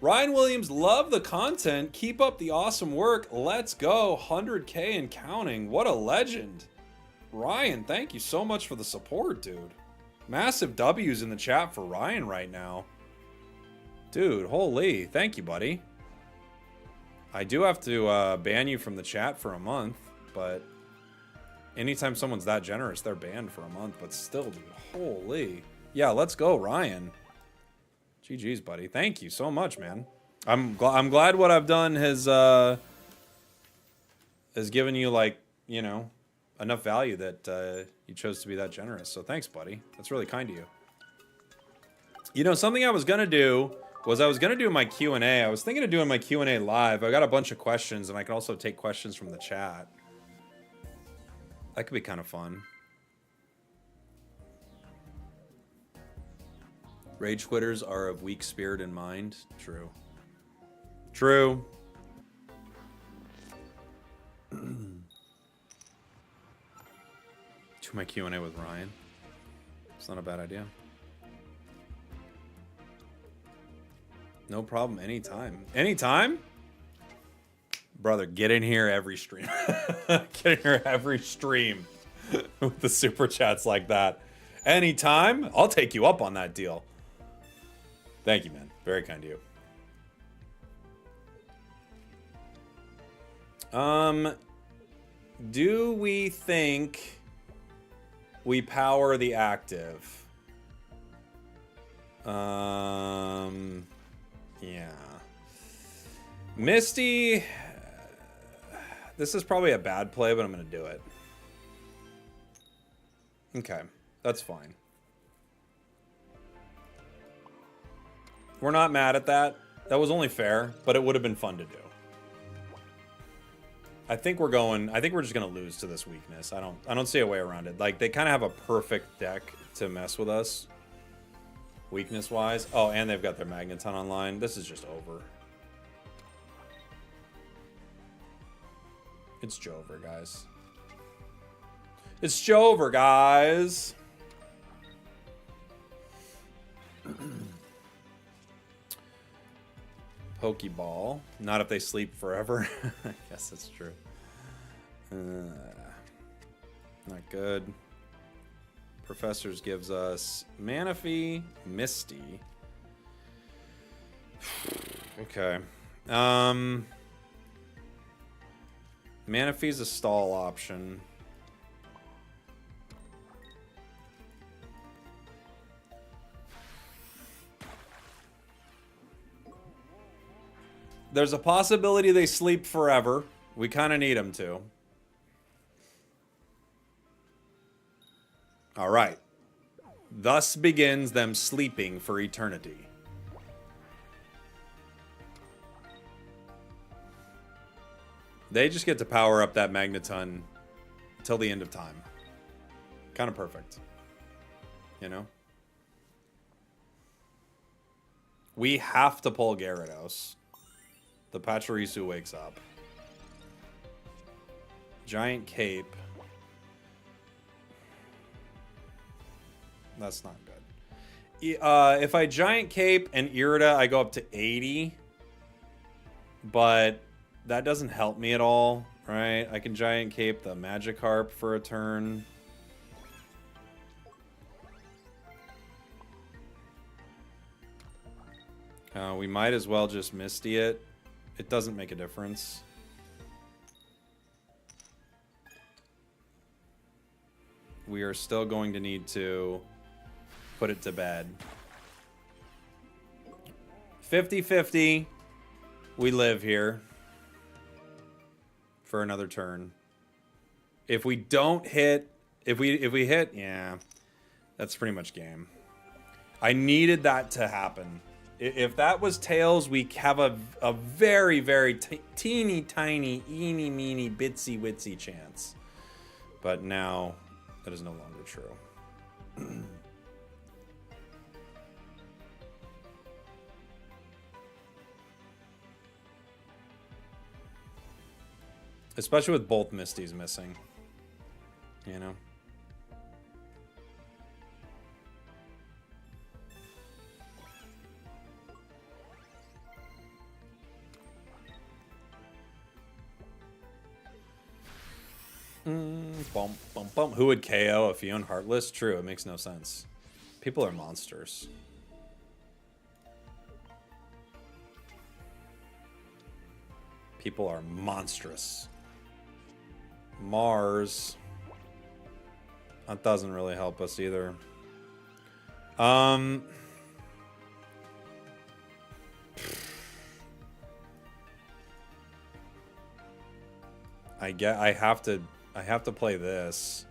Ryan Williams, love the content. Keep up the awesome work. Let's go. 100K and counting. What a legend. Ryan, thank you so much for the support, dude. Massive W's in the chat for Ryan right now. Dude, holy. Thank you, buddy. I do have to ban you from the chat for a month, but anytime someone's that generous, they're banned for a month. But still, dude, holy. Yeah, let's go, Ryan. GG's, buddy. Thank you so much, man. I'm glad what I've done has given you, like, you know, enough value that you chose to be that generous. So thanks, buddy. That's really kind of you. You know, something I was going to do was I was going to do my Q&A. I was thinking of doing my Q&A live. I got a bunch of questions, and I can also take questions from the chat. That could be kind of fun. Rage quitters are of weak spirit and mind. True. True. Do my Q&A with Ryan. It's not a bad idea. No problem. Anytime. Anytime? Brother, get in here every stream. Get in here every stream with the super chats like that. Anytime? I'll take you up on that deal. Thank you, man. Very kind of you. Do we think we power the active? Yeah. Misty, this is probably a bad play, but I'm going to do it. Okay, that's fine. We're not mad at that. That was only fair, but it would have been fun to do. I think we're just going to lose to this weakness. I don't see a way around it. Like, they kind of have a perfect deck to mess with us. Weakness-wise. Oh, and they've got their Magneton online. This is just over. It's Jover, guys. It's Jover, guys. Pokeball. Not if they sleep forever. I guess that's true. Not good. Professors gives us Manaphy, Misty. Okay. Manaphy's a stall option. There's a possibility they sleep forever. We kind of need them to. All right. Thus begins them sleeping for eternity. They just get to power up that Magneton till the end of time. Kind of perfect. You know? We have to pull Gyarados. The Pachirisu wakes up. Giant Cape. That's not good. If I Giant Cape and Irida, I go up to 80. But that doesn't help me at all, right? I can Giant Cape the Magikarp for a turn. We might as well just Misty it. It doesn't make a difference. We are still going to need to put it to bed. 50-50. We live here. for another turn. If we don't hit, if we hit, yeah, that's pretty much game. I needed that to happen. If that was tails, we have a very, very teeny tiny, eeny meeny, bitsy witsy chance. But now, that is no longer true. Especially with both Misties missing. You know? Bump, bump, bump. Who would KO a Fion Heartless? True, it makes no sense. People are monsters. People are monstrous. Mars. That doesn't really help us either. I have to play this.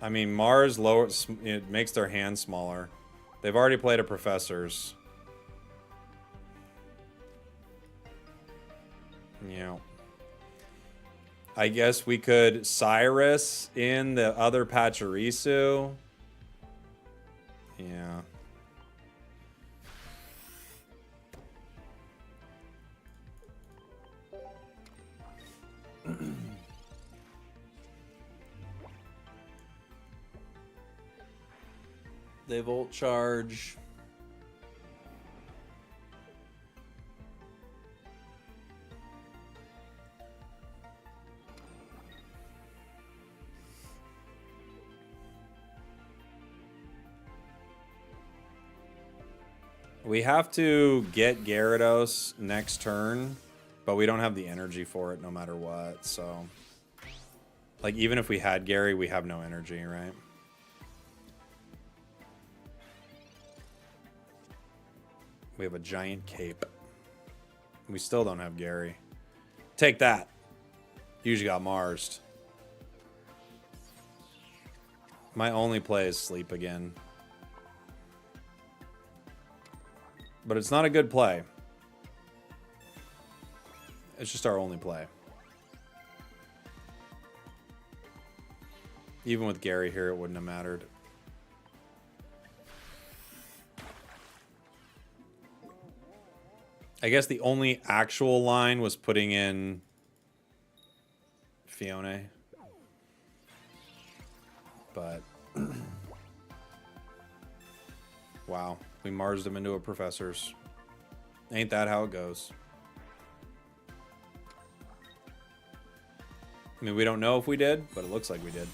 I mean, Mars lowers, it makes their hand smaller. They've already played a Professor's. Yeah. I guess we could Cyrus in the other Pachirisu. Yeah. They Volt Charge. We have to get Gyarados next turn, but we don't have the energy for it no matter what, so... Like, even if we had Gary, we have no energy, right? We have a giant cape. We still don't have Gary. Take that. You usually got Marsed. My only play is Sleep again. But it's not a good play. It's just our only play. Even with Gary here, it wouldn't have mattered. I guess the only actual line was putting in Fiona. But wow, we Marsed him into a Professor's. Ain't that how it goes? I mean, we don't know if we did, but it looks like we did.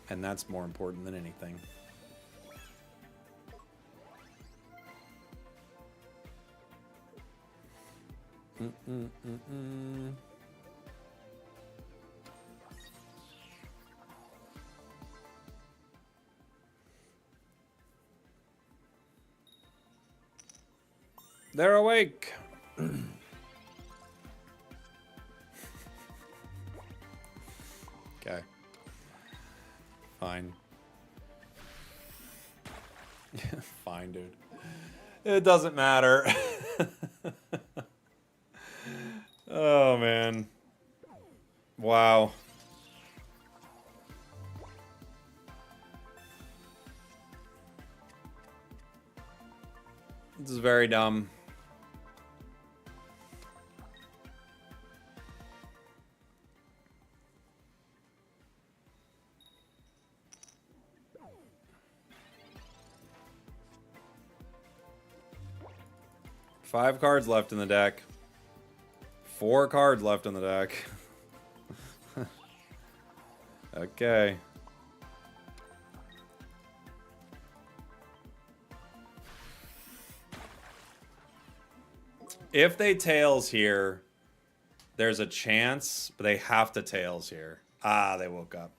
And that's more important than anything. They're awake. Okay. Fine. Fine, dude. It doesn't matter. Oh, man. Wow. This is very dumb. Five cards left in the deck. 4 cards left in the deck. Okay. If they tails here, there's a chance, but they have to tails here. Ah, they woke up.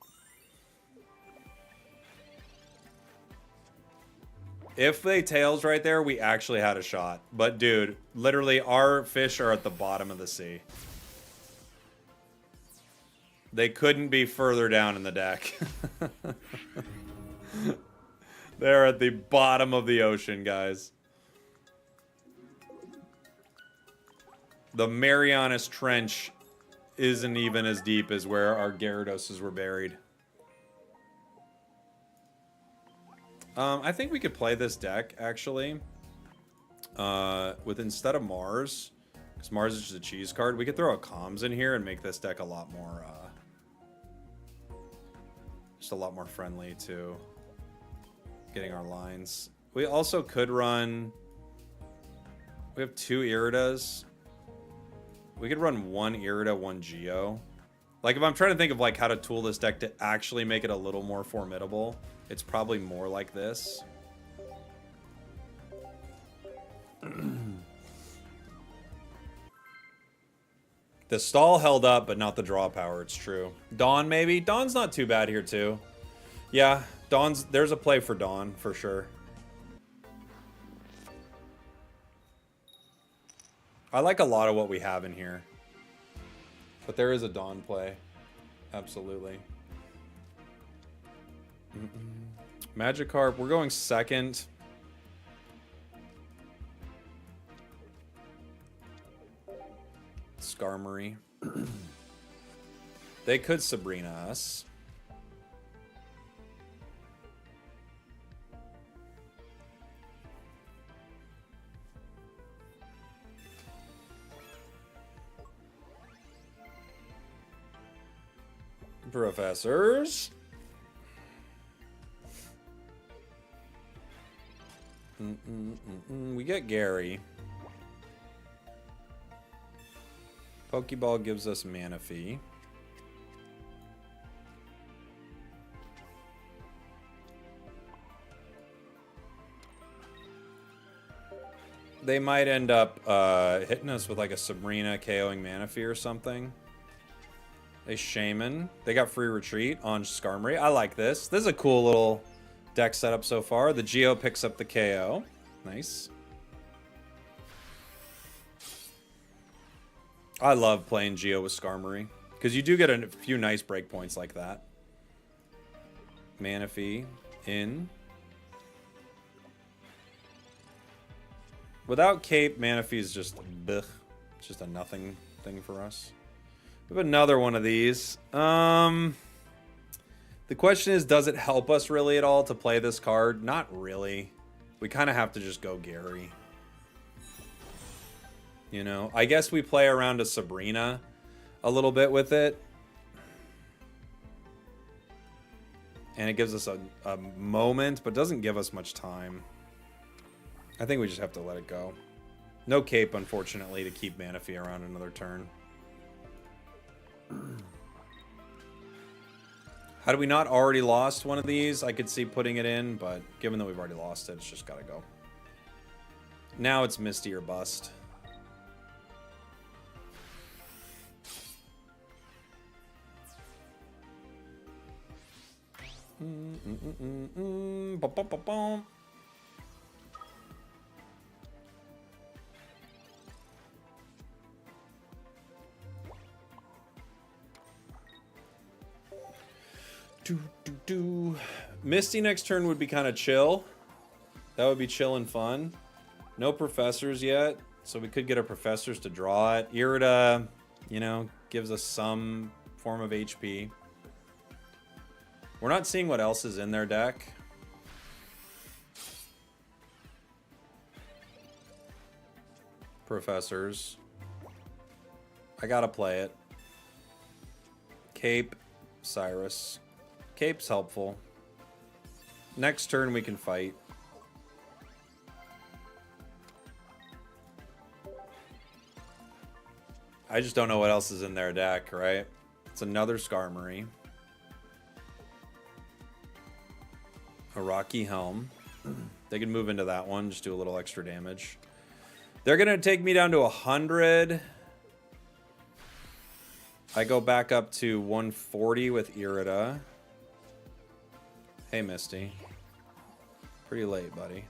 If they tails right there, we actually had a shot. But dude, literally our fish are at the bottom of the sea. They couldn't be further down in the deck. They're at the bottom of the ocean, guys. The Marianas Trench isn't even as deep as where our Gyarados were buried. I think we could play this deck, actually. With instead of Mars, because Mars is just a cheese card, we could throw a Comms in here and make this deck a lot more, just a lot more friendly to getting our lines. We also could run... We have 2 Iridas. We could run 1 Irida, 1 Geo. Like, if I'm trying to think of, like, how to tool this deck to actually make it a little more formidable, it's probably more like this. The stall held up, but not the draw power, it's true. Dawn, maybe? Dawn's not too bad here, too. Yeah, there's a play for Dawn, for sure. I like a lot of what we have in here. But there is a Dawn play. Absolutely. Magikarp, we're going second. Skarmory. They could Sabrina us. Professors. We get Gary. Pokeball gives us Manaphy. They might end up hitting us with like a Sabrina KOing Manaphy or something. A Shaman. They got free retreat on Skarmory. I like this. This is a cool little deck setup so far. The Geo picks up the KO. Nice. I love playing Geo with Skarmory, because you do get a few nice breakpoints like that. Manaphy in. Without Cape, Manaphy is just blech. It's just a nothing thing for us. We have another one of these. The question is, does it help us really at all to play this card? Not really. We kind of have to just go Gary. You know, I guess we play around a Sabrina a little bit with it. And it gives us a moment, but doesn't give us much time. I think we just have to let it go. No Cape, unfortunately, to keep Manaphy around another turn. Had we not already lost one of these, I could see putting it in, but given that we've already lost it, it's just gotta go. Now it's Misty or bust. Misty next turn would be kind of chill. That would be chill and fun. No professors yet, so we could get our professors to draw it. Irida, you know, gives us some form of HP. We're not seeing what else is in their deck. Professors. I gotta play it. Cape, Cyrus. Cape's helpful. Next turn we can fight. I just don't know what else is in their deck, right? It's another Skarmory. A Rocky Helm. They can move into that one, just do a little extra damage. They're going to take me down to 100. I go back up to 140 with Irida. Hey, Misty. Pretty late, buddy.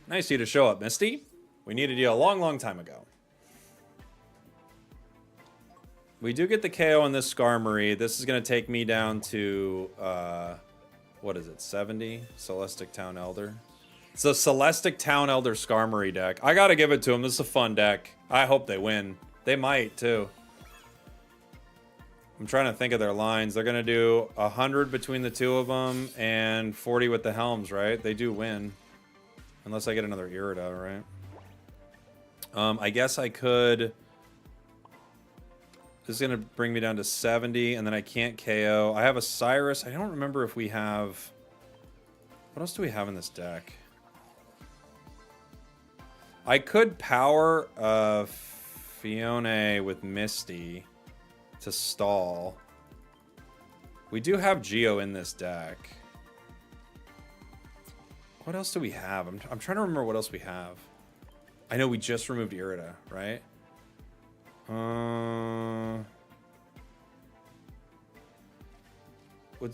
Nice of you to show up, Misty. We needed you a long, long time ago. We do get the KO on this Skarmory. This is going to take me down to, what is it, 70? Celestic Town Elder. It's a Celestic Town Elder Skarmory deck. I got to give it to them. This is a fun deck. I hope they win. They might, too. I'm trying to think of their lines. They're going to do 100 between the two of them and 40 with the Helms, right? They do win. Unless I get another Irida, right? I guess I could... This is going to bring me down to 70, and then I can't KO. I have a Cyrus. I don't remember if we have... What else do we have in this deck? I could power Fiona with Misty to stall. We do have Geo in this deck. What else do we have? I'm trying to remember what else we have. I know we just removed Irida, right?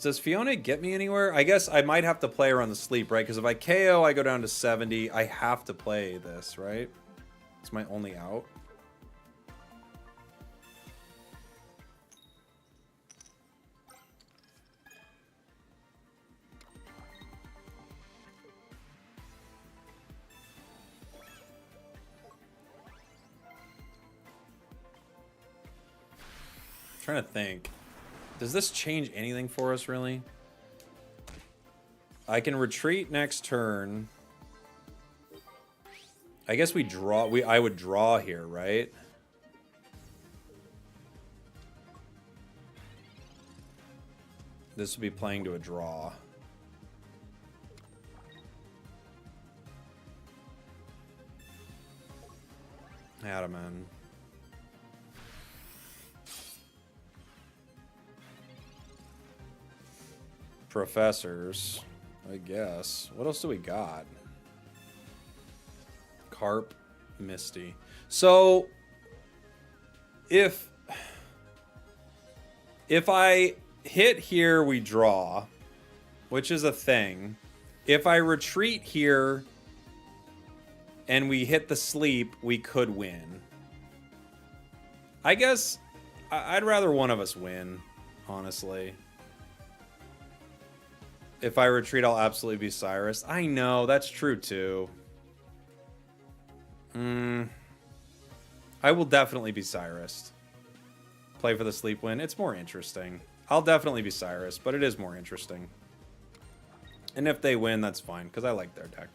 Does Fiona get me anywhere? I guess I might have to play her on the sleep, right? Because if I KO, I go down to 70. I have to play this, right? It's my only out. Trying to think. Does this change anything for us, really? I can retreat next turn. I guess we draw. I would draw here, right? This would be playing to a draw. Adaman. Professors, I guess. What else do we got? Carp, Misty. So, if I hit here, we draw, which is a thing. If I retreat here and we hit the sleep, we could win. I guess I'd rather one of us win, honestly. If I retreat, I'll absolutely be Cyrus. I know, that's true too. I will definitely be Cyrus. Play for the sleep win. It's more interesting. I'll definitely be Cyrus, but it is more interesting. And if they win, that's fine, because I like their deck.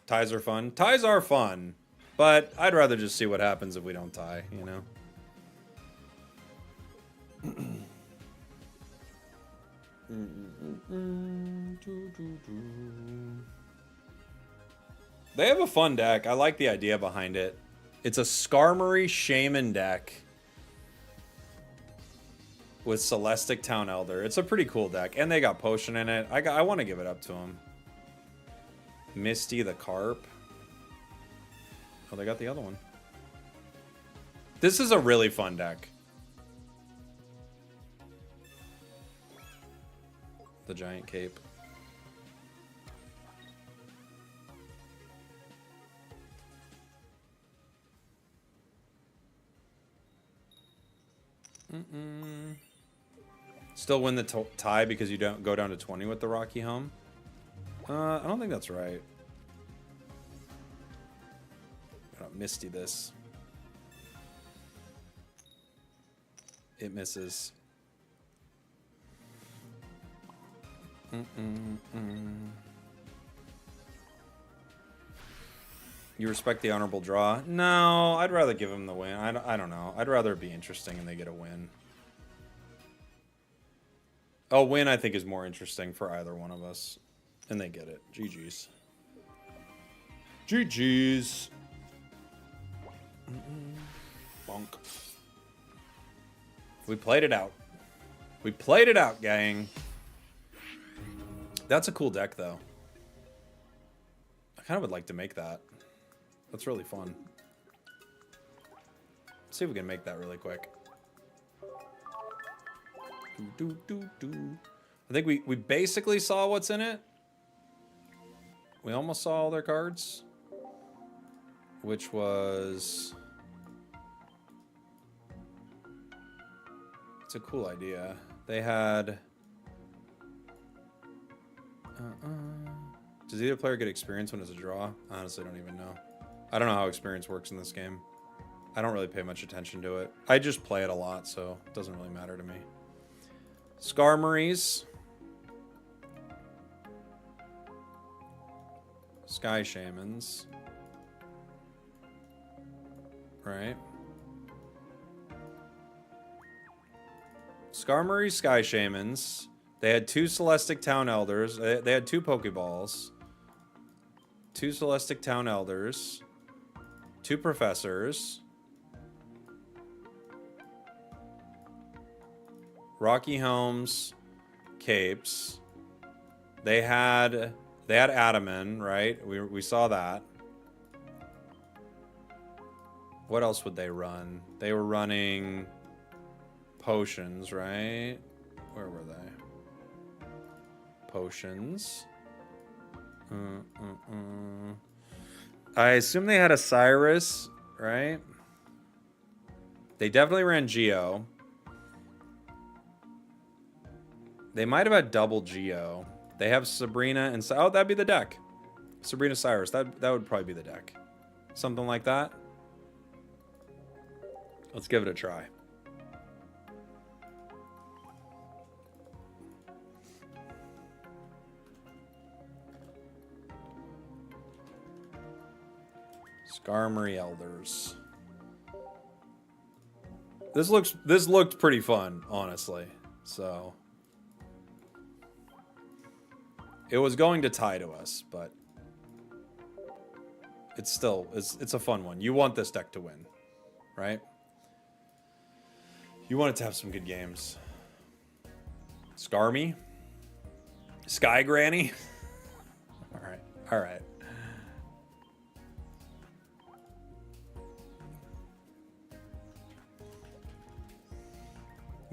Ties are fun. Ties are fun. But I'd rather just see what happens if we don't tie, you know? They have a fun deck. I like the idea behind it. It's a Skarmory Shaman deck with Celestic Town Elder. It's a pretty cool deck. And they got Potion in it. I want to give it up to them. Misty the Carp. Oh, they got the other one. This is a really fun deck. The Giant Cape. Still win the tie because you don't go down to 20 with the Rocky Home? I don't think that's right. Gotta Misty this. It misses. You respect the honorable draw? No, I'd rather give him the win. I don't know. I'd rather it be interesting and they get a win. A win, I think, is more interesting for either one of us. And they get it. GG's. GG's. Bonk. We played it out. We played it out, gang. That's a cool deck, though. I kind of would like to make that. That's really fun. Let's see if we can make that really quick. I think we basically saw what's in it. We almost saw all their cards. Which was... It's a cool idea. They had... Does either player get experience when it's a draw? I honestly don't even know. I don't know how experience works in this game. I don't really pay much attention to it. I just play it a lot, so it doesn't really matter to me. Skarmories. Sky Shamans. Right. Skarmory, Sky Shamans. They had 2 Celestic Town Elders. They had 2 Pokeballs. 2 Celestic Town Elders. 2 Professors. Rocky Helms. Capes. They had Adaman, right? We saw that. What else would they run? They were running potions, right? Where were they? Potions. I assume they had a Cyrus, right? They definitely ran Geo. They might have had double Geo. They have Sabrina and... Oh, that'd be the deck. Sabrina Cyrus. That would probably be the deck. Something like that. Let's give it a try. Skarmory Elders. This looked pretty fun, honestly. So it was going to tie to us, but it's still it's a fun one. You want this deck to win, right? You want it to have some good games. Skarmy? Sky Granny? Alright, alright.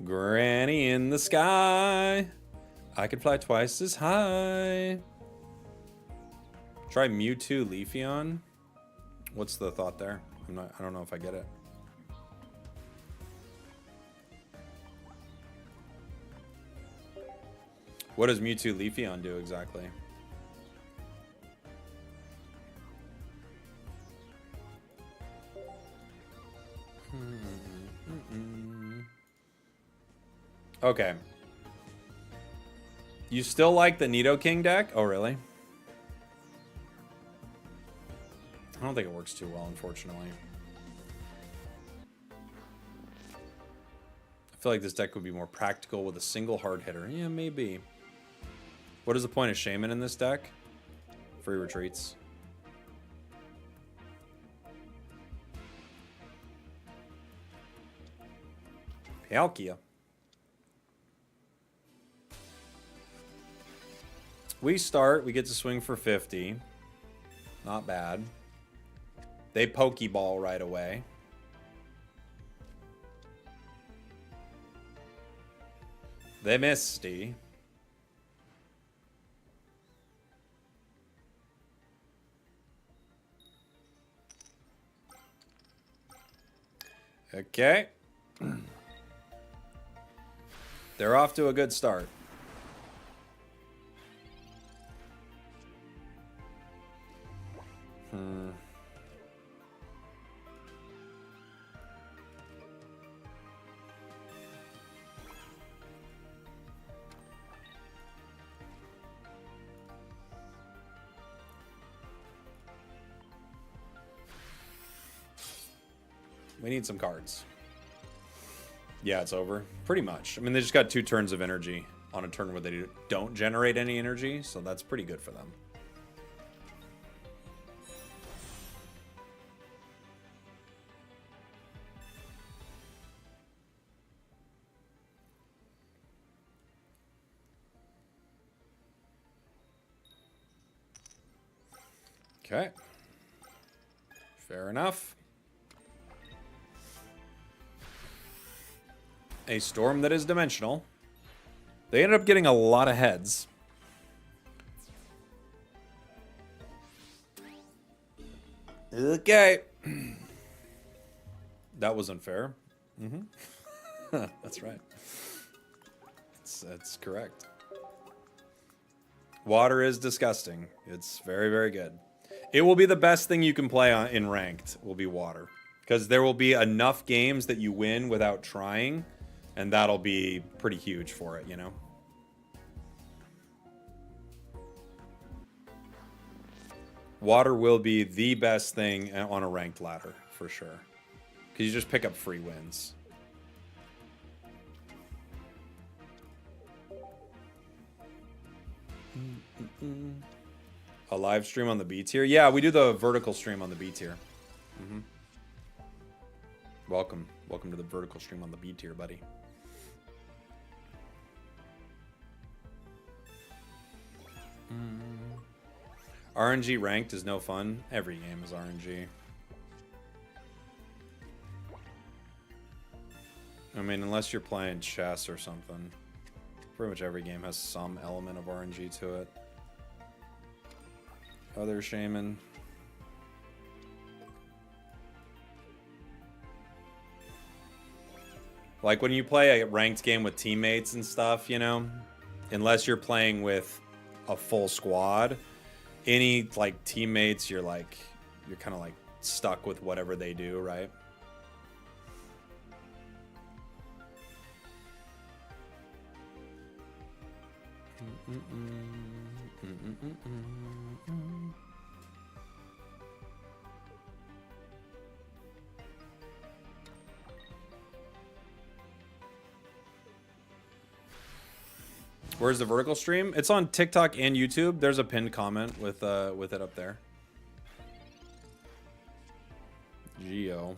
Granny in the sky. I could fly twice as high. Try Mewtwo Leafeon. What's the thought there? I don't know if I get it. What does Mewtwo Leafeon do exactly? Okay. You still like the Nidoking deck? Oh, really? I don't think it works too well, unfortunately. I feel like this deck would be more practical with a single hard hitter. Yeah, maybe. What is the point of Shaman in this deck? Free retreats. Palkia. We start, we get to swing for 50. Not bad. They Pokeball right away. They Misty. Okay. They're off to a good start. We need some cards. Yeah, it's over. Pretty much. I mean, they just got 2 turns of energy on a turn where they don't generate any energy, so that's pretty good for them. Okay. Fair enough. A storm that is dimensional. They ended up getting a lot of heads. Okay. That was unfair. Mm-hmm. That's right. That's correct. Water is disgusting. It's very, very good. It will be the best thing you can play on in ranked, will be water. Because there will be enough games that you win without trying, and that'll be pretty huge for it, you know? Water will be the best thing on a ranked ladder, for sure. Because you just pick up free wins. A live stream on the B tier? Yeah, we do the vertical stream on the B tier. Mm-hmm. Welcome. Welcome to the vertical stream on the B tier, buddy. RNG ranked is no fun. Every game is RNG. I mean, unless you're playing chess or something. Pretty much every game has some element of RNG to it. Other shaman. Like when you play a ranked game with teammates and stuff, you know, unless you're playing with a full squad, any like teammates, you're kind of like stuck with whatever they do, right? Where's the vertical stream? It's on TikTok and YouTube. There's a pinned comment with it up there. Geo.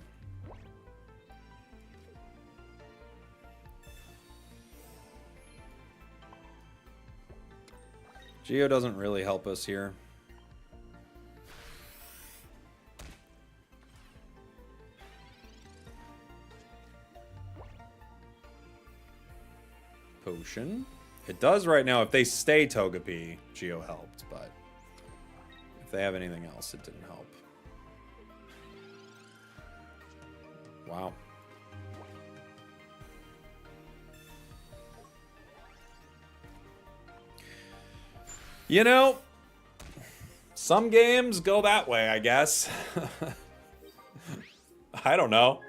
Geo doesn't really help us here. Potion. It does right now. If they stay Togepi, Geo helped, but if they have anything else, it didn't help. Wow. You know, some games go that way, I guess. I don't know.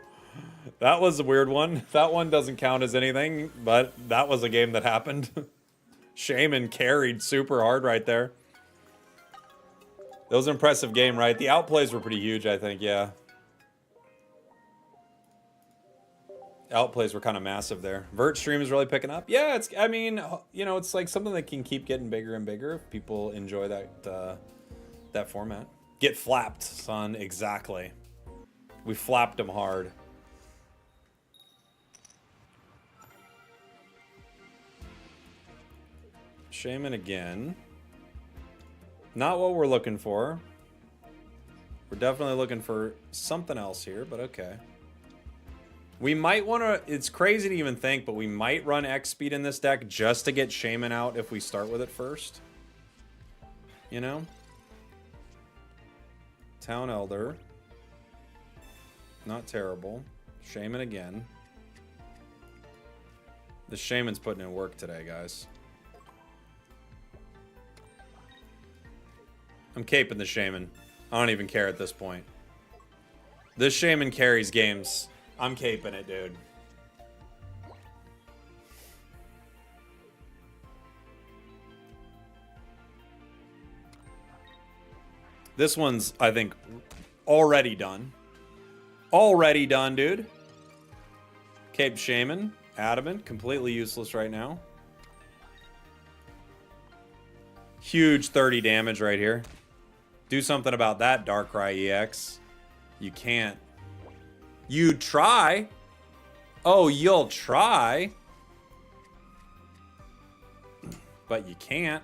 That was a weird one. That one doesn't count as anything, but that was a game that happened. Shaman carried super hard right there. That was an impressive game, right? The outplays were pretty huge, I think, yeah. Outplays were kind of massive there. Vert stream is really picking up. Yeah, it's, I mean, you know, it's like something that can keep getting bigger and bigger if people enjoy that format. Get flapped, son, exactly. We flapped them hard. Shaman again. Not what we're looking for. We're definitely looking for something else here, but okay. We might want to... It's crazy to even think, but we might run X speed in this deck just to get Shaman out if we start with it first. You know? Town Elder. Not terrible. Shaman again. The Shaman's putting in work today, guys. I'm caping the Shaman. I don't even care at this point. This Shaman carries games. I'm caping it, dude. This one's, I think, already done. Already done, dude. Cape Shaman. Adamant. Completely useless right now. Huge 30 damage right here. Do something about that, Darkrai EX. You can't. You'd try. Oh, you'll try. But you can't.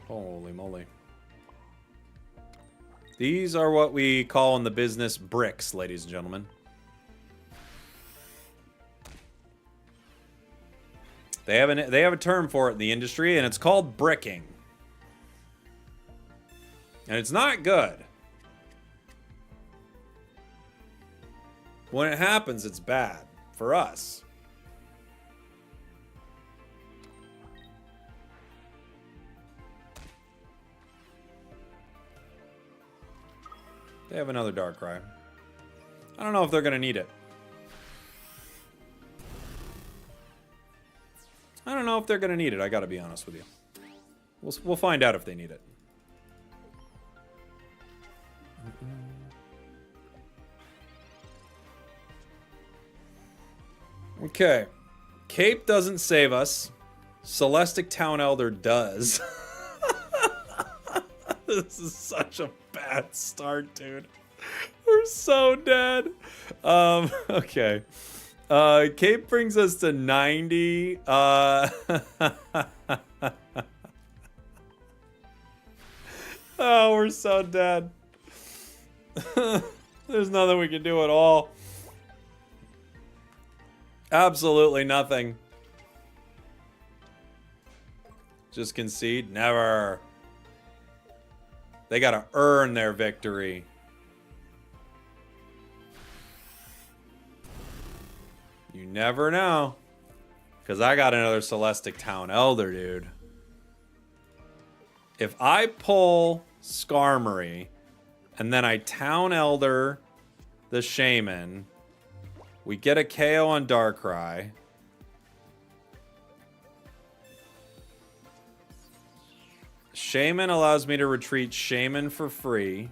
Holy moly. These are what we call in the business bricks, ladies and gentlemen. They have a term for it in the industry, and it's called bricking. And it's not good. When it happens, it's bad for us. They have another Darkrai. I don't know if they're going to need it. I don't know if they're going to need it, I got to be honest with you. We'll find out if they need it. Okay. Cape doesn't save us. Celestic Town Elder does. This is such a bad start, dude. We're so dead. Okay. Cape brings us to 90. Oh, we're so dead. There's nothing we can do at all. Absolutely nothing. Just concede? Never. They gotta earn their victory. You never know. Because I got another Celestic Town Elder, dude. If I pull Skarmory, and then I Town Elder the Shaman, we get a KO on Darkrai. Shaman allows me to retreat Shaman for free.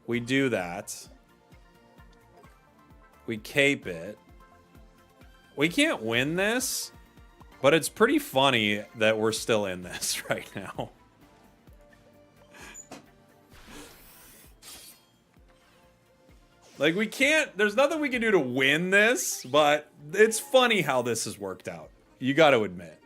We do that. We cape it. We can't win this, but it's pretty funny that we're still in this right now. Like, we can't... There's nothing we can do to win this, but it's funny how this has worked out. You got to admit.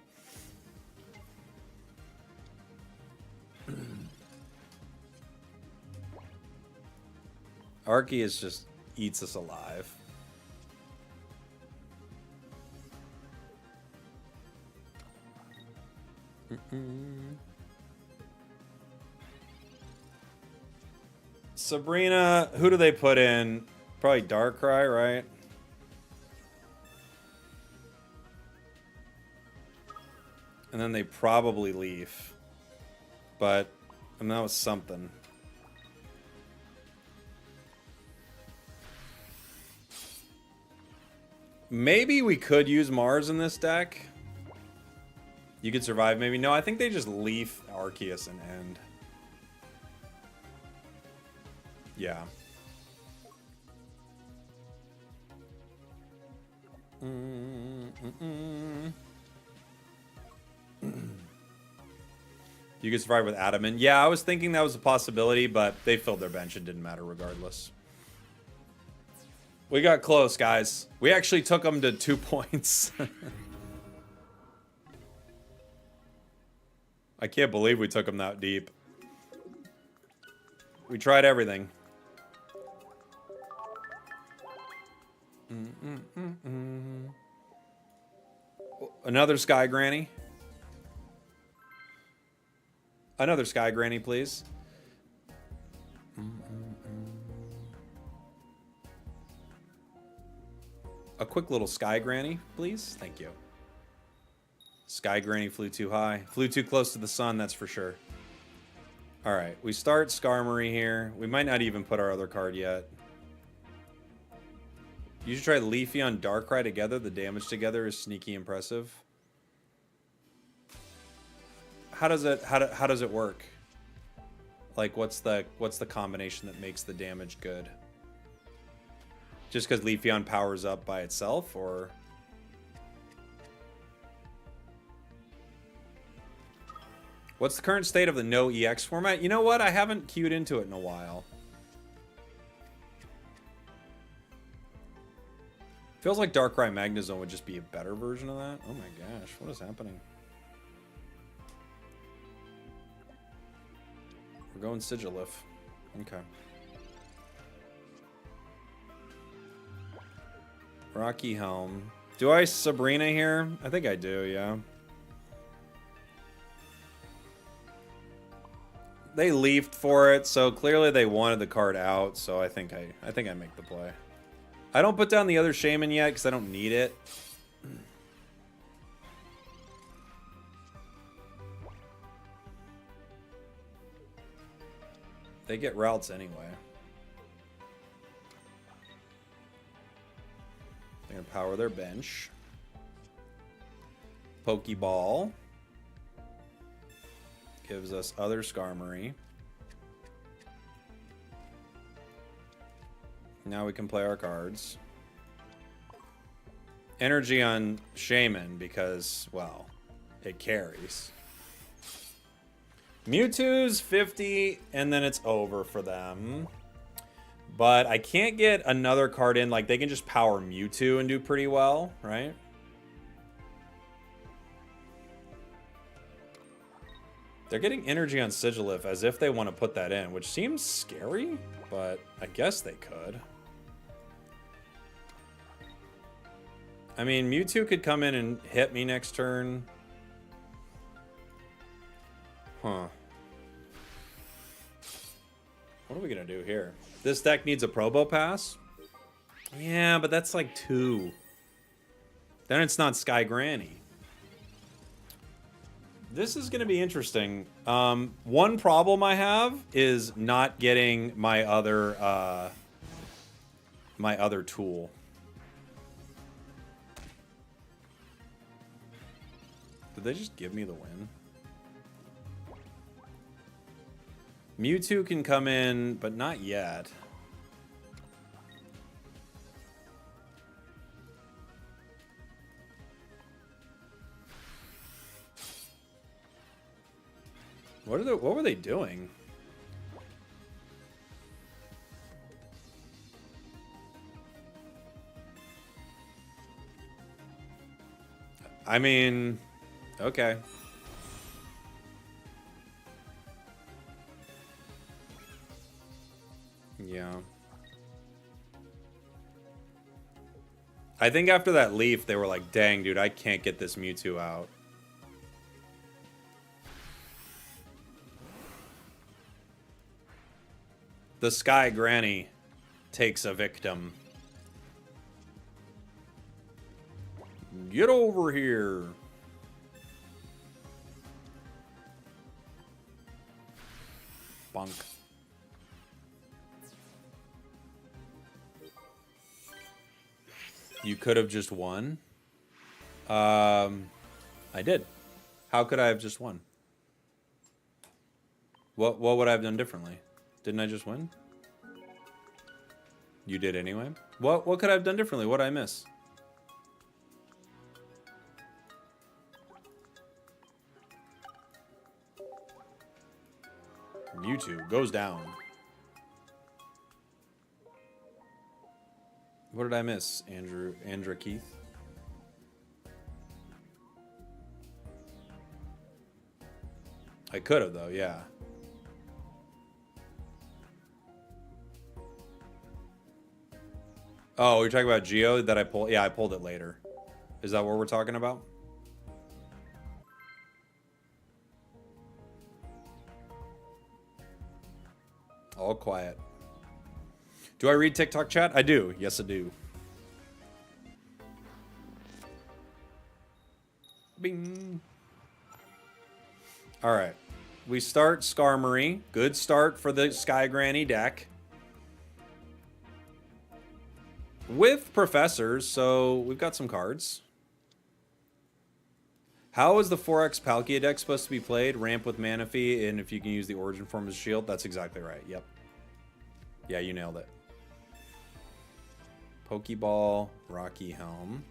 Arceus just eats us alive. Sabrina, who do they put in? Probably Darkrai, right? And then they probably Leaf. But, I mean, that was something. Maybe we could use Mars in this deck. You could survive, maybe. No, I think they just Leaf Arceus and end. Yeah. You could survive with Adamant. Yeah, I was thinking that was a possibility, but they filled their bench. It didn't matter regardless. We got close, guys. We actually took them to 2 points. I can't believe we took them that deep. We tried everything. Another Sky Granny. Another Sky Granny, please. A quick little Sky Granny, please. Thank you. Sky Granny flew too high. Flew too close to the sun, that's for sure. Alright, we start Skarmory here. We might not even put our other card yet. You should try Leafy on Darkrai together. The damage together is sneaky impressive. How does it work? Like, what's the combination that makes the damage good? Just because Leafeon powers up by itself, or... What's the current state of the no EX format? You know what? I haven't queued into it in a while. Feels like Darkrai Magnezone would just be a better version of that. Oh my gosh, what is happening? We're going Sigilif. Okay. Rocky Helm. Do I Sabrina here? I think I do, yeah. They leafed for it, so clearly they wanted the card out, so I think I make the play. I don't put down the other Shaman yet because I don't need it. They get routes anyway. They're gonna power their bench. Pokeball gives us other Skarmory. Now we can play our cards. Energy on Shaman because, well, it carries. Mewtwo's 50, and then it's over for them. But I can't get another card in. Like, they can just power Mewtwo and do pretty well, right? They're getting energy on Sigilif as if they want to put that in, which seems scary, but I guess they could. I mean, Mewtwo could come in and hit me next turn. Huh. What are we going to do here? This deck needs a Probo Pass? Yeah, but that's like 2. Then it's not Sky Granny. This is going to be interesting. One problem I have is not getting my other tool. Did they just give me the win? Mewtwo can come in, but not yet. What were they doing? I mean, okay. Yeah. I think after that leaf, they were like, dang, dude, I can't get this Mewtwo out. The Sky Granny takes a victim. Get over here. Bunk. You could have just won. I did. How could I have just won? What would I have done differently? Didn't I just win? You did anyway. What could I have done differently? What did I miss? Mewtwo goes down. What did I miss, Andrew Keith? I could have, though, yeah. Oh, you're talking about Geo that I pulled? Yeah, I pulled it later. Is that what we're talking about? All quiet. Do I read TikTok chat? I do. Yes, I do. Bing. All right. We start Skarmory. Good start for the Sky Granny deck. With professors, so we've got some cards. How is the 4X Palkia deck supposed to be played? Ramp with Manaphy, and if you can use the Origin Form as a shield. That's exactly right. Yep. Yeah, you nailed it. Pokeball, Rocky Helm.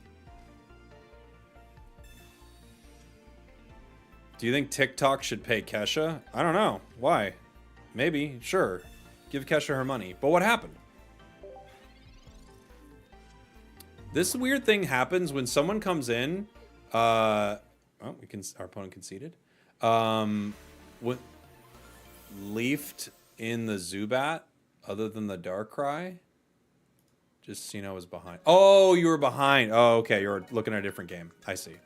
Do you think TikTok should pay Kesha? I don't know. Why? Maybe. Sure. Give Kesha her money. But what happened? This weird thing happens when someone comes in. Oh, our opponent conceded. When leafed in the Zubat other than the Darkrai? Just so you know, I was behind. Oh, you were behind. Oh, okay. You're looking at a different game. I see.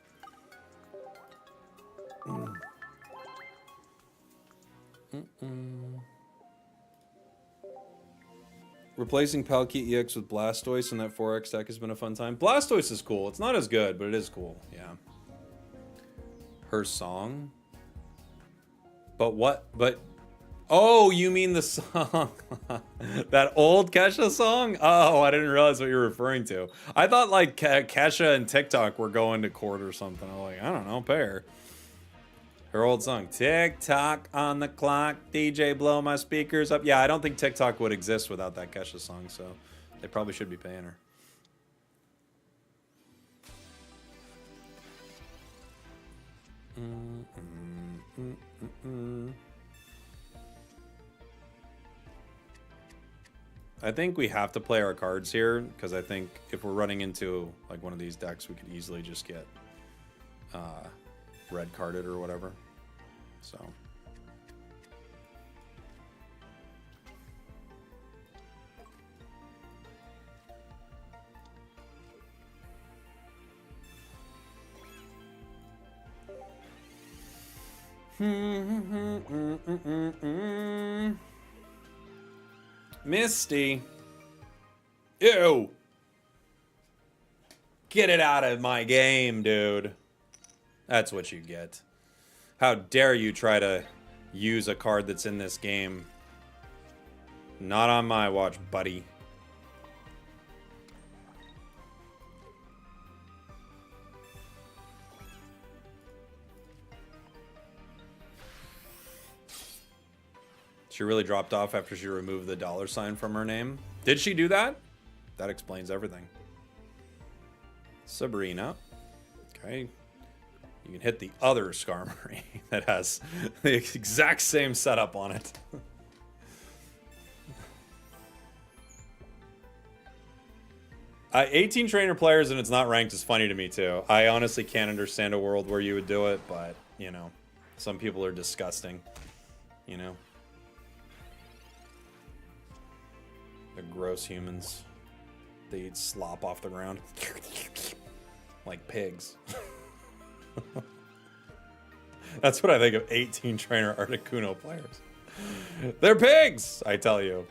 Replacing Palkia EX with Blastoise in that 4X deck has been a fun time. Blastoise is cool. It's not as good, but it is cool. Yeah. Her song? But what? But... Oh, you mean the song. That old Kesha song? Oh, I didn't realize what you were referring to. I thought, like, Kesha and TikTok were going to court or something. I'm like, I don't know, pay her. Her old song, TikTok on the clock, DJ blow my speakers up. Yeah, I don't think TikTok would exist without that Kesha song, so they probably should be paying her. I think we have to play our cards here, because I think if we're running into like one of these decks, we could easily just get red carded or whatever. So Misty. Ew. Get it out of my game, dude. That's what you get. How dare you try to use a card that's in this game. Not on my watch, buddy. She really dropped off after she removed the $sign from her name. Did she do that? That explains everything. Sabrina. Okay. You can hit the other Skarmory that has the exact same setup on it. 18 trainer players and it's not ranked is funny to me too. I honestly can't understand a world where you would do it, but, you know, some people are disgusting, you know. They're gross humans. They eat slop off the ground. Like pigs. That's what I think of 18 trainer Articuno players. They're pigs, I tell you.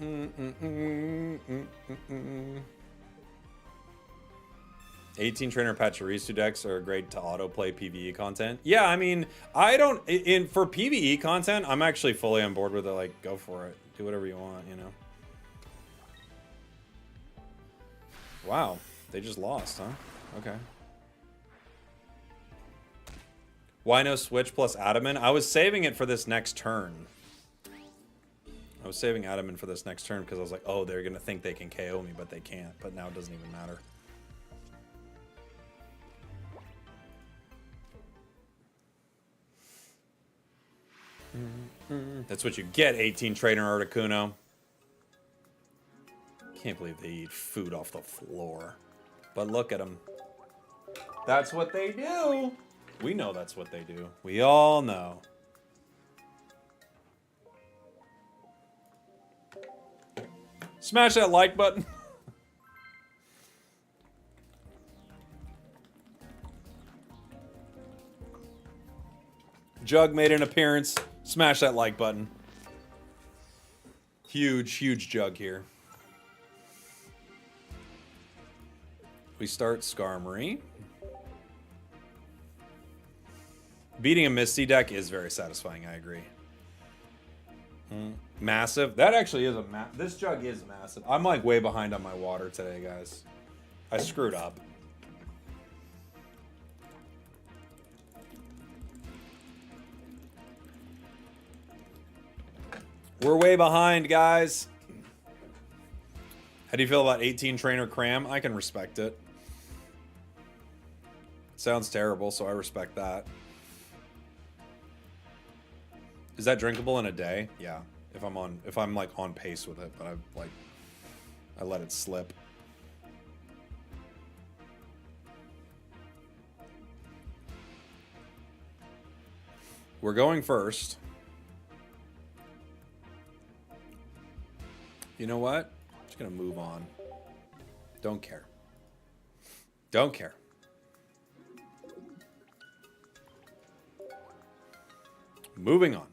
Mm-mm-mm-mm-mm-mm. 18 trainer Pachirisu decks are great to autoplay PvE content. Yeah, I mean, I don't for PvE content, I'm actually fully on board with it. Like, go for it. Do whatever you want, you know. Wow, they just lost, huh? Okay. Why no switch plus Adamant? I was saving it for this next turn. I was saving Adamant for this next turn because I was like, oh, they're going to think they can KO me, but they can't. But now it doesn't even matter. That's what you get, 18 trainer Articuno. Can't believe they eat food off the floor. But look at them. That's what they do. We know that's what they do. We all know. Smash that like button. Jug made an appearance. Smash that like button. Huge, huge Jug here. We start Skarmory. Beating a Misty deck is very satisfying, I agree. Massive. That actually is a this Jug is massive. I'm like way behind on my water today, guys. I screwed up. We're way behind, guys. How do you feel about 18 trainer Cram? I can respect it. Sounds terrible, so I respect that. Is that drinkable in a day? Yeah. If I'm like on pace with it, but I let it slip. We're going first. You know what? I'm just gonna move on. Don't care. Don't care. Moving on.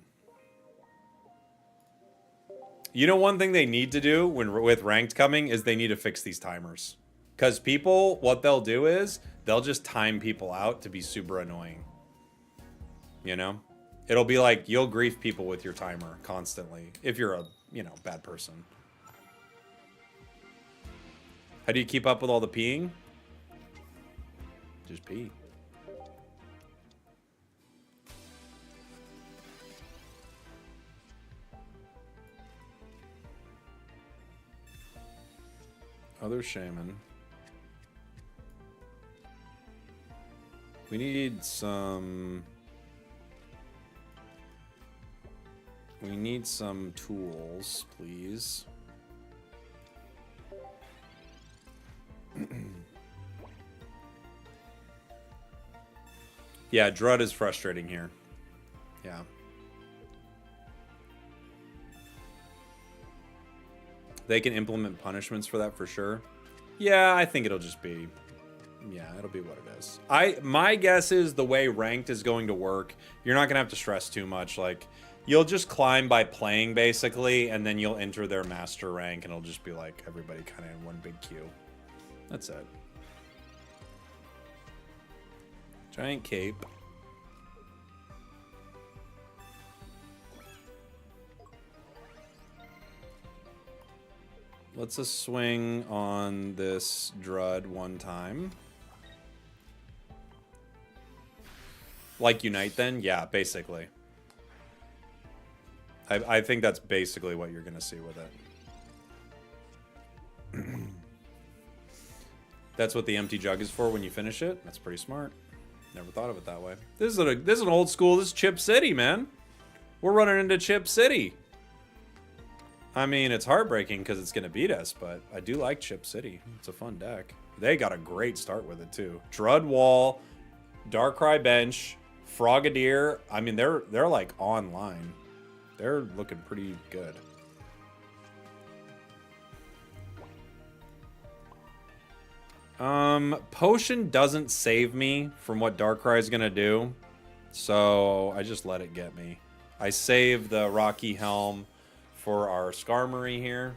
You know, one thing they need to do with ranked coming is they need to fix these timers. Because people, what they'll do is they'll just time people out to be super annoying. You know? It'll be like you'll grief people with your timer constantly if you're a, you know, bad person. How do you keep up with all the peeing? Just pee. Other shaman. We need some... We need some tools, please. Yeah, Drud is frustrating here. Yeah. They can implement punishments for that for sure. Yeah, I think it'll just be... Yeah, it'll be what it is. My guess is the way ranked is going to work, you're not going to have to stress too much. Like, you'll just climb by playing, basically, and then you'll enter their master rank, and it'll just be like everybody kind of in one big queue. That's it. Giant cape. Let's a swing on this Drud one time. Like Unite then? Yeah, basically. I think that's basically what you're going to see with it. That's what the empty jug is for when you finish it. That's pretty smart. Never thought of it that way. This is an old school. This is Chip City, man. We're running into Chip City. I mean, it's heartbreaking because it's going to beat us, but I do like Chip City. It's a fun deck. They got a great start with it, too. Drud Wall, Darkrai Bench, Frogadier. I mean, they're like online. They're looking pretty good. Potion doesn't save me from what Darkrai is going to do, so I just let it get me. I save the Rocky Helm for our Skarmory here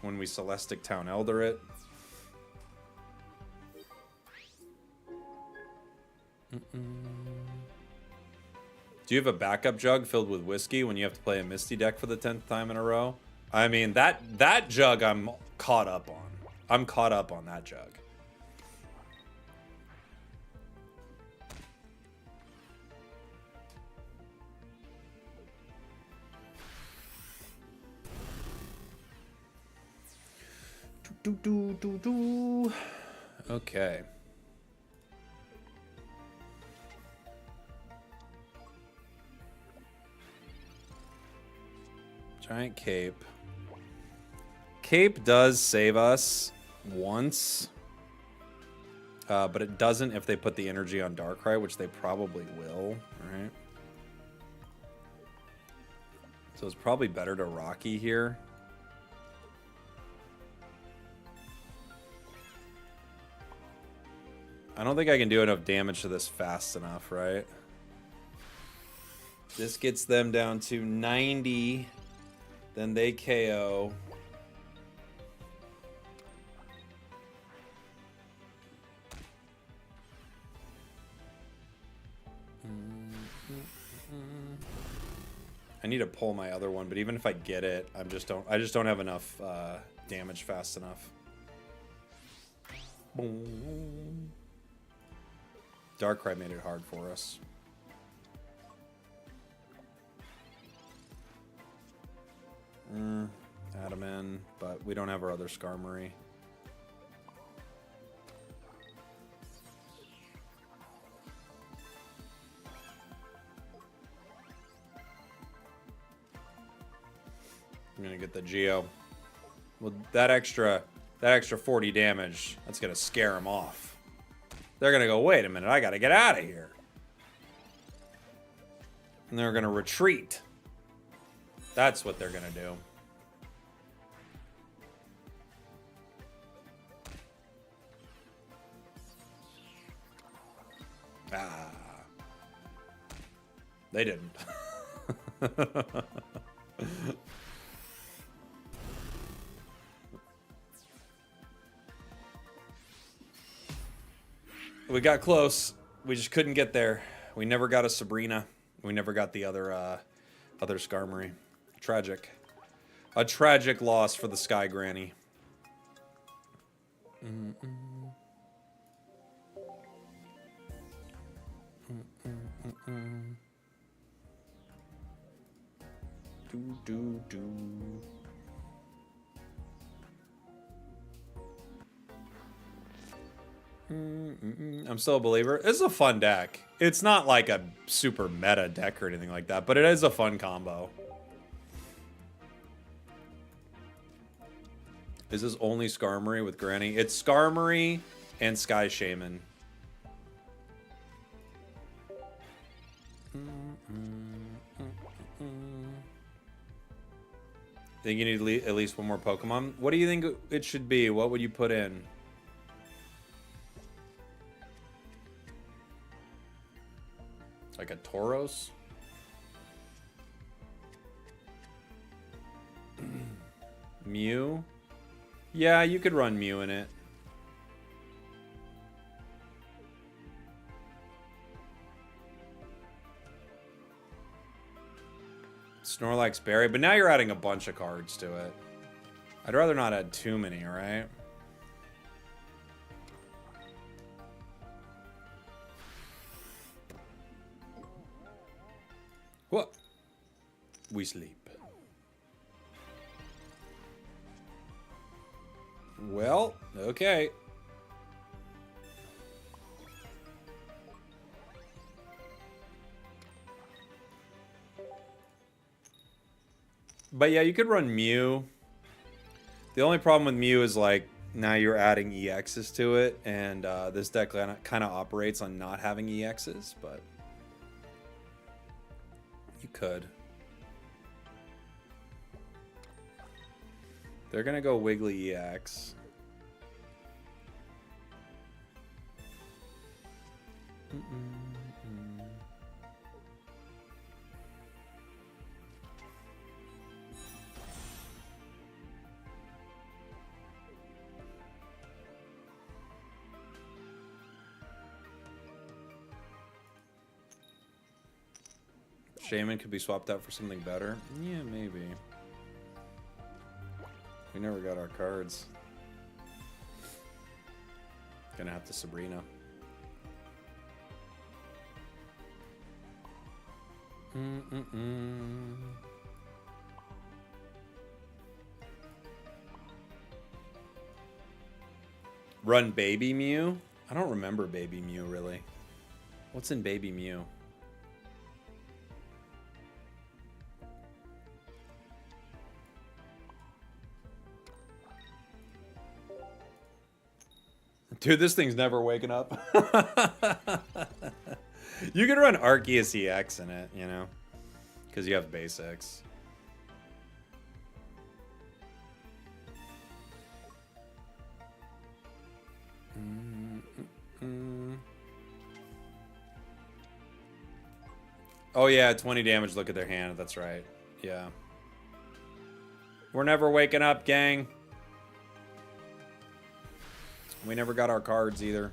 when we Celestic Town Elder it. Do you have a backup jug filled with whiskey when you have to play a Misty deck for the 10th time in a row? I mean, that jug I'm caught up on. I'm caught up on that jug. Okay. Giant cape. Cape does save us once. But it doesn't if they put the energy on Darkrai, which they probably will, right? So it's probably better to Rocky here. I don't think I can do enough damage to this fast enough, right? This gets them down to 90. Then they KO. I need to pull my other one, but even if I get it, I just don't have enough damage fast enough. Boom. Darkrai made it hard for us. Add him in, but we don't have our other Skarmory. I'm gonna get the Geo. Well, that extra 40 damage, that's gonna scare them off. They're gonna go, wait a minute, I gotta get out of here. And they're gonna retreat. That's what they're gonna do. Ah. They didn't. We got close. We just couldn't get there. We never got a Sabrina. We never got the other Skarmory. Tragic. A tragic loss for the Sky Granny. I'm still a believer. This is a fun deck. It's not like a super meta deck or anything like that, but it is a fun combo. Is this only Skarmory with Granny? It's Skarmory and Sky Shaman. Think you need at least one more Pokemon? What do you think it should be? What would you put in? Like a Tauros? Mew? Yeah, you could run Mew in it. Snorlax Berry, but now you're adding a bunch of cards to it. I'd rather not add too many, alright? What? We sleep. Well, okay. But yeah, you could run Mew. The only problem with Mew is like now you're adding EXs to it, and this deck kind of operates on not having EXs, but you could. They're gonna go Wiggly EX. Shaman could be swapped out for something better. Yeah, maybe. We never got our cards. Gonna have to Sabrina. Run Baby Mew? I don't remember Baby Mew really. What's in Baby Mew? Dude, this thing's never waking up. You can run Arceus EX in it, you know? Because you have basics. Oh yeah, 20 damage, look at their hand, that's right. Yeah. We're never waking up, gang. We never got our cards either.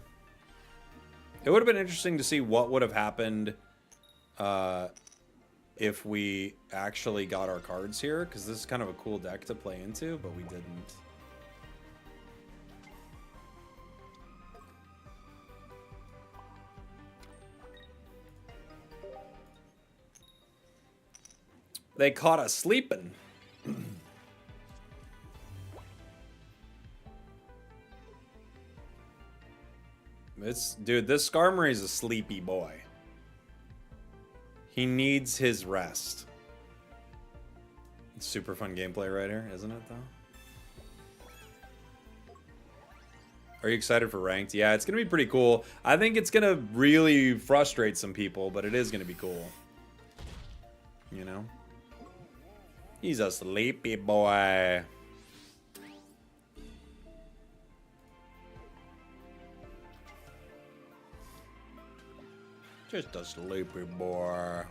It would have been interesting to see what would have happened if we actually got our cards here, because this is kind of a cool deck to play into, but we didn't. They caught us sleeping. Dude, this Skarmory is a sleepy boy. He needs his rest. It's super fun gameplay right here, isn't it, though? Are you excited for ranked? Yeah, it's going to be pretty cool. I think it's going to really frustrate some people, but it is going to be cool. You know? He's a sleepy boy. Just a sleepy boy.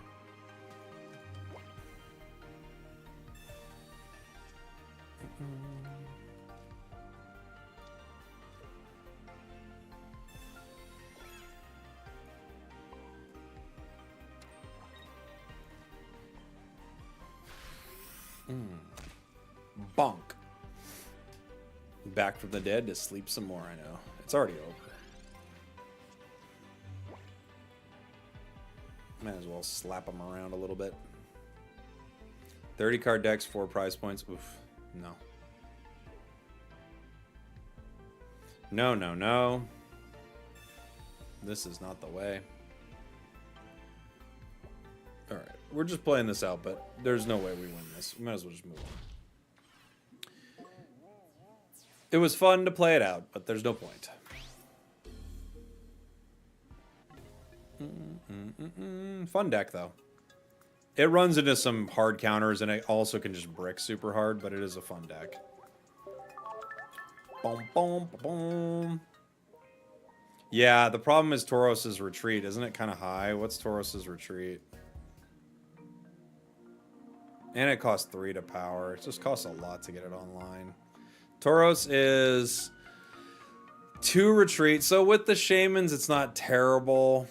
Bonk. Back from the dead to sleep some more, I know. It's already over. Might as well slap them around a little bit. 30 card decks, 4 prize points. Oof. No. No, no, no. This is not the way. Alright. We're just playing this out, but there's no way we win this. We might as well just move on. It was fun to play it out, but there's no point. Fun deck, though. It runs into some hard counters, and it also can just brick super hard, but it is a fun deck. Boom, boom, boom. Yeah, the problem is Tauros' retreat. Isn't it kind of high? What's Tauros' retreat? And it costs 3 to power. It just costs a lot to get it online. Tauros is 2 retreat. So with the shamans, it's not terrible.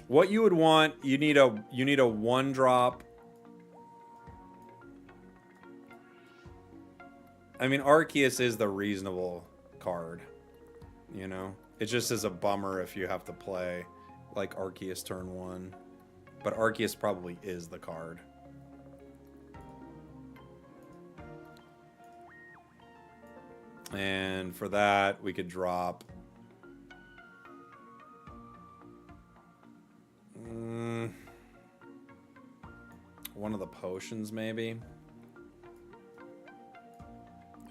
What you would want, you need a 1-drop. I mean, Arceus is the reasonable card. You know? It just is a bummer if you have to play like Arceus turn 1. But Arceus probably is the card. And for that, we could drop... one of the potions, maybe.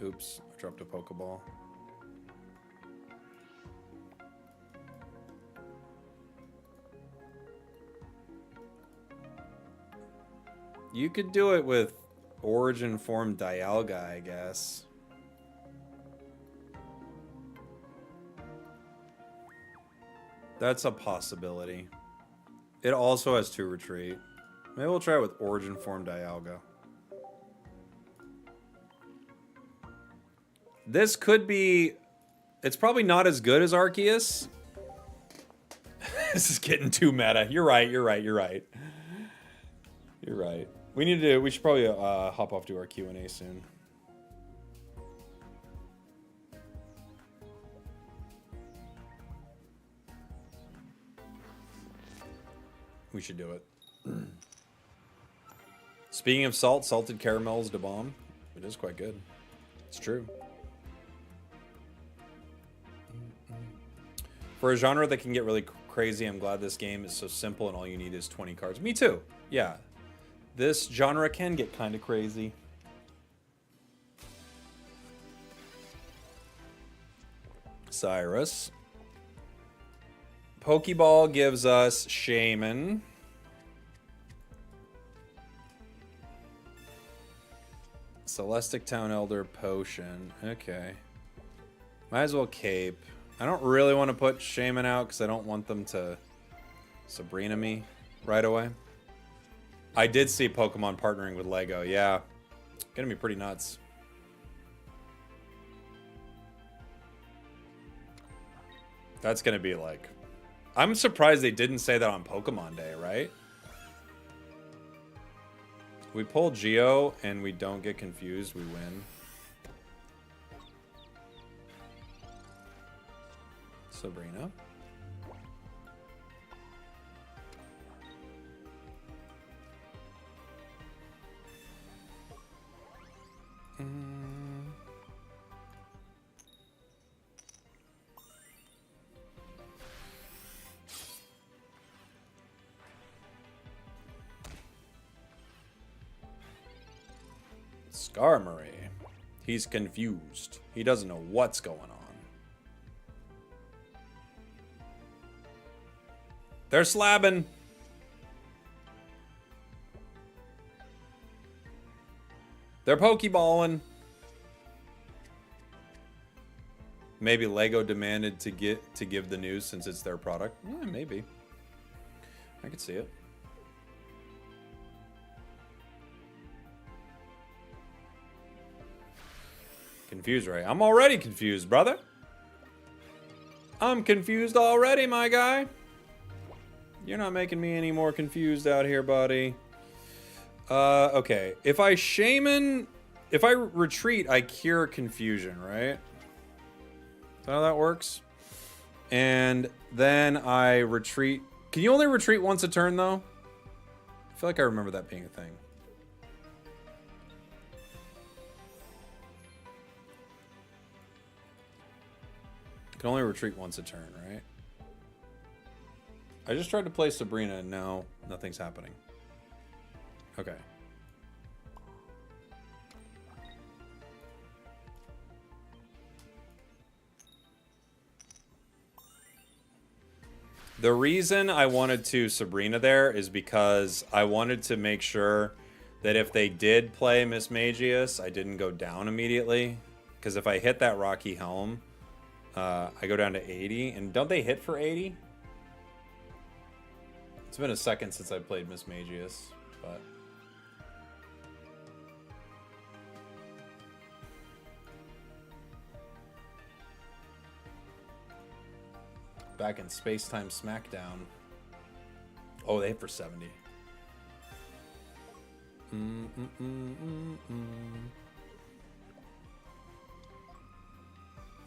Oops, I dropped a Pokeball. You could do it with Origin Form Dialga, I guess. That's a possibility. It also has 2 retreat. Maybe we'll try it with Origin Form Dialga. This could be... It's probably not as good as Arceus. This is getting too meta. You're right, you're right, you're right. You're right. We should probably hop off to our Q&A soon. We should do it. Speaking of salt, salted caramels de bomb. It is quite good. It's true. For a genre that can get really crazy, I'm glad this game is so simple and all you need is 20 cards. Me too. Yeah. This genre can get kind of crazy. Cyrus. Pokeball gives us Shaman. Celestic Town Elder Potion. Okay. Might as well Cape. I don't really want to put Shaman out because I don't want them to Sabrina me right away. I did see Pokemon partnering with Lego. Yeah. Gonna be pretty nuts. That's gonna be like... I'm surprised they didn't say that on Pokemon Day, right? We pull Geo and we don't get confused, we win. Sabrina. Skarmory. He's confused. He doesn't know what's going on. They're slabbing. They're Pokeballing. Maybe Lego demanded to give the news since it's their product. Yeah, maybe. I could see it. Confused, right? I'm already confused, brother. I'm confused already, my guy. You're not making me any more confused out here, buddy. Okay. If I retreat, I cure confusion, right? Is that how that works? And then I retreat. Can you only retreat once a turn, though? I feel like I remember that being a thing. You can only retreat once a turn, right? I just tried to play Sabrina, and no, nothing's happening. Okay. The reason I wanted to Sabrina there is because I wanted to make sure that if they did play Miss Magius, I didn't go down immediately. Because if I hit that Rocky Helm, I go down to 80. And don't they hit for 80? It's been a second since I played Miss Magius, but... Back in Space-Time Smackdown. Oh, they hit for 70.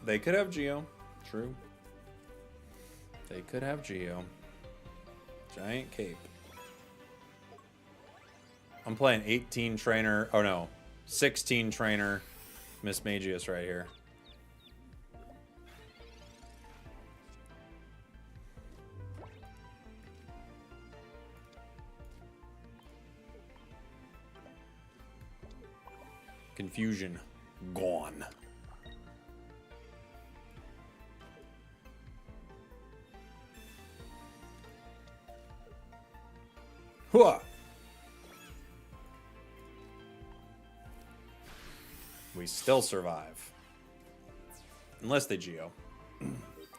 They could have Geo. True. They could have Geo. Giant cape. I'm playing 18 trainer. Oh no. 16 trainer Miss Magius right here. Confusion gone. Hooah! We still survive. Unless they Geo.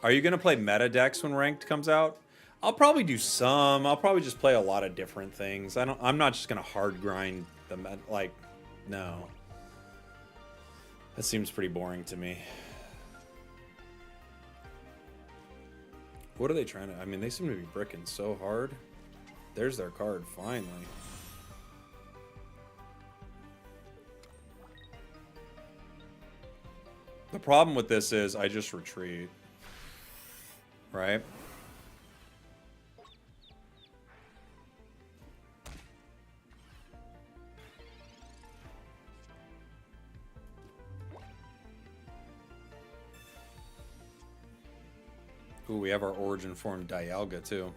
Are you going to play meta decks when Ranked comes out? I'll probably do some. I'll probably just play a lot of different things. I'm not just going to hard grind the like, no. That seems pretty boring to me. What are they trying to... I mean, they seem to be bricking so hard. There's their card, finally. The problem with this is I just retreat. Right? Ooh, we have our origin form Dialga too.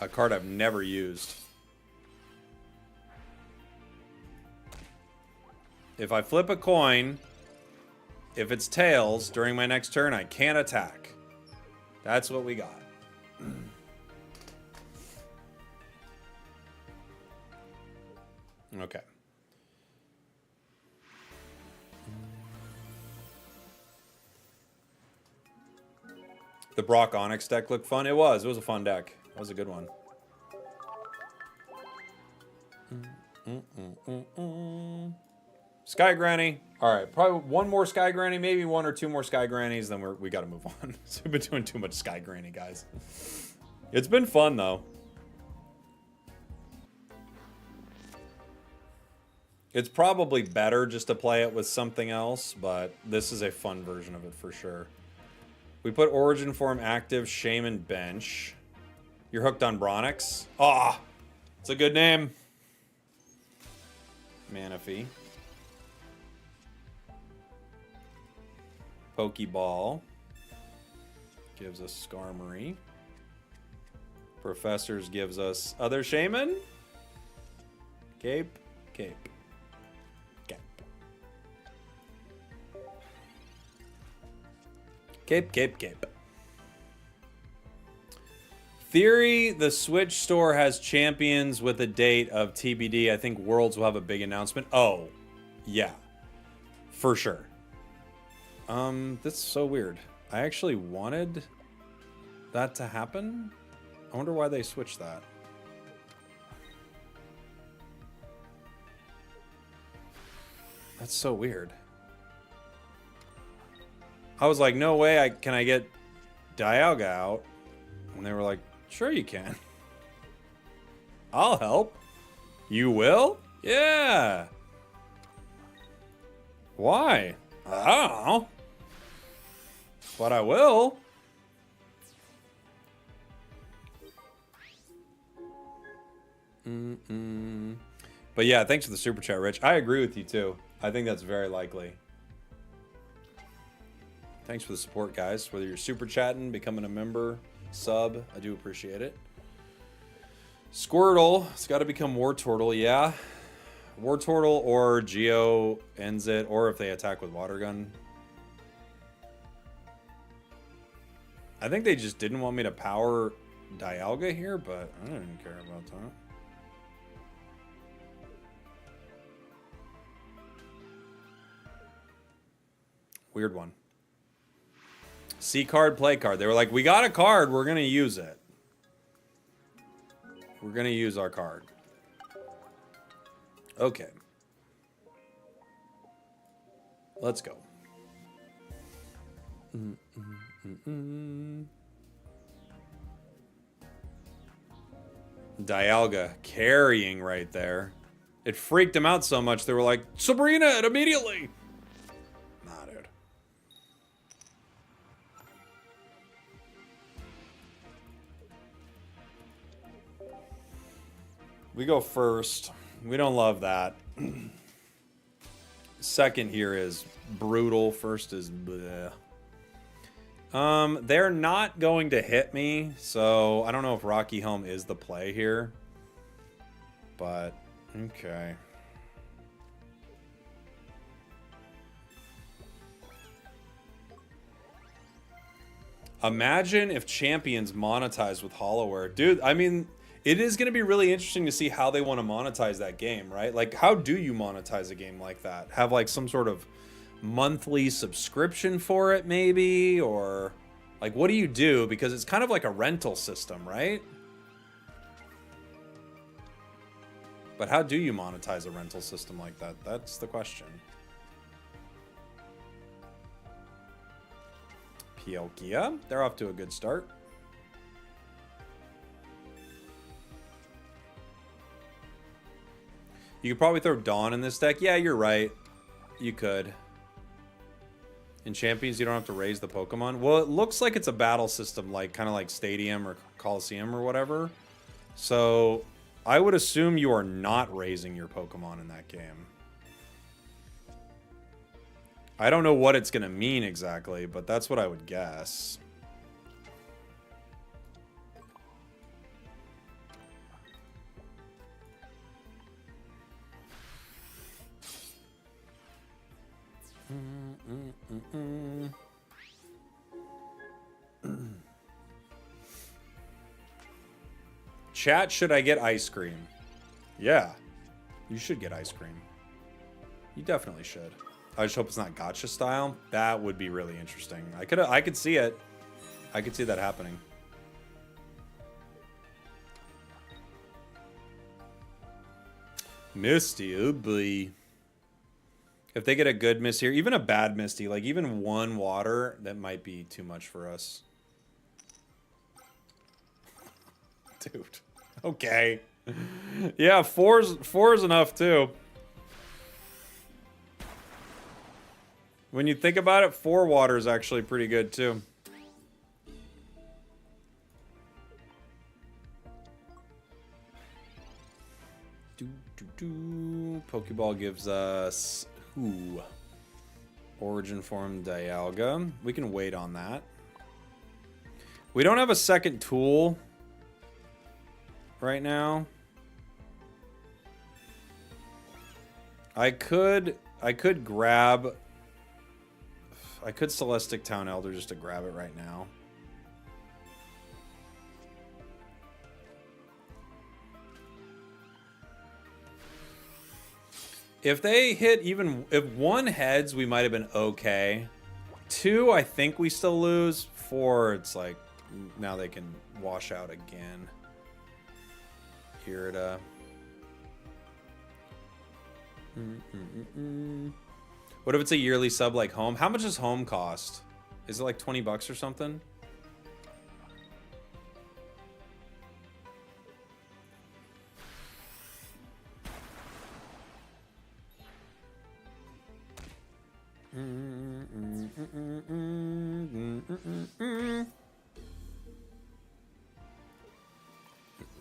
A card I've never used. If I flip a coin, if it's tails during my next turn, I can't attack. That's what we got. Okay. The Brock Onyx deck looked fun. It was a fun deck. That was a good one. Sky Granny. All right, probably one more Sky Granny, maybe one or two more Sky Grannies, then we got to move on. So we've been doing too much Sky Granny, guys. It's been fun, though. It's probably better just to play it with something else, but this is a fun version of it for sure. We put Origin Form active, Shaman bench. You're hooked on Bronix? Ah, it's a good name. Manaphy. Pokeball. Gives us Skarmory. Professors gives us other Shaman. Cape. Cape. Cape, cape, cape. Theory, the Switch store has champions with a date of TBD. I think Worlds will have a big announcement. Oh, yeah. For sure. That's so weird. I actually wanted that to happen. I wonder why they switched that. That's so weird. I was like, no way, can I get Dialga out? And they were like, sure you can. I'll help. You will? Yeah. Why? I don't know. But I will. But yeah, thanks for the super chat, Rich. I agree with you too. I think that's very likely. Thanks for the support, guys. Whether you're super chatting, becoming a member, sub, I do appreciate it. Squirtle, it's got to become Wartortle, yeah. Wartortle or Geo ends it, or if they attack with Water Gun. I think they just didn't want me to power Dialga here, but I don't even care about that. Weird one. C card, play card. They were like, we got a card, we're going to use it. We're going to use our card. Okay. Let's go. Dialga carrying right there. It freaked them out so much, they were like, Sabrina it immediately! Nah, dude. We go first. We don't love that. Second here is brutal. First is bleh. They're not going to hit me, so I don't know if Rocky Helm is the play here. But, okay. Imagine if Champions monetized with Hollowware. Dude, I mean, it is going to be really interesting to see how they want to monetize that game, right? Like, how do you monetize a game like that? Have, like, some sort of monthly subscription for it, maybe? Or, like, what do you do? Because it's kind of like a rental system, right? But how do you monetize a rental system like that? That's the question. Piokia, they're off to a good start. You could probably throw Dawn in this deck. Yeah, you're right. You could. In Champions, you don't have to raise the Pokemon. Well, it looks like it's a battle system, like kind of like Stadium or Coliseum or whatever. So I would assume you are not raising your Pokemon in that game. I don't know what it's going to mean exactly, but that's what I would guess. Chat, should I get ice cream? Yeah, you should get ice cream. You definitely should. I just hope it's not gacha style. That would be really interesting. I could see it. I could see that happening. Misty, oh boy. If they get a good Misty here, even a bad Misty, like even one water, that might be too much for us. Dude. Okay. Yeah, four is enough too. When you think about it, 4 water is actually pretty good too. Pokeball gives us Origin Form Dialga. We can wait on that. We don't have a second tool right now. I could grab I could Celestic Town Elder just to grab it right now. If they hit even... If 1 heads, we might have been okay. 2, I think we still lose. 4, it's like... Now they can wash out again. Irida. What if it's a yearly sub like Home? How much does Home cost? Is it like 20 bucks or something?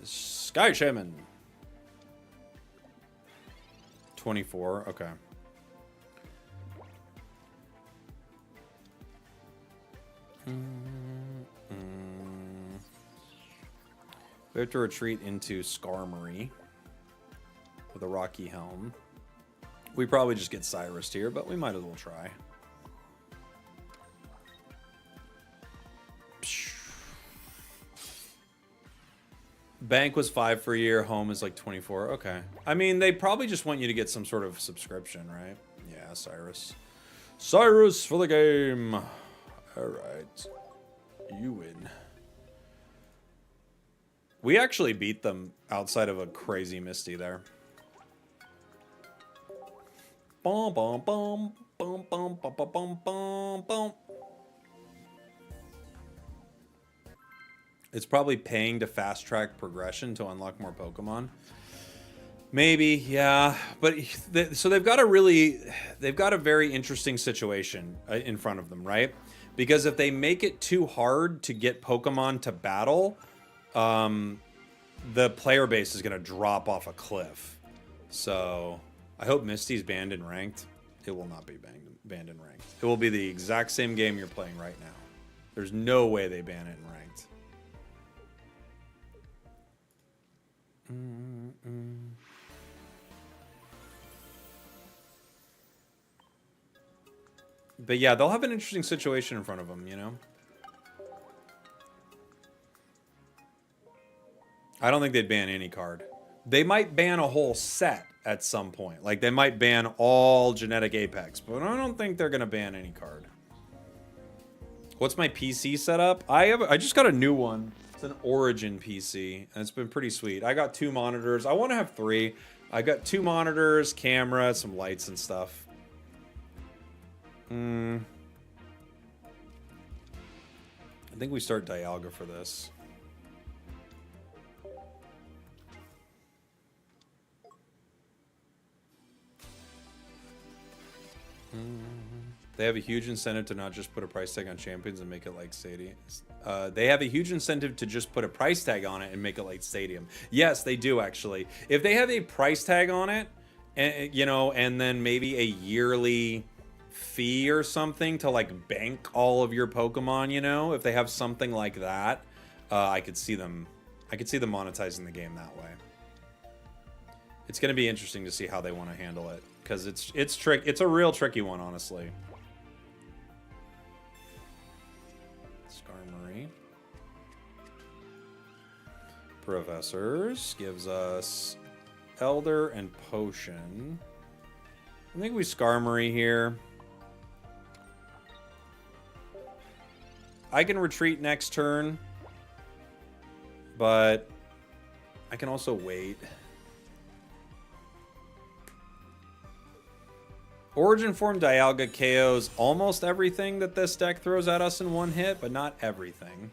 Sky Shaman. 24, okay. We have to retreat into Skarmory with a Rocky Helm. We probably just get Cyrus here, but we might as well try. Bank was 5 for a year. Home is like 24. Okay. I mean, they probably just want you to get some sort of subscription, right? Yeah, Cyrus. Cyrus for the game. All right. You win. We actually beat them outside of a crazy Misty there. Bum, bum, bum, bum, bum, bum, bum, bum, bum, bum. It's probably paying to fast track progression to unlock more Pokemon. Maybe, yeah. But so they've got a very interesting situation in front of them, right? Because if they make it too hard to get Pokemon to battle, the player base is going to drop off a cliff. So I hope Misty's banned in ranked. It will not be banned in ranked. It will be the exact same game you're playing right now. There's no way they ban it in ranked. But yeah, they'll have an interesting situation in front of them, you know? I don't think they'd ban any card. They might ban a whole set at some point. Like, they might ban all Genetic Apex, but I don't think they're going to ban any card. What's my PC setup? I just got a new one. It's an Origin PC, and it's been pretty sweet. I got 2 monitors. I want to have 3. I got 2 monitors, camera, some lights and stuff. I think we start Dialga for this. They have a huge incentive to not just put a price tag on champions and make it like Stadium. They have a huge incentive to just put a price tag on it and make it like Stadium. Yes, they do actually. If they have a price tag on it, and you know, and then maybe a yearly fee or something to like bank all of your Pokemon, you know, if they have something like that, I could see them monetizing the game that way. It's going to be interesting to see how they want to handle it, because it's a real tricky one, honestly. Skarmory. Professors gives us Elder and Potion. I think we Skarmory here. I can retreat next turn, but I can also wait. Origin Form Dialga KOs almost everything that this deck throws at us in one hit, but not everything.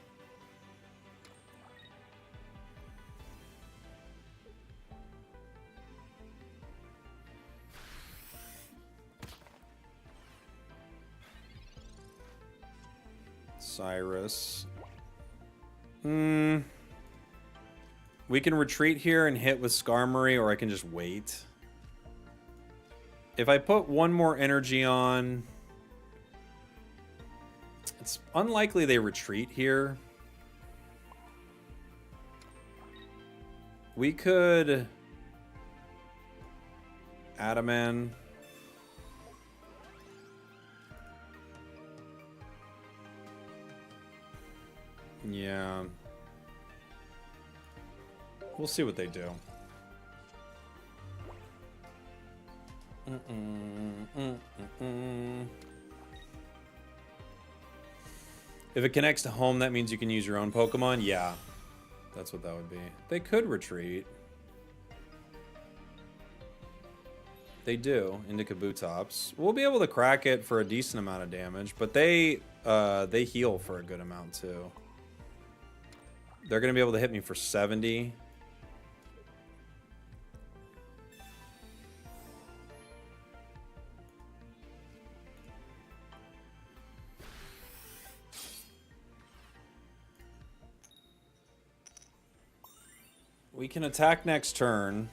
Cyrus. We can retreat here and hit with Skarmory, or I can just wait. If I put one more energy on, it's unlikely they retreat here. We could Adaman. Yeah. We'll see what they do. If it connects to home, that means you can use your own Pokemon? Yeah. That's what that would be. They could retreat. They do, into Kabutops. We'll be able to crack it for a decent amount of damage, but they heal for a good amount too. They're going to be able to hit me for 70. We can attack next turn.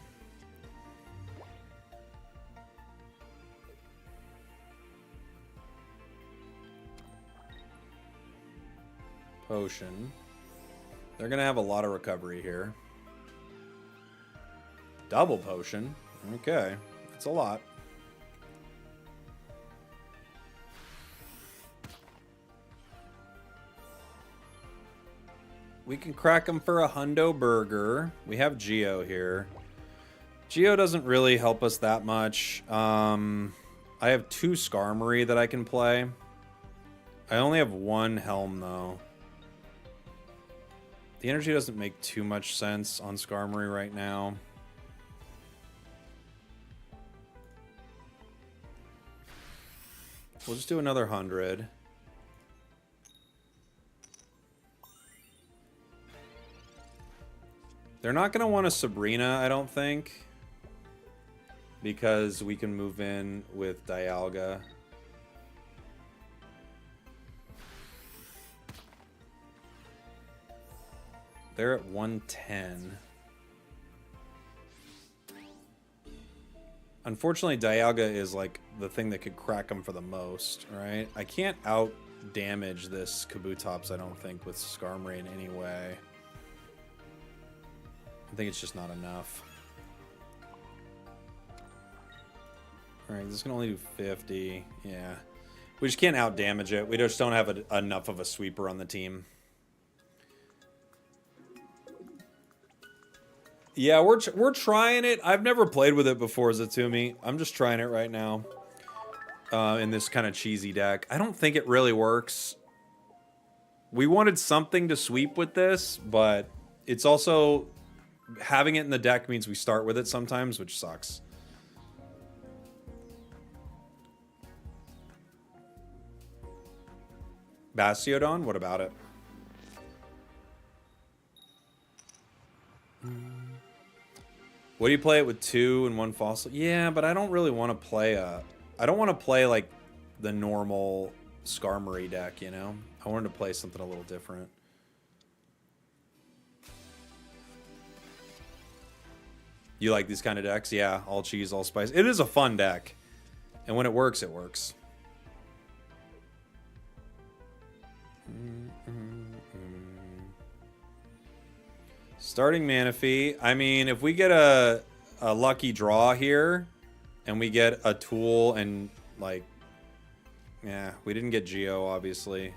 Potion. They're going to have a lot of recovery here. Double potion. Okay. That's a lot. We can crack them for a hundo burger. We have Geo here. Geo doesn't really help us that much. I have 2 Skarmory that I can play. I only have 1 Helm, though. The energy doesn't make too much sense on Skarmory right now. We'll just do another 100. They're not going to want a Sabrina, I don't think. Because we can move in with Dialga. They're at 110. Unfortunately, Dialga is like the thing that could crack them for the most, right? I can't out damage this Kabutops, I don't think, with Skarmory in any way. I think it's just not enough. Alright, this can only do 50. Yeah. We just can't out damage it. We just don't have enough of a sweeper on the team. Yeah, we're trying it. I've never played with it before, Zatumi. I'm just trying it right now. In this kind of cheesy deck. I don't think it really works. We wanted something to sweep with this, but it's also... having it in the deck means we start with it sometimes, which sucks. Bastiodon? What about it? What do you play it with 2 and 1 fossil? Yeah, but I don't really want to play I don't want to play like the normal Skarmory deck, you know? I wanted to play something a little different. You like these kind of decks? Yeah, all cheese, all spice. It is a fun deck. And when it works, it works. Starting Manaphy. I mean, if we get a lucky draw here, and we get a tool and, like... yeah, we didn't get Geo, obviously.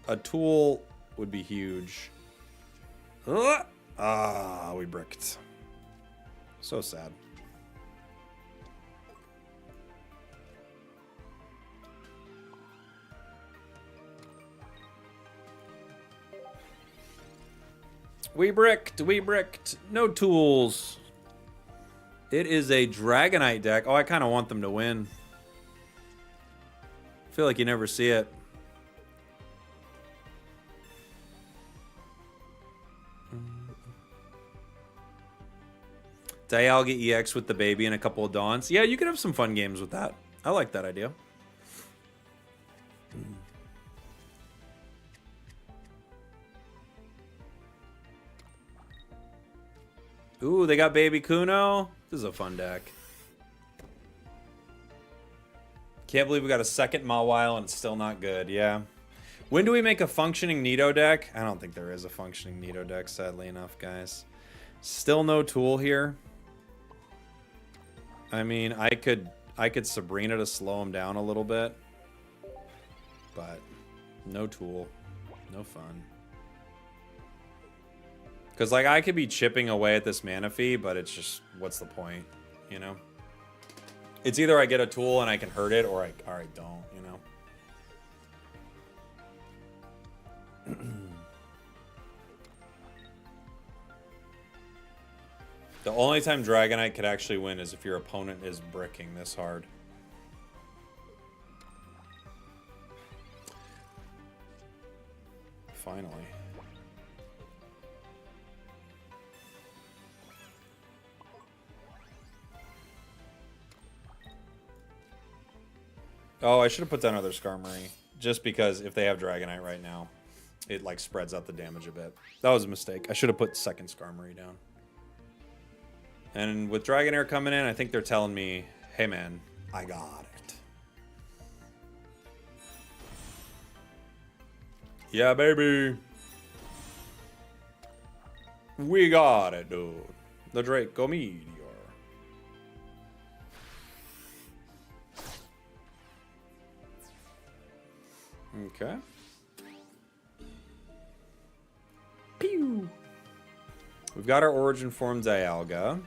A tool would be huge. Ah, we bricked. So sad. We bricked. We bricked. No tools. It is a Dragonite deck. Oh, I kind of want them to win. I feel like you never see it. Dialga EX with the baby and a couple of Dawns. Yeah, you could have some fun games with that. I like that idea. Ooh, they got Baby Kuno. This is a fun deck. Can't believe we got a second Mawile and it's still not good. Yeah. When do we make a functioning Nido deck? I don't think there is a functioning Nido deck, sadly enough, guys. Still no tool here. I mean, I could Sabrina to slow him down a little bit. But no tool. No fun. Because, like, I could be chipping away at this mana fee, but it's just, what's the point, you know? It's either I get a tool and I can hurt it, or I don't, you know? The only time Dragonite could actually win is if your opponent is bricking this hard. Finally. Oh, I should have put down another Skarmory. Just because if they have Dragonite right now, it like spreads out the damage a bit. That was a mistake. I should have put second Skarmory down. And with Dragonair coming in, I think they're telling me, hey man, I got it. Yeah, baby. We got it, dude. The Draco Meteor. Okay. Pew. We've got our Origin Form Dialga.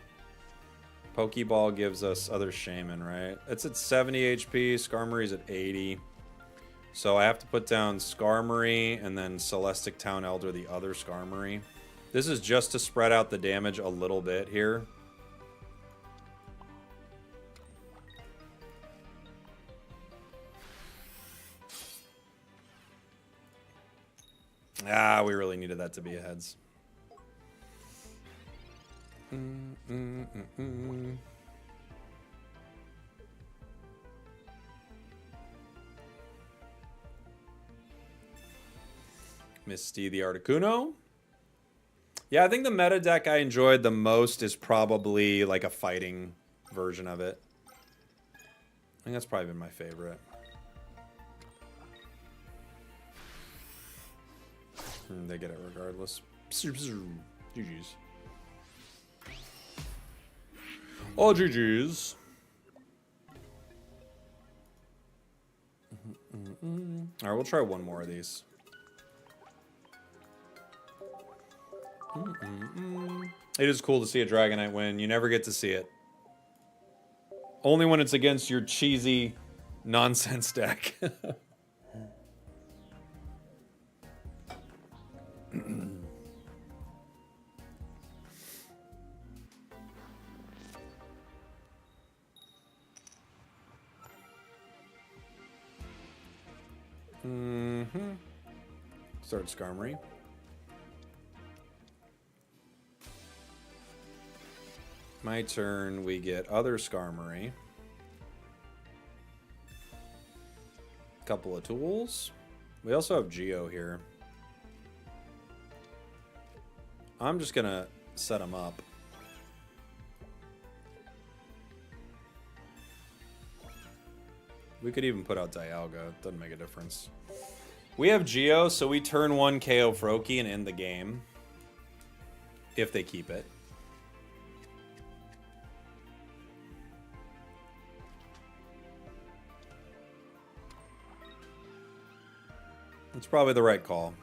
Pokeball gives us other Shaman, right? It's at 70 HP. Skarmory's at 80. So I have to put down Skarmory and then Celestic Town Elder, the other Skarmory. This is just to spread out the damage a little bit here. Ah, we really needed that to be a heads. Misty the Articuno. Yeah, I think the meta deck I enjoyed the most is probably like a fighting version of it. I think that's probably been my favorite. They get it regardless. GG's. Oh, GG's. Alright, we'll try one more of these. It is cool to see a Dragonite win. You never get to see it. Only when it's against your cheesy nonsense deck. Start Skarmory. My turn, we get other Skarmory. Couple of tools. We also have Geo here. I'm just gonna set them up. We could even put out Dialga. It doesn't make a difference. We have Geo, so we turn 1 KO Froakie and end the game. If they keep it. It's probably the right call.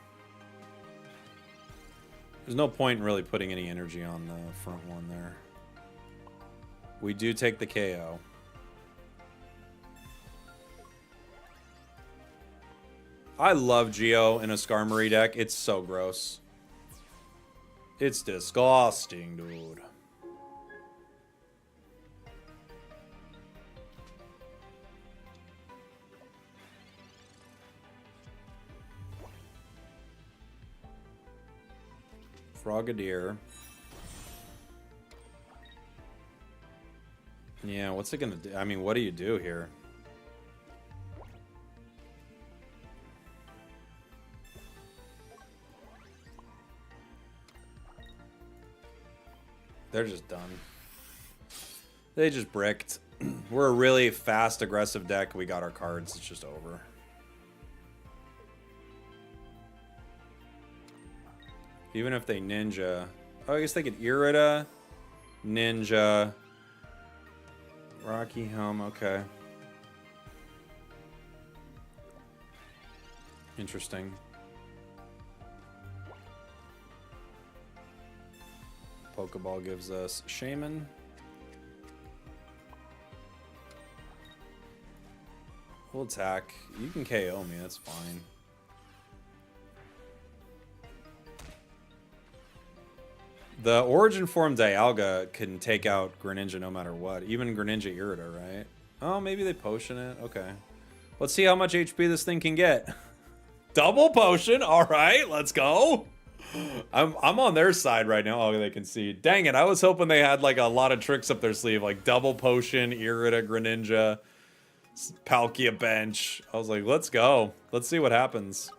There's no point in really putting any energy on the front one there. We do take the KO. I love Geo in a Skarmory deck. It's so gross. It's disgusting, dude. Frogadier. Yeah, what's it gonna do? I mean, what do you do here? They're just done. They just bricked. We're a really fast, aggressive deck. We got our cards. It's just over. Even if they ninja. Oh, I guess they could Irida, ninja, Rocky Helm. Okay. Interesting. Pokeball gives us Shaman. We'll attack. You can KO me, that's fine. The Origin Form Dialga can take out Greninja no matter what. Even Greninja Irida, right? Oh, maybe they potion it. Okay. Let's see how much HP this thing can get. Double potion. All right, let's go. I'm on their side right now. Oh, they can see. Dang it. I was hoping they had like a lot of tricks up their sleeve, like double potion, Irida, Greninja, Palkia bench. I was like, let's go. Let's see what happens.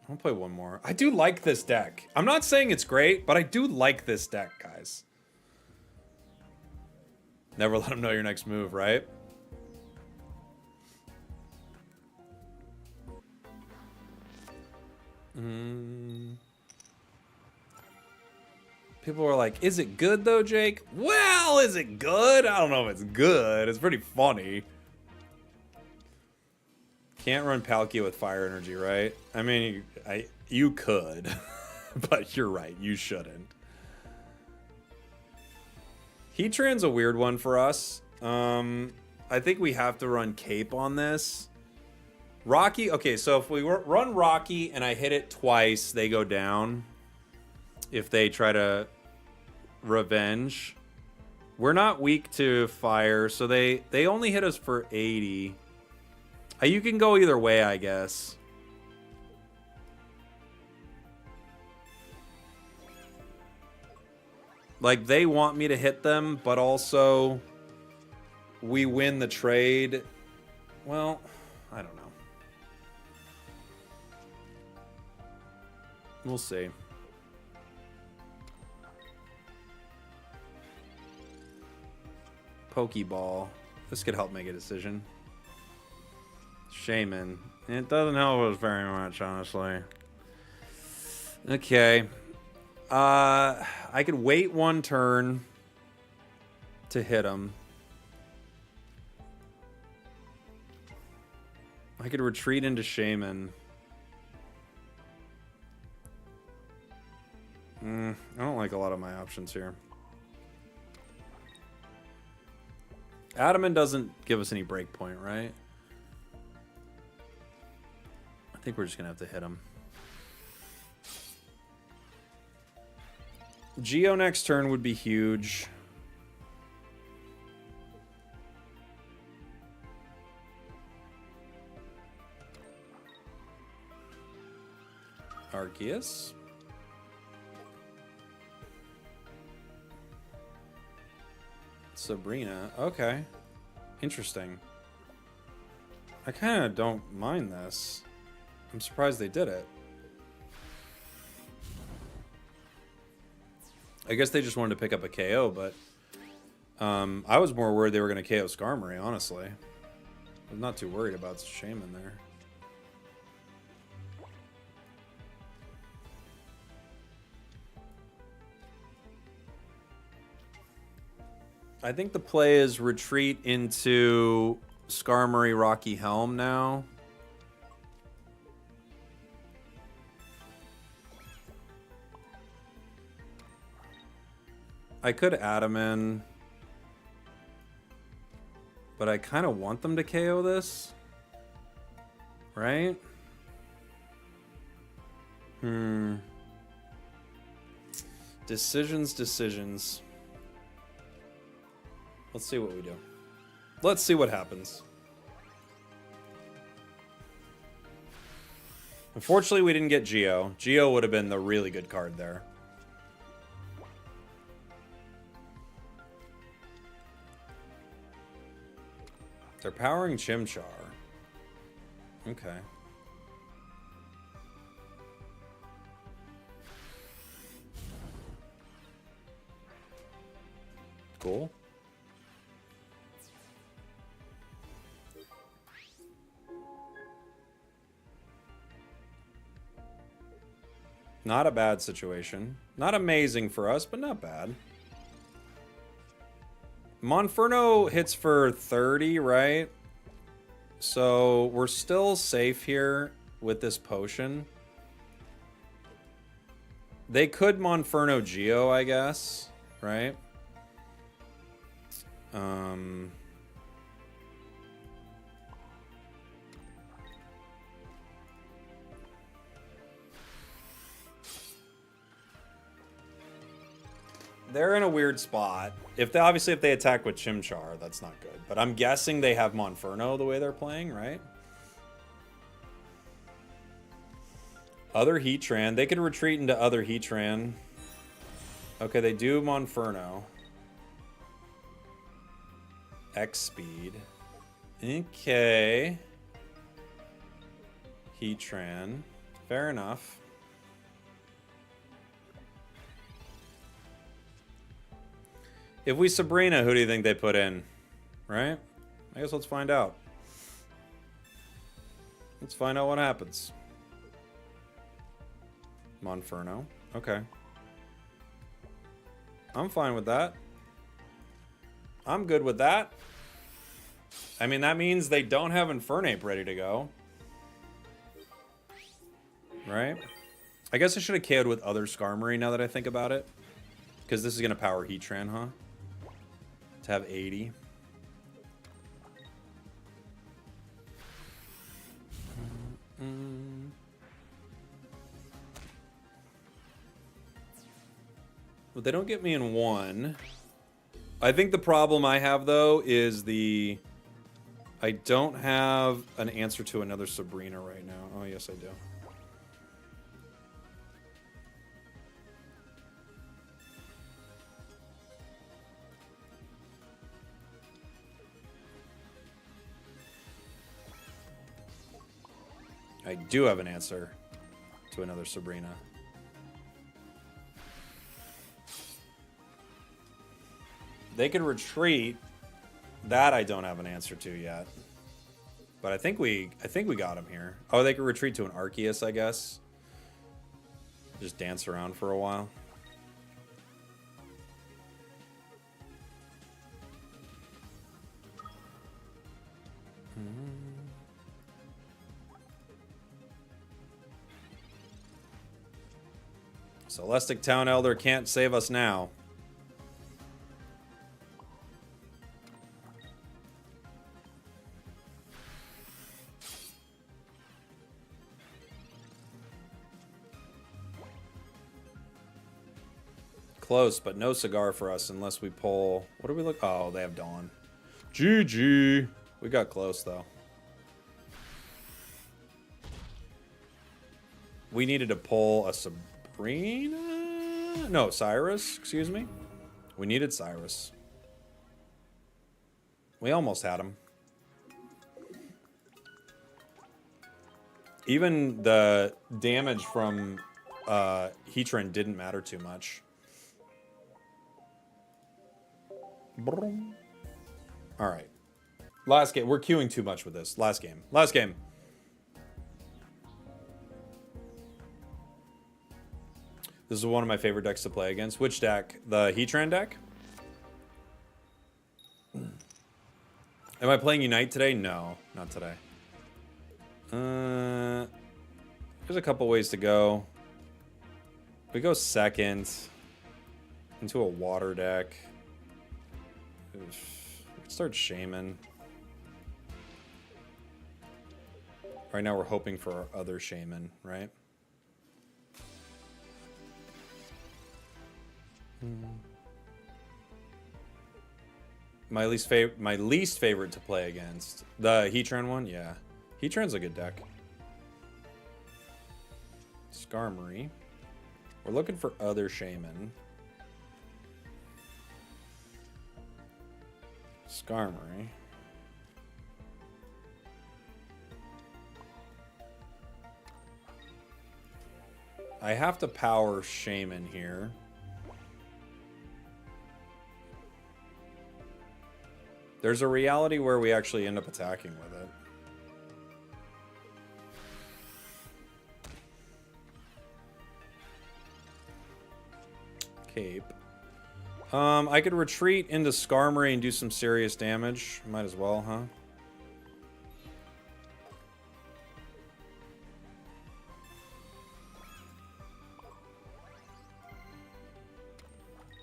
I'll play one more. I do like this deck. I'm not saying it's great, but I do like this deck, guys. Never let them know your next move, right? People are like, is it good though, Jake? Well, is it good? I don't know if it's good. It's pretty funny. Can't run Palkia with fire energy, right? I mean, you could, but you're right, you shouldn't. Heatran's a weird one for us. I think we have to run Cape on this. Rocky, okay, so if we run Rocky and I hit it twice, they go down. If they try to revenge. We're not weak to fire, so they only hit us for 80. You can go either way, I guess. Like, they want me to hit them, but also we win the trade. Well, I don't know. We'll see. Pokeball. This could help make a decision. Shaman. It doesn't help us very much, honestly. Okay. I could wait one turn to hit him. I could retreat into Shaman. I don't like a lot of my options here. Adamant doesn't give us any break point, right? I think we're just gonna have to hit him. Geo next turn would be huge. Arceus. Sabrina. Okay. Interesting. I kind of don't mind this. I'm surprised they did it. I guess they just wanted to pick up a KO, but I was more worried they were going to KO Skarmory, honestly. I'm not too worried about Shaman there. I think the play is retreat into Skarmory Rocky Helm now. I could add him in, but I kind of want them to KO this, right? Decisions. Let's see what we do. Let's see what happens. Unfortunately, we didn't get Geo. Geo would have been the really good card there. They're powering Chimchar. Okay. Cool. Not a bad situation. Not amazing for us, but not bad. Monferno hits for 30, right? So we're still safe here with this potion. They could Monferno Geo, I guess, right? They're in a weird spot. Obviously if they attack with Chimchar, that's not good. But I'm guessing they have Monferno the way they're playing, right? Other Heatran. They could retreat into other Heatran. Okay, they do Monferno. X speed. Okay. Heatran. Fair enough. If we Sabrina, who do you think they put in? Right? I guess let's find out. Let's find out what happens. Monferno. Okay. I'm fine with that. I'm good with that. I mean, that means they don't have Infernape ready to go. Right? I guess I should have KO'd with other Skarmory now that I think about it. Because this is going to power Heatran, huh? To have 80. But they don't get me in one. I think the problem I have, though, is I don't have an answer to another Sabrina right now. Oh, yes, I do. I do have an answer to another Sabrina. They could retreat. That I don't have an answer to yet. But I think we got him here. Oh, they could retreat to an Arceus, I guess. Just dance around for a while. Celestic Town Elder can't save us now. Close, but no cigar for us unless we pull... What do we look... Oh, they have Dawn. GG. We got close, though. We needed to pull a Sabrina? No, Cyrus. Excuse me. We needed Cyrus. We almost had him. Even the damage from Heatran didn't matter too much. All right. Last game. We're queuing too much with this. Last game. Last game. This is one of my favorite decks to play against. Which deck? The Heatran deck? Am I playing Unite today? No, not today. There's a couple ways to go. We go second into a water deck. We can start Shaman. Right now we're hoping for our other Shaman, right? My least favorite to play against. The Heatran one? Yeah. Heatran's a good deck. Skarmory. We're looking for other Shaman. Skarmory. I have to power Shaman here. There's a reality where we actually end up attacking with it. Cape. I could retreat into Skarmory and do some serious damage. Might as well, huh?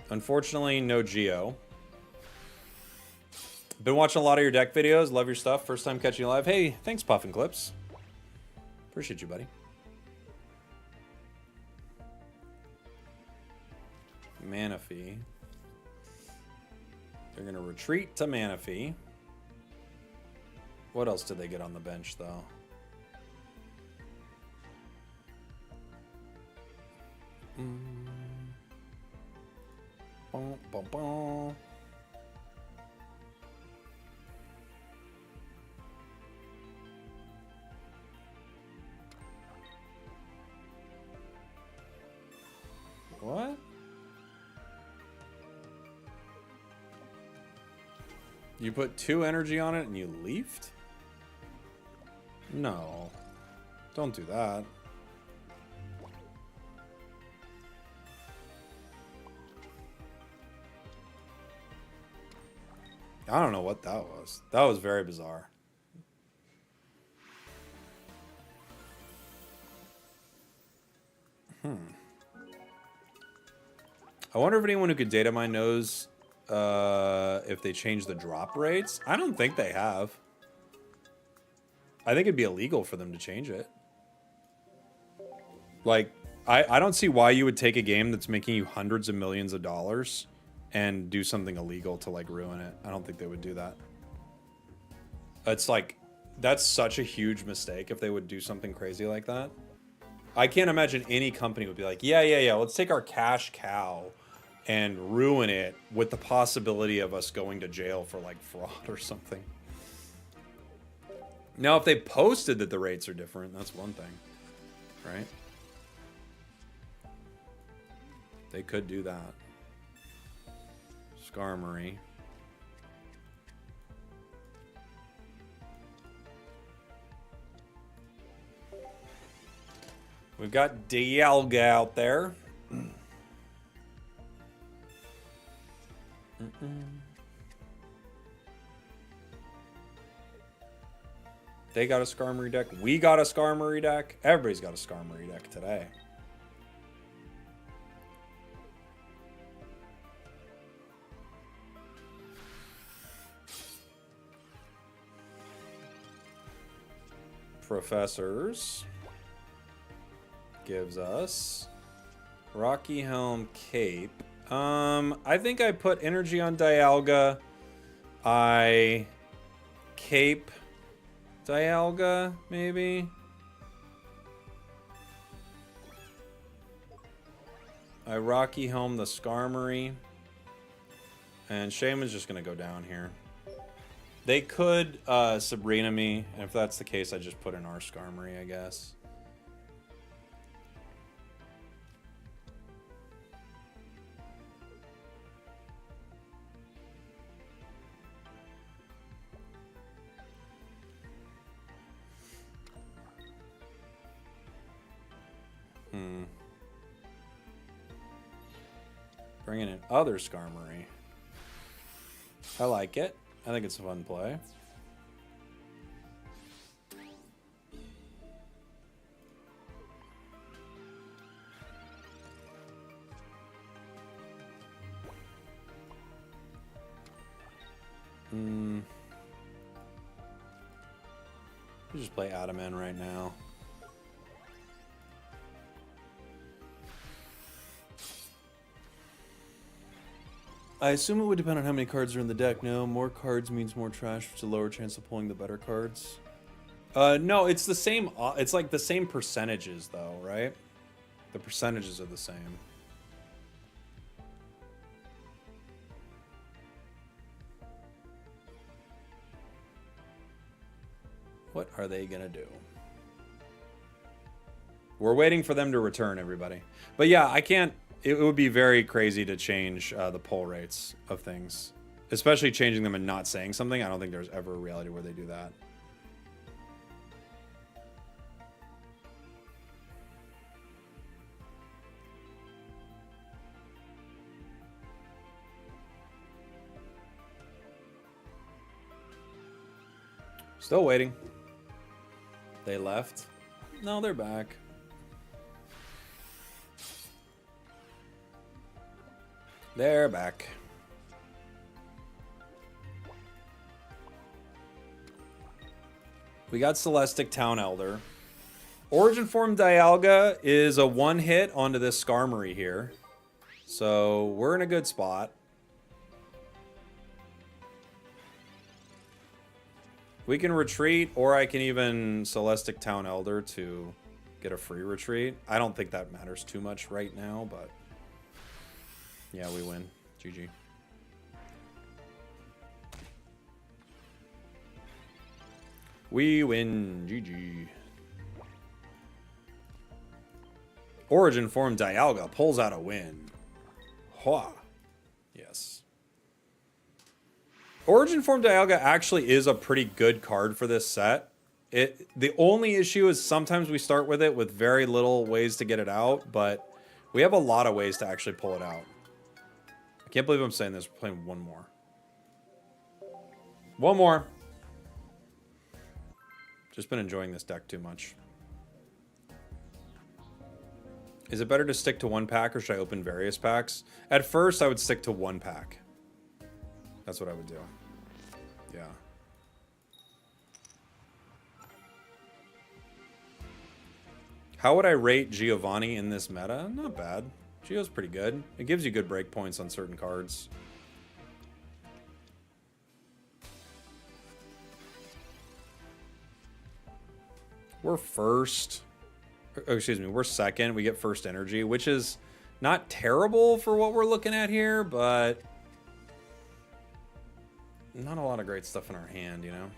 Unfortunately, no Geo. Been watching a lot of your deck videos. Love your stuff. First time catching you live. Hey, thanks, Puffin Clips. Appreciate you, buddy. Manaphy. They're going to retreat to Manaphy. What else did they get on the bench, though? Bum, bum, bum. What? You put 2 energy on it and you leafed? No. Don't do that. I don't know what that was. That was very bizarre. I wonder if anyone who could data mine knows if they changed the drop rates. I don't think they have. I think it'd be illegal for them to change it. Like, I don't see why you would take a game that's making you hundreds of millions of dollars and do something illegal to, like, ruin it. I don't think they would do that. It's like, that's such a huge mistake if they would do something crazy like that. I can't imagine any company would be like, yeah, let's take our cash cow and ruin it with the possibility of us going to jail for, like, fraud or something. Now, if they posted that the rates are different, that's one thing, right? They could do that. Skarmory. We've got Dialga out there. They got a Skarmory deck. We got a Skarmory deck. Everybody's got a Skarmory deck today. Professors gives us Rocky Helm Cape. I think I put energy on Dialga. I Cape Dialga, maybe. I Rocky Helm the Skarmory. And Shaman's just gonna go down here. They could Sabrina me, and if that's the case, I just put in our Skarmory, I guess. Bringing in other Skarmory. I like it. I think it's a fun play. We just play Adamant right now. I assume it would depend on how many cards are in the deck. No, more cards means more trash, which is a lower chance of pulling the better cards. No, it's the same. It's like the same percentages, though, right? The percentages are the same. What are they gonna do? We're waiting for them to return, everybody. But yeah, I can't. It would be very crazy to change the pull rates of things. Especially changing them and not saying something. I don't think there's ever a reality where they do that. Still waiting. They left? No, they're back. They're back. We got Celestic Town Elder. Origin Form Dialga is a one hit onto this Skarmory here. So we're in a good spot. We can retreat, or I can even Celestic Town Elder to get a free retreat. I don't think that matters too much right now, but yeah, we win. GG. We win. GG. Origin Form Dialga pulls out a win. Hua. Yes. Origin Form Dialga actually is a pretty good card for this set. The only issue is sometimes we start with it with very little ways to get it out, but we have a lot of ways to actually pull it out. I can't believe I'm saying this. We're playing one more. One more. Just been enjoying this deck too much. Is it better to stick to one pack or should I open various packs? At first, I would stick to one pack. That's what I would do. Yeah. How would I rate Giovanni in this meta? Not bad. Gio's pretty good. It gives you good break points on certain cards. We're first. Oh, excuse me, we're second. We get first energy, which is not terrible for what we're looking at here, but not a lot of great stuff in our hand, you know?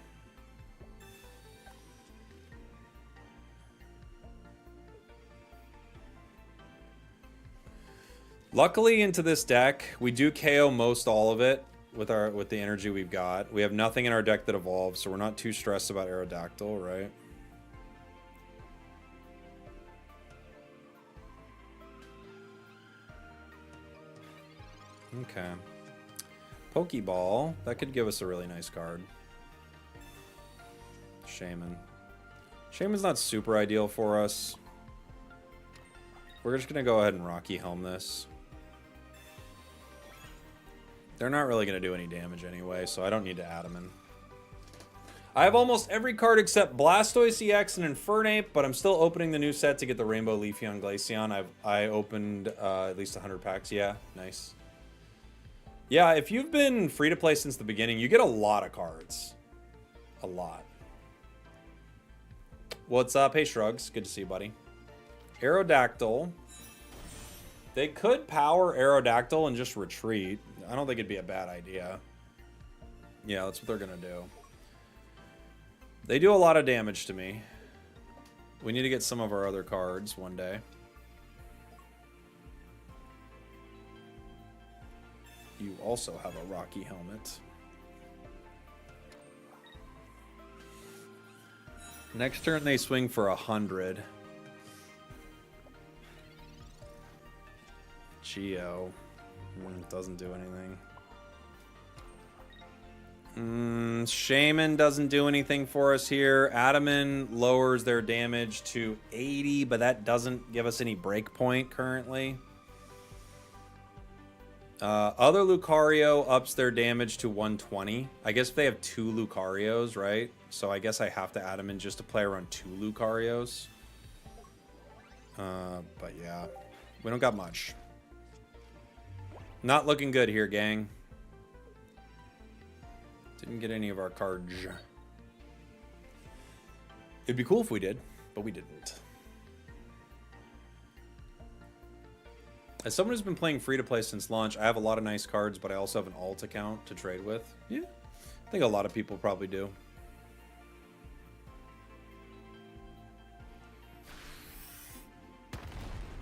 Luckily, into this deck, we do KO most all of it with the energy we've got. We have nothing in our deck that evolves, so we're not too stressed about Aerodactyl, right? Okay. Pokeball. That could give us a really nice card. Shaman. Shaman's not super ideal for us. We're just going to go ahead and Rocky Helm this. They're not really going to do any damage anyway, so I don't need to add them in. I have almost every card except Blastoise EX and Infernape, but I'm still opening the new set to get the Rainbow Leafeon Glaceon. I opened at least 100 packs. Yeah, nice. Yeah, if you've been free to play since the beginning, you get a lot of cards. A lot. What's up? Hey, Shrugs. Good to see you, buddy. Aerodactyl. They could power Aerodactyl and just retreat. I don't think it'd be a bad idea. Yeah, that's what they're going to do. They do a lot of damage to me. We need to get some of our other cards one day. You also have a Rocky helmet. Next turn they swing for 100. Geo. Doesn't do anything. Shaman doesn't do anything for us here. Adaman lowers their damage to 80, but that doesn't give us any breakpoint currently. Other Lucario ups their damage to 120. I guess if they have 2 Lucarios, right? So I guess I have to add them in just to play around 2 Lucarios. But yeah, we don't got much. Not looking good here, gang. Didn't get any of our cards. It'd be cool if we did, but we didn't. As someone who's been playing free-to-play since launch, I have a lot of nice cards, but I also have an alt account to trade with. Yeah, I think a lot of people probably do.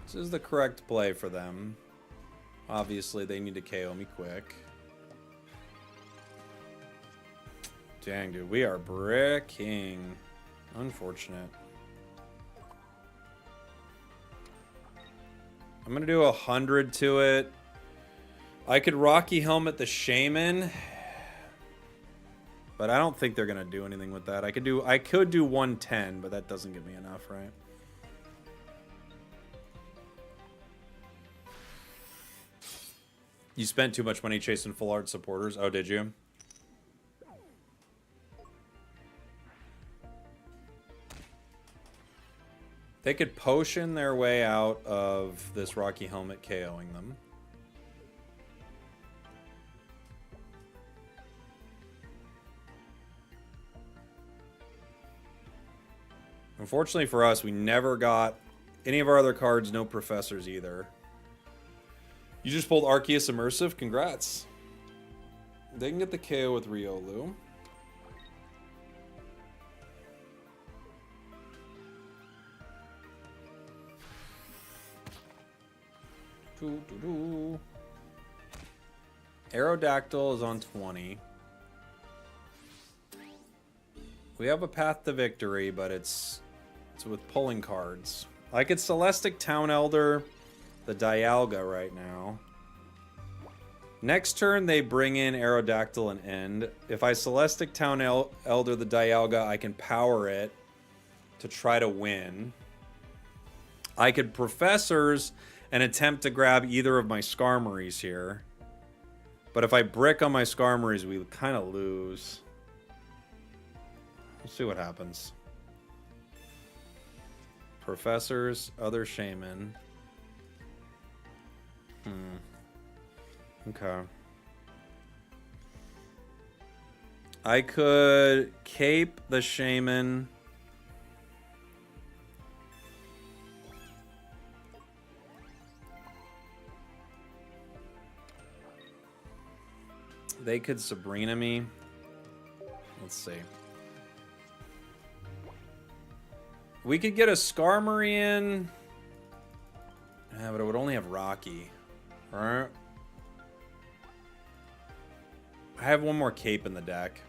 This is the correct play for them. Obviously, they need to KO me quick. Dang, dude, we are bricking. Unfortunate. I'm going to do 100 to it. I could Rocky Helmet the Shaman. But I don't think they're going to do anything with that. I could do 110, but that doesn't give me enough, right? You spent too much money chasing full art supporters. Oh, did you? They could potion their way out of this Rocky Helmet KOing them. Unfortunately for us, we never got any of our other cards, no professors either. You just pulled Arceus Immersive. Congrats. They can get the KO with Riolu. Aerodactyl is on 20. We have a path to victory, but it's with pulling cards. I could Celestic Town Elder the Dialga right now. Next turn, they bring in Aerodactyl and end. If I Celestic Town Elder the Dialga, I can power it to try to win. I could Professors and attempt to grab either of my Skarmories here. But if I brick on my Skarmories, we kind of lose. We'll see what happens. Professors, other Shaman. Okay. I could cape the Shaman. They could Sabrina me. Let's see. We could get a Skarmory in. Yeah, but it would only have Rocky. Alright. I have one more cape in the deck.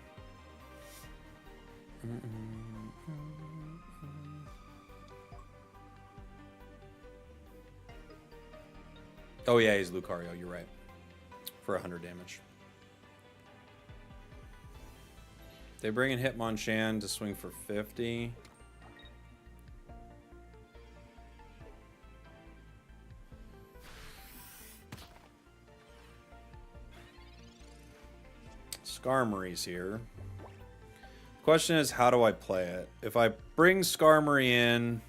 Oh yeah, he's Lucario, you're right. For 100 damage. They bring in Hitmonchan to swing for 50. Skarmory's here. Question is, how do I play it? If I bring Skarmory in...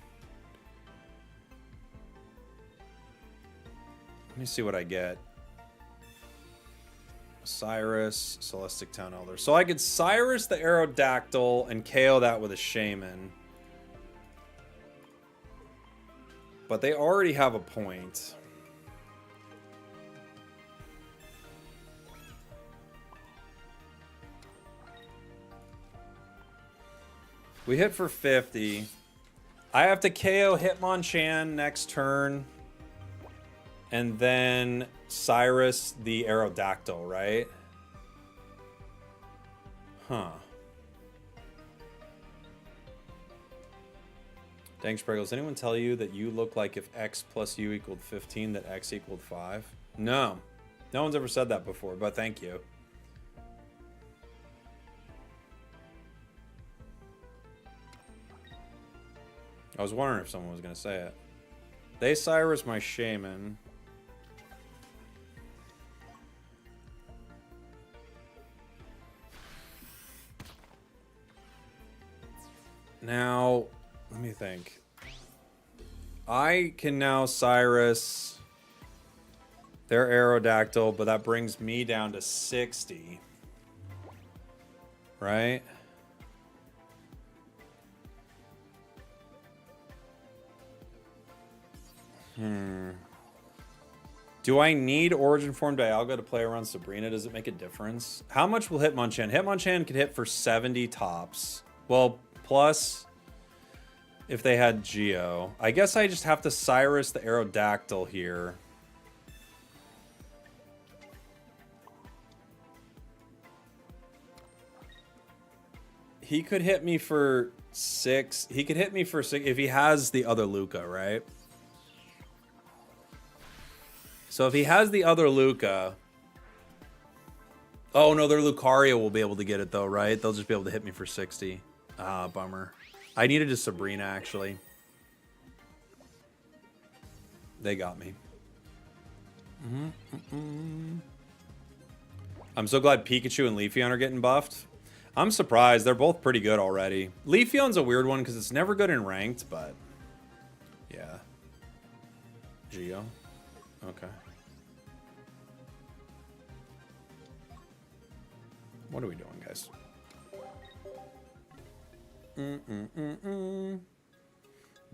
Let me see what I get. Cyrus, Celestic Town Elder. So I could Cyrus the Aerodactyl and KO that with a Shaman. But they already have a point. We hit for 50. I have to KO Hitmonchan next turn. And then Cyrus the Aerodactyl, right? Huh. Dang, Spragels, anyone tell you that you look like if X plus U equaled 15, that X equaled 5? No. No one's ever said that before, but thank you. I was wondering if someone was going to say it. They Cyrus my Shaman. Now, let me think. I can now Cyrus their Aerodactyl, but that brings me down to 60. Right? Do I need Origin Form Dialga to play around Sabrina? Does it make a difference? How much will Hitmonchan? Hitmonchan could hit for 70 tops. Well, plus if they had Geo. I guess I just have to Cyrus the Aerodactyl here. He could hit me for 6. He could hit me for 6 if he has the other Luca, right? So if he has the other Luca... Oh, no, their Lucario will be able to get it, though, right? They'll just be able to hit me for 60. Ah, bummer. I needed a Sabrina, actually. They got me. I'm so glad Pikachu and Leafeon are getting buffed. I'm surprised. They're both pretty good already. Leafeon's a weird one because it's never good in ranked, but yeah. Geo. Okay. What are we doing, guys?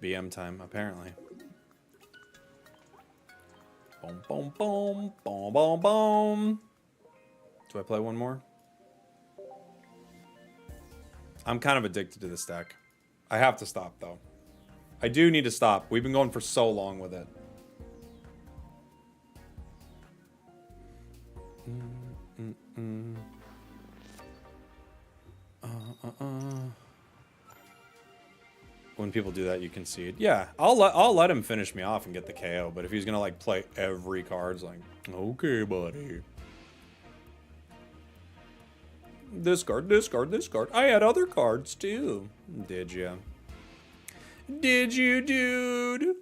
BM time, apparently. Boom, boom, boom, boom, boom, boom. Do I play one more? I'm kind of addicted to this deck. I have to stop, though. I do need to stop. We've been going for so long with it. When people do that, you concede. Yeah, I'll let him finish me off and get the KO. But if he's gonna like play every card, it's like, okay, buddy. Discard, discard, discard. I had other cards too. Did ya? Did you, dude?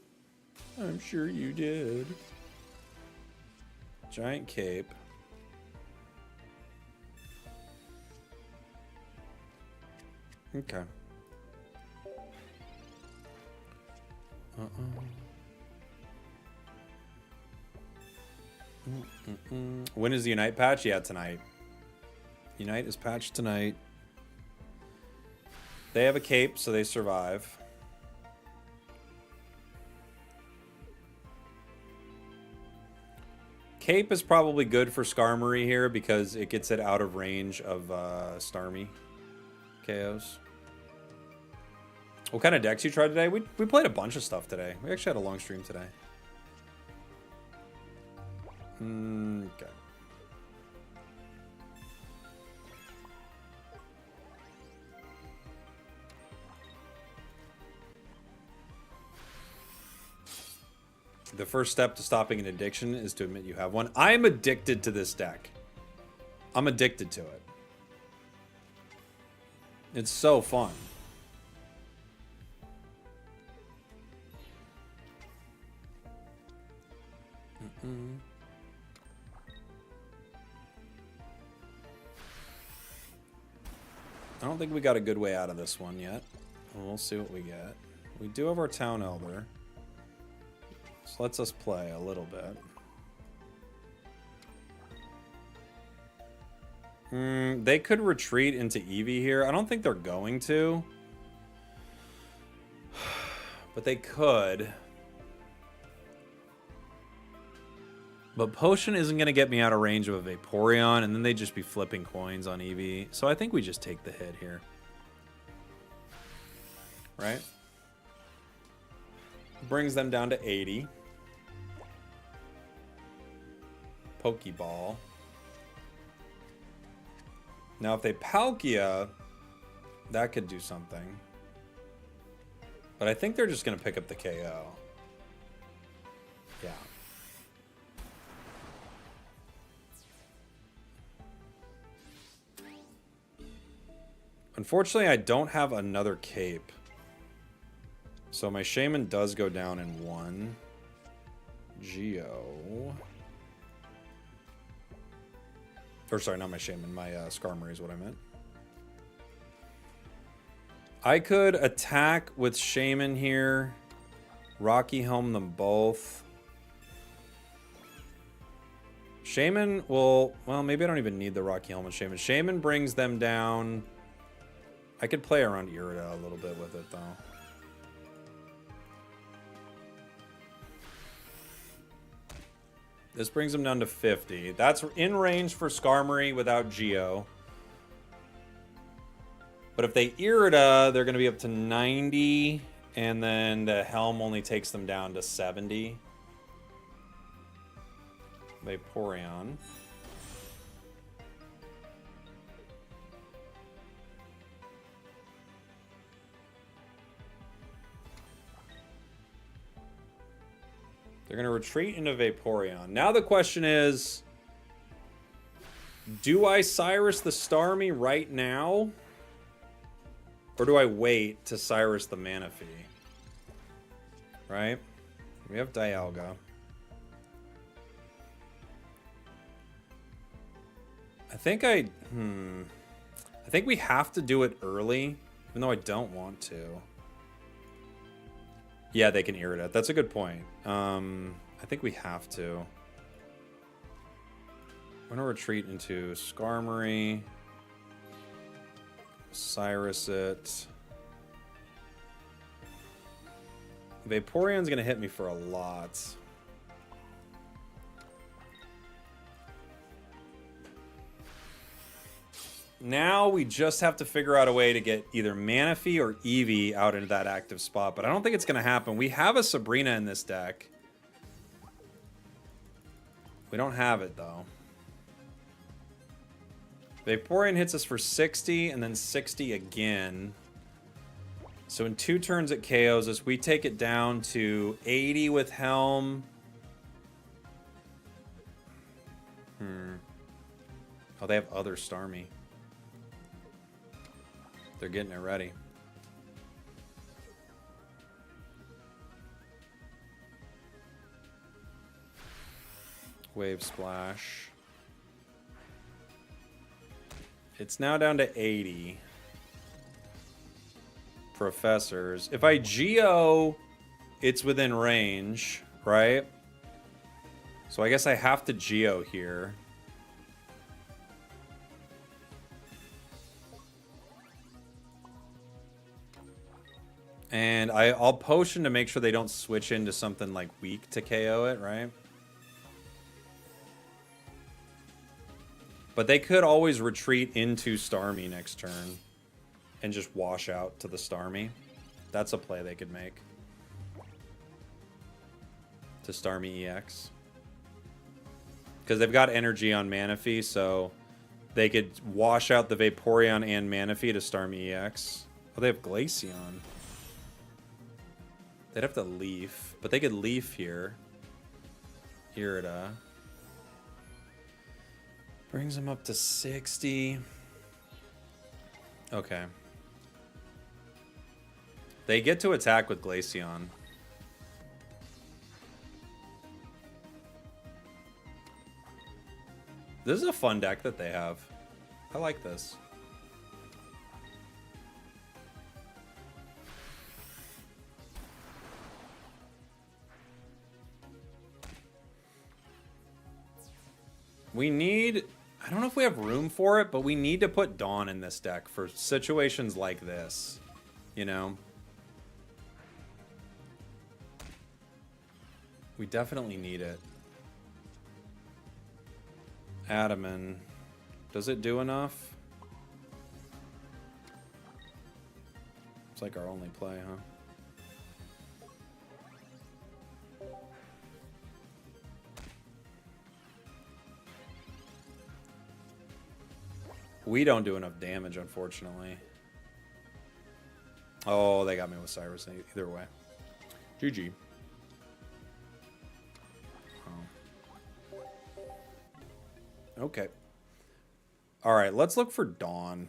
I'm sure you did. Giant cape. Okay. When is the Unite patch? Yeah, tonight. Unite is patched tonight. They have a cape, so they survive. Cape is probably good for Skarmory here because it gets it out of range of Starmie KOs. What kind of decks you tried today? We played a bunch of stuff today. We actually had a long stream today. Okay. The first step to stopping an addiction is to admit you have one. I'm addicted to this deck. I'm addicted to it. It's so fun. I don't think we got a good way out of this one yet. We'll see what we get. We do have our Town Elder. So lets us play a little bit. They could retreat into Eevee here. I don't think they're going to. But they could. But Potion isn't going to get me out of range of a Vaporeon, and then they'd just be flipping coins on Eevee. So I think we just take the hit here. Right? Brings them down to 80. Pokeball. Now if they Palkia, that could do something. But I think they're just going to pick up the KO. Yeah. Unfortunately, I don't have another cape. So my Shaman does go down in one. Geo. Or sorry, not my Shaman. My Skarmory is what I meant. I could attack with Shaman here. Rocky Helm them both. Shaman will... Well, maybe I don't even need the Rocky Helm and Shaman. Shaman brings them down. I could play around Irida a little bit with it, though. This brings them down to 50. That's in range for Skarmory without Geo. But if they Irida, they're going to be up to 90. And then the Helm only takes them down to 70. Vaporeon. They're going to retreat into Vaporeon. Now the question is, do I Cyrus the Starmie right now? Or do I wait to Cyrus the Manaphy? Right? We have Dialga. I think I think we have to do it early, even though I don't want to. Yeah, they can irritate. That's a good point. I think we have to. I'm gonna retreat into Skarmory. Cyrus it. Vaporeon's gonna hit me for a lot. Now we just have to figure out a way to get either Manaphy or Eevee out into that active spot, but I don't think it's gonna happen. We have a Sabrina in this deck. We don't have it though. Vaporeon hits us for 60 and then 60 again. So in 2 turns it KOs us. We take it down to 80 with Helm. Oh, they have other Starmie. They're getting it ready. Wave Splash. It's now down to 80. Professors. If I Geo, it's within range, right? So I guess I have to Geo here. And I'll potion to make sure they don't switch into something like weak to KO it, right? But they could always retreat into Starmie next turn and just wash out to the Starmie. That's a play they could make. To Starmie EX. Because they've got energy on Manaphy, so they could wash out the Vaporeon and Manaphy to Starmie EX. Oh, they have Glaceon. They'd have to Leaf, but they could Leaf here. Irida. Brings them up to 60. Okay. They get to attack with Glaceon. This is a fun deck that they have. I like this. We need... I don't know if we have room for it, but we need to put Dawn in this deck for situations like this. You know? We definitely need it. Adaman. Does it do enough? It's like our only play, huh? We don't do enough damage, unfortunately. Oh, they got me with Cyrus either way. GG. Oh. Okay. All right, let's look for Dawn.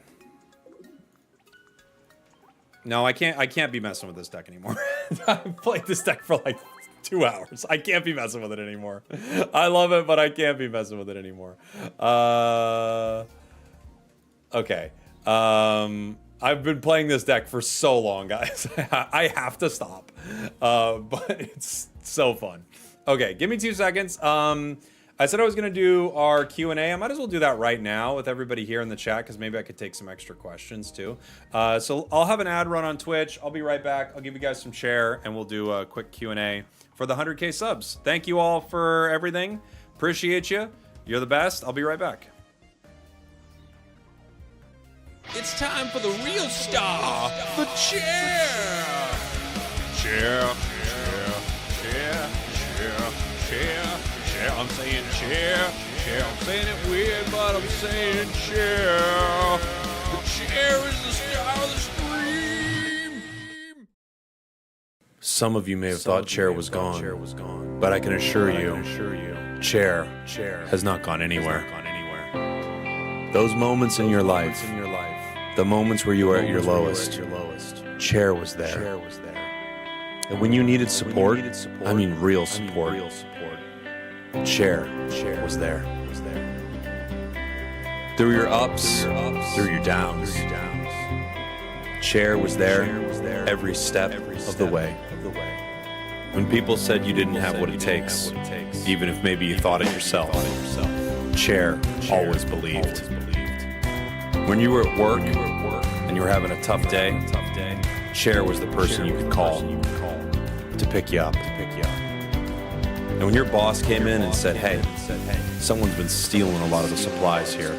No, I can't be messing with this deck anymore. I've played this deck for like 2 hours. I can't be messing with it anymore. I love it, but I can't be messing with it anymore. Okay. I've been playing this deck for so long, guys. I have to stop. But it's so fun. Okay, give me 2 seconds. I said I was going to do our Q&A. I might as well do that right now with everybody here in the chat, because maybe I could take some extra questions too. So I'll have an ad run on Twitch. I'll be right back. I'll give you guys some share, and we'll do a quick Q&A for the 100K subs. Thank you all for everything. Appreciate you. You're the best. I'll be right back. It's time for the real star, the chair. Chair, chair, chair, chair, chair, chair. I'm saying chair, chair. I'm saying it weird, but I'm saying chair. The chair is the star of the stream. Some of you may have thought Chair was gone, but I can assure you, Chair has not gone anywhere. Those moments in your life, the moments where you were at your lowest, Chair was there. And when you needed support, I mean real support, Chair was there. Through your ups, through your downs, Chair was there every step of the way. When people said you didn't have what it takes, even if maybe you thought it yourself, Chair always believed. When you were at work and you were having a tough day, Chair was the person you could call to pick you up. And when your boss came in and said, hey, someone's been stealing a lot of the supplies here,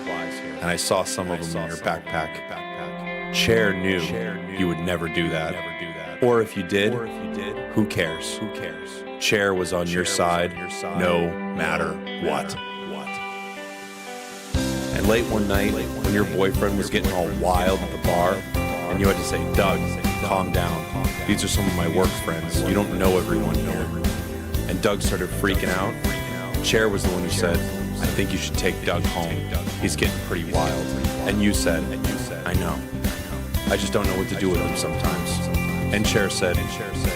and I saw some of them in your backpack, Chair knew you would never do that. Or if you did, who cares? Chair was on your side no matter what. And late one night, when your boyfriend was getting all wild at the bar, and you had to say, Doug, calm down. These are some of my work friends. You don't know everyone here. And Doug started freaking out. Chair was the one who said, I think you should take Doug home. He's getting pretty wild. And you said, I know. I just don't know what to do with him sometimes. And Chair said,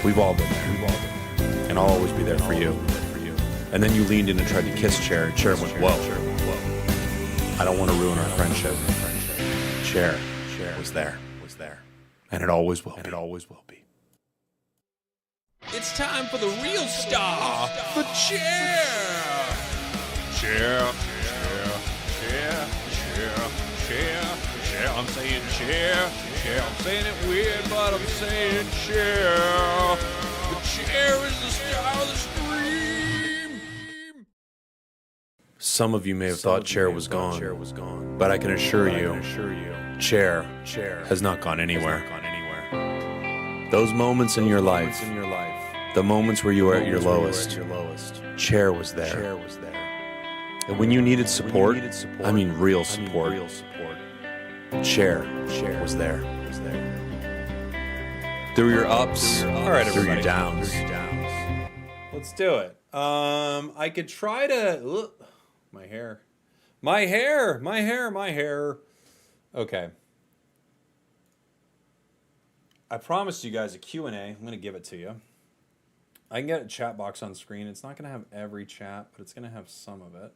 we've all been there. And I'll always be there for you. And then you leaned in and tried to kiss Chair. And Chair went, whoa. I don't want to ruin our friendship. Chair was there. And it always will be. It's time for the real star, the chair. Chair. I'm saying chair. I'm saying it weird, but I'm saying chair. The chair is the star of the stream. Some of you may have thought Chair was gone, but I can assure you, Chair has not gone anywhere. Those moments in your life, the moments where you were at your lowest, Chair was there. And when you needed support, I mean real support, Chair was there. Through your ups, All right, through your everybody. downs. Let's do it. I could try to... My hair. Okay. I promised you guys a Q&A. I'm going to give it to you. I can get a chat box on screen. It's not going to have every chat, but it's going to have some of it.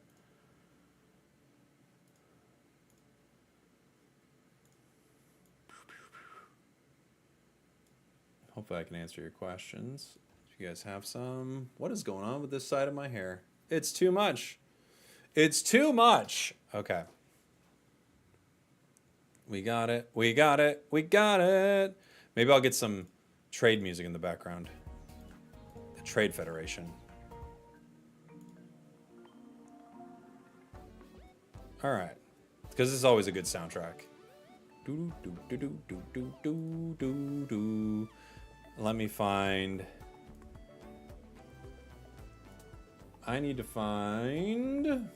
Hopefully I can answer your questions. If you guys have some. What is going on with this side of my hair? It's too much. It's too much. Okay. We got it. Maybe I'll get some trade music in the background. The Trade Federation. All right. Because this is always a good soundtrack. Let me find... I need to find...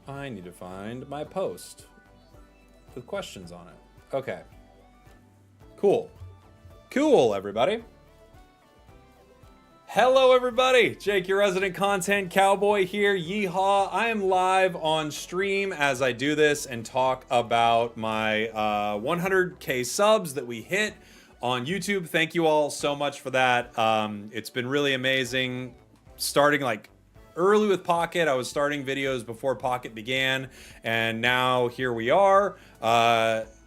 I need to find my post with questions on it. Okay. Cool, everybody. Hello, everybody. Jake, your resident content cowboy here. Yeehaw. I am live on stream as I do this and talk about my 100K subs that we hit on YouTube. Thank you all so much for that. It's been really amazing. Starting like early with Pocket. I was starting videos before Pocket began, and now here we are.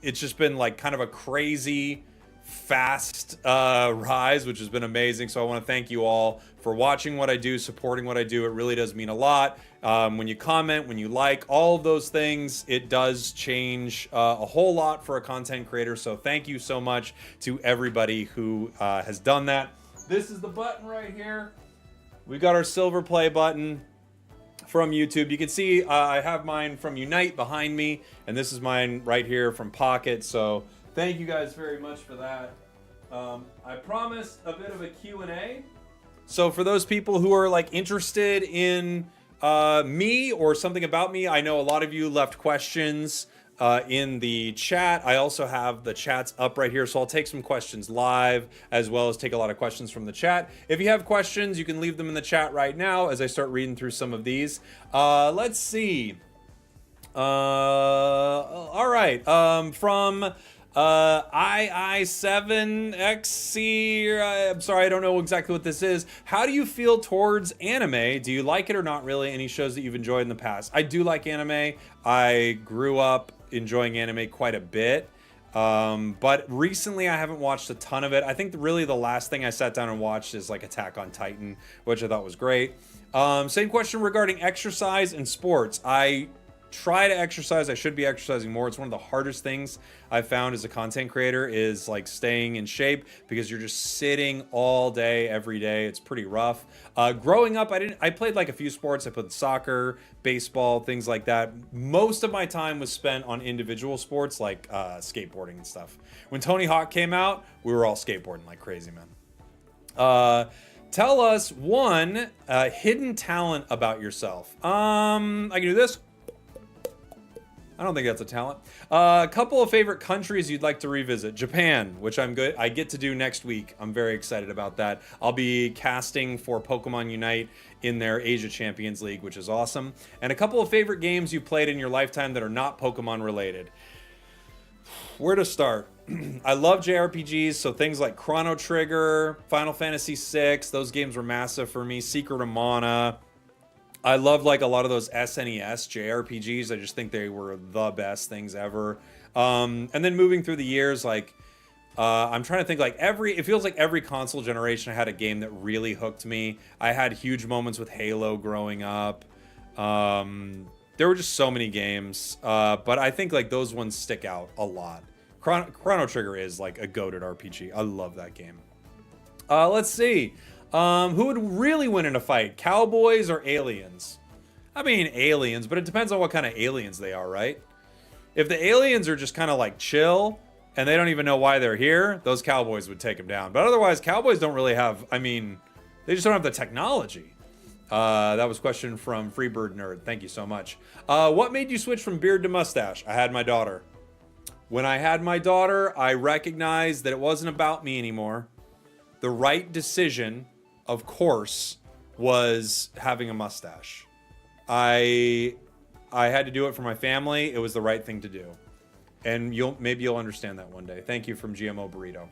It's just been like kind of a crazy fast rise, which has been amazing. So I want to thank you all for watching what I do, supporting what I do. It really does mean a lot. When you comment, when you like, all of those things, it does change a whole lot for a content creator. So thank you so much to everybody who has done that. This is the button right here. We've got our silver play button from YouTube. You can see I have mine from Unite behind me, and this is mine right here from Pocket. So thank you guys very much for that. I promised a bit of a Q&A. So for those people who are like interested in me or something about me, I know a lot of you left questions in the chat. I also have the chats up right here, so I'll take some questions live as well as take a lot of questions from the chat. If you have questions, you can leave them in the chat right now as I start reading through some of these. Let's see. All right. From II7XC. I'm sorry, I don't know exactly what this is. How do you feel towards anime? Do you like it or not really? Any shows that you've enjoyed in the past? I do like anime. I grew up enjoying anime quite a bit. But recently I haven't watched a ton of it. I think really the last thing I sat down and watched is like Attack on Titan, which I thought was great. Same question regarding exercise and sports. I try to exercise. I should be exercising more. It's one of the hardest things I've found as a content creator is like staying in shape because you're just sitting all day, every day. It's pretty rough. Growing up, I played like a few sports. I played soccer, baseball, things like that. Most of my time was spent on individual sports like skateboarding and stuff. When Tony Hawk came out, we were all skateboarding like crazy, man. Tell us one hidden talent about yourself. I can do this. I don't think that's a talent. A couple of favorite countries you'd like to revisit. Japan, which I get to do next week. I'm very excited about that. I'll be casting for Pokemon Unite in their Asia Champions League, which is awesome. And a couple of favorite games you played in your lifetime that are not Pokemon related. Where to start? I love JRPGs, so things like Chrono Trigger, Final Fantasy VI, those games were massive for me. Secret of Mana. I love like a lot of those SNES JRPGs. I just think they were the best things ever. And then moving through the years, like I'm trying to think like it feels like every console generation I had a game that really hooked me. I had huge moments with Halo growing up. There were just so many games, but I think like those ones stick out a lot. Chrono Trigger is like a goated RPG. I love that game. Let's see. Who would really win in a fight, cowboys or aliens? I mean, aliens, but it depends on what kind of aliens they are, right? If the aliens are just kind of like chill and they don't even know why they're here, those cowboys would take them down. But otherwise, cowboys don't really have, I mean, they just don't have the technology. That was a question from Freebird Nerd. Thank you so much. What made you switch from beard to mustache? I had my daughter. When I had my daughter, I recognized that it wasn't about me anymore. The right decision, of course, was having a mustache. I had to do it for my family. It was the right thing to do. And maybe you'll understand that one day. Thank you from GMO Burrito.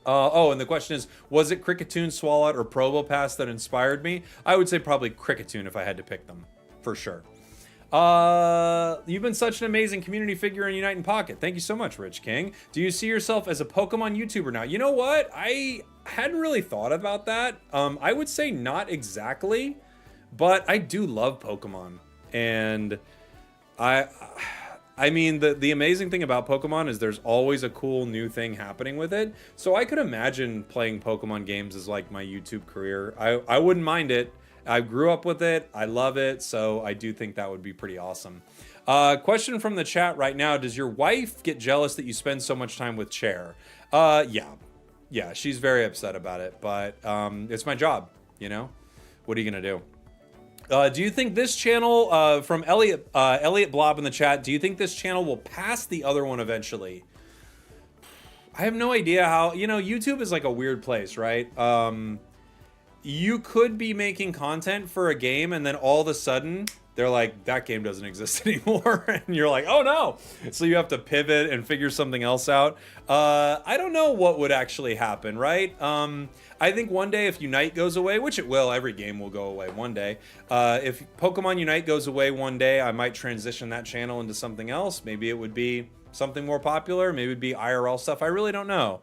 And the question is, was it Cricketune, Swalot, or Probopass that inspired me? I would say probably Cricketune if I had to pick them, for sure. You've been such an amazing community figure in Unite and Pocket. Thank you so much, Rich King. Do you see yourself as a Pokemon YouTuber now? You know what? I hadn't really thought about that. I would say not exactly, but I do love Pokemon. And I mean, the amazing thing about Pokemon is there's always a cool new thing happening with it. So I could imagine playing Pokemon games as like my YouTube career. I wouldn't mind it. I grew up with it. I love it. So I do think that would be pretty awesome. Question from the chat right now. Does your wife get jealous that you spend so much time with Chair? Yeah, she's very upset about it, but it's my job, you know? What are you going to do? Do you think this channel, from Elliot Blob in the chat, do you think this channel will pass the other one eventually? I have no idea how, YouTube is like a weird place, right? You could be making content for a game and then all of a sudden they're like, that game doesn't exist anymore. And you're like, oh no. So you have to pivot and figure something else out. I don't know what would actually happen, right? I think one day if Unite goes away, which it will, every game will go away one day. If Pokemon Unite goes away one day, I might transition that channel into something else. Maybe it would be something more popular. Maybe it'd be IRL stuff. I really don't know.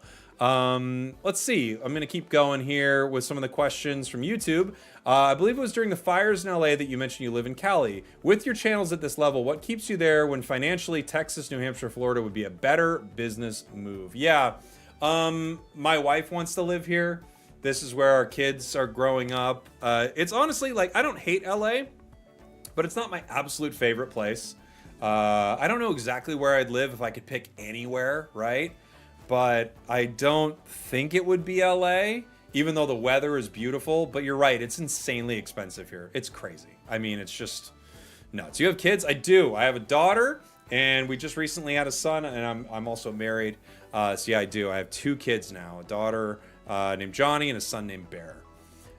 Let's see. I'm going to keep going here with some of the questions from YouTube. I believe it was during the fires in LA that you mentioned you live in Cali. With your channels at this level, what keeps you there when financially Texas, New Hampshire, Florida would be a better business move? Yeah. My wife wants to live here. This is where our kids are growing up. It's honestly like, I don't hate LA, but it's not my absolute favorite place. I don't know exactly where I'd live if I could pick anywhere, right? But I don't think it would be LA, even though the weather is beautiful. But you're right, it's insanely expensive here. It's crazy. I mean, it's just nuts. You have kids? I do. I have a daughter, and we just recently had a son, and I'm also married. So yeah, I do. I have 2 kids now, a daughter named Johnny and a son named Bear.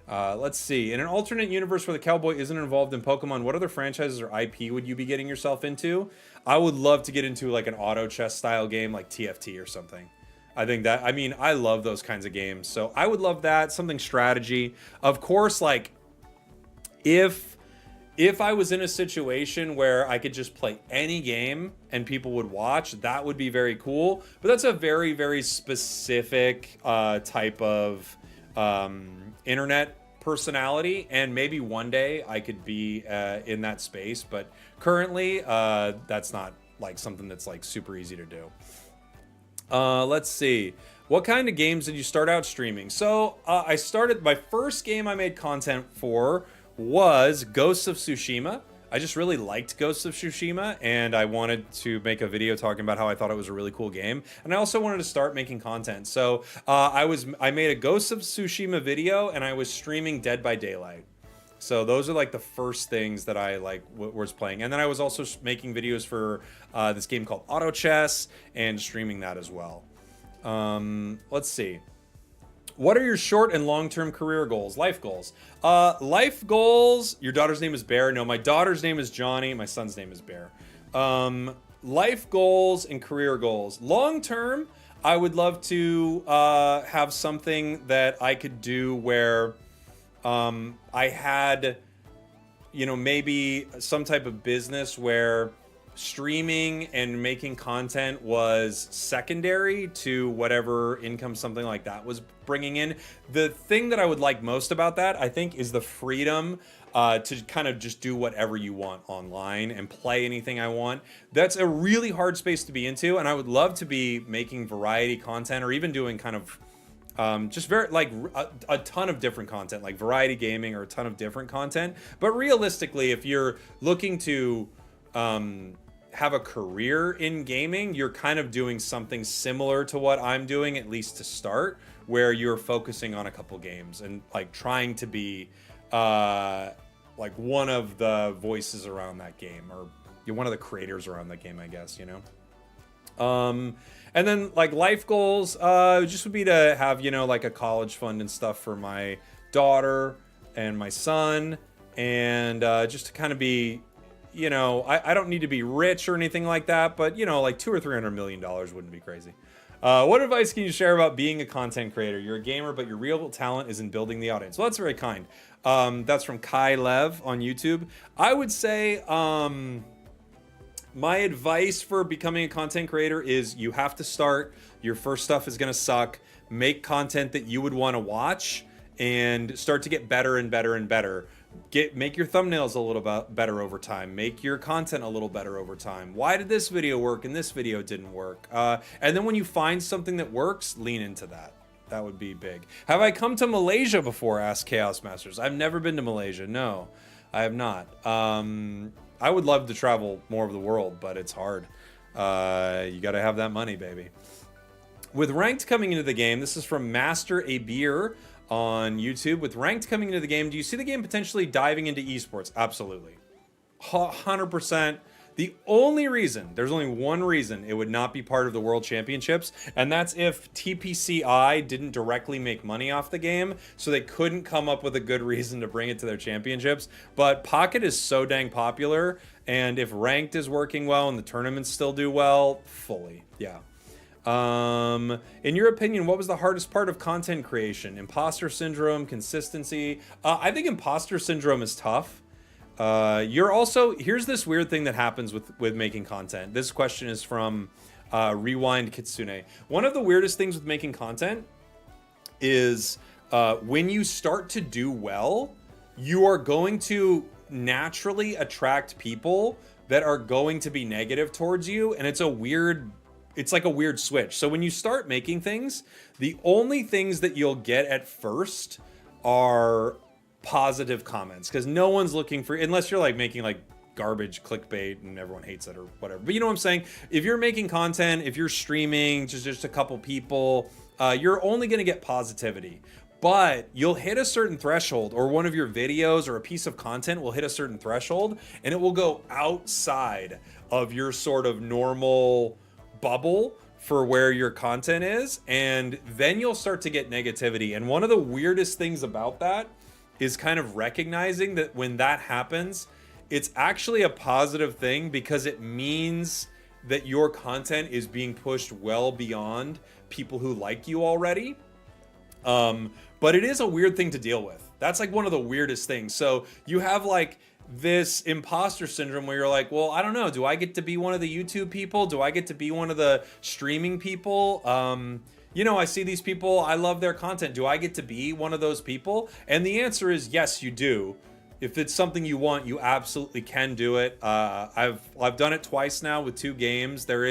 Let's see. In an alternate universe where the cowboy isn't involved in Pokemon, what other franchises or IP would you be getting yourself into? I would love to get into like an auto chess style game like TFT or something. I think that, I mean, I love those kinds of games. So I would love that. Something strategy. Of course, like if I was in a situation where I could just play any game and people would watch, that would be very cool. But that's a very, very specific type of internet personality. And maybe one day I could be in that space. But currently, that's not like something that's like super easy to do. Let's see. What kind of games did you start out streaming? So I started, my first game I made content for was Ghosts of Tsushima. I just really liked Ghosts of Tsushima, and I wanted to make a video talking about how I thought it was a really cool game. And I also wanted to start making content. So I made a Ghosts of Tsushima video, and I was streaming Dead by Daylight. So those are like the first things that I like was playing. And then I was also making videos for this game called Auto Chess and streaming that as well. Let's see. What are your short and long-term career goals? Life goals. Life goals. Your daughter's name is Bear. No, my daughter's name is Johnny. My son's name is Bear. Life goals and career goals. Long-term, I would love to have something that I could do where I had, you know, maybe some type of business where streaming and making content was secondary to whatever income something like that was bringing in. The thing that I would like most about that, I think, is the freedom to kind of just do whatever you want online and play anything I want. That's a really hard space to be into, and I would love to be making variety content or even doing kind of just very like a ton of different content, like variety gaming or a ton of different content. But realistically, if you're looking to have a career in gaming, you're kind of doing something similar to what I'm doing, at least to start, where you're focusing on a couple games and like trying to be like one of the voices around that game, or you're one of the creators around that game, I guess, you know. And then like life goals just would be to have, you know, like a college fund and stuff for my daughter and my son, and just to kind of be, you know, I don't need to be rich or anything like that, but you know, like $200 or $300 million wouldn't be crazy. What advice can you share about being a content creator? You're a gamer, but your real talent is in building the audience. Well, that's very kind. That's from Kai Lev on YouTube. I would say my advice for becoming a content creator is you have to start. Your first stuff is going to suck. Make content that you would want to watch and start to get better and better and better. Make your thumbnails a little bit better over time. Make your content a little better over time. Why did this video work and this video didn't work? And then when you find something that works, lean into that. That would be big. Have I come to Malaysia before? Asked Chaos Masters. I've never been to Malaysia. No, I have not. I would love to travel more of the world, but it's hard. You got to have that money, baby. With ranked coming into the game, this is from Master A Beer on YouTube. With ranked coming into the game, do you see the game potentially diving into esports? Absolutely. 100%. The only reason, there's only one reason it would not be part of the World Championships, and that's if TPCI didn't directly make money off the game, so they couldn't come up with a good reason to bring it to their championships. But Pocket is so dang popular, and if ranked is working well and the tournaments still do well, fully, yeah. In your opinion, what was the hardest part of content creation? Imposter syndrome, consistency? I think imposter syndrome is tough. Here's this weird thing that happens with making content. This question is from Rewind Kitsune. One of the weirdest things with making content is when you start to do well, you are going to naturally attract people that are going to be negative towards you, and it's like a weird switch. So when you start making things, the only things that you'll get at first are positive comments, because no one's looking for, unless you're like making like garbage clickbait and everyone hates it or whatever. But you know what I'm saying? If you're making content, if you're streaming to just a couple people, you're only going to get positivity. But you'll hit a certain threshold, or one of your videos or a piece of content will hit a certain threshold, and it will go outside of your sort of normal bubble for where your content is, and then you'll start to get negativity. And one of the weirdest things about that is kind of recognizing that when that happens, it's actually a positive thing because it means that your content is being pushed well beyond people who like you already. But it is a weird thing to deal with. That's like one of the weirdest things. So you have like this imposter syndrome where you're like, well, I don't know. Do I get to be one of the YouTube people? Do I get to be one of the streaming people? You know, I see these people. I love their content. Do I get to be one of those people? And the answer is yes, you do. If it's something you want, you absolutely can do it. I've done it twice now with 2 games. There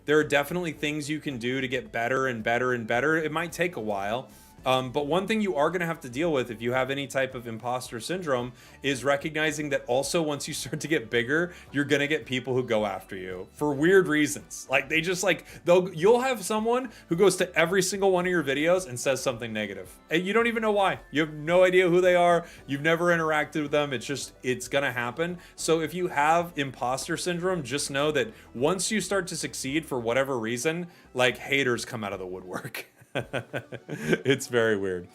are definitely things you can do to get better and better and better. It might take a while. But one thing you are going to have to deal with if you have any type of imposter syndrome is recognizing that also once you start to get bigger, you're going to get people who go after you for weird reasons. Like they just like, you'll have someone who goes to every single one of your videos and says something negative. And you don't even know why. You have no idea who they are. You've never interacted with them. It's going to happen. So if you have imposter syndrome, just know that once you start to succeed for whatever reason, like haters come out of the woodwork. It's very weird.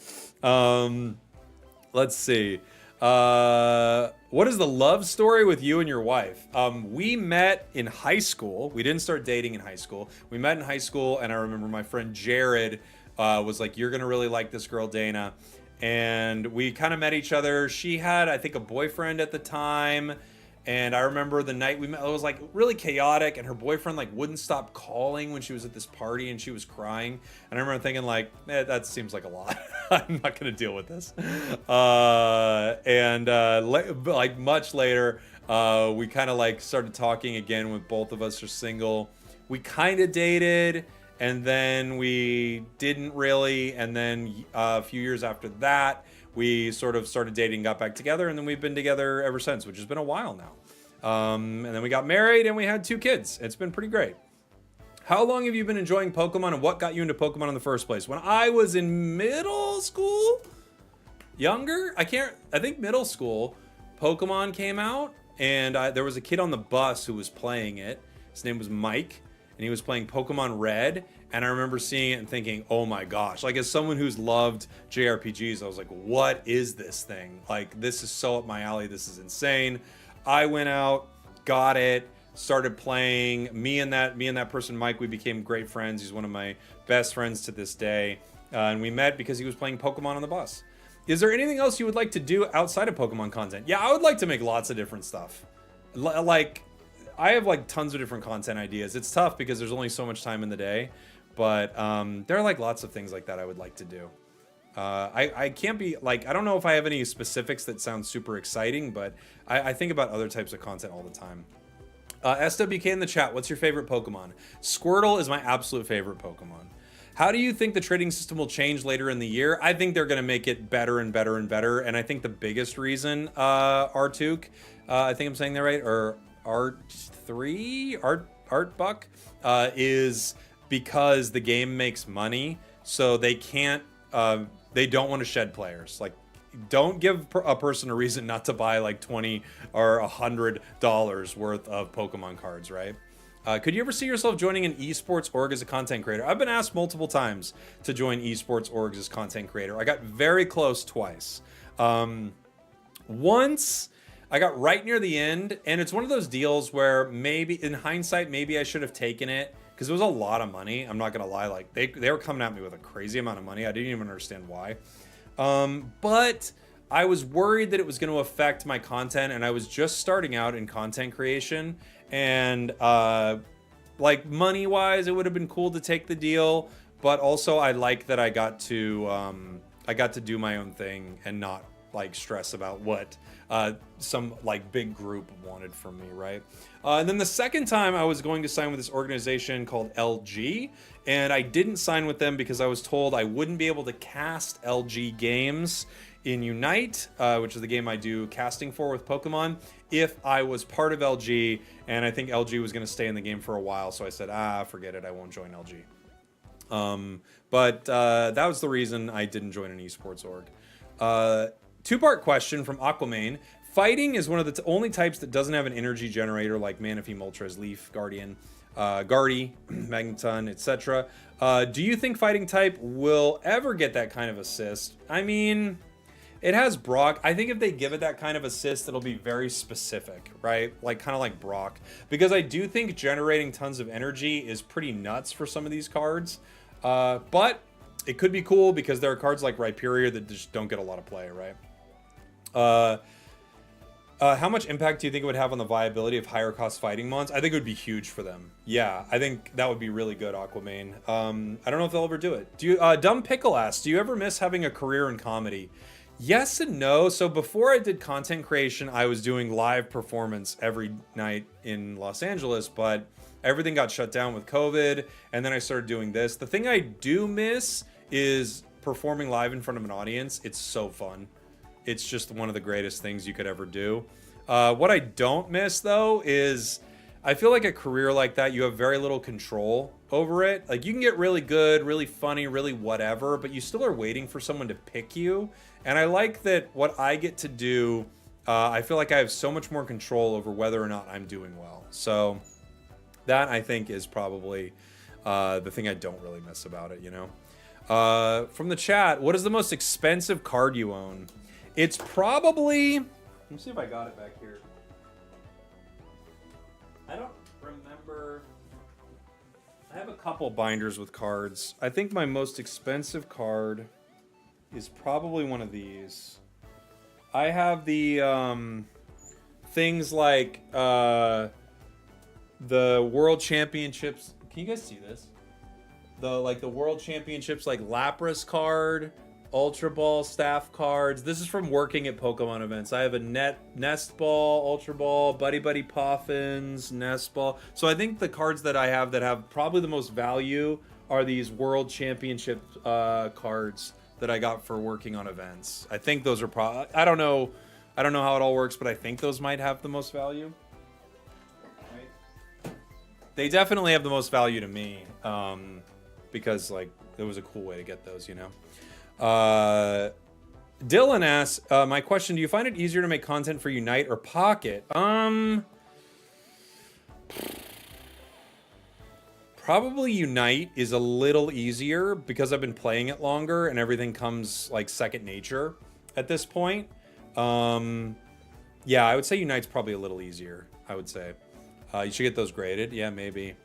Let's see. What is the love story with you and your wife? We met in high school. We didn't start dating in high school. We met in high school, and I remember my friend Jared was like, "You're gonna really like this girl, Dana." And we kind of met each other. She had, I think, a boyfriend at the time. And I remember the night we met, it was like really chaotic, and her boyfriend like wouldn't stop calling when she was at this party, and she was crying. And I remember thinking like, that seems like a lot. I'm not gonna deal with this. Like much later, we kind of like started talking again when both of us are single. We kind of dated, and then we didn't really. And then a few years after that, we sort of started dating, got back together, and then we've been together ever since, which has been a while now. And then we got married, and we had 2 kids. It's been pretty great. How long have you been enjoying Pokemon, and what got you into Pokemon in the first place? When I was in middle school, younger, I think middle school, Pokemon came out, and there was a kid on the bus who was playing it. His name was Mike, and he was playing Pokemon Red. And I remember seeing it and thinking, oh my gosh, like as someone who's loved JRPGs, I was like, what is this thing? Like, this is so up my alley. This is insane. I went out, got it, started playing. Me and that person, Mike, we became great friends. He's one of my best friends to this day. And we met because he was playing Pokemon on the bus. Is there anything else you would like to do outside of Pokemon content? Yeah, I would like to make lots of different stuff. Like, I have like tons of different content ideas. It's tough because there's only so much time in the day. But there are like lots of things like that I would like to do. I can't be like, I don't know if I have any specifics that sound super exciting, but I think about other types of content all the time. SWK in the chat, what's your favorite Pokemon? Squirtle is my absolute favorite Pokemon. How do you think the trading system will change later in the year? I think they're going to make it better and better and better. And I think the biggest reason, Artuk, I think I'm saying that right, or Artbuck, is because the game makes money, so they can't, they don't want to shed players. Like, don't give a person a reason not to buy like $20 or $100 worth of Pokemon cards, right? Could you ever see yourself joining an esports org as a content creator? I've been asked multiple times to join esports orgs as content creator. I got very close twice. Once I got right near the end, and it's one of those deals where maybe in hindsight, maybe I should have taken it, because it was a lot of money. I'm not gonna lie, like they were coming at me with a crazy amount of money. I didn't even understand why. But I was worried that it was gonna affect my content, and I was just starting out in content creation, and like money-wise, it would have been cool to take the deal, but also I like that I got to do my own thing and not like stress about what some like big group wanted from me, right? And then the second time I was going to sign with this organization called LG, and I didn't sign with them because I was told I wouldn't be able to cast LG games in Unite, which is the game I do casting for with Pokemon, if I was part of LG, and I think LG was going to stay in the game for a while, so I said, forget it, I won't join LG. But that was the reason I didn't join an esports org. Two-part question from Aquaman. Fighting is one of the only types that doesn't have an energy generator like Manaphy, Moltres, Leaf, Guardian, Guardy, Magneton, etc. Do you think fighting type will ever get that kind of assist? I mean, It has Brock. I think if they give it that kind of assist, it'll be very specific, right? Like kind of like Brock. Because I do think generating tons of energy is pretty nuts for some of these cards. But it could be cool because there are cards like Rhyperior that just don't get a lot of play, right? How much impact do you think it would have on the viability of higher cost fighting mons? I think it would be huge for them. Yeah, I think that would be really good, Aquaman. I don't know if they'll ever do it. Do you? Dumb Pickle asks, do you ever miss having a career in comedy? Yes and no. So before I did content creation, I was doing live performance every night in Los Angeles, but everything got shut down with COVID, and then I started doing this. The thing I do miss is performing live in front of an audience. It's so fun. It's just one of the greatest things you could ever do. What I don't miss, though, is I feel like a career like that, you have very little control over it. Like, you can get really good, really funny, really whatever, but you still are waiting for someone to pick you. And I like that what I get to do, I feel like I have so much more control over whether or not I'm doing well. So that, I think, is probably the thing I don't really miss about it, you know? From the chat, what is the most expensive card you own? It's probably... Let me see if I got it back here. I don't remember... I have a couple binders with cards. I think my most expensive card is probably one of these. I have the things like the World Championships. Can you guys see this? The World Championships like Lapras card, Ultra Ball staff cards. This is from working at Pokemon events. I have a Nest Ball, Ultra Ball, Buddy Buddy Poffins, Nest Ball. So I think the cards that I have that have probably the most value are these World Championship cards that I got for working on events. I think those are probably... I don't know how it all works, but I think those might have the most value. Right? They definitely have the most value to me, because like it was a cool way to get those, you know. Dylan asks, my question, do you find it easier to make content for Unite or Pocket? Probably Unite is a little easier because I've been playing it longer and everything comes like second nature at this point. Yeah, I would say Unite's probably a little easier, I would say. You should get those graded. Yeah, maybe.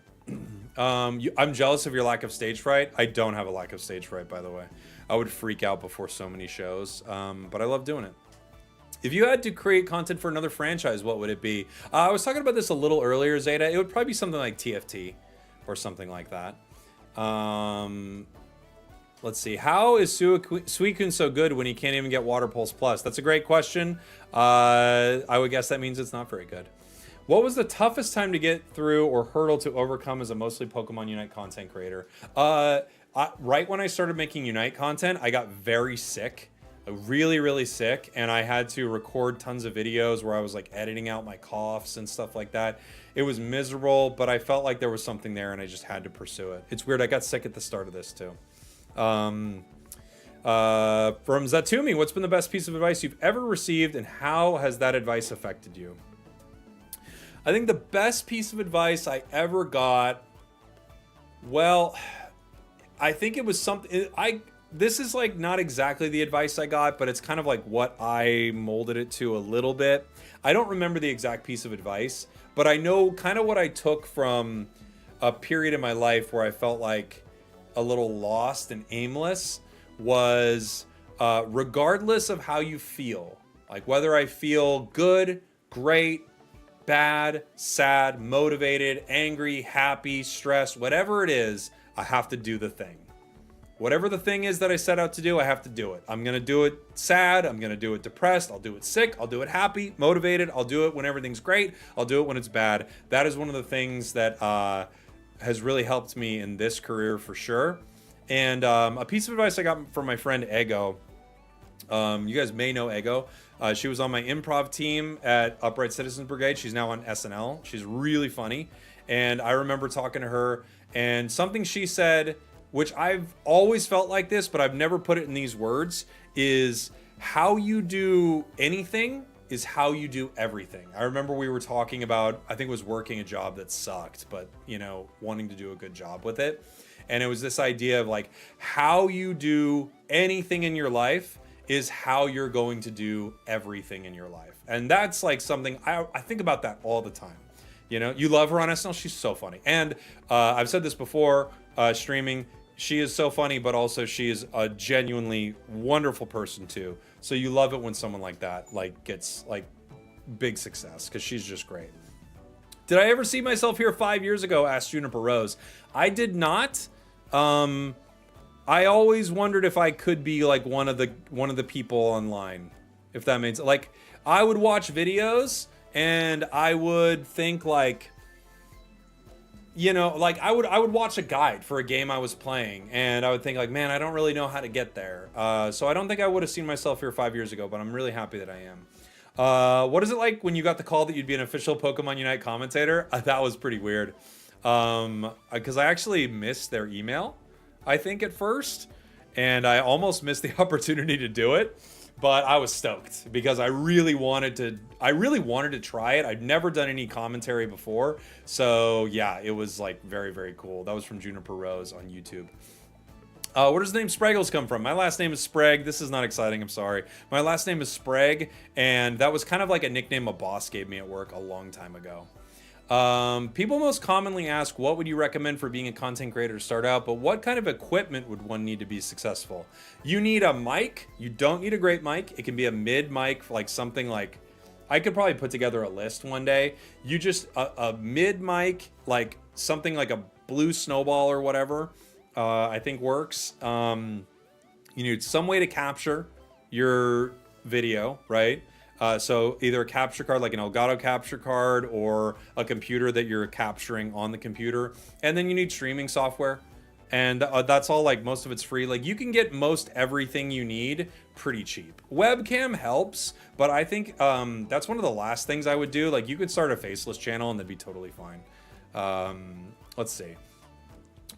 I'm jealous of your lack of stage fright. I don't have a lack of stage fright, by the way. I would freak out before so many shows, but I love doing it. If you had to create content for another franchise, what would it be? I was talking about this a little earlier, Zeta. It would probably be something like TFT or something like that. Let's see. How is Suicune so good when he can't even get Water Pulse Plus? That's a great question. I would guess that means it's not very good. What was the toughest time to get through or hurdle to overcome as a mostly Pokemon Unite content creator? Right when I started making Unite content, I got very sick. Really, really sick. And I had to record tons of videos where I was like editing out my coughs and stuff like that. It was miserable, but I felt like there was something there and I just had to pursue it. It's weird. I got sick at the start of this too. From Zatumi, what's been the best piece of advice you've ever received and how has that advice affected you? I think the best piece of advice I ever got, well, I think it was something, this is like not exactly the advice I got, but it's kind of like what I molded it to a little bit. I don't remember the exact piece of advice, but I know kind of what I took from a period in my life where I felt like a little lost and aimless was regardless of how you feel, like whether I feel good, great, bad, sad, motivated, angry, happy, stressed, whatever it is, I have to do the thing. Whatever the thing is that I set out to do, I have to do it. I'm going to do it sad. I'm going to do it depressed. I'll do it sick. I'll do it happy, motivated. I'll do it when everything's great. I'll do it when it's bad. That is one of the things that has really helped me in this career for sure. And a piece of advice I got from my friend Ego. You guys may know Ego. She was on my improv team at Upright Citizens Brigade. She's now on SNL. She's really funny. And I remember talking to her and something she said, which I've always felt like this, but I've never put it in these words, is how you do anything is how you do everything. I remember we were talking about, I think it was working a job that sucked, but, you know, wanting to do a good job with it. And it was this idea of like how you do anything in your life is how you're going to do everything in your life. And that's like something I think about that all the time. You know, you love her on SNL. She's so funny. And I've said this before, streaming, she is so funny, but also she is a genuinely wonderful person too. So you love it when someone like that like gets like big success, because she's just great. Did I ever see myself here 5 years ago? Asked Juniper Rose. I did not. I always wondered if I could be like one of the people online, if that means, like, I would watch videos and I would think like, you know, like I would watch a guide for a game I was playing, and I would think like, man, I don't really know how to get there. So I don't think I would have seen myself here 5 years ago, but I'm really happy that I am. What is it like when you got the call that you'd be an official Pokemon Unite commentator? That was pretty weird. Because I actually missed their email, I think, at first, and I almost missed the opportunity to do it, but I was stoked because I really wanted to try it. I'd never done any commentary before, so yeah, it was like very, very cool. That was from Juniper Rose on YouTube. Where does the name Spragels come from? My last name is Sprague. This is not exciting, I'm sorry. My last name is Sprague, and that was kind of like a nickname a boss gave me at work a long time ago. People most commonly ask, what would you recommend for being a content creator to start out, but what kind of equipment would one need to be successful? You need a mic. You don't need a great mic. It can be a mid mic, like something like, I could probably put together a list one day. You just, a mid mic, like something like a blue snowball or whatever, I think works. You need some way to capture your video, right? So either a capture card, like an Elgato capture card, or a computer that you're capturing on the computer. And then you need streaming software. And that's all, like, most of it's free. Like, you can get most everything you need pretty cheap. Webcam helps, but I think that's one of the last things I would do. Like, you could start a faceless channel and that'd be totally fine. Let's see.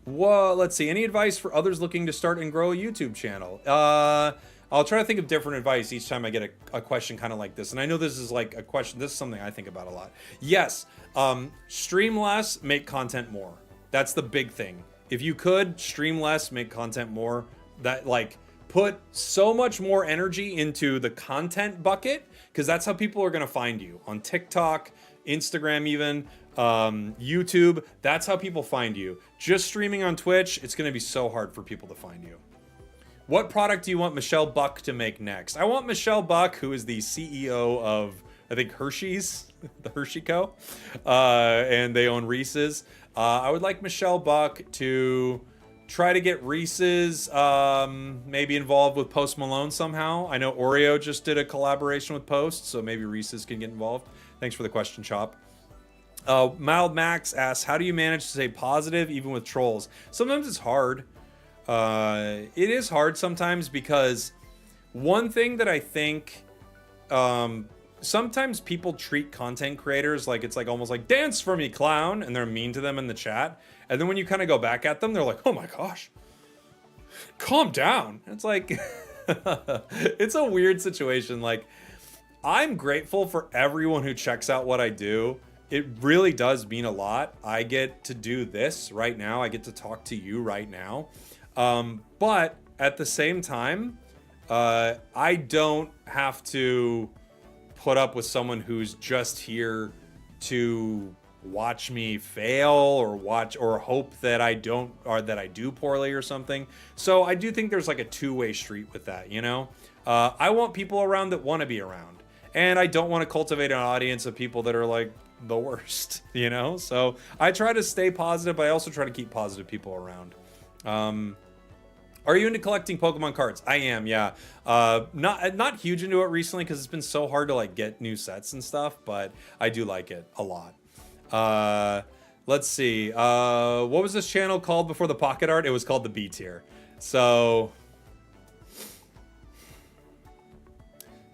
Well, let's see. Any advice for others looking to start and grow a YouTube channel? I'll try to think of different advice each time I get a question kind of like this. And I know this is like a question, this is something I think about a lot. Yes, stream less, make content more. That's the big thing. If you could, stream less, make content more. That, like, put so much more energy into the content bucket, because that's how people are going to find you. On TikTok, Instagram even, YouTube, that's how people find you. Just streaming on Twitch, it's going to be so hard for people to find you. What product do you want Michelle Buck to make next? I want Michelle Buck, who is the CEO of, I think, Hershey's, the Hershey Co. And they own Reese's. I would like Michelle Buck to try to get Reese's maybe involved with Post Malone somehow. I know Oreo just did a collaboration with Post, so maybe Reese's can get involved. Thanks for the question, Chop. Mild Max asks, how do you manage to stay positive even with trolls? Sometimes it's hard. It is hard sometimes, because one thing that I think, sometimes people treat content creators like it's like almost like, dance for me, clown, and they're mean to them in the chat. And then when you kind of go back at them, they're like, oh my gosh, calm down. It's like, it's a weird situation. Like, I'm grateful for everyone who checks out what I do. It really does mean a lot. I get to do this right now. I get to talk to you right now. But at the same time, I don't have to put up with someone who's just here to watch me fail or hope that I don't, or that I do poorly or something. So I do think there's like a two-way street with that, you know? I want people around that want to be around, and I don't want to cultivate an audience of people that are like the worst, you know? So I try to stay positive, but I also try to keep positive people around. Are you into collecting Pokemon cards? I am, yeah. Not huge into it recently because it's been so hard to like get new sets and stuff, but I do like it a lot. Let's see. What was this channel called before the pocket art? It was called the B tier. So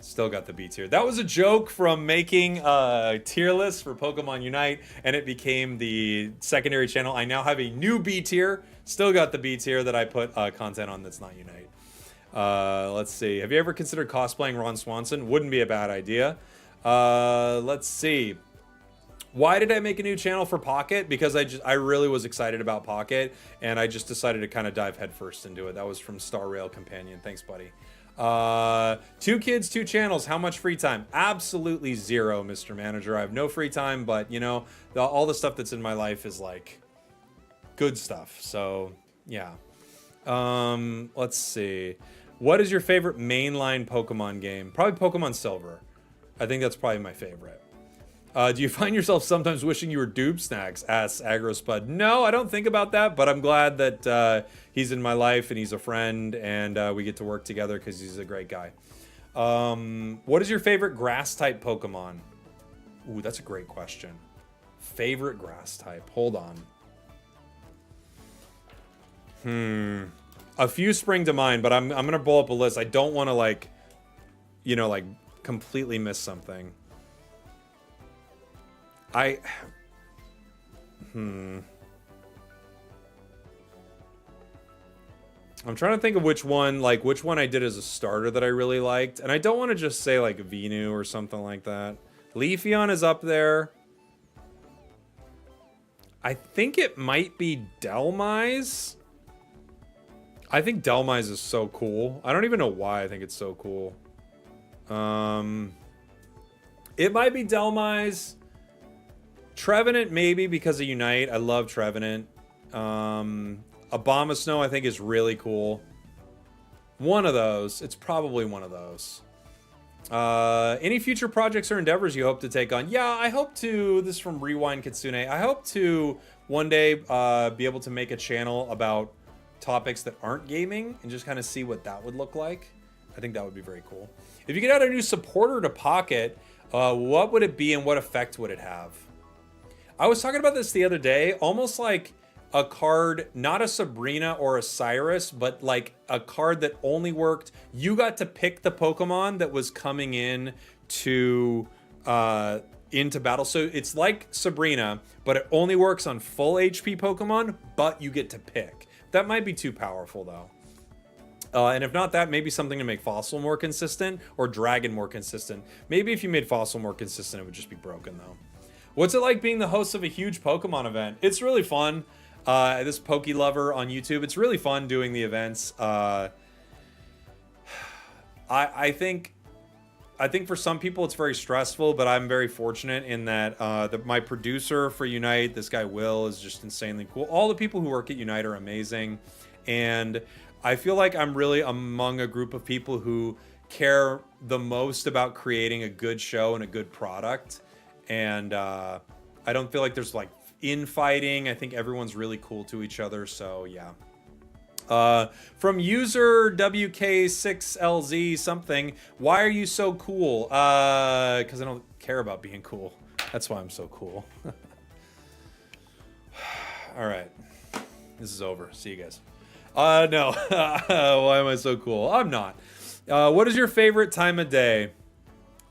still got the B tier. That was a joke from making a tier list for Pokemon Unite, and it became the secondary channel. I now have a new B tier. Still got the B tier that I put content on that's not Unite. Let's see. Have you ever considered cosplaying Ron Swanson? Wouldn't be a bad idea. Let's see. Why did I make a new channel for Pocket? Because I really was excited about Pocket, and I just decided to kind of dive headfirst into it. That was from Star Rail Companion. Thanks, buddy. 2 kids, 2 channels. How much free time? Absolutely zero, Mr. Manager. I have no free time, but you know, all the stuff that's in my life is like good stuff. So yeah. Let's see. What is your favorite mainline Pokemon game? Probably Pokemon Silver. I think that's probably my favorite. Do you find yourself sometimes wishing you were Doob Snacks? Asks AgroSpud. No, I don't think about that, but I'm glad that he's in my life and he's a friend and we get to work together because he's a great guy. What is your favorite grass type Pokemon? Ooh, that's a great question. Favorite grass type. Hold on. A few spring to mind, but I'm gonna pull up a list. I don't want to like, you know, like completely miss something. I'm trying to think of which one I did as a starter that I really liked. And I don't want to just say like Venu or something like that. Leafeon is up there. I think it might be Delmise. I think Delmise is so cool. I don't even know why I think it's so cool. It might be Delmise. Trevenant maybe because of Unite. I love Trevenant. Abomasnow I think is really cool. One of those. It's probably one of those. Any future projects or endeavors you hope to take on? Yeah, I hope to. This is from Rewind Kitsune. I hope to one day be able to make a channel about topics that aren't gaming and just kind of see what that would look like. I think that would be very cool. If you could add a new supporter to Pocket, what would it be and what effect would it have? I was talking about this the other day, almost like a card, not a Sabrina or a Cyrus, but like a card that only worked. You got to pick the Pokemon that was coming in to into battle. So it's like Sabrina, but it only works on full HP Pokemon, but you get to pick. That might be too powerful though. And if not that, maybe something to make Fossil more consistent or Dragon more consistent. Maybe if you made Fossil more consistent, it would just be broken though. What's it like being the host of a huge Pokemon event? It's really fun. This Poke Lover on YouTube, it's really fun doing the events. I think for some people it's very stressful, but I'm very fortunate in that my producer for Unite, this guy Will, is just insanely cool. All the people who work at Unite are amazing, and I feel like I'm really among a group of people who care the most about creating a good show and a good product. And I don't feel like there's like infighting. I think everyone's really cool to each other. So yeah. From user WK6LZ something, why are you so cool? Because I don't care about being cool. That's why I'm so cool. All right. This is over. See you guys. No. Why am I so cool? I'm not. What is your favorite time of day?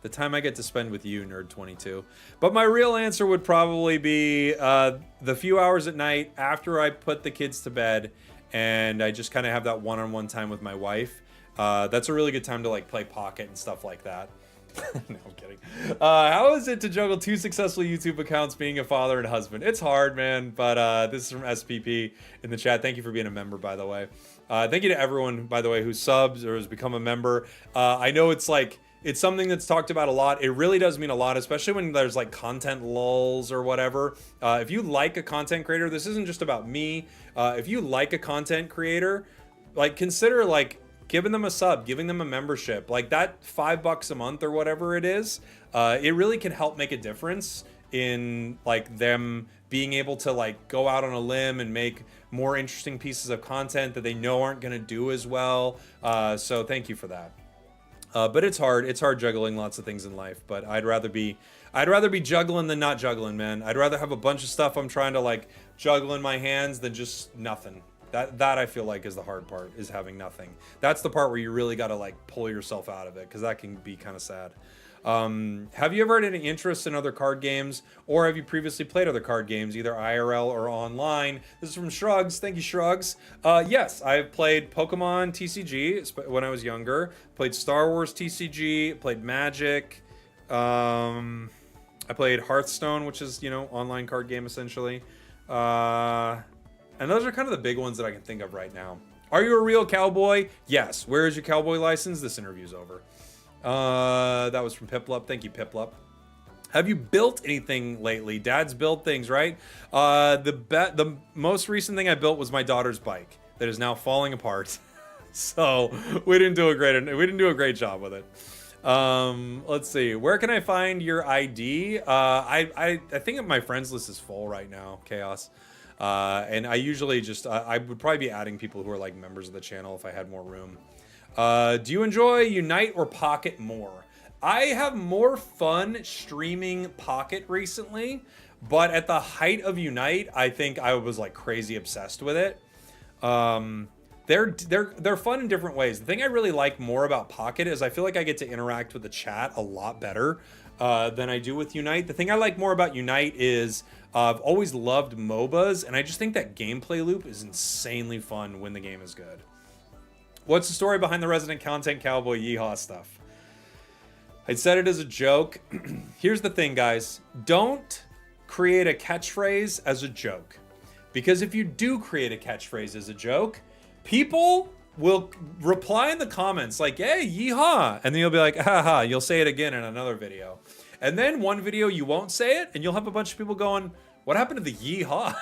The time I get to spend with you, Nerd22. But my real answer would probably be the few hours at night after I put the kids to bed and I just kind of have that one-on-one time with my wife. That's a really good time to like play Pocket and stuff like that. No, I'm kidding. How is it to juggle 2 successful YouTube accounts being a father and husband? It's hard, man, but this is from SPP in the chat. Thank you for being a member, by the way. Thank you to everyone, by the way, who subs or has become a member. I know it's like, it's something that's talked about a lot. It really does mean a lot, especially when there's like content lulls or whatever. If you like a content creator, this isn't just about me. If you like a content creator, like consider like giving them a sub, giving them a membership, like that $5 a month or whatever it is. It really can help make a difference in like them being able to like go out on a limb and make more interesting pieces of content that they know aren't going to do as well. So thank you for that. But it's hard. It's hard juggling lots of things in life. But I'd rather be juggling than not juggling, man. I'd rather have a bunch of stuff I'm trying to like juggle in my hands than just nothing. That I feel like is the hard part, is having nothing. That's the part where you really got to like pull yourself out of it, because that can be kind of sad. Have you ever had any interest in other card games, or have you previously played other card games, either IRL or online? This is from Shrugs. Thank you, Shrugs. Yes, I've played Pokemon TCG when I was younger, played Star Wars TCG, played Magic. I played Hearthstone, which is, you know, online card game essentially. And those are kind of the big ones that I can think of right now. Are you a real cowboy? Yes. Where is your cowboy license? This interview's over. That was from Piplup. Thank you, Piplup. Have you built anything lately? Dad's built things, right? The most recent thing I built was my daughter's bike that is now falling apart. So we didn't do a great job with it. Let's see. Where can I find your ID? I think my friends list is full right now. Chaos. And I usually just I would probably be adding people who are like members of the channel if I had more room. Do you enjoy Unite or Pocket more? I have more fun streaming Pocket recently, but at the height of Unite, I think I was like crazy obsessed with it. They're fun in different ways. The thing I really like more about Pocket is I feel like I get to interact with the chat a lot better than I do with Unite. The thing I like more about Unite is I've always loved MOBAs, and I just think that gameplay loop is insanely fun when the game is good. What's the story behind the resident content cowboy Yeehaw stuff? I said it as a joke. Here's the thing, guys. Don't create a catchphrase as a joke. Because if you do create a catchphrase as a joke, people will reply in the comments like, hey, yeehaw. And then you'll be like, haha, you'll say it again in another video. And then one video you won't say it, and you'll have a bunch of people going, what happened to the yeehaw?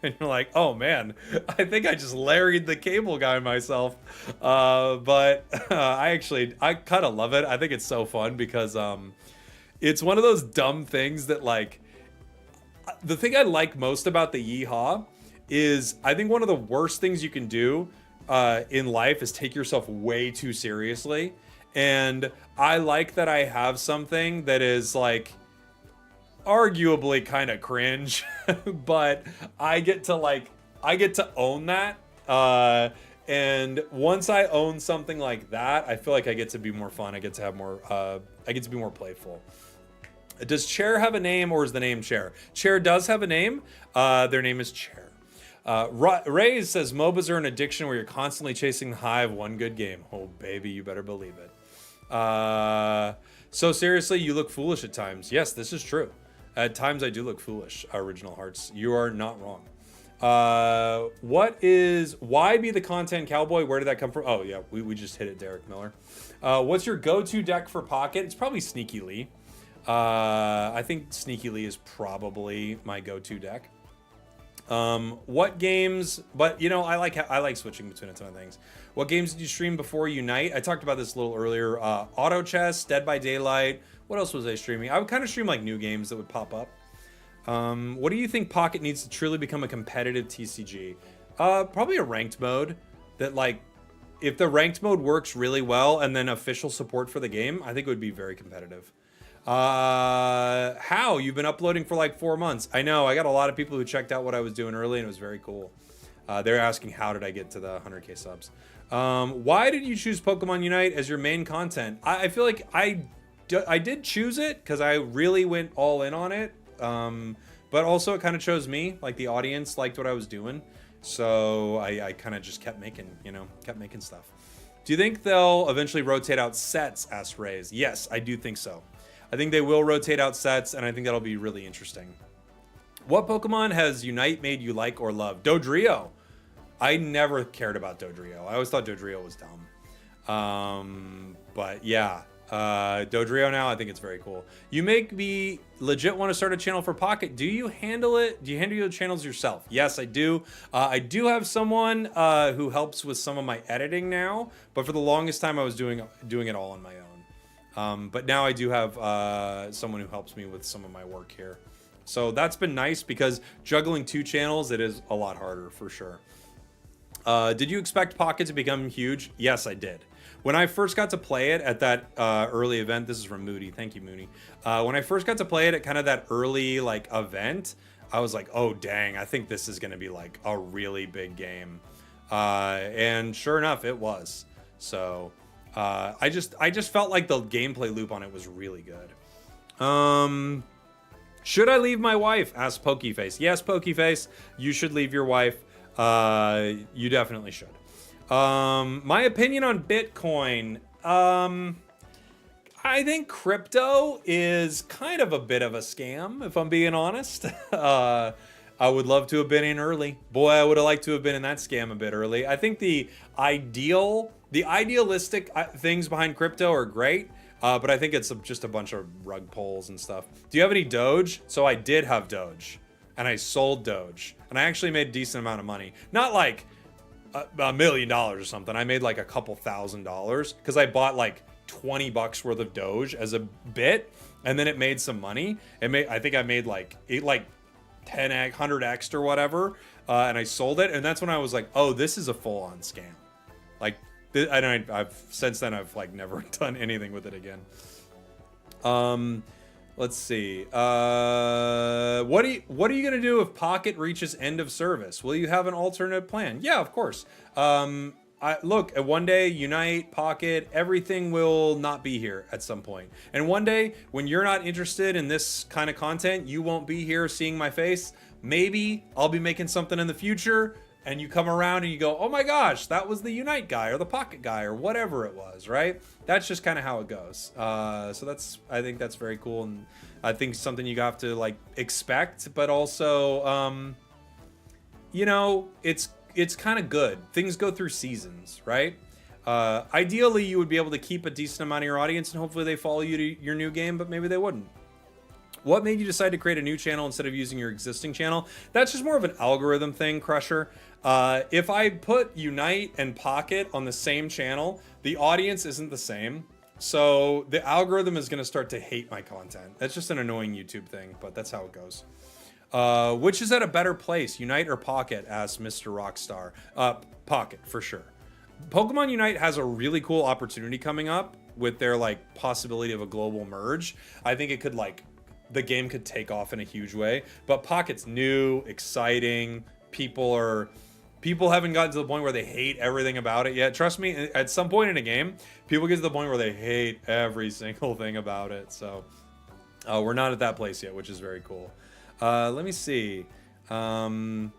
And you're like, oh man, I think I just larried the cable guy myself. But I kind of love it. I think it's so fun because it's one of those dumb things that like, the thing I like most about the yeehaw is I think one of the worst things you can do in life is take yourself way too seriously. And I like that I have something that is like, arguably kind of cringe, but I get to own that. And once I own something like that, I feel like I get to be more fun. I get to have more, I get to be more playful. Does Chair have a name, or is the name Chair? Chair does have a name. Their name is Chair. Ray says MOBAs are an addiction where you're constantly chasing the high of one good game. Oh baby, you better believe it. So seriously, you look foolish at times. Yes, this is true. At times I do look foolish, Original Hearts. You are not wrong. Why be the content cowboy? Where did that come from? Oh yeah, we just hit it, Derek Miller. What's your go-to deck for Pocket? It's probably Sneaky Lee. I think Sneaky Lee is probably my go-to deck. What games, but you know, I like switching between a ton of things. What games did you stream before Unite? I talked about this a little earlier. Auto Chess, Dead by Daylight. What else was I streaming? I would kind of stream like new games that would pop up. What do you think Pocket needs to truly become a competitive TCG? Probably a ranked mode that like, if the ranked mode works really well and then official support for the game, I think it would be very competitive. How? You've been uploading for like 4 months. I know, I got a lot of people who checked out what I was doing early and it was very cool. They're asking how did I get to the 100k subs. Why did you choose Pokemon Unite as your main content? I feel like I did choose it because I really went all in on it. But also it kind of chose me, like the audience liked what I was doing. So I kind of just kept making stuff. Do you think they'll eventually rotate out sets, asked Rays? Yes, I do think so. I think they will rotate out sets, and I think that'll be really interesting. What Pokemon has Unite made you like or love? Dodrio. I never cared about Dodrio. I always thought Dodrio was dumb. But yeah, Dodrio now, I think it's very cool. You make me legit want to start a channel for Pocket. Do you handle it? Do you handle your channels yourself? Yes, I do. I do have someone who helps with some of my editing now, but for the longest time I was doing it all on my own. But now I do have someone who helps me with some of my work here. So that's been nice because juggling 2 channels, it is a lot harder for sure. Did you expect Pocket to become huge? Yes, I did. When I first got to play it at that early event, this is from Moody. Thank you, Moody. When I first got to play it at kind of that early like event, I was like, oh dang, I think this is going to be like a really big game. And sure enough, it was. So I just felt like the gameplay loop on it was really good. Should I leave my wife? Asked Pokeface. Yes, Pokeface, you should leave your wife. You definitely should. My opinion on Bitcoin. I think crypto is kind of a bit of a scam, if I'm being honest. I would love to have been in early. Boy, I would have liked to have been in that scam a bit early. I think the idealistic things behind crypto are great, but I think it's just a bunch of rug pulls and stuff. Do you have any Doge? So I did have Doge, and I sold Doge, and I actually made a decent amount of money. Not like $1 million or something. I made like a couple $1,000s because I bought like $20 worth of Doge as a bit, and then it made some money. I think I made like 10x, 100x or whatever, and I sold it, and that's when I was like, oh, this is a full-on scam. Like, I've since then I've like never done anything with it again. Let's see. What are you gonna do if Pocket reaches end of service? Will you have an alternate plan? Yeah, of course. Look, one day, Unite, Pocket, everything will not be here at some point. And one day, when you're not interested in this kind of content, you won't be here seeing my face. Maybe I'll be making something in the future, and you come around and you go, oh my gosh, that was the Unite guy or the Pocket guy or whatever it was, right? That's just kind of how it goes. So I think that's very cool, and I think something you have to like expect, but also, you know, it's kind of good. Things go through seasons, right? Ideally, you would be able to keep a decent amount of your audience, and hopefully they follow you to your new game, but maybe they wouldn't. What made you decide to create a new channel instead of using your existing channel? That's just more of an algorithm thing, Crusher. If I put Unite and Pocket on the same channel, the audience isn't the same. So the algorithm is going to start to hate my content. That's just an annoying YouTube thing, but that's how it goes. Which is at a better place, Unite or Pocket, asks Mr. Rockstar. Pocket, for sure. Pokemon Unite has a really cool opportunity coming up with their like possibility of a global merge. I think it could like, the game could take off in a huge way, but Pocket's new, exciting. People haven't gotten to the point where they hate everything about it yet. Trust me, at some point in a game, people get to the point where they hate every single thing about it. So we're not at that place yet, which is very cool. Let me see. What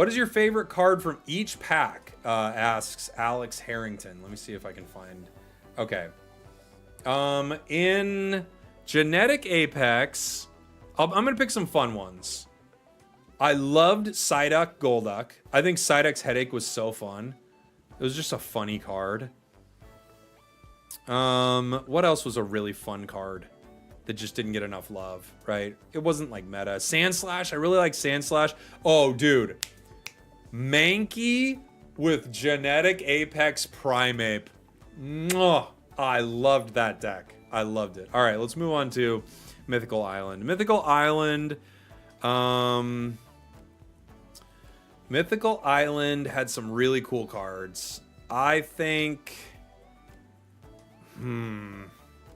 is your favorite card from each pack? Asks Alex Harrington. Let me see if I can find. Okay. In Genetic Apex, I'm gonna pick some fun ones. I loved Psyduck Golduck. I think Psyduck's Headache was so fun. It was just a funny card. What else was a really fun card that just didn't get enough love, right? It wasn't like meta. Sandslash, I really like Sandslash. Oh, dude. Mankey with Genetic Apex Primeape. Mwah. I loved that deck. I loved it. All right, let's move on to Mythical Island. Mythical Island had some really cool cards. I think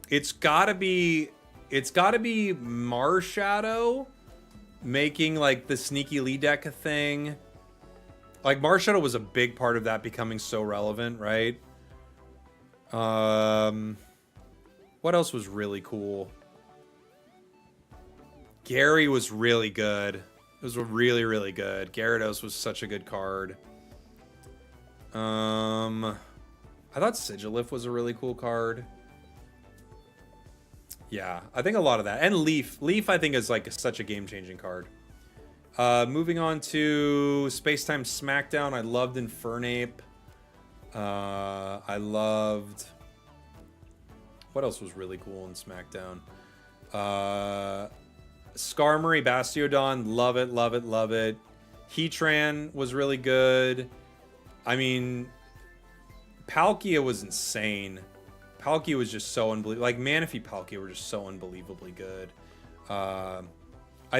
it's gotta be Marshadow making like the Sneaky Lee deck a thing. Like Marshadow was a big part of that becoming so relevant, right? What else was really cool? Gary was really good. It was really, really good. Gyarados was such a good card. I thought Sigilif was a really cool card. Yeah, I think a lot of that. And Leaf. Leaf, I think, is like such a game-changing card. Moving on to Spacetime Smackdown. I loved Infernape. I loved... What else was really cool in Smackdown? Skarmory Bastiodon. Love it, love it, love it. Heatran was really good. I mean, Palkia was insane. Palkia was just so unbelievable. Like, Manaphy Palkia were just so unbelievably good. I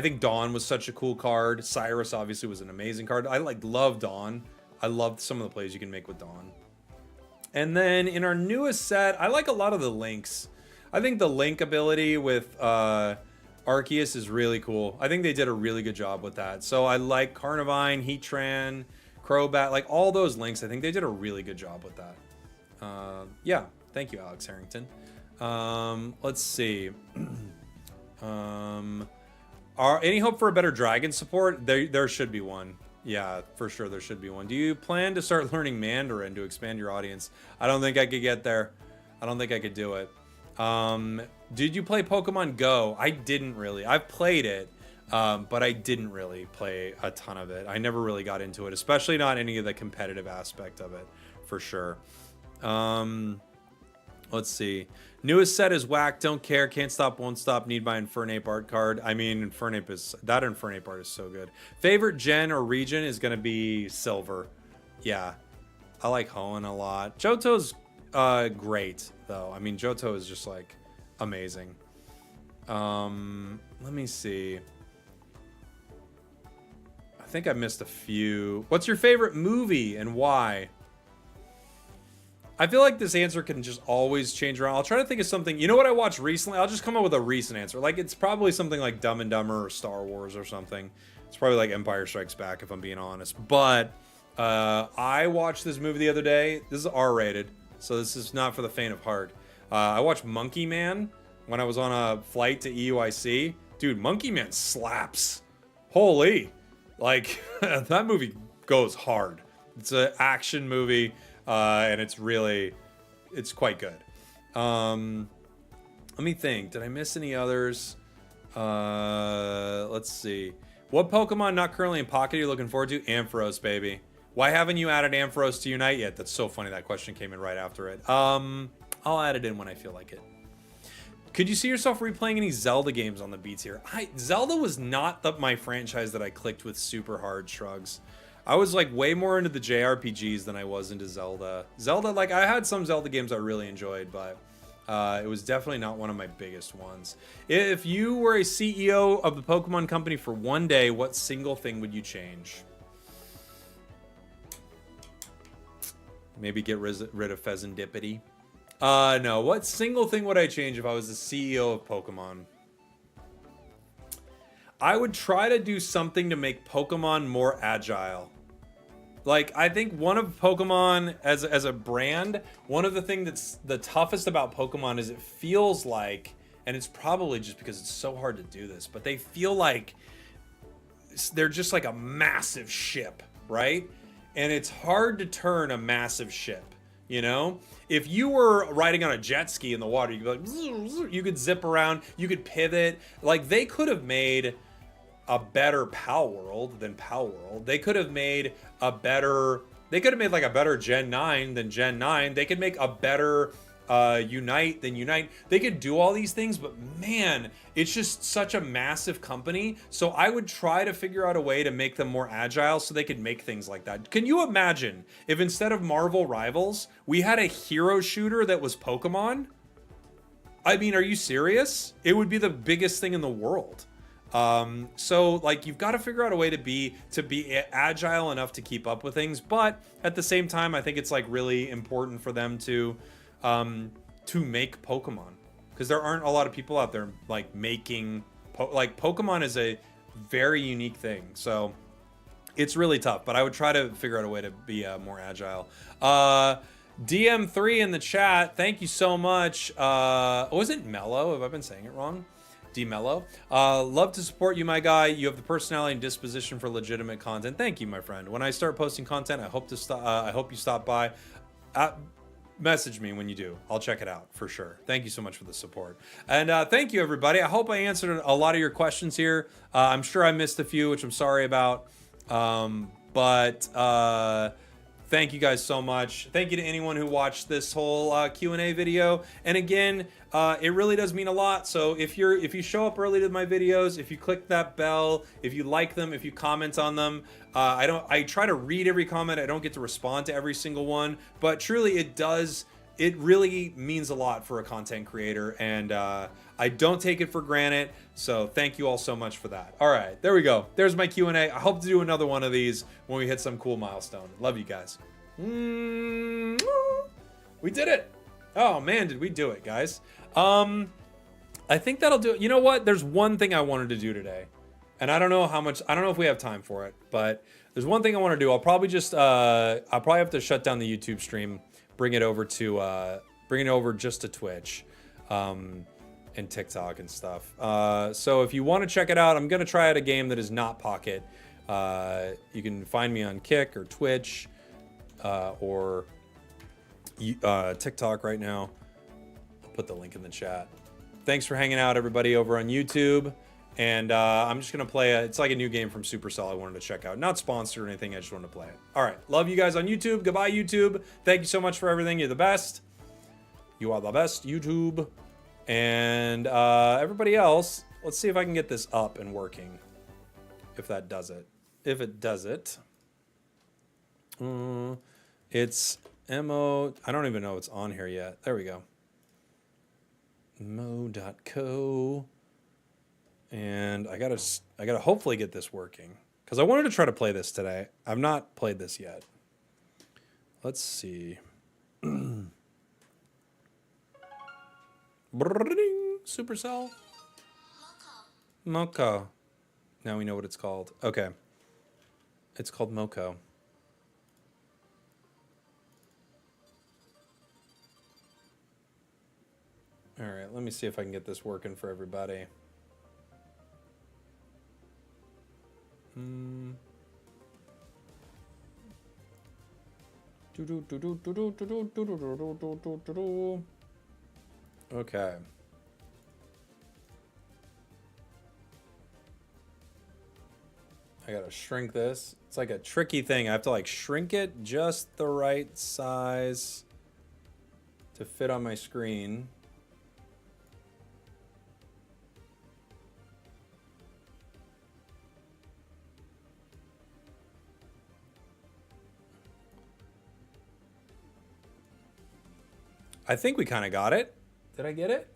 think Dawn was such a cool card. Cyrus obviously was an amazing card. I love Dawn. I loved some of the plays you can make with Dawn. And then in our newest set, I like a lot of the links. I think the link ability with Arceus is really cool. I think they did a really good job with that. So I like Carnivine, Heatran, Crobat, like all those links. I think they did a really good job with that. Yeah, thank you, Alex Harrington. Let's see. Any hope for a better dragon support? There should be one. Yeah, for sure there should be one. Do you plan to start learning Mandarin to expand your audience? I don't think I could get there. I don't think I could do it. Did you play Pokemon Go? I didn't really. I've played it. but I didn't really play a ton of it. I never really got into it, especially not any of the competitive aspect of it, for sure. Let's see. Newest set is whack. Don't care. Can't stop, won't stop. Need my Infernape art card. I mean, Infernape art is so good. Favorite gen or region is gonna be silver. Yeah, I like Hoenn a lot. Johto's great though. I mean, Johto is just like amazing. Let me see. I think I missed a few. What's your favorite movie and why? I feel like this answer can just always change around. I'll try to think of something. You know what I watched recently? I'll just come up with a recent answer. Like, it's probably something like Dumb and Dumber or Star Wars or something. It's probably like Empire Strikes Back, if I'm being honest. But I watched this movie the other day. This is R-rated, so this is not for the faint of heart. I watched Monkey Man when I was on a flight to EUIC. Dude, Monkey Man slaps. Holy. Like, that movie goes hard. It's an action movie. And it's quite good. Let me think. Did I miss any others? Let's see. What Pokemon not currently in pocket are you looking forward to? Ampharos, baby. Why haven't you added Ampharos to Unite yet? That's so funny. That question came in right after it. I'll add it in when I feel like it. Could you see yourself replaying any Zelda games on the beats here? Zelda was not my franchise that I clicked with super hard, Shrugs. I was like way more into the JRPGs than I was into Zelda. Like I had some Zelda games I really enjoyed, but it was definitely not one of my biggest ones. If you were a CEO of the Pokemon company for one day, what single thing would you change? Maybe get rid of Pheasantipity. No, what single thing would I change if I was the CEO of Pokemon? I would try to do something to make Pokemon more agile. Like, I think one of Pokemon as a brand, one of the things that's the toughest about Pokemon is it feels like, and it's probably just because it's so hard to do this, but they feel like they're just like a massive ship, right? And it's hard to turn a massive ship, you know? If you were riding on a jet ski in the water, you could be like, you could zip around, you could pivot. Like, they could have made a better Pal World than Pal World. They could have made like a better Gen 9 than Gen 9. They could make a better Unite than Unite. They could do all these things, but man, it's just such a massive company. So I would try to figure out a way to make them more agile so they could make things like that. Can you imagine if instead of Marvel Rivals, we had a hero shooter that was Pokemon? I mean, are you serious? It would be the biggest thing in the world. So like you've got to figure out a way to be agile enough to keep up with things, but at the same time, I think it's like really important for them to make Pokemon, because there aren't a lot of people out there like making Pokemon is a very unique thing. So it's really tough, but I would try to figure out a way to be more agile. DM3 in the chat. Thank you so much. Was it Mellow? Have I been saying it wrong? D-Mellow. Love to support you, my guy. You have the personality and disposition for legitimate content. Thank you, my friend. When I start posting content, I hope you stop by. Message me when you do. I'll check it out for sure. Thank you so much for the support. And thank you, everybody. I hope I answered a lot of your questions here. I'm sure I missed a few, which I'm sorry about. Thank you guys so much. Thank you to anyone who watched this whole Q&A video. And again, it really does mean a lot. So if you show up early to my videos, if you click that bell, if you like them, if you comment on them, I try to read every comment. I don't get to respond to every single one, but truly it really means a lot for a content creator, and I don't take it for granted. So thank you all so much for that. All right, there we go. There's my Q&A. I hope to do another one of these when we hit some cool milestone. Love you guys. We did it. Oh man, did we do it, guys. I think that'll do it. You know what? There's one thing I wanted to do today, and I don't know if we have time for it, but there's one thing I want to do. I'll probably have to shut down the YouTube stream, bring it over just to Twitch, and TikTok and stuff. So if you want to check it out, I'm gonna try out a game that is not Pocket. You can find me on Kick or Twitch, or TikTok right now. I'll put the link in the chat. Thanks for hanging out, everybody, over on YouTube. And I'm just going to play it's like a new game from Supercell I wanted to check out. Not sponsored or anything, I just wanted to play it. All right, love you guys on YouTube. Goodbye, YouTube. Thank you so much for everything. You're the best. You are the best, YouTube. And everybody else, let's see if I can get this up and working. If that does it. If it does it. It's MO. I don't even know it's on here yet. There we go. mo.co. And I gotta hopefully get this working. Because I wanted to try to play this today. I've not played this yet. Let's see. Supercell. Moco. Now we know what it's called. Okay. It's called Moco. All right, let me see if I can get this working for everybody. Okay. I gotta shrink this. It's like a tricky thing. I have to like shrink it just the right size to fit on my screen. I think we kind of got it. Did I get it?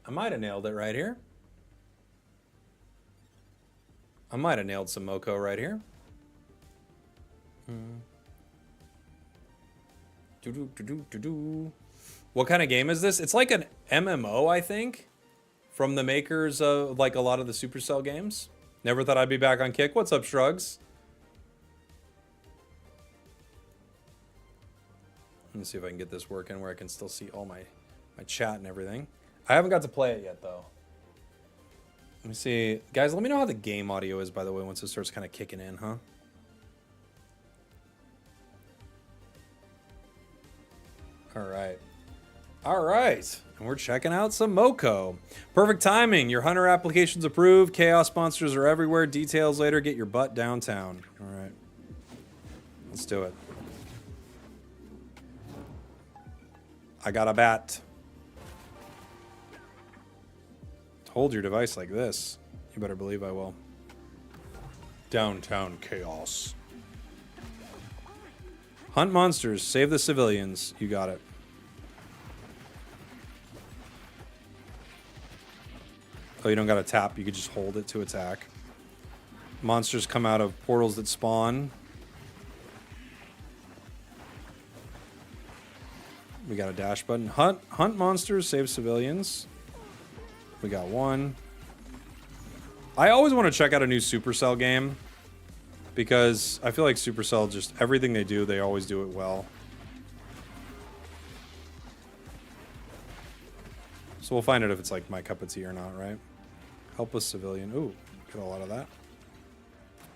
I might have nailed it right here. I might have nailed some Moco right here. What kind of game is this? It's like an MMO, I think, from the makers of like a lot of the Supercell games. Never thought I'd be back on Kick. What's up, Shrugs? Let me see if I can get this working where I can still see all my chat and everything. I haven't got to play it yet, though. Let me see. Guys, let me know how the game audio is, by the way, once it starts kind of kicking in, huh? All right. All right. And we're checking out some Moco. Perfect timing. Your Hunter application's approved. Chaos sponsors are everywhere. Details later. Get your butt downtown. All right. Let's do it. I got a bat. Hold your device like this. You better believe I will. Downtown chaos. Hunt monsters. Save the civilians. You got it. Oh, you don't got to tap. You could just hold it to attack. Monsters come out of portals that spawn. We got a dash button. Hunt monsters, save civilians. We got one. I always want to check out a new Supercell game because I feel like Supercell, just everything they do, they always do it well. So we'll find out if it's like my cup of tea or not, right? Helpless civilian. Ooh, get a lot of that.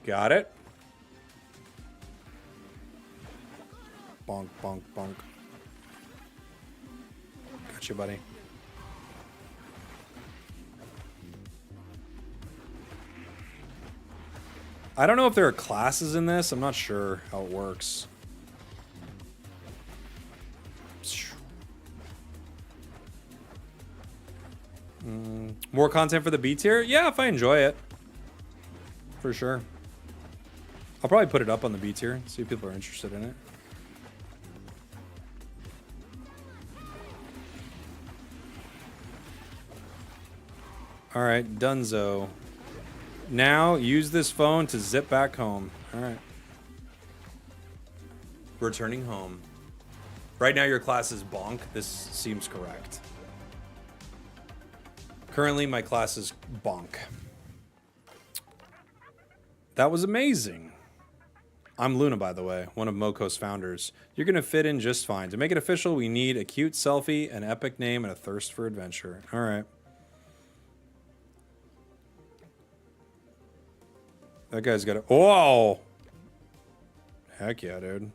Got it. Bonk, bonk, bonk. Gotcha, buddy. I don't know if there are classes in this. I'm not sure how it works. More content for the B tier? Yeah, if I enjoy it. For sure. I'll probably put it up on the B tier, see if people are interested in it. Alright, Dunzo. Now, use this phone to zip back home. Alright. Returning home. Right now your class is Bonk. This seems correct. Currently my class is Bonk. That was amazing. I'm Luna, by the way, one of Moco's founders. You're going to fit in just fine. To make it official, we need a cute selfie, an epic name, and a thirst for adventure. Alright. That guy's got a... Whoa! Heck yeah, dude.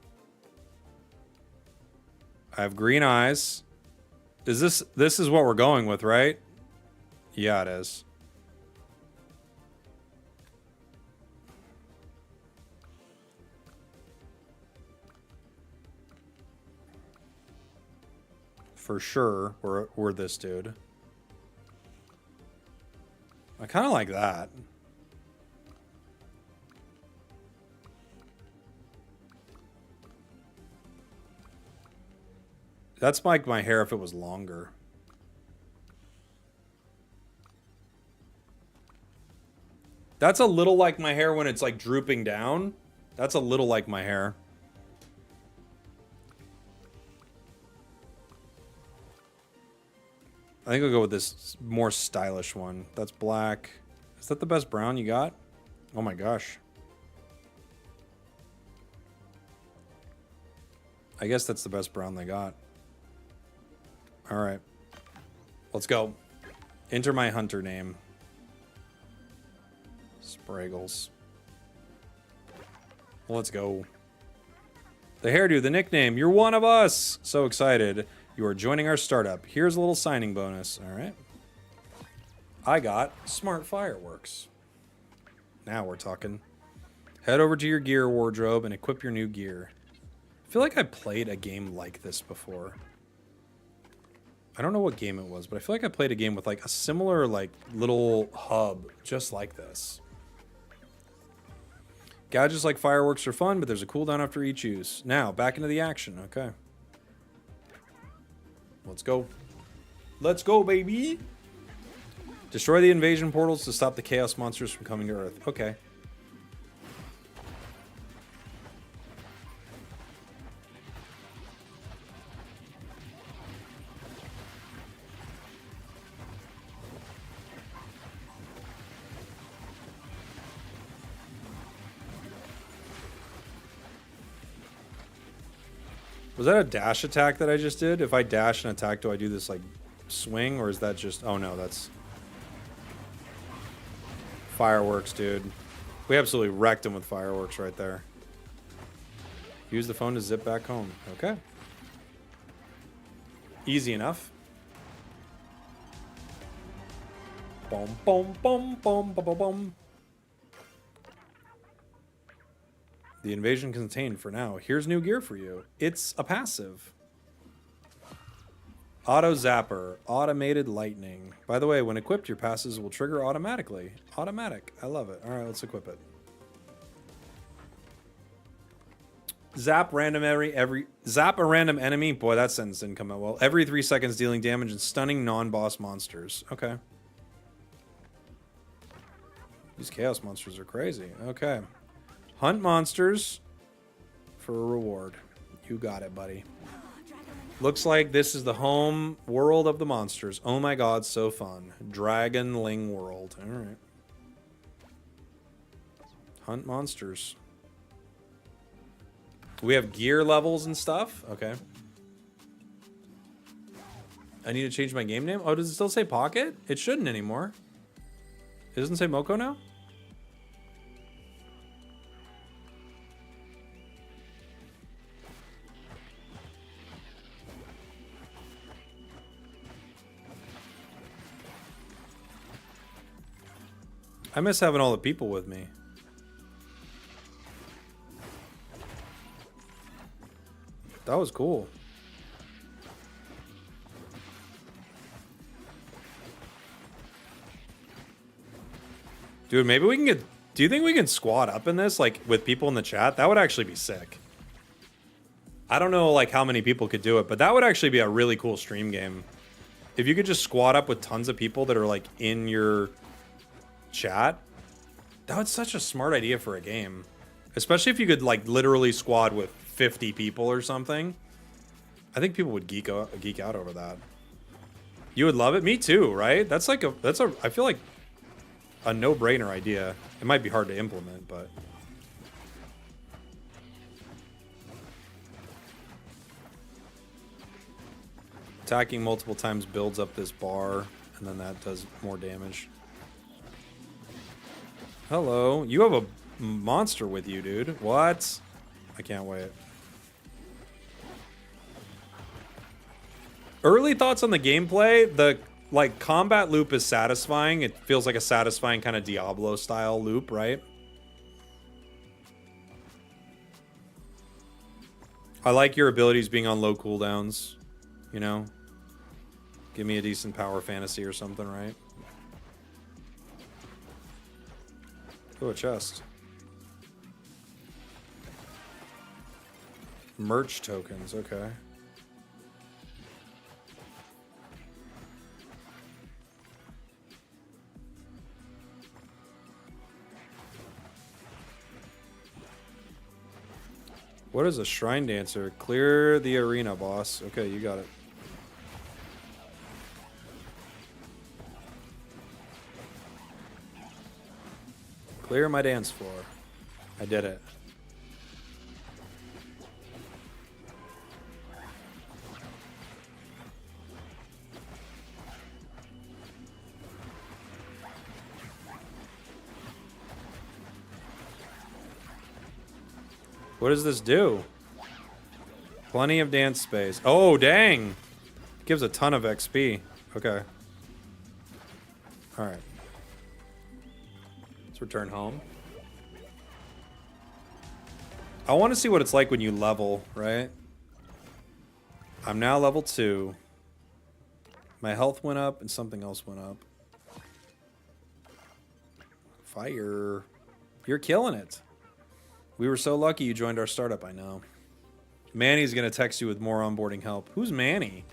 I have green eyes. Is this is what we're going with, right? Yeah, it is. for sure were this dude. I kind of like that. That's like my hair if it was longer. That's a little like my hair when it's like drooping down. That's a little like my hair. I think I'll go with this more stylish one. That's black. Is that the best brown you got? Oh my gosh. I guess that's the best brown they got. All right. Let's go. Enter my hunter name. Spragels. Let's go. The hairdo, the nickname. You're one of us. So excited. You are joining our startup. Here's a little signing bonus. All right. I got smart fireworks. Now we're talking. Head over to your gear wardrobe and equip your new gear. I feel like I played a game like this before. I don't know what game it was, but I feel like I played a game with like a similar like little hub just like this. Gadgets like fireworks are fun, but there's a cooldown after each use. Now, back into the action. Okay. Let's go. Let's go, baby. Destroy the invasion portals to stop the chaos monsters from coming to Earth. Okay. Was that a dash attack that I just did? If I dash and attack, do I do this like swing, or is that just... Oh no, that's... Fireworks, dude. We absolutely wrecked him with fireworks right there. Use the phone to zip back home. Okay. Easy enough. Boom, boom, boom, boom, boom, boom, boom. The invasion contained for now. Here's new gear for you. It's a passive. Auto Zapper. Automated Lightning. By the way, when equipped, your passes will trigger automatically. Automatic. I love it. All right, let's equip it. Zap a random enemy. Boy, that sentence didn't come out well. Every 3 seconds, dealing damage and stunning non-boss monsters. Okay. These chaos monsters are crazy. Okay. Hunt monsters for a reward. You got it, buddy. Looks like this is the home world of the monsters. Oh my god, so fun. Dragonling World. All right. Hunt monsters. We have gear levels and stuff. Okay. I need to change my game name. Oh, does it still say Pocket? It shouldn't anymore. It doesn't say Moko now? I miss having all the people with me. That was cool. Dude, maybe we can get... Do you think we can squad up in this, like, with people in the chat? That would actually be sick. I don't know, like, how many people could do it, but that would actually be a really cool stream game. If you could just squad up with tons of people that are, like, in your... chat. That was such a smart idea for a game, especially if you could like literally squad with 50 people or something. I think people would geek out over that. You would love it. Me too, right? That's like I feel like a no-brainer idea. It might be hard to implement, but attacking multiple times builds up this bar, and then that does more damage. Hello. You have a monster with you, dude. What? I can't wait. Early thoughts on the gameplay. The like combat loop is satisfying. It feels like a satisfying kind of Diablo style loop, right? I like your abilities being on low cooldowns, you know? Give me a decent power fantasy or something, right? Oh, a chest. Merch tokens, okay. What is a shrine dancer? Clear the arena, boss. Okay, you got it. Clear my dance floor. I did it. What does this do? Plenty of dance space. Oh, dang! Gives a ton of XP. Okay. Alright. Let's return home. I want to see what it's like when you level, right? I'm now level 2. My health went up and something else went up. Fire. You're killing it. We were so lucky you joined our startup, I know. Manny's going to text you with more onboarding help. Who's Manny?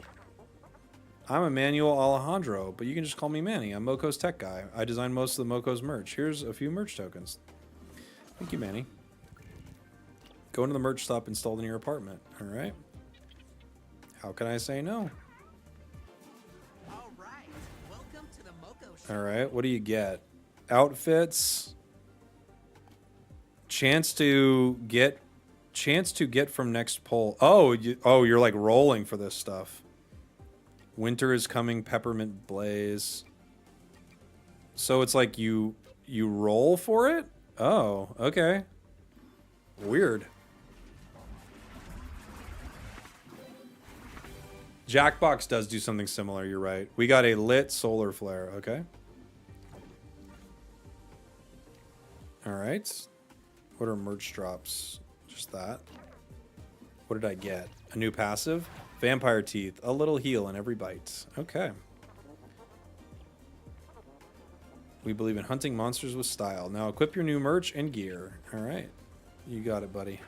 I'm Emmanuel Alejandro, but you can just call me Manny. I'm Moco's tech guy. I design most of the Moco's merch. Here's a few merch tokens. Thank you, Manny. Go into the merch shop installed in your apartment. All right. How can I say no? All right. Welcome to the Moco Show. All right. What do you get? Outfits. Chance to get from next poll. Oh, you're like rolling for this stuff. Winter is coming. Peppermint blaze. So it's like you roll for it? Oh, okay. Weird. Jackbox does do something similar, you're right. We got a lit solar flare, okay. Alright. What are merch drops? Just that. What did I get? A new passive? Vampire teeth. A little heal in every bite. Okay. We believe in hunting monsters with style. Now equip your new merch and gear. Alright. You got it, buddy.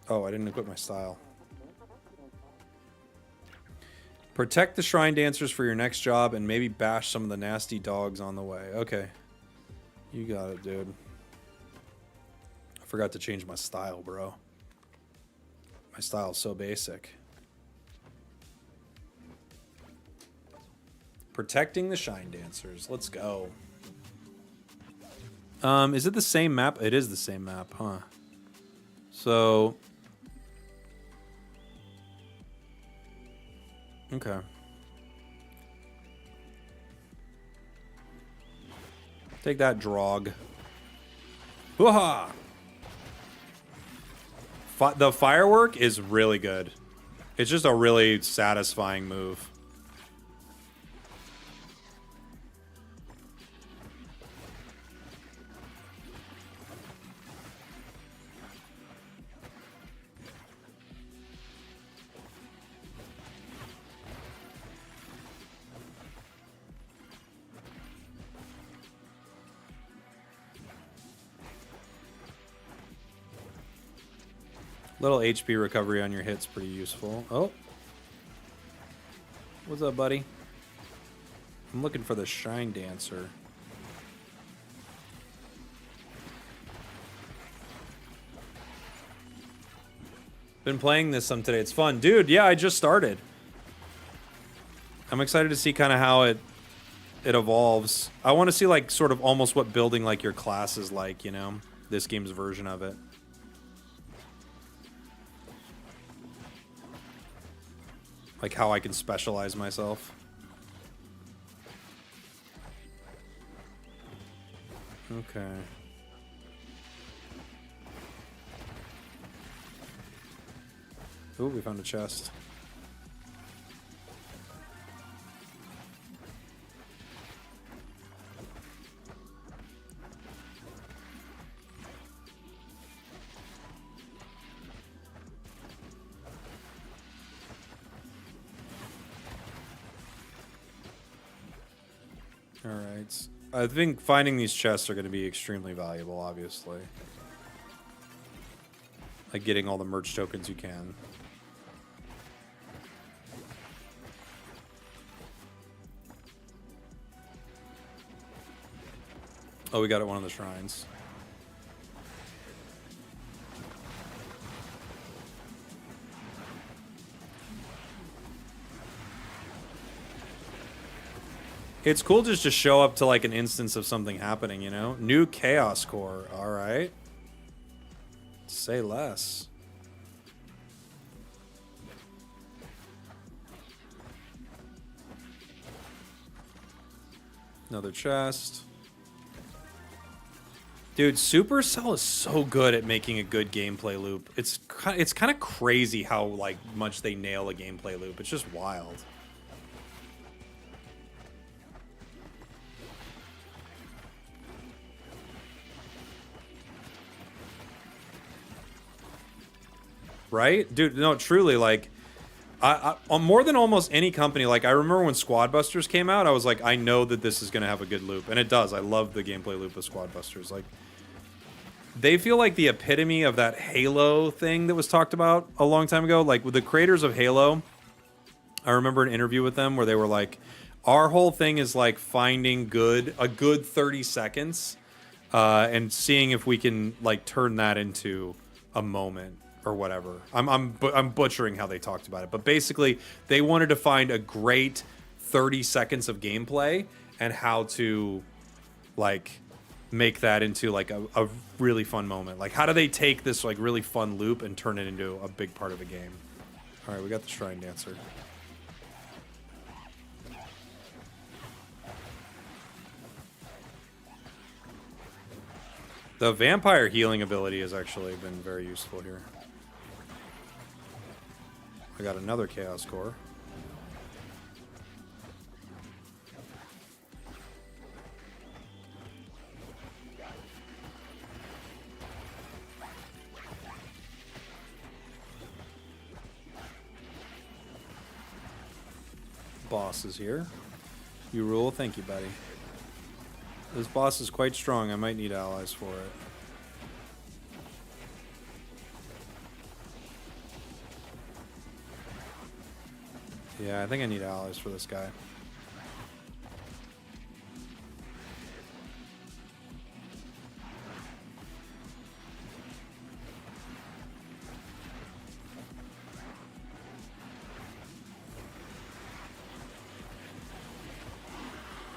Oh, I didn't equip my style. Protect the shrine dancers for your next job and maybe bash some of the nasty dogs on the way. Okay. You got it, dude. I forgot to change my style, bro. My style's so basic. Protecting the shrine dancers. Let's go. Is it the same map? It is the same map, huh? So... Okay. Take that, Drog. Hoo-ha! The firework is really good. It's just a really satisfying move. Little HP recovery on your hit's pretty useful. Oh. What's up, buddy? I'm looking for the Shrine Dancer. Been playing this some today. It's fun. Dude, yeah, I just started. I'm excited to see kind of how it evolves. I want to see, like, sort of almost what building, like, your class is like, you know? This game's version of it. Like how I can specialize myself. Okay. Ooh, we found a chest. All right. I think finding these chests are going to be extremely valuable, obviously. Like getting all the merch tokens you can. Oh, we got it at one of the shrines. It's cool just to show up to like an instance of something happening, you know? New Chaos Core. All right. Say less. Another chest. Dude, Supercell is so good at making a good gameplay loop. It's kind of crazy how like much they nail a gameplay loop. It's just wild. Right? Dude, no, truly, like, on more than almost any company, like, I remember when Squad Busters came out, I was like, I know that this is going to have a good loop. And it does. I love the gameplay loop of Squad Busters. Like, they feel like the epitome of that Halo thing that was talked about a long time ago. Like, with the creators of Halo, I remember an interview with them where they were like, our whole thing is, like, finding a good 30 seconds and seeing if we can, like, turn that into a moment. Or whatever. I'm butchering how they talked about it, but basically they wanted to find a great 30 seconds of gameplay and how to like make that into like a really fun moment. Like how do they take this like really fun loop and turn it into a big part of the game? All right, we got the Shrine Dancer. The vampire healing ability has actually been very useful here. I got another Chaos Core. Boss is here. You rule. Thank you, buddy. This boss is quite strong. I might need allies for it. Yeah, I think I need allies for this guy.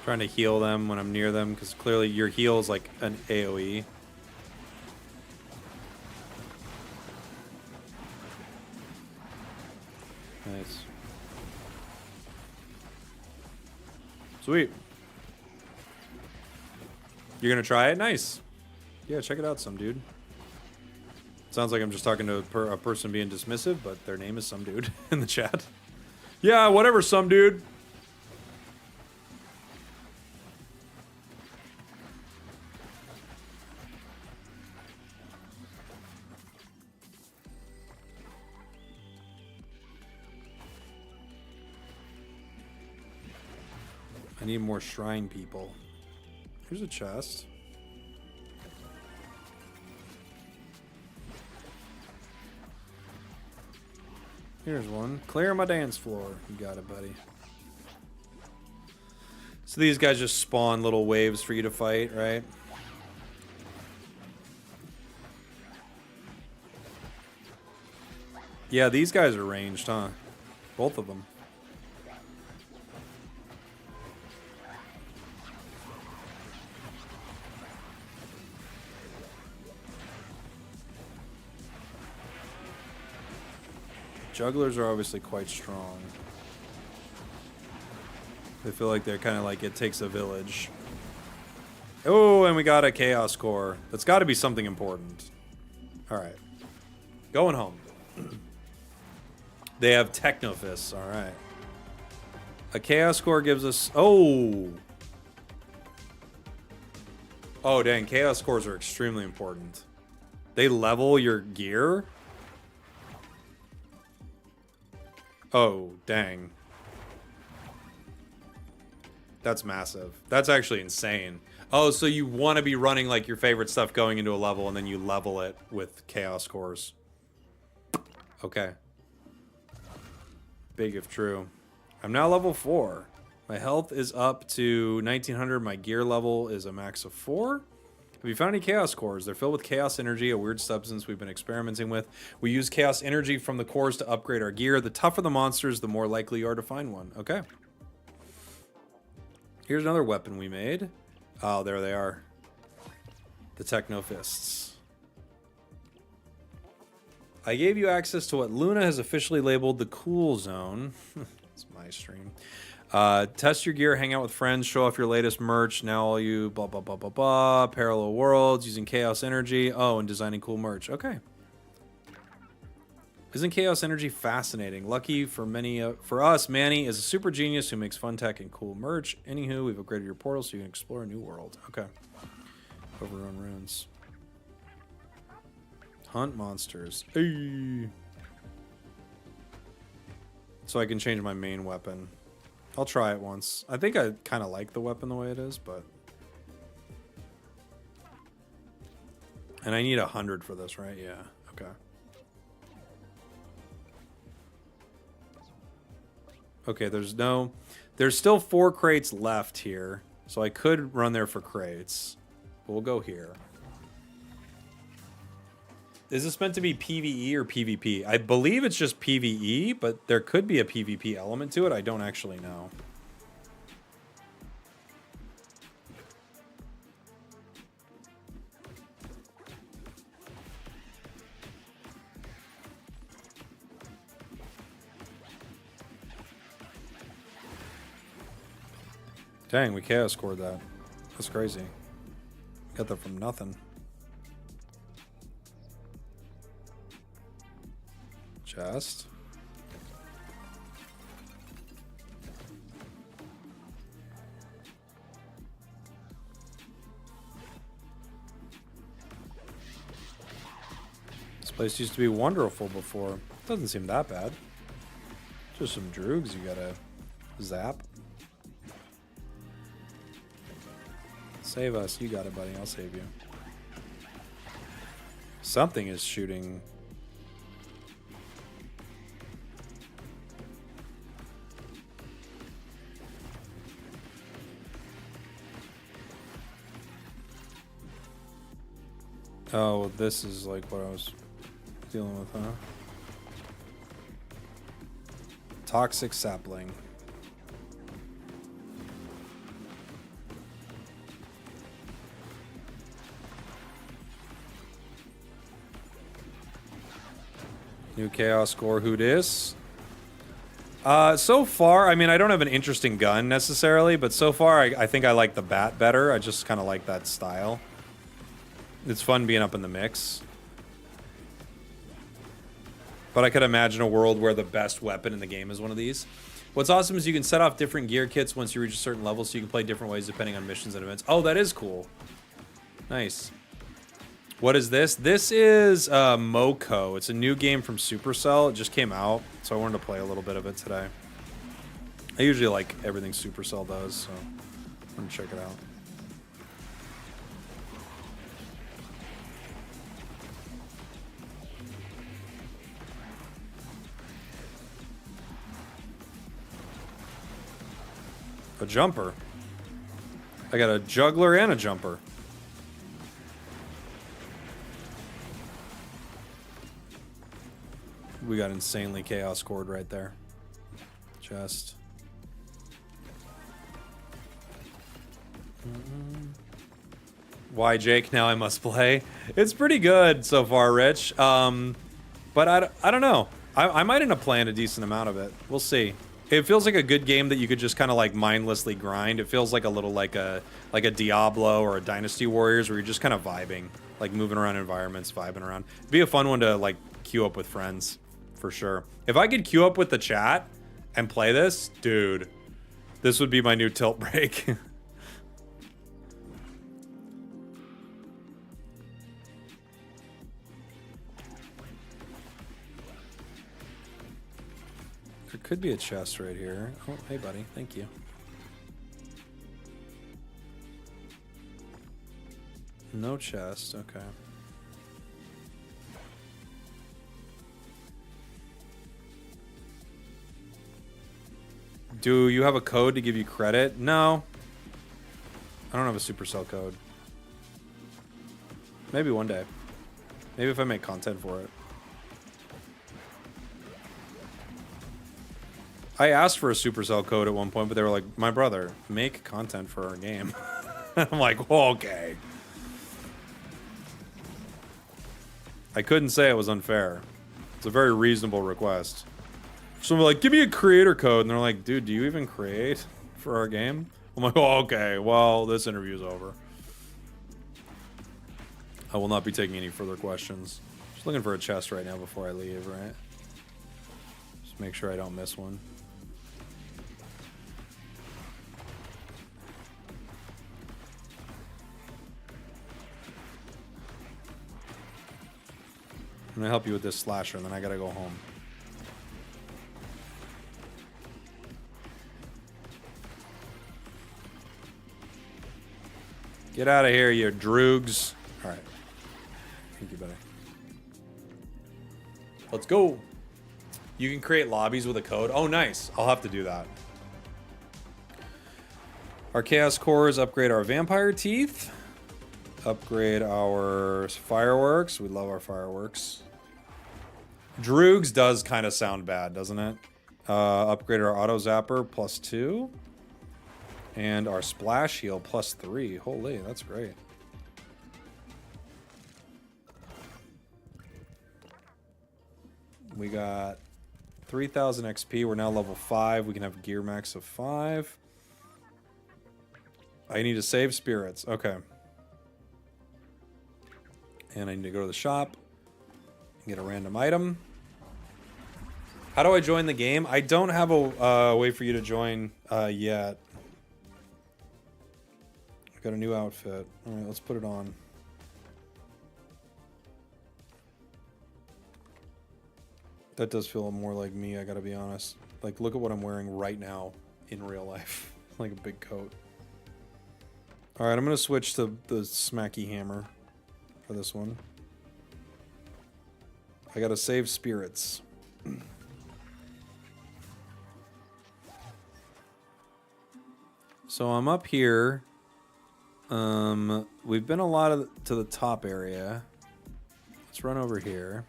Trying to heal them when I'm near them, because clearly your heal is like an AoE. Nice. Sweet. You're gonna try it? Nice. Yeah, check it out, some dude. Sounds like I'm just talking to a person being dismissive, but their name is some dude in the chat. Yeah, whatever, some dude. I need more shrine people. Here's a chest. Here's one. Clear my dance floor. You got it, buddy. So these guys just spawn little waves for you to fight, right? Yeah, these guys are ranged, huh? Both of them. Jugglers are obviously quite strong. They feel like they're kind of like it takes a village. Oh, and we got a Chaos Core. That's got to be something important. All right. Going home. They have Technofists. All right. A Chaos Core gives us... Oh! Oh, dang. Chaos Cores are extremely important. They level your gear? Oh, dang. That's massive. That's actually insane. Oh, so you want to be running like your favorite stuff going into a level, and then you level it with chaos cores. Okay. Big if true. I'm now level 4. My health is up to 1900. My gear level is a max of 4. Have you found any chaos cores? They're filled with chaos energy, a weird substance we've been experimenting with. We use chaos energy from the cores to upgrade our gear. The tougher the monsters, the more likely you are to find one. Okay. Here's another weapon we made. Oh, there they are. The Techno Fists. I gave you access to what Luna has officially labeled the cool zone. It's my stream. Test your gear, hang out with friends, show off your latest merch. Now all you blah, blah, blah, blah, blah. Parallel worlds, using chaos energy. Oh, and designing cool merch. Okay. Isn't chaos energy fascinating? Lucky for many, for us, Manny is a super genius who makes fun tech and cool merch. Anywho, we've upgraded your portal so you can explore a new world. Okay. Overrun ruins. Hunt monsters. Hey. So I can change my main weapon. I'll try it once. I think I kind of like the weapon the way it is, but... And I need 100 for this, right? Yeah. Okay. Okay, there's still 4 crates left here, so I could run there for crates. But we'll go here. Is this meant to be PvE or PvP? I believe it's just PvE, but there could be a PvP element to it. I don't actually know. Dang, we chaos scored that. That's crazy. Got that from nothing. Chest. This place used to be wonderful before. Doesn't seem that bad. Just some droogs you gotta zap. Save us. You got it, buddy. I'll save you. Something is shooting. Oh, this is like what I was dealing with, huh? Toxic sapling. New chaos score, who dis? So far, I mean, I don't have an interesting gun necessarily, but so far I think I like the bat better. I just kind of like that style. It's fun being up in the mix. But I could imagine a world where the best weapon in the game is one of these. What's awesome is you can set off different gear kits once you reach a certain level, so you can play different ways depending on missions and events. Oh, that is cool. Nice. What is this? This is Moko. It's a new game from Supercell. It just came out, so I wanted to play a little bit of it today. I usually like everything Supercell does, so I'm going to check it out. A jumper. I got a juggler and a jumper. We got insanely chaos scored right there. Just. Why, Jake? Now I must play. It's pretty good so far, Rich. But I don't know. I might end up playing a decent amount of it. We'll see. It feels like a good game that you could just kind of like mindlessly grind. It feels like a little like a Diablo or a Dynasty Warriors where you're just kind of vibing, like moving around environments, vibing around. It'd be a fun one to like queue up with friends, for sure. If I could queue up with the chat and play this, dude, this would be my new tilt break. There could be a chest right here. Oh, hey, buddy. Thank you. No chest, okay. Do you have a code to give you credit? No. I don't have a Supercell code. Maybe one day. Maybe if I make content for it. I asked for a Supercell code at one point, but they were like, my brother, make content for our game. I'm like, well, okay. I couldn't say it was unfair. It's a very reasonable request. So I'm like, give me a creator code. And they're like, dude, do you even create for our game? I'm like, oh, okay. Well, this interview's over. I will not be taking any further questions. Just looking for a chest right now before I leave, right? Just make sure I don't miss one. I'm gonna help you with this slasher, and then I gotta go home. Get out of here, you droogs. All right. Thank you, buddy. Let's go. You can create lobbies with a code. Oh, nice. I'll have to do that. Our chaos cores upgrade our vampire teeth. Upgrade our fireworks. We love our fireworks. Droogs does kind of sound bad, doesn't it? Upgrade our auto zapper +2. And our splash heal +3. Holy, that's great. We got 3,000 XP. We're now level 5. We can have gear max of 5. I need to save spirits. Okay. And I need to go to the shop and get a random item. How do I join the game? I don't have a way for you to join yet. I got a new outfit. All right, let's put it on. That does feel more like me, I gotta be honest. Like, look at what I'm wearing right now in real life. Like a big coat. Alright, I'm gonna switch to the smacky hammer for this one. I gotta save spirits. So I'm up here. We've been a lot to the top area. Let's run over here.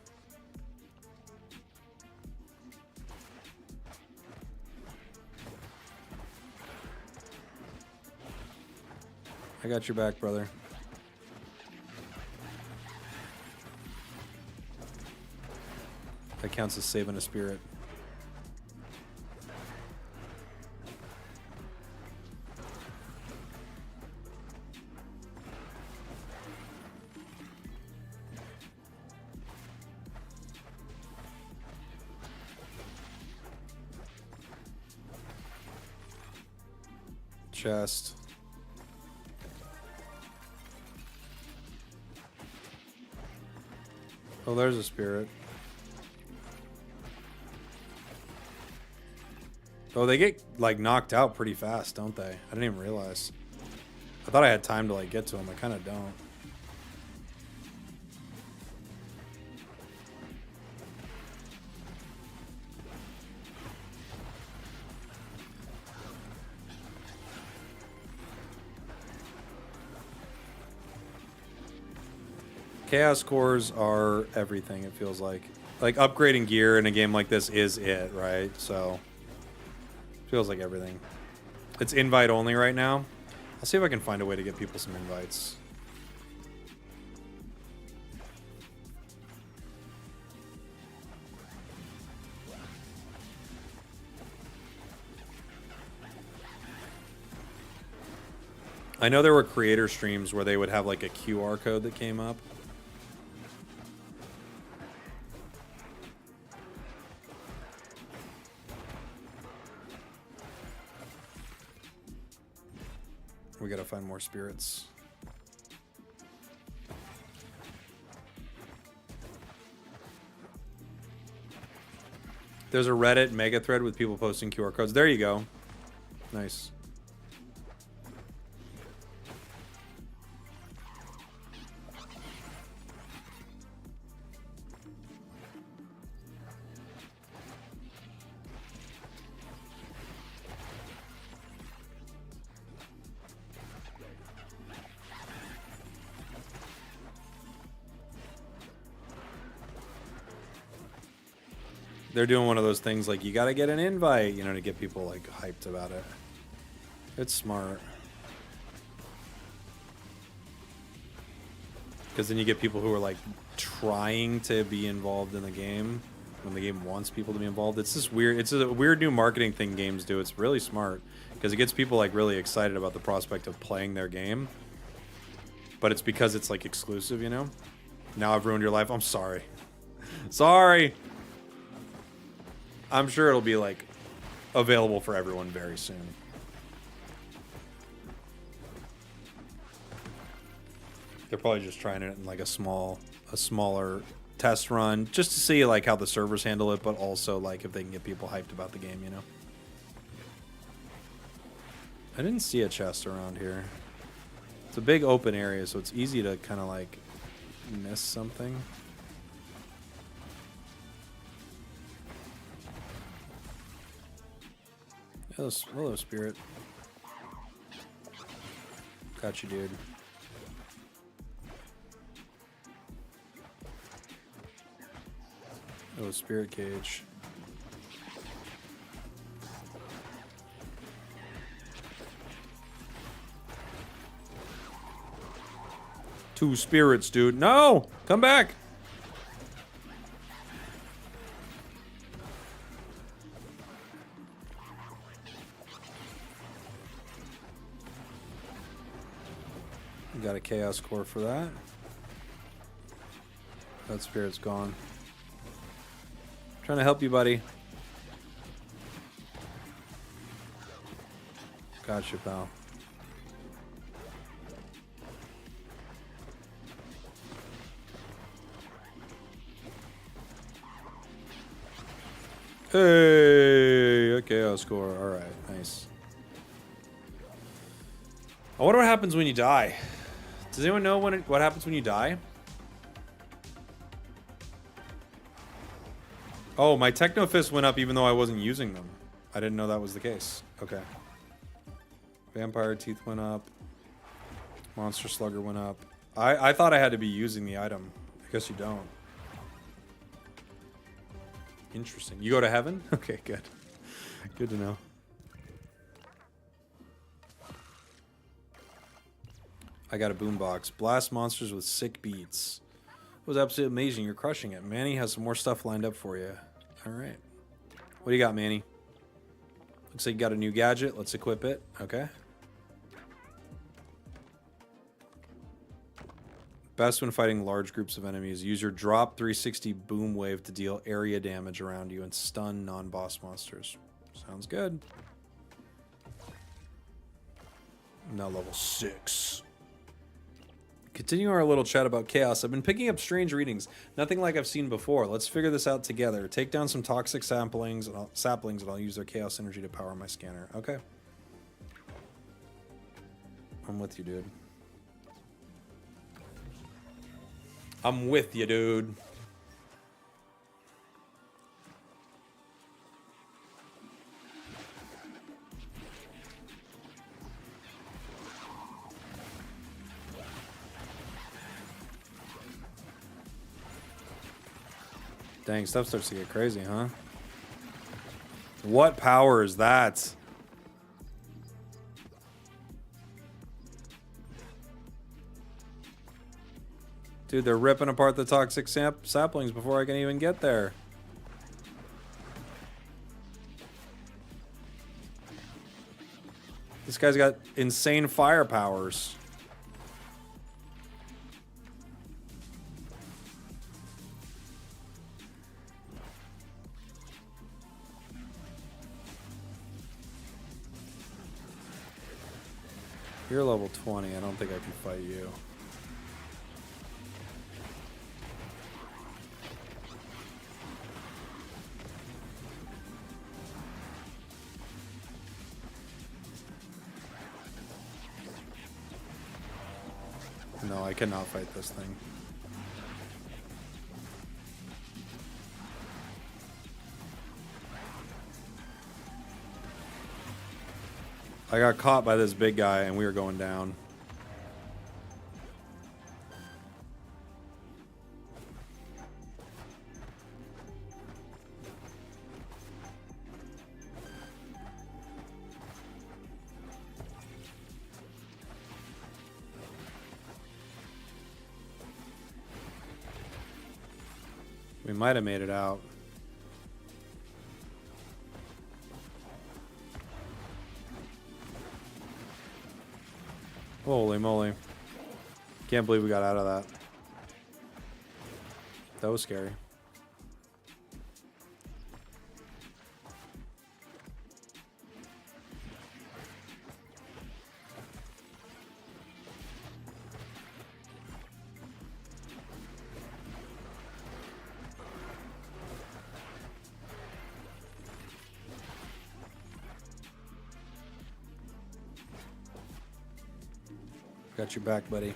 I got your back, brother. That counts as saving a spirit. Chest. Oh, there's a spirit. Oh, they get, like, knocked out pretty fast, don't they? I didn't even realize. I thought I had time to, like, get to them. I kind of don't. Chaos cores are everything, it feels like. Like, upgrading gear in a game like this is it, right? So, feels like everything. It's invite only right now. I'll see if I can find a way to get people some invites. I know there were creator streams where they would have like a QR code that came up. We gotta find more spirits. There's a Reddit mega thread with people posting QR codes. There you go. Nice. They're doing one of those things like you gotta get an invite, you know, to get people like hyped about it. It's smart. Because then you get people who are like trying to be involved in the game when the game wants people to be involved. It's this weird, it's a weird new marketing thing games do. It's really smart because it gets people like really excited about the prospect of playing their game. But it's because it's like exclusive, you know? Now I've ruined your life. I'm sorry. Sorry. I'm sure it'll be like available for everyone very soon. They're probably just trying it in like a smaller test run just to see like how the servers handle it, but also like if they can get people hyped about the game, you know. I didn't see a chest around here. It's a big open area, so it's easy to kind of like miss something. Hello, Spirit. Got you, dude. Oh, Spirit Cage. Two spirits, dude. No! Come back! Got a chaos core for that. That spirit's gone. Trying to help you, buddy. Gotcha, pal. Hey, a chaos core. All right, nice. I wonder what happens when you die. Does anyone know what happens when you die? Oh, my Techno Fist went up even though I wasn't using them. I didn't know that was the case. Okay. Vampire Teeth went up. Monster Slugger went up. I thought I had to be using the item. I guess you don't. Interesting. You go to heaven? Okay, good. Good to know. I got a boombox. Blast monsters with sick beats. It was absolutely amazing. You're crushing it. Manny has some more stuff lined up for you. All right. What do you got, Manny? Looks like you got a new gadget. Let's equip it. Okay. Best when fighting large groups of enemies. Use your drop 360 boom wave to deal area damage around you and stun non-boss monsters. Sounds good. Now level 6. Continuing our little chat about chaos, I've been picking up strange readings. Nothing like I've seen before. Let's figure this out together. Take down some toxic saplings, and I'll use their chaos energy to power my scanner. Okay. I'm with you, dude. I'm with you, dude. Dang, stuff starts to get crazy, huh? What power is that? Dude, they're ripping apart the toxic saplings before I can even get there. This guy's got insane fire powers. You're level 20. I don't think I can fight you. No, I cannot fight this thing. I got caught by this big guy and we were going down. We might have made it out. Holy moly. Can't believe we got out of that. That was scary. Got your back, buddy.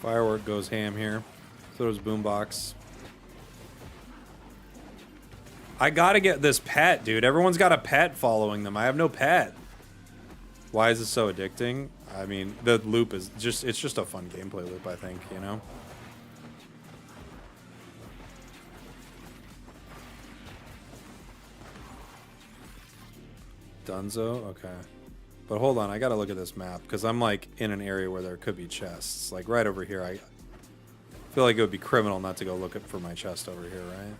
Firework goes ham here. So does Boombox. I gotta get this pet, dude. Everyone's got a pet following them. I have no pet. Why is this so addicting? I mean, the loop is just, it's just a fun gameplay loop, I think, you know? Dunzo? Okay. But hold on, I gotta look at this map, because I'm like in an area where there could be chests. Like right over here, I feel like it would be criminal not to go look for my chest over here, right?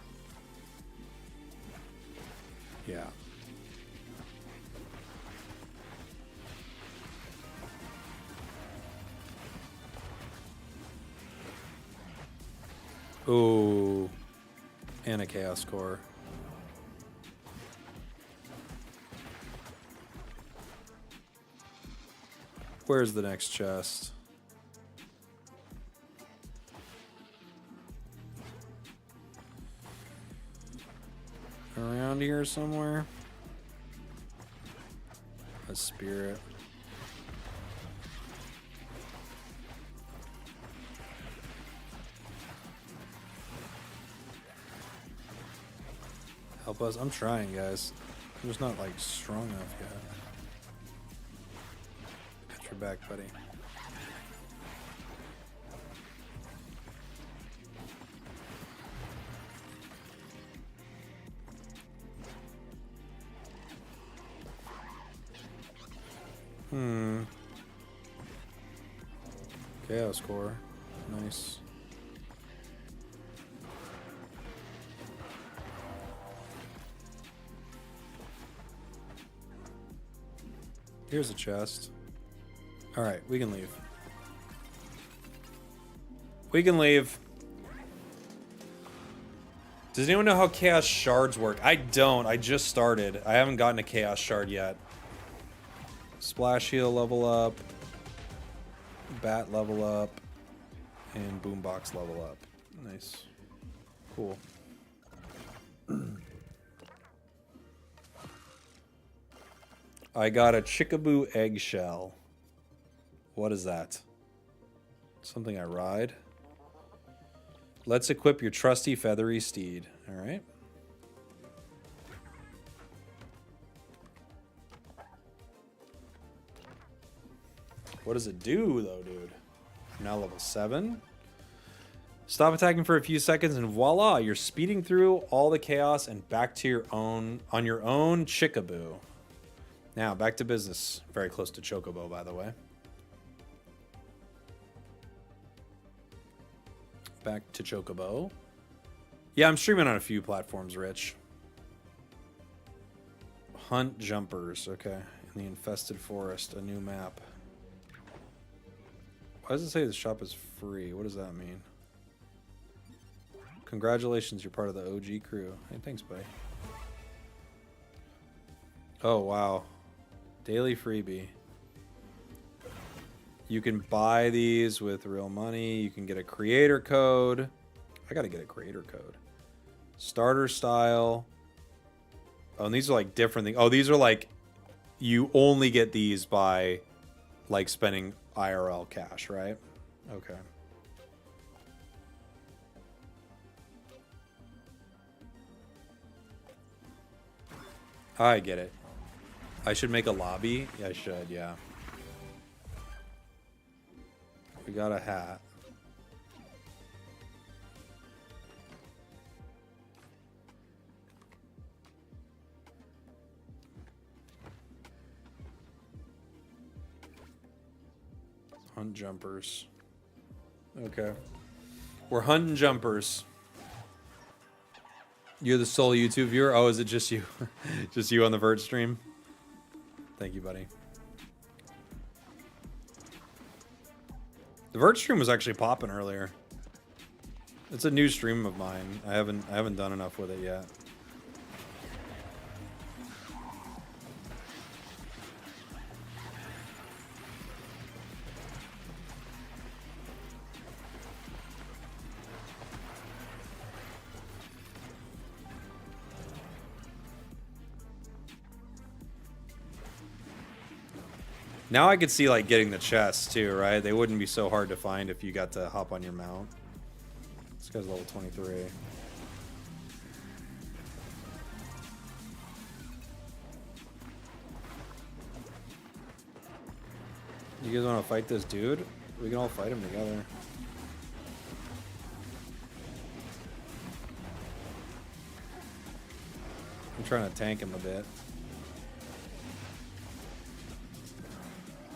Yeah. Ooh. And a chaos core. Where's the next chest? Around here somewhere? A spirit. Help us. I'm trying, guys. I'm just not like strong enough yet. Got your back, buddy. Chaos core. Nice. Here's a chest. Alright, we can leave. We can leave. Does anyone know how chaos shards work? I don't. I just started. I haven't gotten a chaos shard yet. Splash heal level up. Bat level up. And boombox level up. Nice. Cool. I got a chickaboo eggshell. What is that? Something I ride? Let's equip your trusty feathery steed. Alright. What does it do, though, dude? Now level 7. Stop attacking for a few seconds and voila, you're speeding through all the chaos and back to your own, on your own chickaboo. Now, back to business. Very close to Chocobo, by the way. Back to Chocobo. Yeah, I'm streaming on a few platforms, Rich. Hunt jumpers. Okay. In the infested forest. A new map. Why does it say the shop is free? What does that mean? Congratulations, you're part of the OG crew. Hey, thanks, buddy. Oh, wow. Daily freebie. You can buy these with real money. You can get a creator code. I gotta get a creator code. Starter style. Oh, and these are like different things. Oh, these are like, you only get these by like spending IRL cash, right? Okay. I get it. I should make a lobby? Yeah, I should, yeah. We got a hat. Hunt jumpers. Okay. We're hunting jumpers. You're the sole YouTube viewer? Oh, is it just you? Just you on the Vert stream? Thank you, buddy. The Vert stream was actually popping earlier. It's a new stream of mine. I haven't done enough with it yet. Now I could see like getting the chests too, right? They wouldn't be so hard to find if you got to hop on your mount. This guy's level 23. You guys want to fight this dude? We can all fight him together. I'm trying to tank him a bit.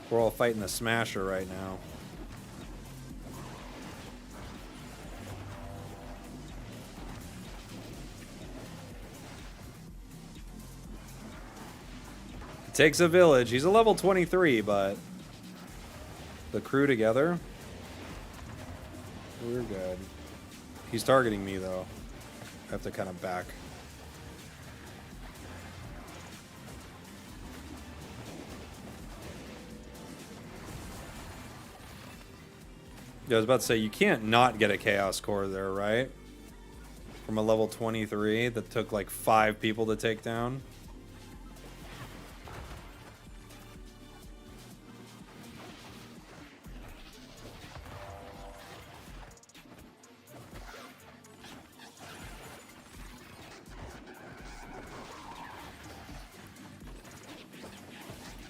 We're all fighting the Smasher right now. It takes a village. He's a level 23, but the crew together, we're good. He's targeting me, though. I have to kind of back. Yeah, I was about to say, you can't not get a Chaos Core there, right? From a level 23 that took like 5 people to take down.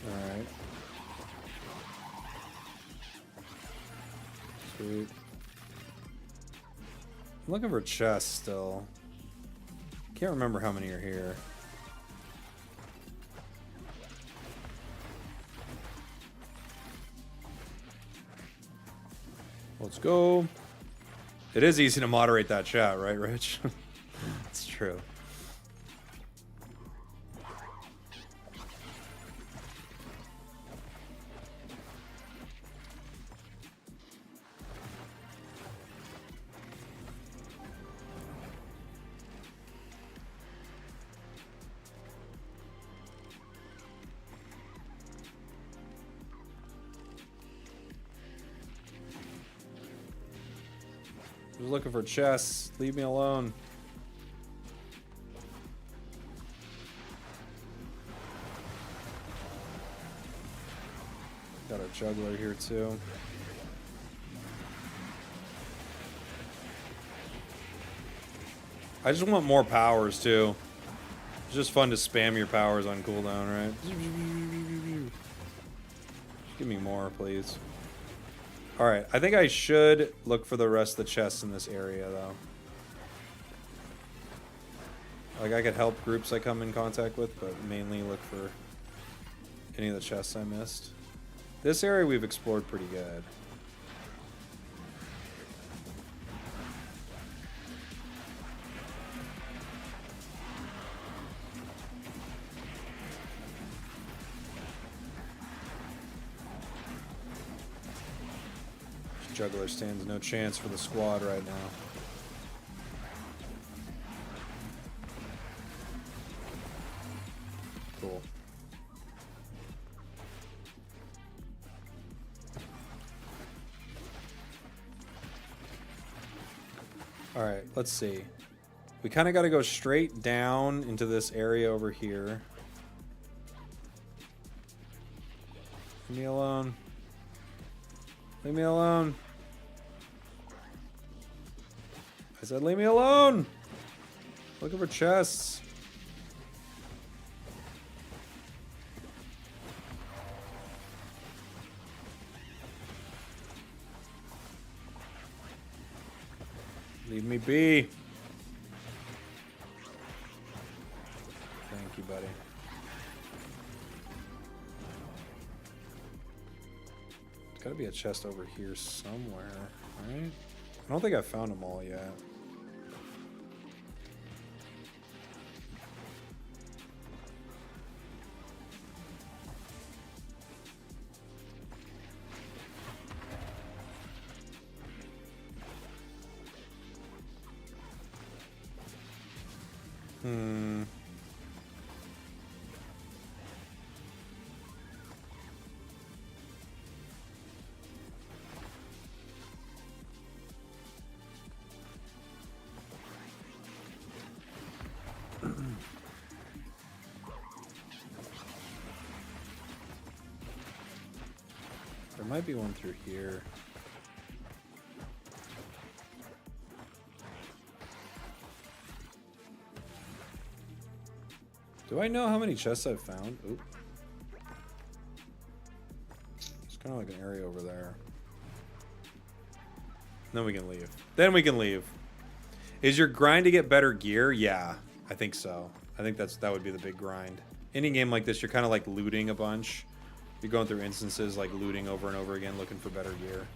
Alright. Sweet. I'm looking for chests still. Can't remember how many are here. Let's go. It is easy to moderate that chat, right, Rich? It's true. Just looking for chests. Leave me alone. Got a juggler here too. I just want more powers too. It's just fun to spam your powers on cooldown, right? Just give me more, please. Alright, I think I should look for the rest of the chests in this area, though. Like, I could help groups I come in contact with, but mainly look for any of the chests I missed. This area we've explored pretty good. Juggler stands no chance for the squad right now. Cool. Alright, let's see. We kind of got to go straight down into this area over here. Leave me alone. Leave me alone. I said leave me alone. Looking for chests. Leave me be. Thank you, buddy. There's gotta be a chest over here somewhere, right? I don't think I found them all yet. There might be one through here. Do I know how many chests I've found? Oop. It's kind of like an area over there. Then we can leave. Then we can leave. Is your grind to get better gear? Yeah, I think so. I think that would be the big grind. Any game like this, you're kind of like looting a bunch. You're going through instances like looting over and over again, looking for better gear.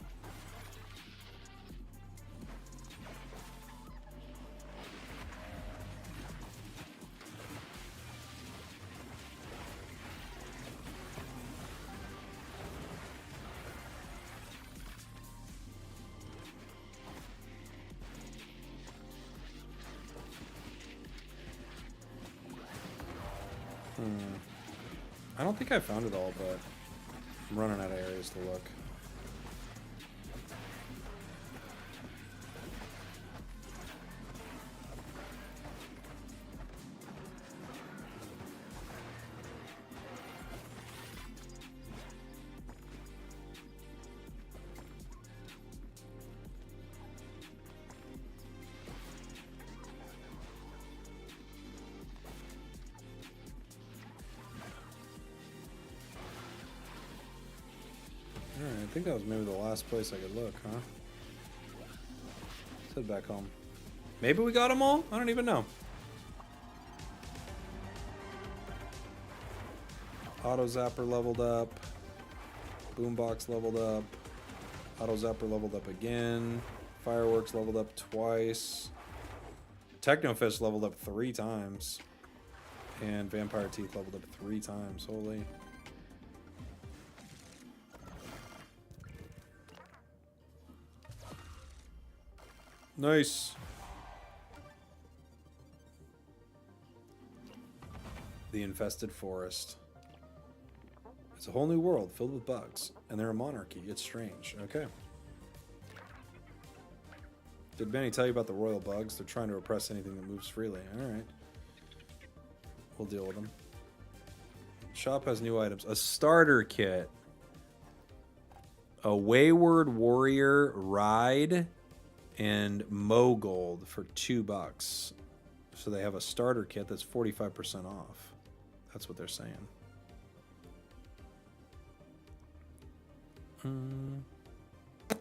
I don't think I found it all, but I'm running out of areas to look. Alright, I think that was maybe the last place I could look, huh? Let's head back home. Maybe we got them all? I don't even know. Auto Zapper leveled up. Boombox leveled up. Auto Zapper leveled up again. Fireworks leveled up twice. Technofist leveled up 3 times. And Vampire Teeth leveled up 3 times. Holy. Nice. The Infested Forest. It's a whole new world filled with bugs. And they're a monarchy. It's strange. Okay. Did Benny tell you about the royal bugs? They're trying to oppress anything that moves freely. Alright. We'll deal with them. Shop has new items. A starter kit. A Wayward Warrior Ride. And Mogold for $2. So they have a starter kit that's 45% off. That's what they're saying.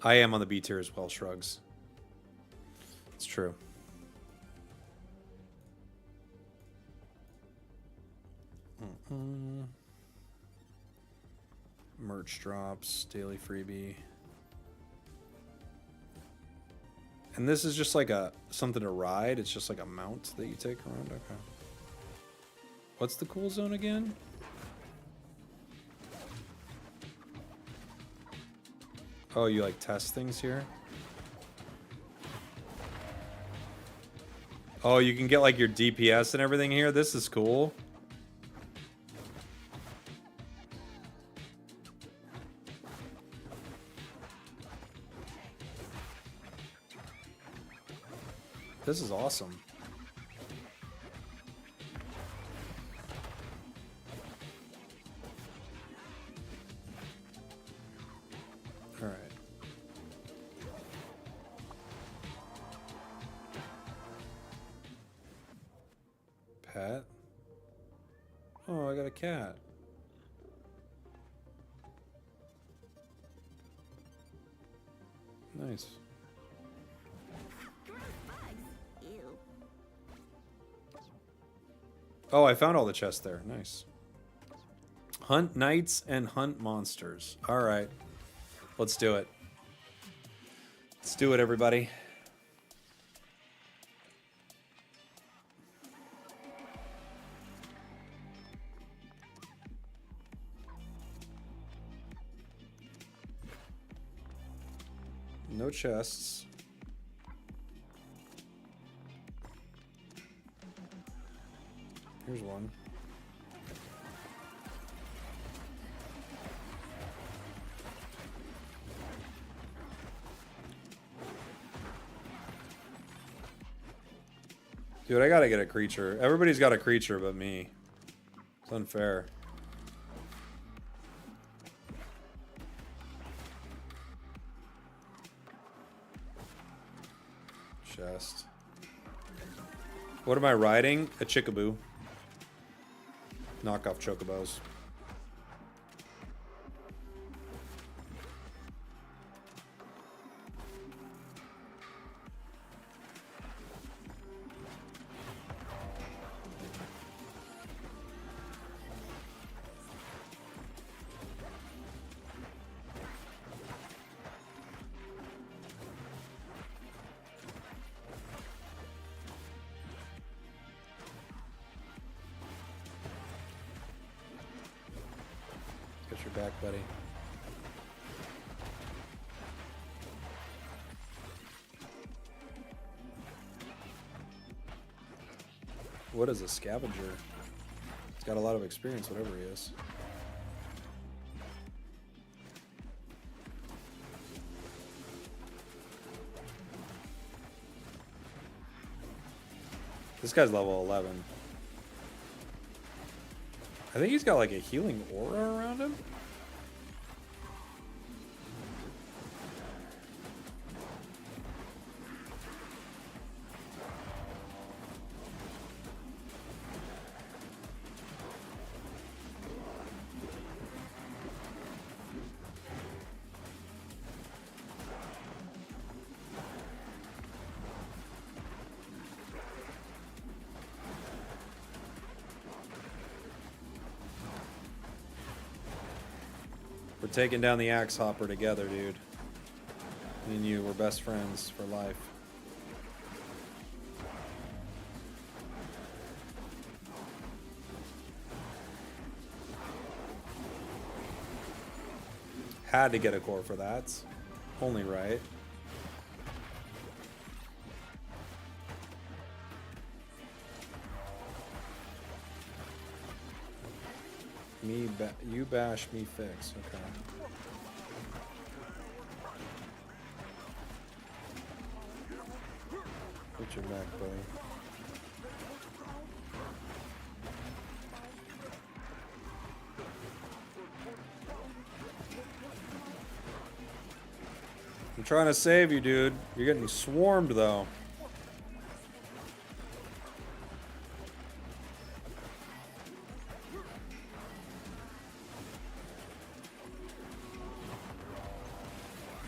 I am on the B tier as well, Shrugs. It's true. Merch drops, daily freebie. And this is just like something to ride. It's just like a mount that you take around. Okay. What's the cool zone again? Oh, you like test things here? Oh, you can get like your DPS and everything here. This is cool. This is awesome. All right. Pet. Oh, I got a cat. Nice. Oh, I found all the chests there. Nice. Hunt knights and hunt monsters. All right. Let's do it. Let's do it, everybody. No chests. Here's one. Dude, I gotta get a creature. Everybody's got a creature but me. It's unfair. Chest. What am I riding? A chickaboo. Knockoff chocobos. Get your back, buddy. What is a scavenger? He's got a lot of experience, whatever he is. This guy's level 11. I think he's got like a healing aura around him. We're taking down the axe hopper together, dude. Me and you, we're best friends for life. Had to get a core for that. It's only right. You bash, me fix. Okay. Put your back, buddy. I'm trying to save you, dude. You're getting swarmed, though.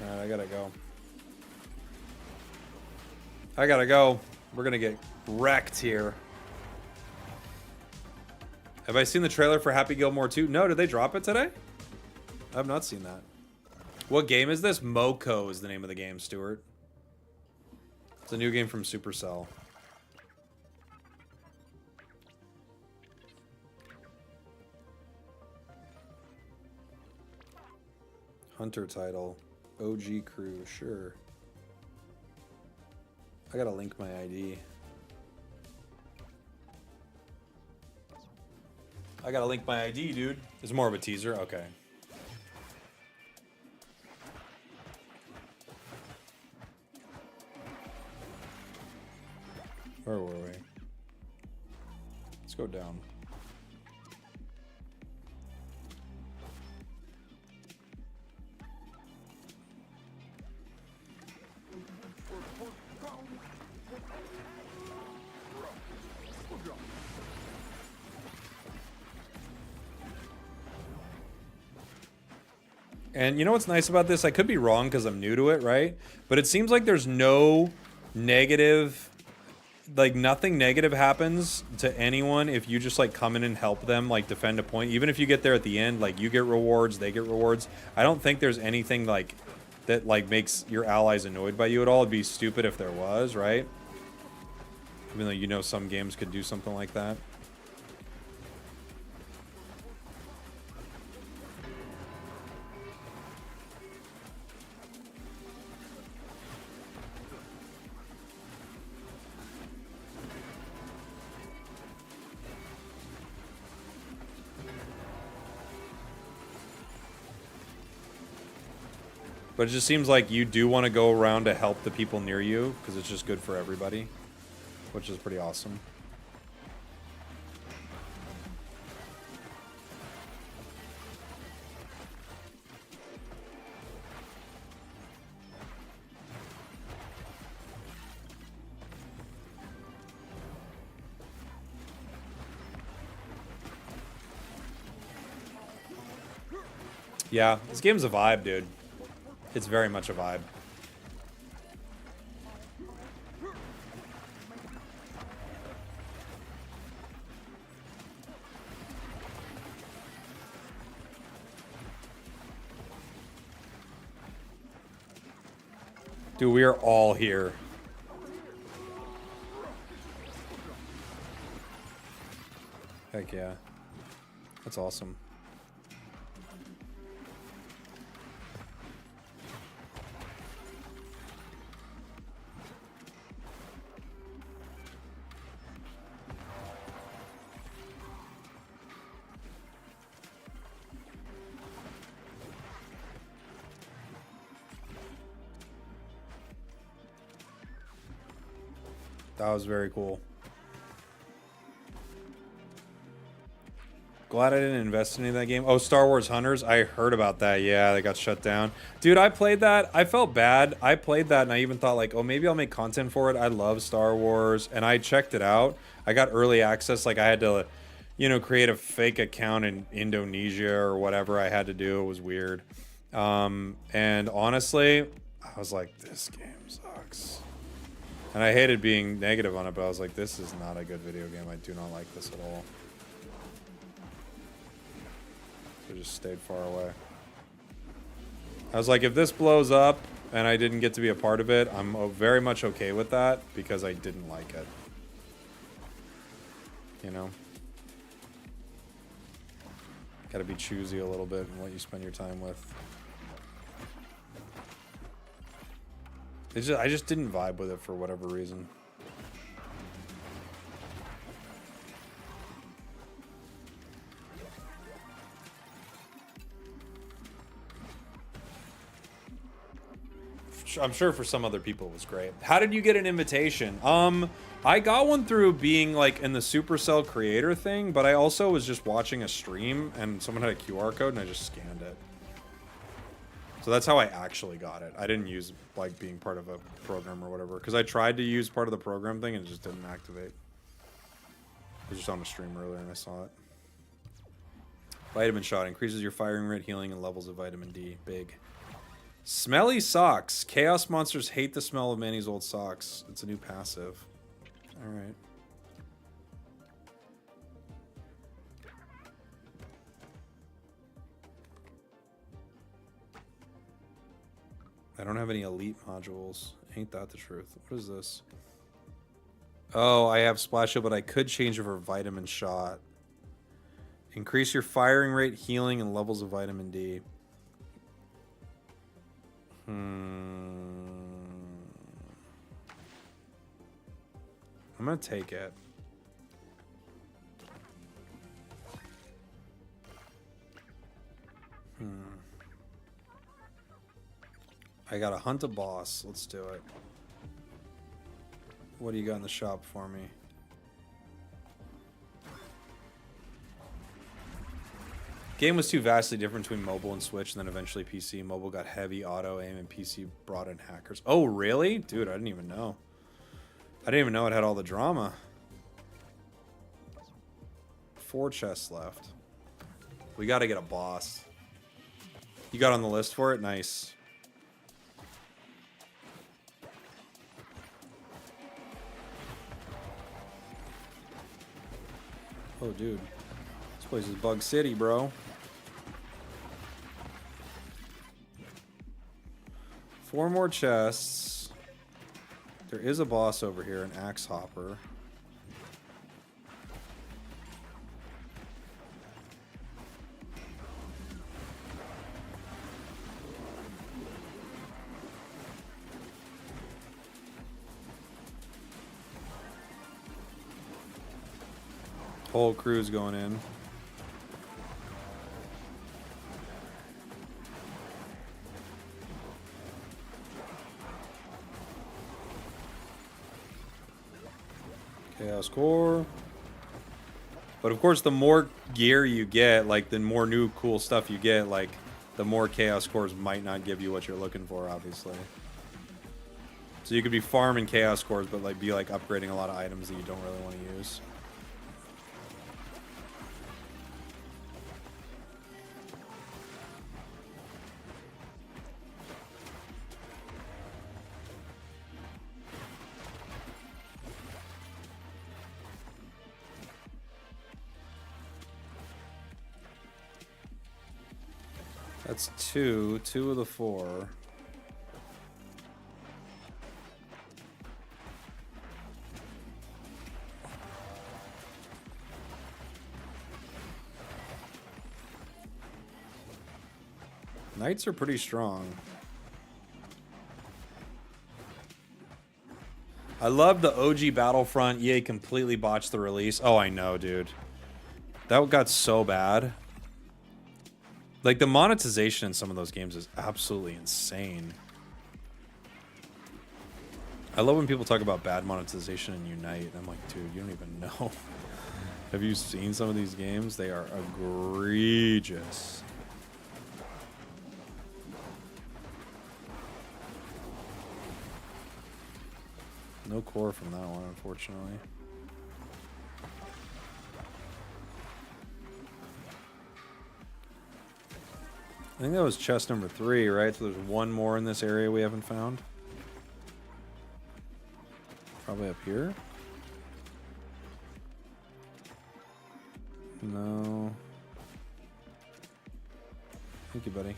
Alright, I gotta go. I gotta go. We're gonna get wrecked here. Have I seen the trailer for Happy Gilmore 2? No, did they drop it today? I have not seen that. What game is this? Moko is the name of the game, Stuart. It's a new game from Supercell. Hunter title. OG crew, sure. I gotta link my ID. I gotta link my ID, dude. It's more of a teaser? Okay. Where were we? Let's go down. And you know what's nice about this? I could be wrong because I'm new to it, right? But it seems like there's no negative like nothing negative happens to anyone if you just like come in and help them like defend a point. Even if you get there at the end, like you get rewards, they get rewards. I don't think there's anything like that like makes your allies annoyed by you at all. It'd be stupid if there was, right? Even though you know some games could do something like that. But it just seems like you do want to go around to help the people near you, because it's just good for everybody, which is pretty awesome. Yeah, this game's a vibe, dude. It's very much a vibe. Dude, we are all here. Heck yeah. That's awesome. That was very cool. Glad I didn't invest in any of that game. Oh, Star Wars Hunters. I heard about that. Yeah, they got shut down. Dude, I played that. I felt bad. I played that and I even thought like, oh, maybe I'll make content for it. I love Star Wars. And I checked it out. I got early access. Like I had to, you know, create a fake account in Indonesia or whatever I had to do. It was weird. And honestly, I was like, this game sucks. And I hated being negative on it, but I was like, this is not a good video game. I do not like this at all. So I just stayed far away. I was like, if this blows up and I didn't get to be a part of it, I'm very much okay with that because I didn't like it. You know? Gotta be choosy a little bit in what you spend your time with. I just didn't vibe with it for whatever reason. I'm sure for some other people it was great. How did you get an invitation? I got one through being like in the Supercell creator thing, but I also was just watching a stream and someone had a QR code and I just scanned it. So that's how I actually got it. I didn't use like being part of a program or whatever, because I tried to use part of the program thing and it just didn't activate. I was just on a stream earlier and I saw it. Vitamin shot increases your firing rate, healing, and levels of vitamin D. Big. Smelly socks. Chaos monsters hate the smell of Manny's old socks. It's a new passive. All right. I don't have any elite modules. Ain't that the truth? What is this? Oh, I have Splash Shield, but I could change it for Vitamin Shot. Increase your firing rate, healing, and levels of vitamin D. I'm gonna take it. I gotta hunt a boss. Let's do it. What do you got in the shop for me? Game was too vastly different between mobile and Switch, and then eventually PC. Mobile got heavy auto aim, and PC brought in hackers. Oh, really? Dude, I didn't even know. I didn't even know it had all the drama. 4 chests left. We gotta get a boss. You got on the list for it? Nice. Oh, dude. This place is Bug City, bro. 4 more chests. There is a boss over here, an axe hopper. Whole crew's going in. Chaos Core. But of course, the more gear you get, like the more new cool stuff you get, like the more Chaos Cores might not give you what you're looking for, obviously. So you could be farming Chaos Cores, but like be like upgrading a lot of items that you don't really want to use. That's 2 of the 4. Knights are pretty strong. I love the OG Battlefront. EA completely botched the release. Oh, I know, dude. That got so bad. Like, the monetization in some of those games is absolutely insane. I love when people talk about bad monetization in Unite. I'm like, dude, you don't even know. Have you seen some of these games? They are egregious. No core from that one, unfortunately. I think that was chest number 3, right? So there's one more in this area we haven't found. Probably up here. No. Thank you, buddy.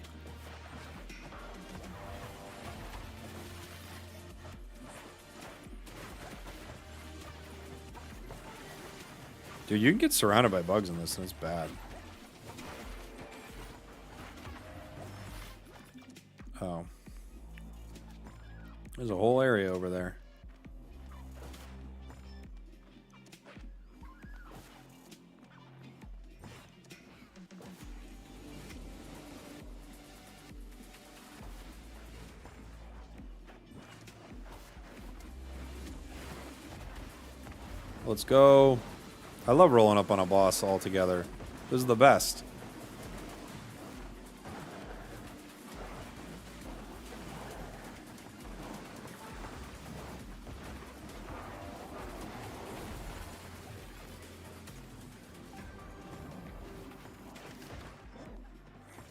Dude, you can get surrounded by bugs in this, and it's bad. Oh. There's a whole area over there. Let's go. I love rolling up on a boss all together. This is the best.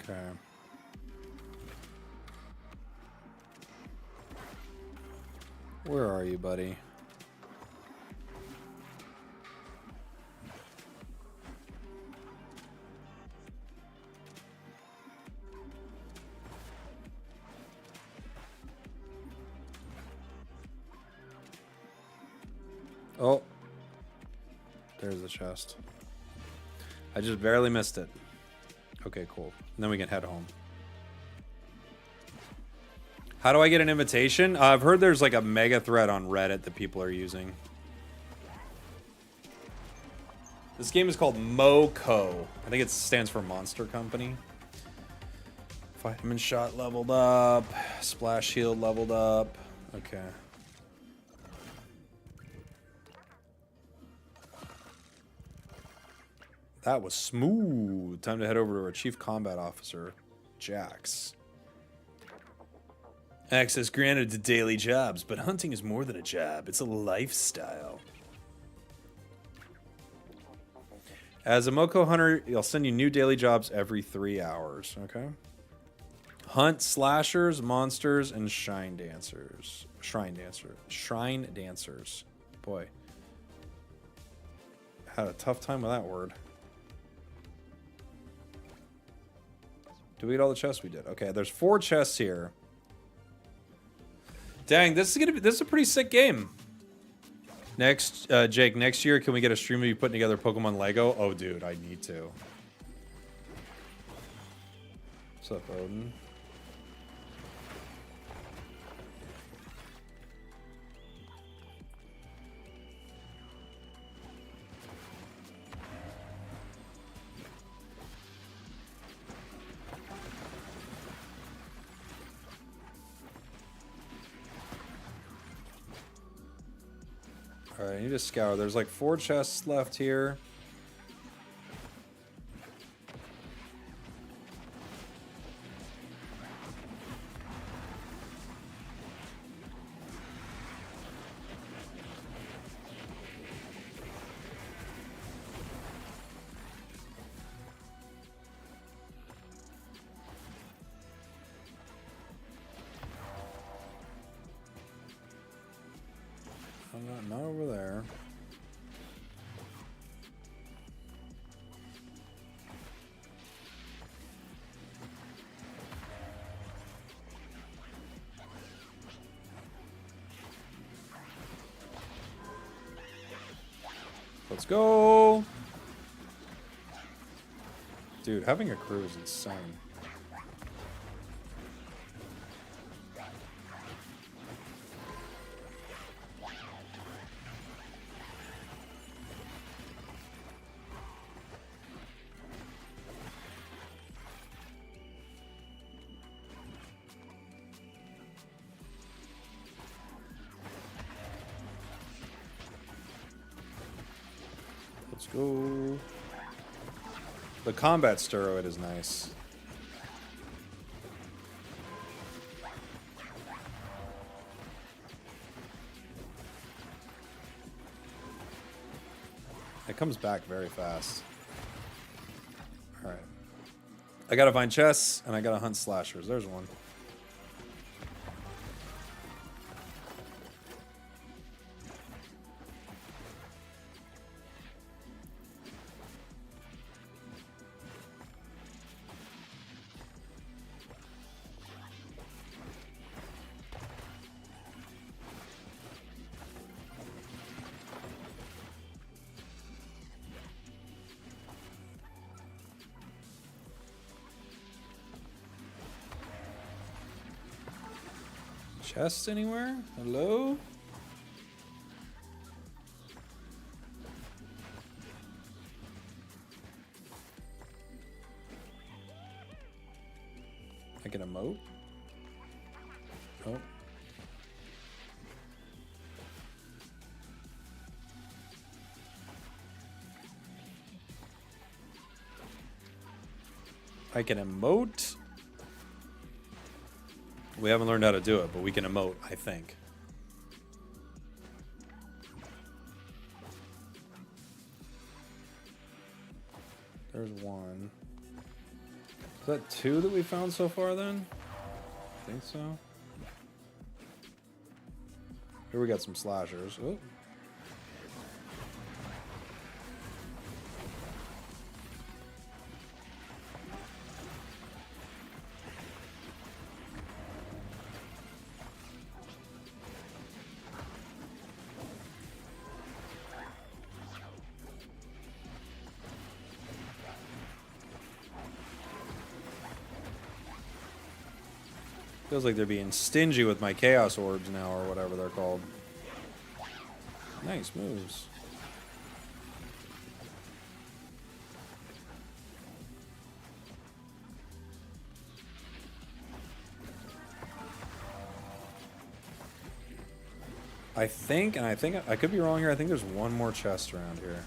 Okay. Where are you, buddy? Oh, there's the chest. I just barely missed it. Okay, cool. And then we can head home. How do I get an invitation? I've heard there's like a mega thread on Reddit that people are using. This game is called MoCo. I think it stands for Monster Company. Vitamin shot leveled up. Splash shield leveled up. Okay. That was smooth. Time to head over to our Chief Combat Officer, Jax. Access granted to daily jobs, but hunting is more than a job. It's a lifestyle. As a Moko hunter, he'll send you new daily jobs every 3 hours, okay? Hunt slashers, monsters, and shrine dancers. Shrine dancers. Boy. Had a tough time with that word. Did we get all the chests? We did. Okay, there's 4 chests here. Dang, this is a pretty sick game. Next, Jake, next year, can we get a stream of you putting together Pokemon Lego? Oh, dude, I need to. What's up, Odin? Alright, I need to scour. There's like 4 chests left here. Not over there. Let's go. Dude, having a crew is insane. Let's go. The combat steroid is nice. It comes back very fast. Alright. I gotta find chests, and I gotta hunt slashers. There's one. Chest anywhere? Hello? I can emote? Oh. I can emote? We haven't learned how to do it, but we can emote, I think. There's one. Is that 2 that we found so far then? I think so. Here we got some slashers. Oh. Feels like they're being stingy with my chaos orbs now, or whatever they're called. Nice moves. I think I could be wrong here, I think there's one more chest around here.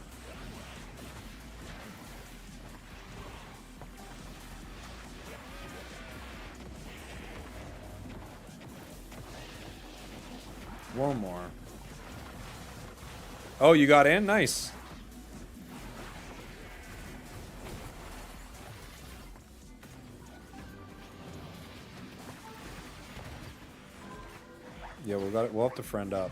One more. Oh, you got in? Nice. Yeah, we'll have to friend up.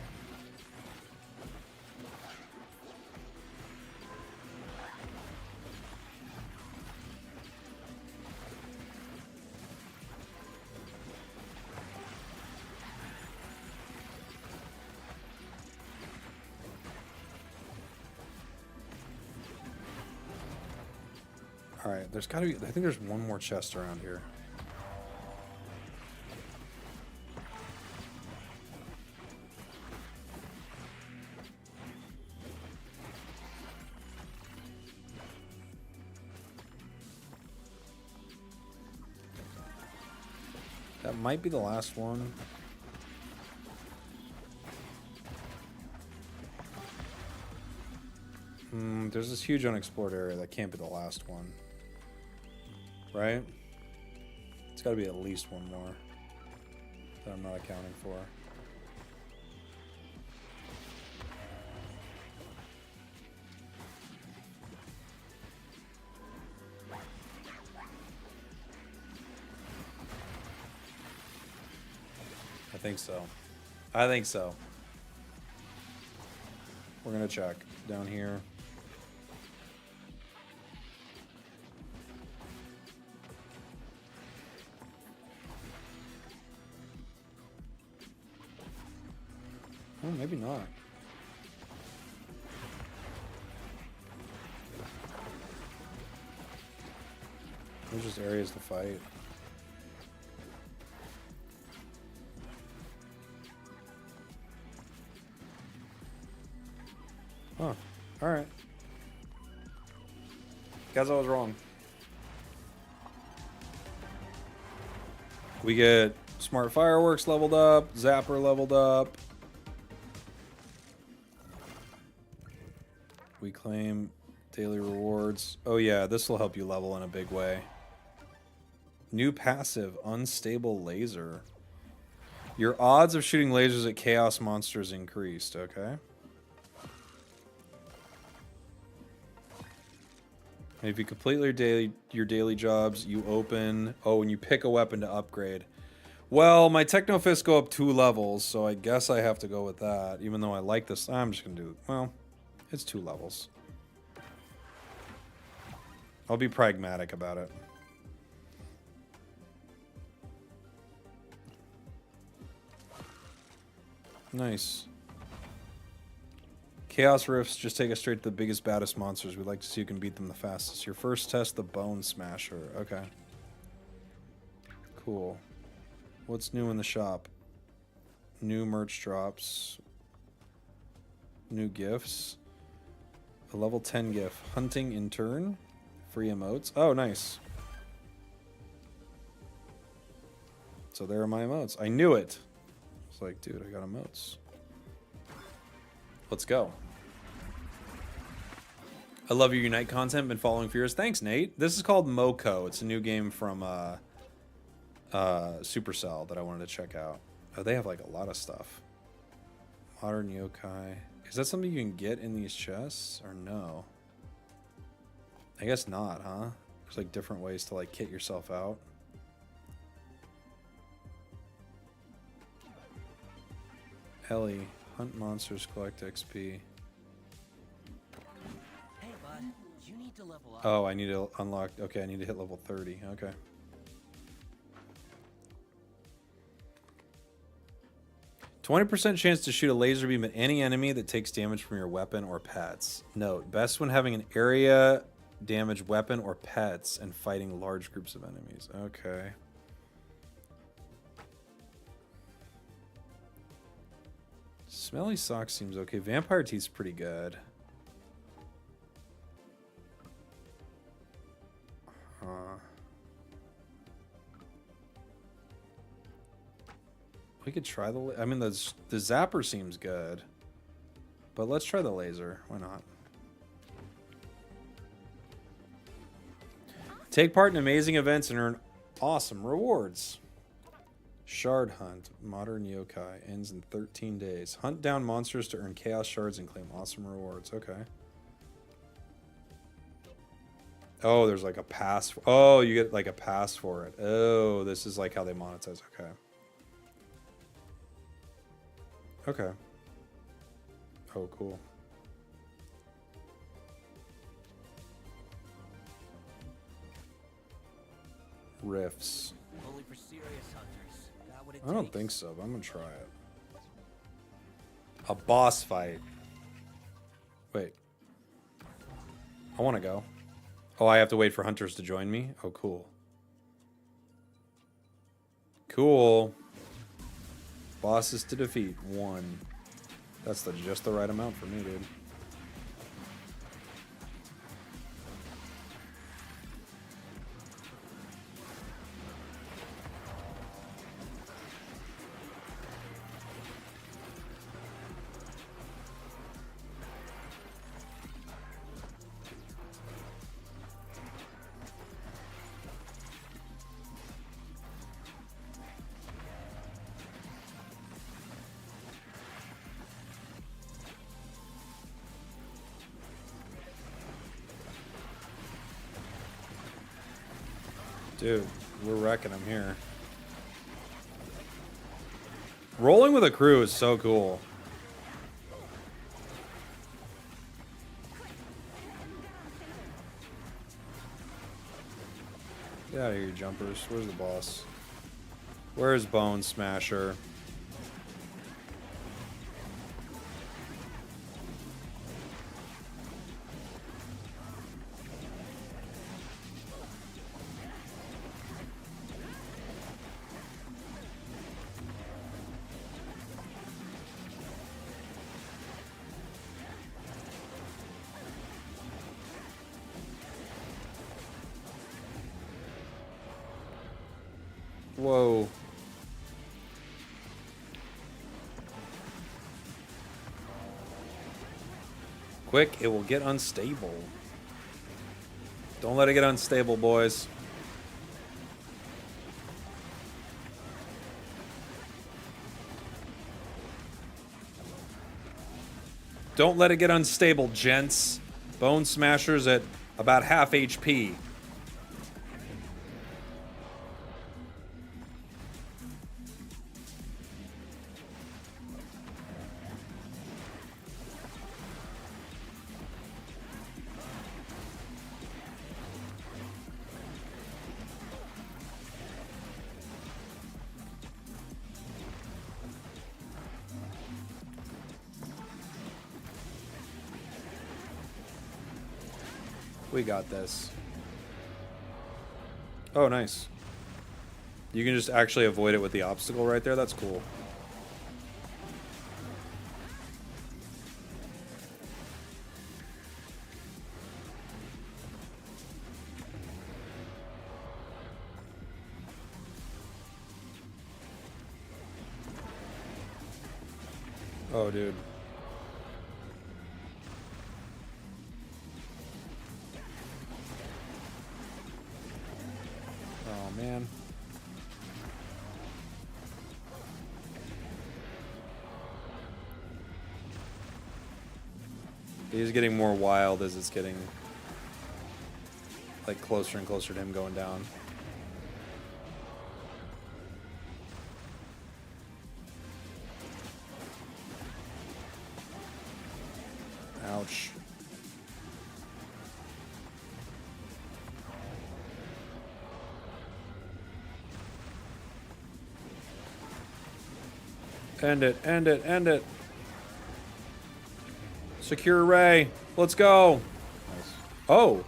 Alright, there's gotta be... I think there's one more chest around here. That might be the last one. There's this huge unexplored area. That can't be the last one. Right? It's got to be at least one more that I'm not accounting for. I think so. I think so. We're gonna check down here. Oh, maybe not. There's just areas to fight. Huh. Alright. Guess I was wrong. We get smart fireworks leveled up, zapper leveled up. We claim daily rewards. Oh yeah, this will help you level in a big way. New passive, unstable laser. Your odds of shooting lasers at chaos monsters increased, okay? And if you complete your daily jobs, you open... Oh, and you pick a weapon to upgrade. Well, my Techno Fists go up 2 levels, so I guess I have to go with that. Even though I like this, I'm just going to do... Well, it's 2 levels. I'll be pragmatic about it. Nice. Chaos Rifts just take us straight to the biggest, baddest monsters. We'd like to see who can beat them the fastest. Your first test, the Bone Smasher. Okay. Cool. What's new in the shop? New merch drops. New gifts. A level 10 gift. Hunting in turn. Free emotes. Oh, nice. So there are my emotes. I knew it. It's like, dude, I got emotes. Let's go. I love your Unite content. Been following for years. Thanks, Nate. This is called Moko. It's a new game from Supercell that I wanted to check out. Oh, they have like a lot of stuff. Modern yokai. Is that something you can get in these chests or no? I guess not, huh? There's like different ways to like kit yourself out. Ellie, hunt monsters, collect XP. Hey, bud, you need to level up. Oh, I need to unlock. Okay, I need to hit level 30. Okay. %20 chance to shoot a laser beam at any enemy that takes damage from your weapon or pets. Note, best when having an area damage weapon or pets and fighting large groups of enemies. Okay. Smelly Socks seems okay. Vampire Teeth's pretty good. We could try the... I mean, the Zapper seems good. But let's try the laser. Why not? Take part in amazing events and earn awesome rewards. Shard Hunt. Modern Yokai. Ends in 13 days. Hunt down monsters to earn chaos shards and claim awesome rewards. Okay. Oh, there's like a pass. Oh, you get like a pass for it. Oh, this is like how they monetize. Okay. Okay. Oh, cool. Rifts. Only for serious hunters. Got what it I don't takes. think so, but I'm gonna try it. A boss fight. Wait. I want to go. Oh, I have to wait for hunters to join me? Oh, cool. Cool. Bosses to defeat, 1. That's just the right amount for me, dude. Dude, we're wrecking them here. Rolling with a crew is so cool. Get out of here, jumpers. Where's the boss? Where's Bone Smasher? Whoa. Quick, it will get unstable. Don't let it get unstable, boys. Don't let it get unstable, gents. Bone Smasher's at about half HP. We got this. Oh, nice. You can just actually avoid it with the obstacle right there. That's cool. Oh, dude. Oh, man. He's getting more wild as it's getting like closer and closer to him going down. Ouch. End it, end it, end it. Secure Ray. Let's go. Nice. Oh.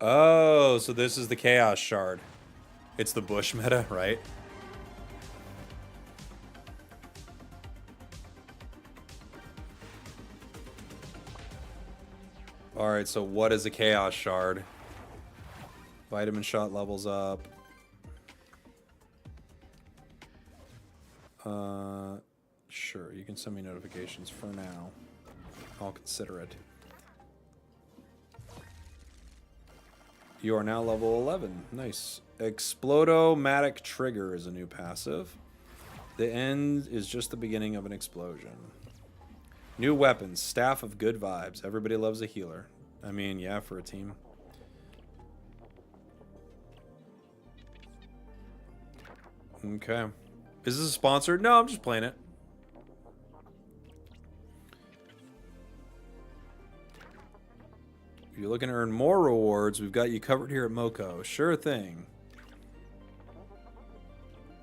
Oh, so this is the Chaos Shard. It's the Bush meta, right? Alright, so what is a Chaos Shard? Vitamin shot levels up. Sure, you can send me notifications for now. I'll consider it. You are now level 11. Nice. Explodomatic Trigger is a new passive. The end is just the beginning of an explosion. New weapons. Staff of Good Vibes. Everybody loves a healer. I mean, yeah, for a team. Okay. Is this sponsored? No, I'm just playing it. If you're looking to earn more rewards, we've got you covered here at Moko. Sure thing.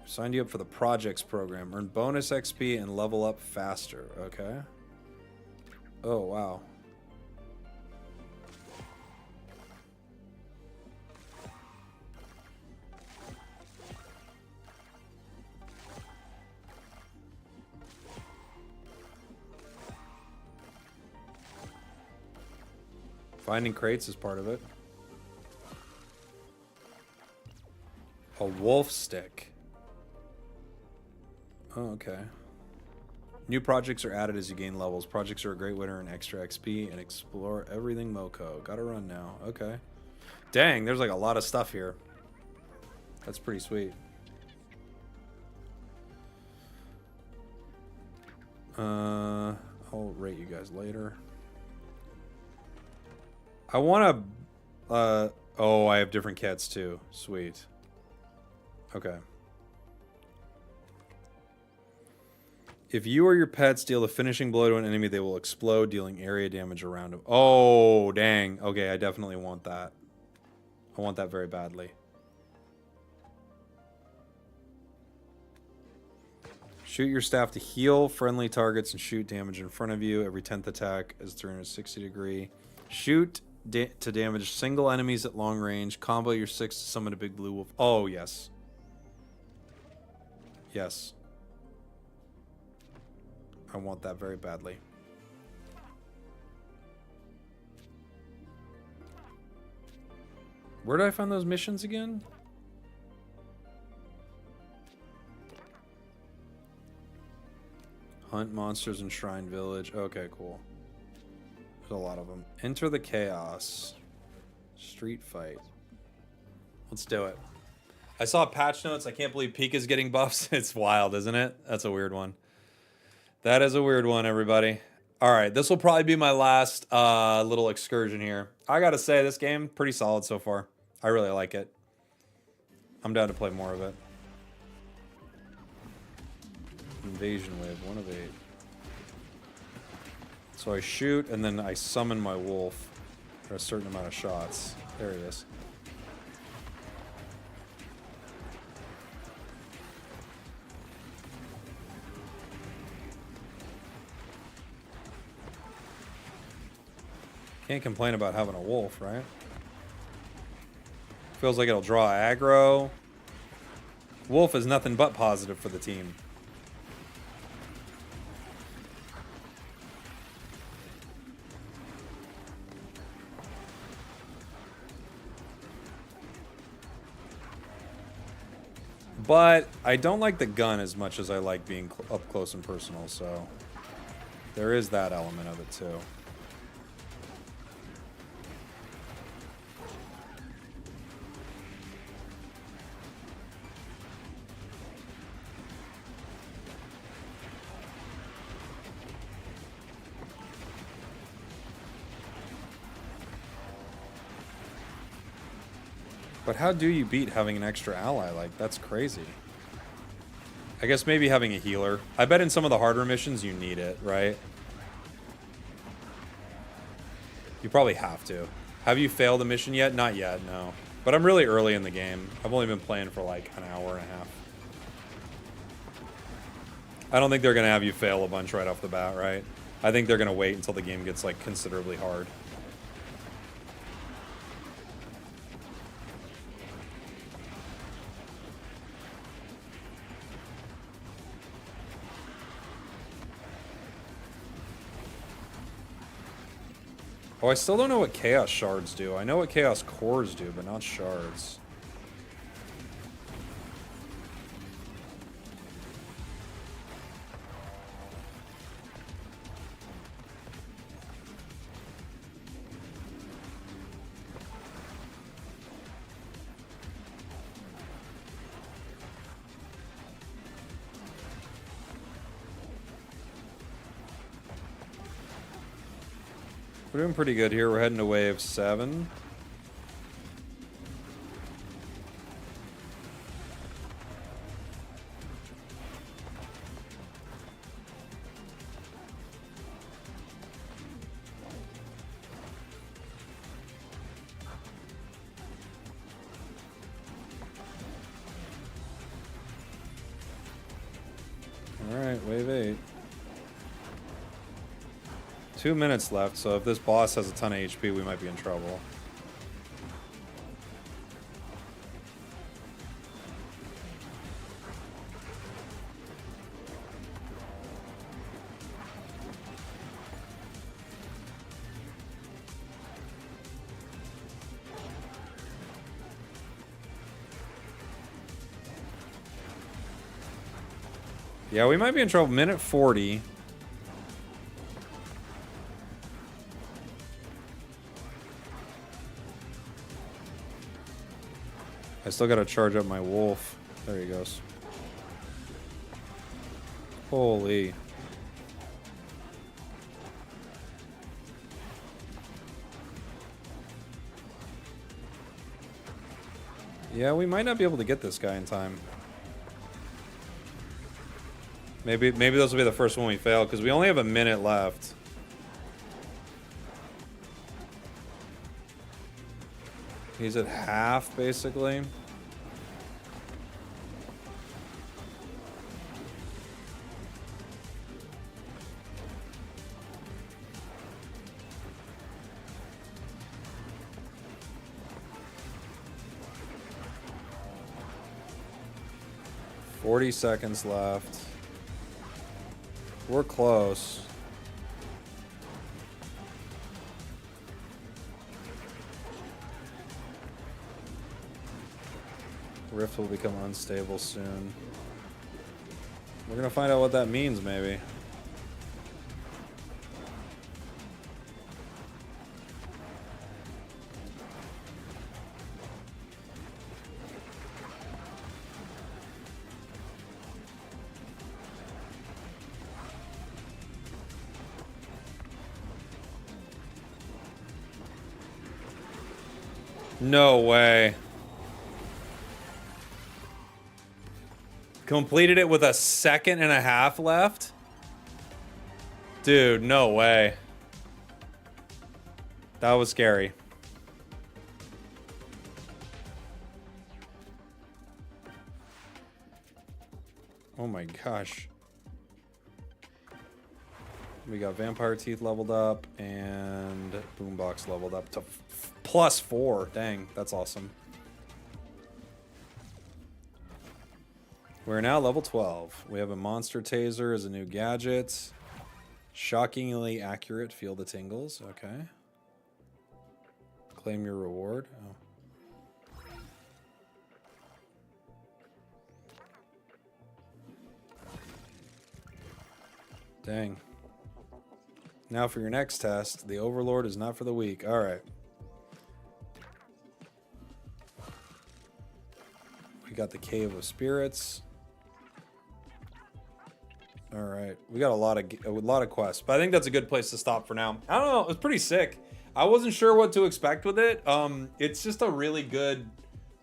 Signed you up for the projects program. Earn bonus XP and level up faster. Okay. Oh, wow. Finding crates is part of it. A wolf stick. Oh, okay. New projects are added as you gain levels. Projects are a great winner in extra XP and explore everything Moko. Gotta run now. Okay. Dang, there's like a lot of stuff here. That's pretty sweet. I'll rate you guys later. I want to... oh, I have different cats too. Sweet. Okay. If you or your pets deal the finishing blow to an enemy, they will explode, dealing area damage around them. Oh, dang. Okay, I definitely want that. I want that very badly. Shoot your staff to heal friendly targets and shoot damage in front of you. Every 10th attack is 360 degree. Shoot to damage single enemies at long range. Combo your 6 to summon a big blue wolf. Oh, yes. Yes. I want that very badly. Where did I find those missions again? Hunt monsters in Shrine Village. Okay, cool. There's a lot of them. Enter the chaos. Street fight. Let's do it. I saw patch notes. I can't believe Pika's getting buffs. It's wild, isn't it? That's a weird one. That is a weird one, everybody. All right, this will probably be my last little excursion here. I gotta say, this game, pretty solid so far. I really like it. I'm down to play more of it. Invasion wave, 1 of 8. So I shoot, and then I summon my wolf for a certain amount of shots. There it is. Can't complain about having a wolf, right? Feels like it'll draw aggro. Wolf is nothing but positive for the team. But I don't like the gun as much as I like being up close and personal, so there is that element of it too. But how do you beat having an extra ally? Like, that's crazy. I guess maybe having a healer. I bet in some of the harder missions you need it, right? You probably have to. Have you failed a mission yet? Not yet, no. But I'm really early in the game. I've only been playing for like an hour and a half. I don't think they're going to have you fail a bunch right off the bat, right? I think they're going to wait until the game gets like considerably hard. Oh, I still don't know what Chaos Shards do. I know what Chaos Cores do, but not Shards. We're doing pretty good here. We're heading to wave 7. All right, wave 8. 2 minutes left, so if this boss has a ton of HP, we might be in trouble. Yeah, we might be in trouble. Minute 40. I still gotta charge up my wolf. There he goes. Holy. Yeah, we might not be able to get this guy in time. Maybe this will be the first one we fail, because we only have a minute left. He's at half, basically. $40 seconds left. We're close. Rift will become unstable soon. We're gonna find out what that means, maybe. No way. Completed it with a 1.5 seconds left? Dude, no way. That was scary. Oh my gosh. We got Vampire Teeth leveled up and Boombox leveled up to +4. Dang, that's awesome. We're now level 12. We have a Monster Taser as a new gadget. Shockingly accurate. Feel the tingles. Okay. Claim your reward. Oh. Dang. Now for your next test. The Overlord is not for the weak. All right. We got the Cave of Spirits. All right, we got a lot of quests, but I think that's a good place to stop for now. I don't know, it was pretty sick. I wasn't sure what to expect with it. It's just a really good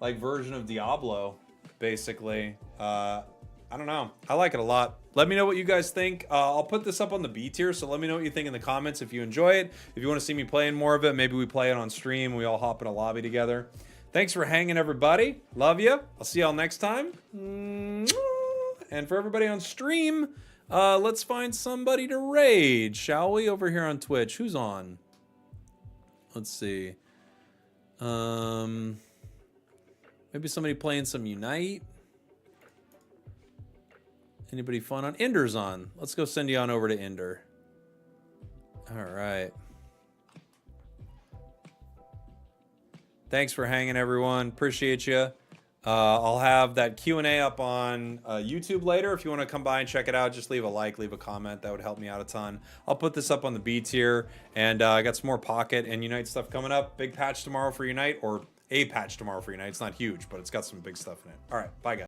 like version of Diablo, basically. I don't know, I like it a lot. Let me know what you guys think. I'll put this up on the B tier, so let me know what you think in the comments if you enjoy it. If you want to see me playing more of it, maybe we play it on stream. We all hop in a lobby together. Thanks for hanging, everybody. Love you. I'll see y'all next time. And for everybody on stream, let's find somebody to raid, shall we? Over here on Twitch. Who's on? Let's see. Maybe somebody playing some Unite. Anybody fun on? Ender's on. Let's go send you on over to Ender. All right. Thanks for hanging, everyone. Appreciate you. I'll have that Q&A up on YouTube later. If you want to come by and check it out, just leave a like, leave a comment. That would help me out a ton. I'll put this up on the B tier. And I got some more Pocket and Unite stuff coming up. Big patch tomorrow for Unite, or a patch tomorrow for Unite. It's not huge, but it's got some big stuff in it. All right, bye, guys.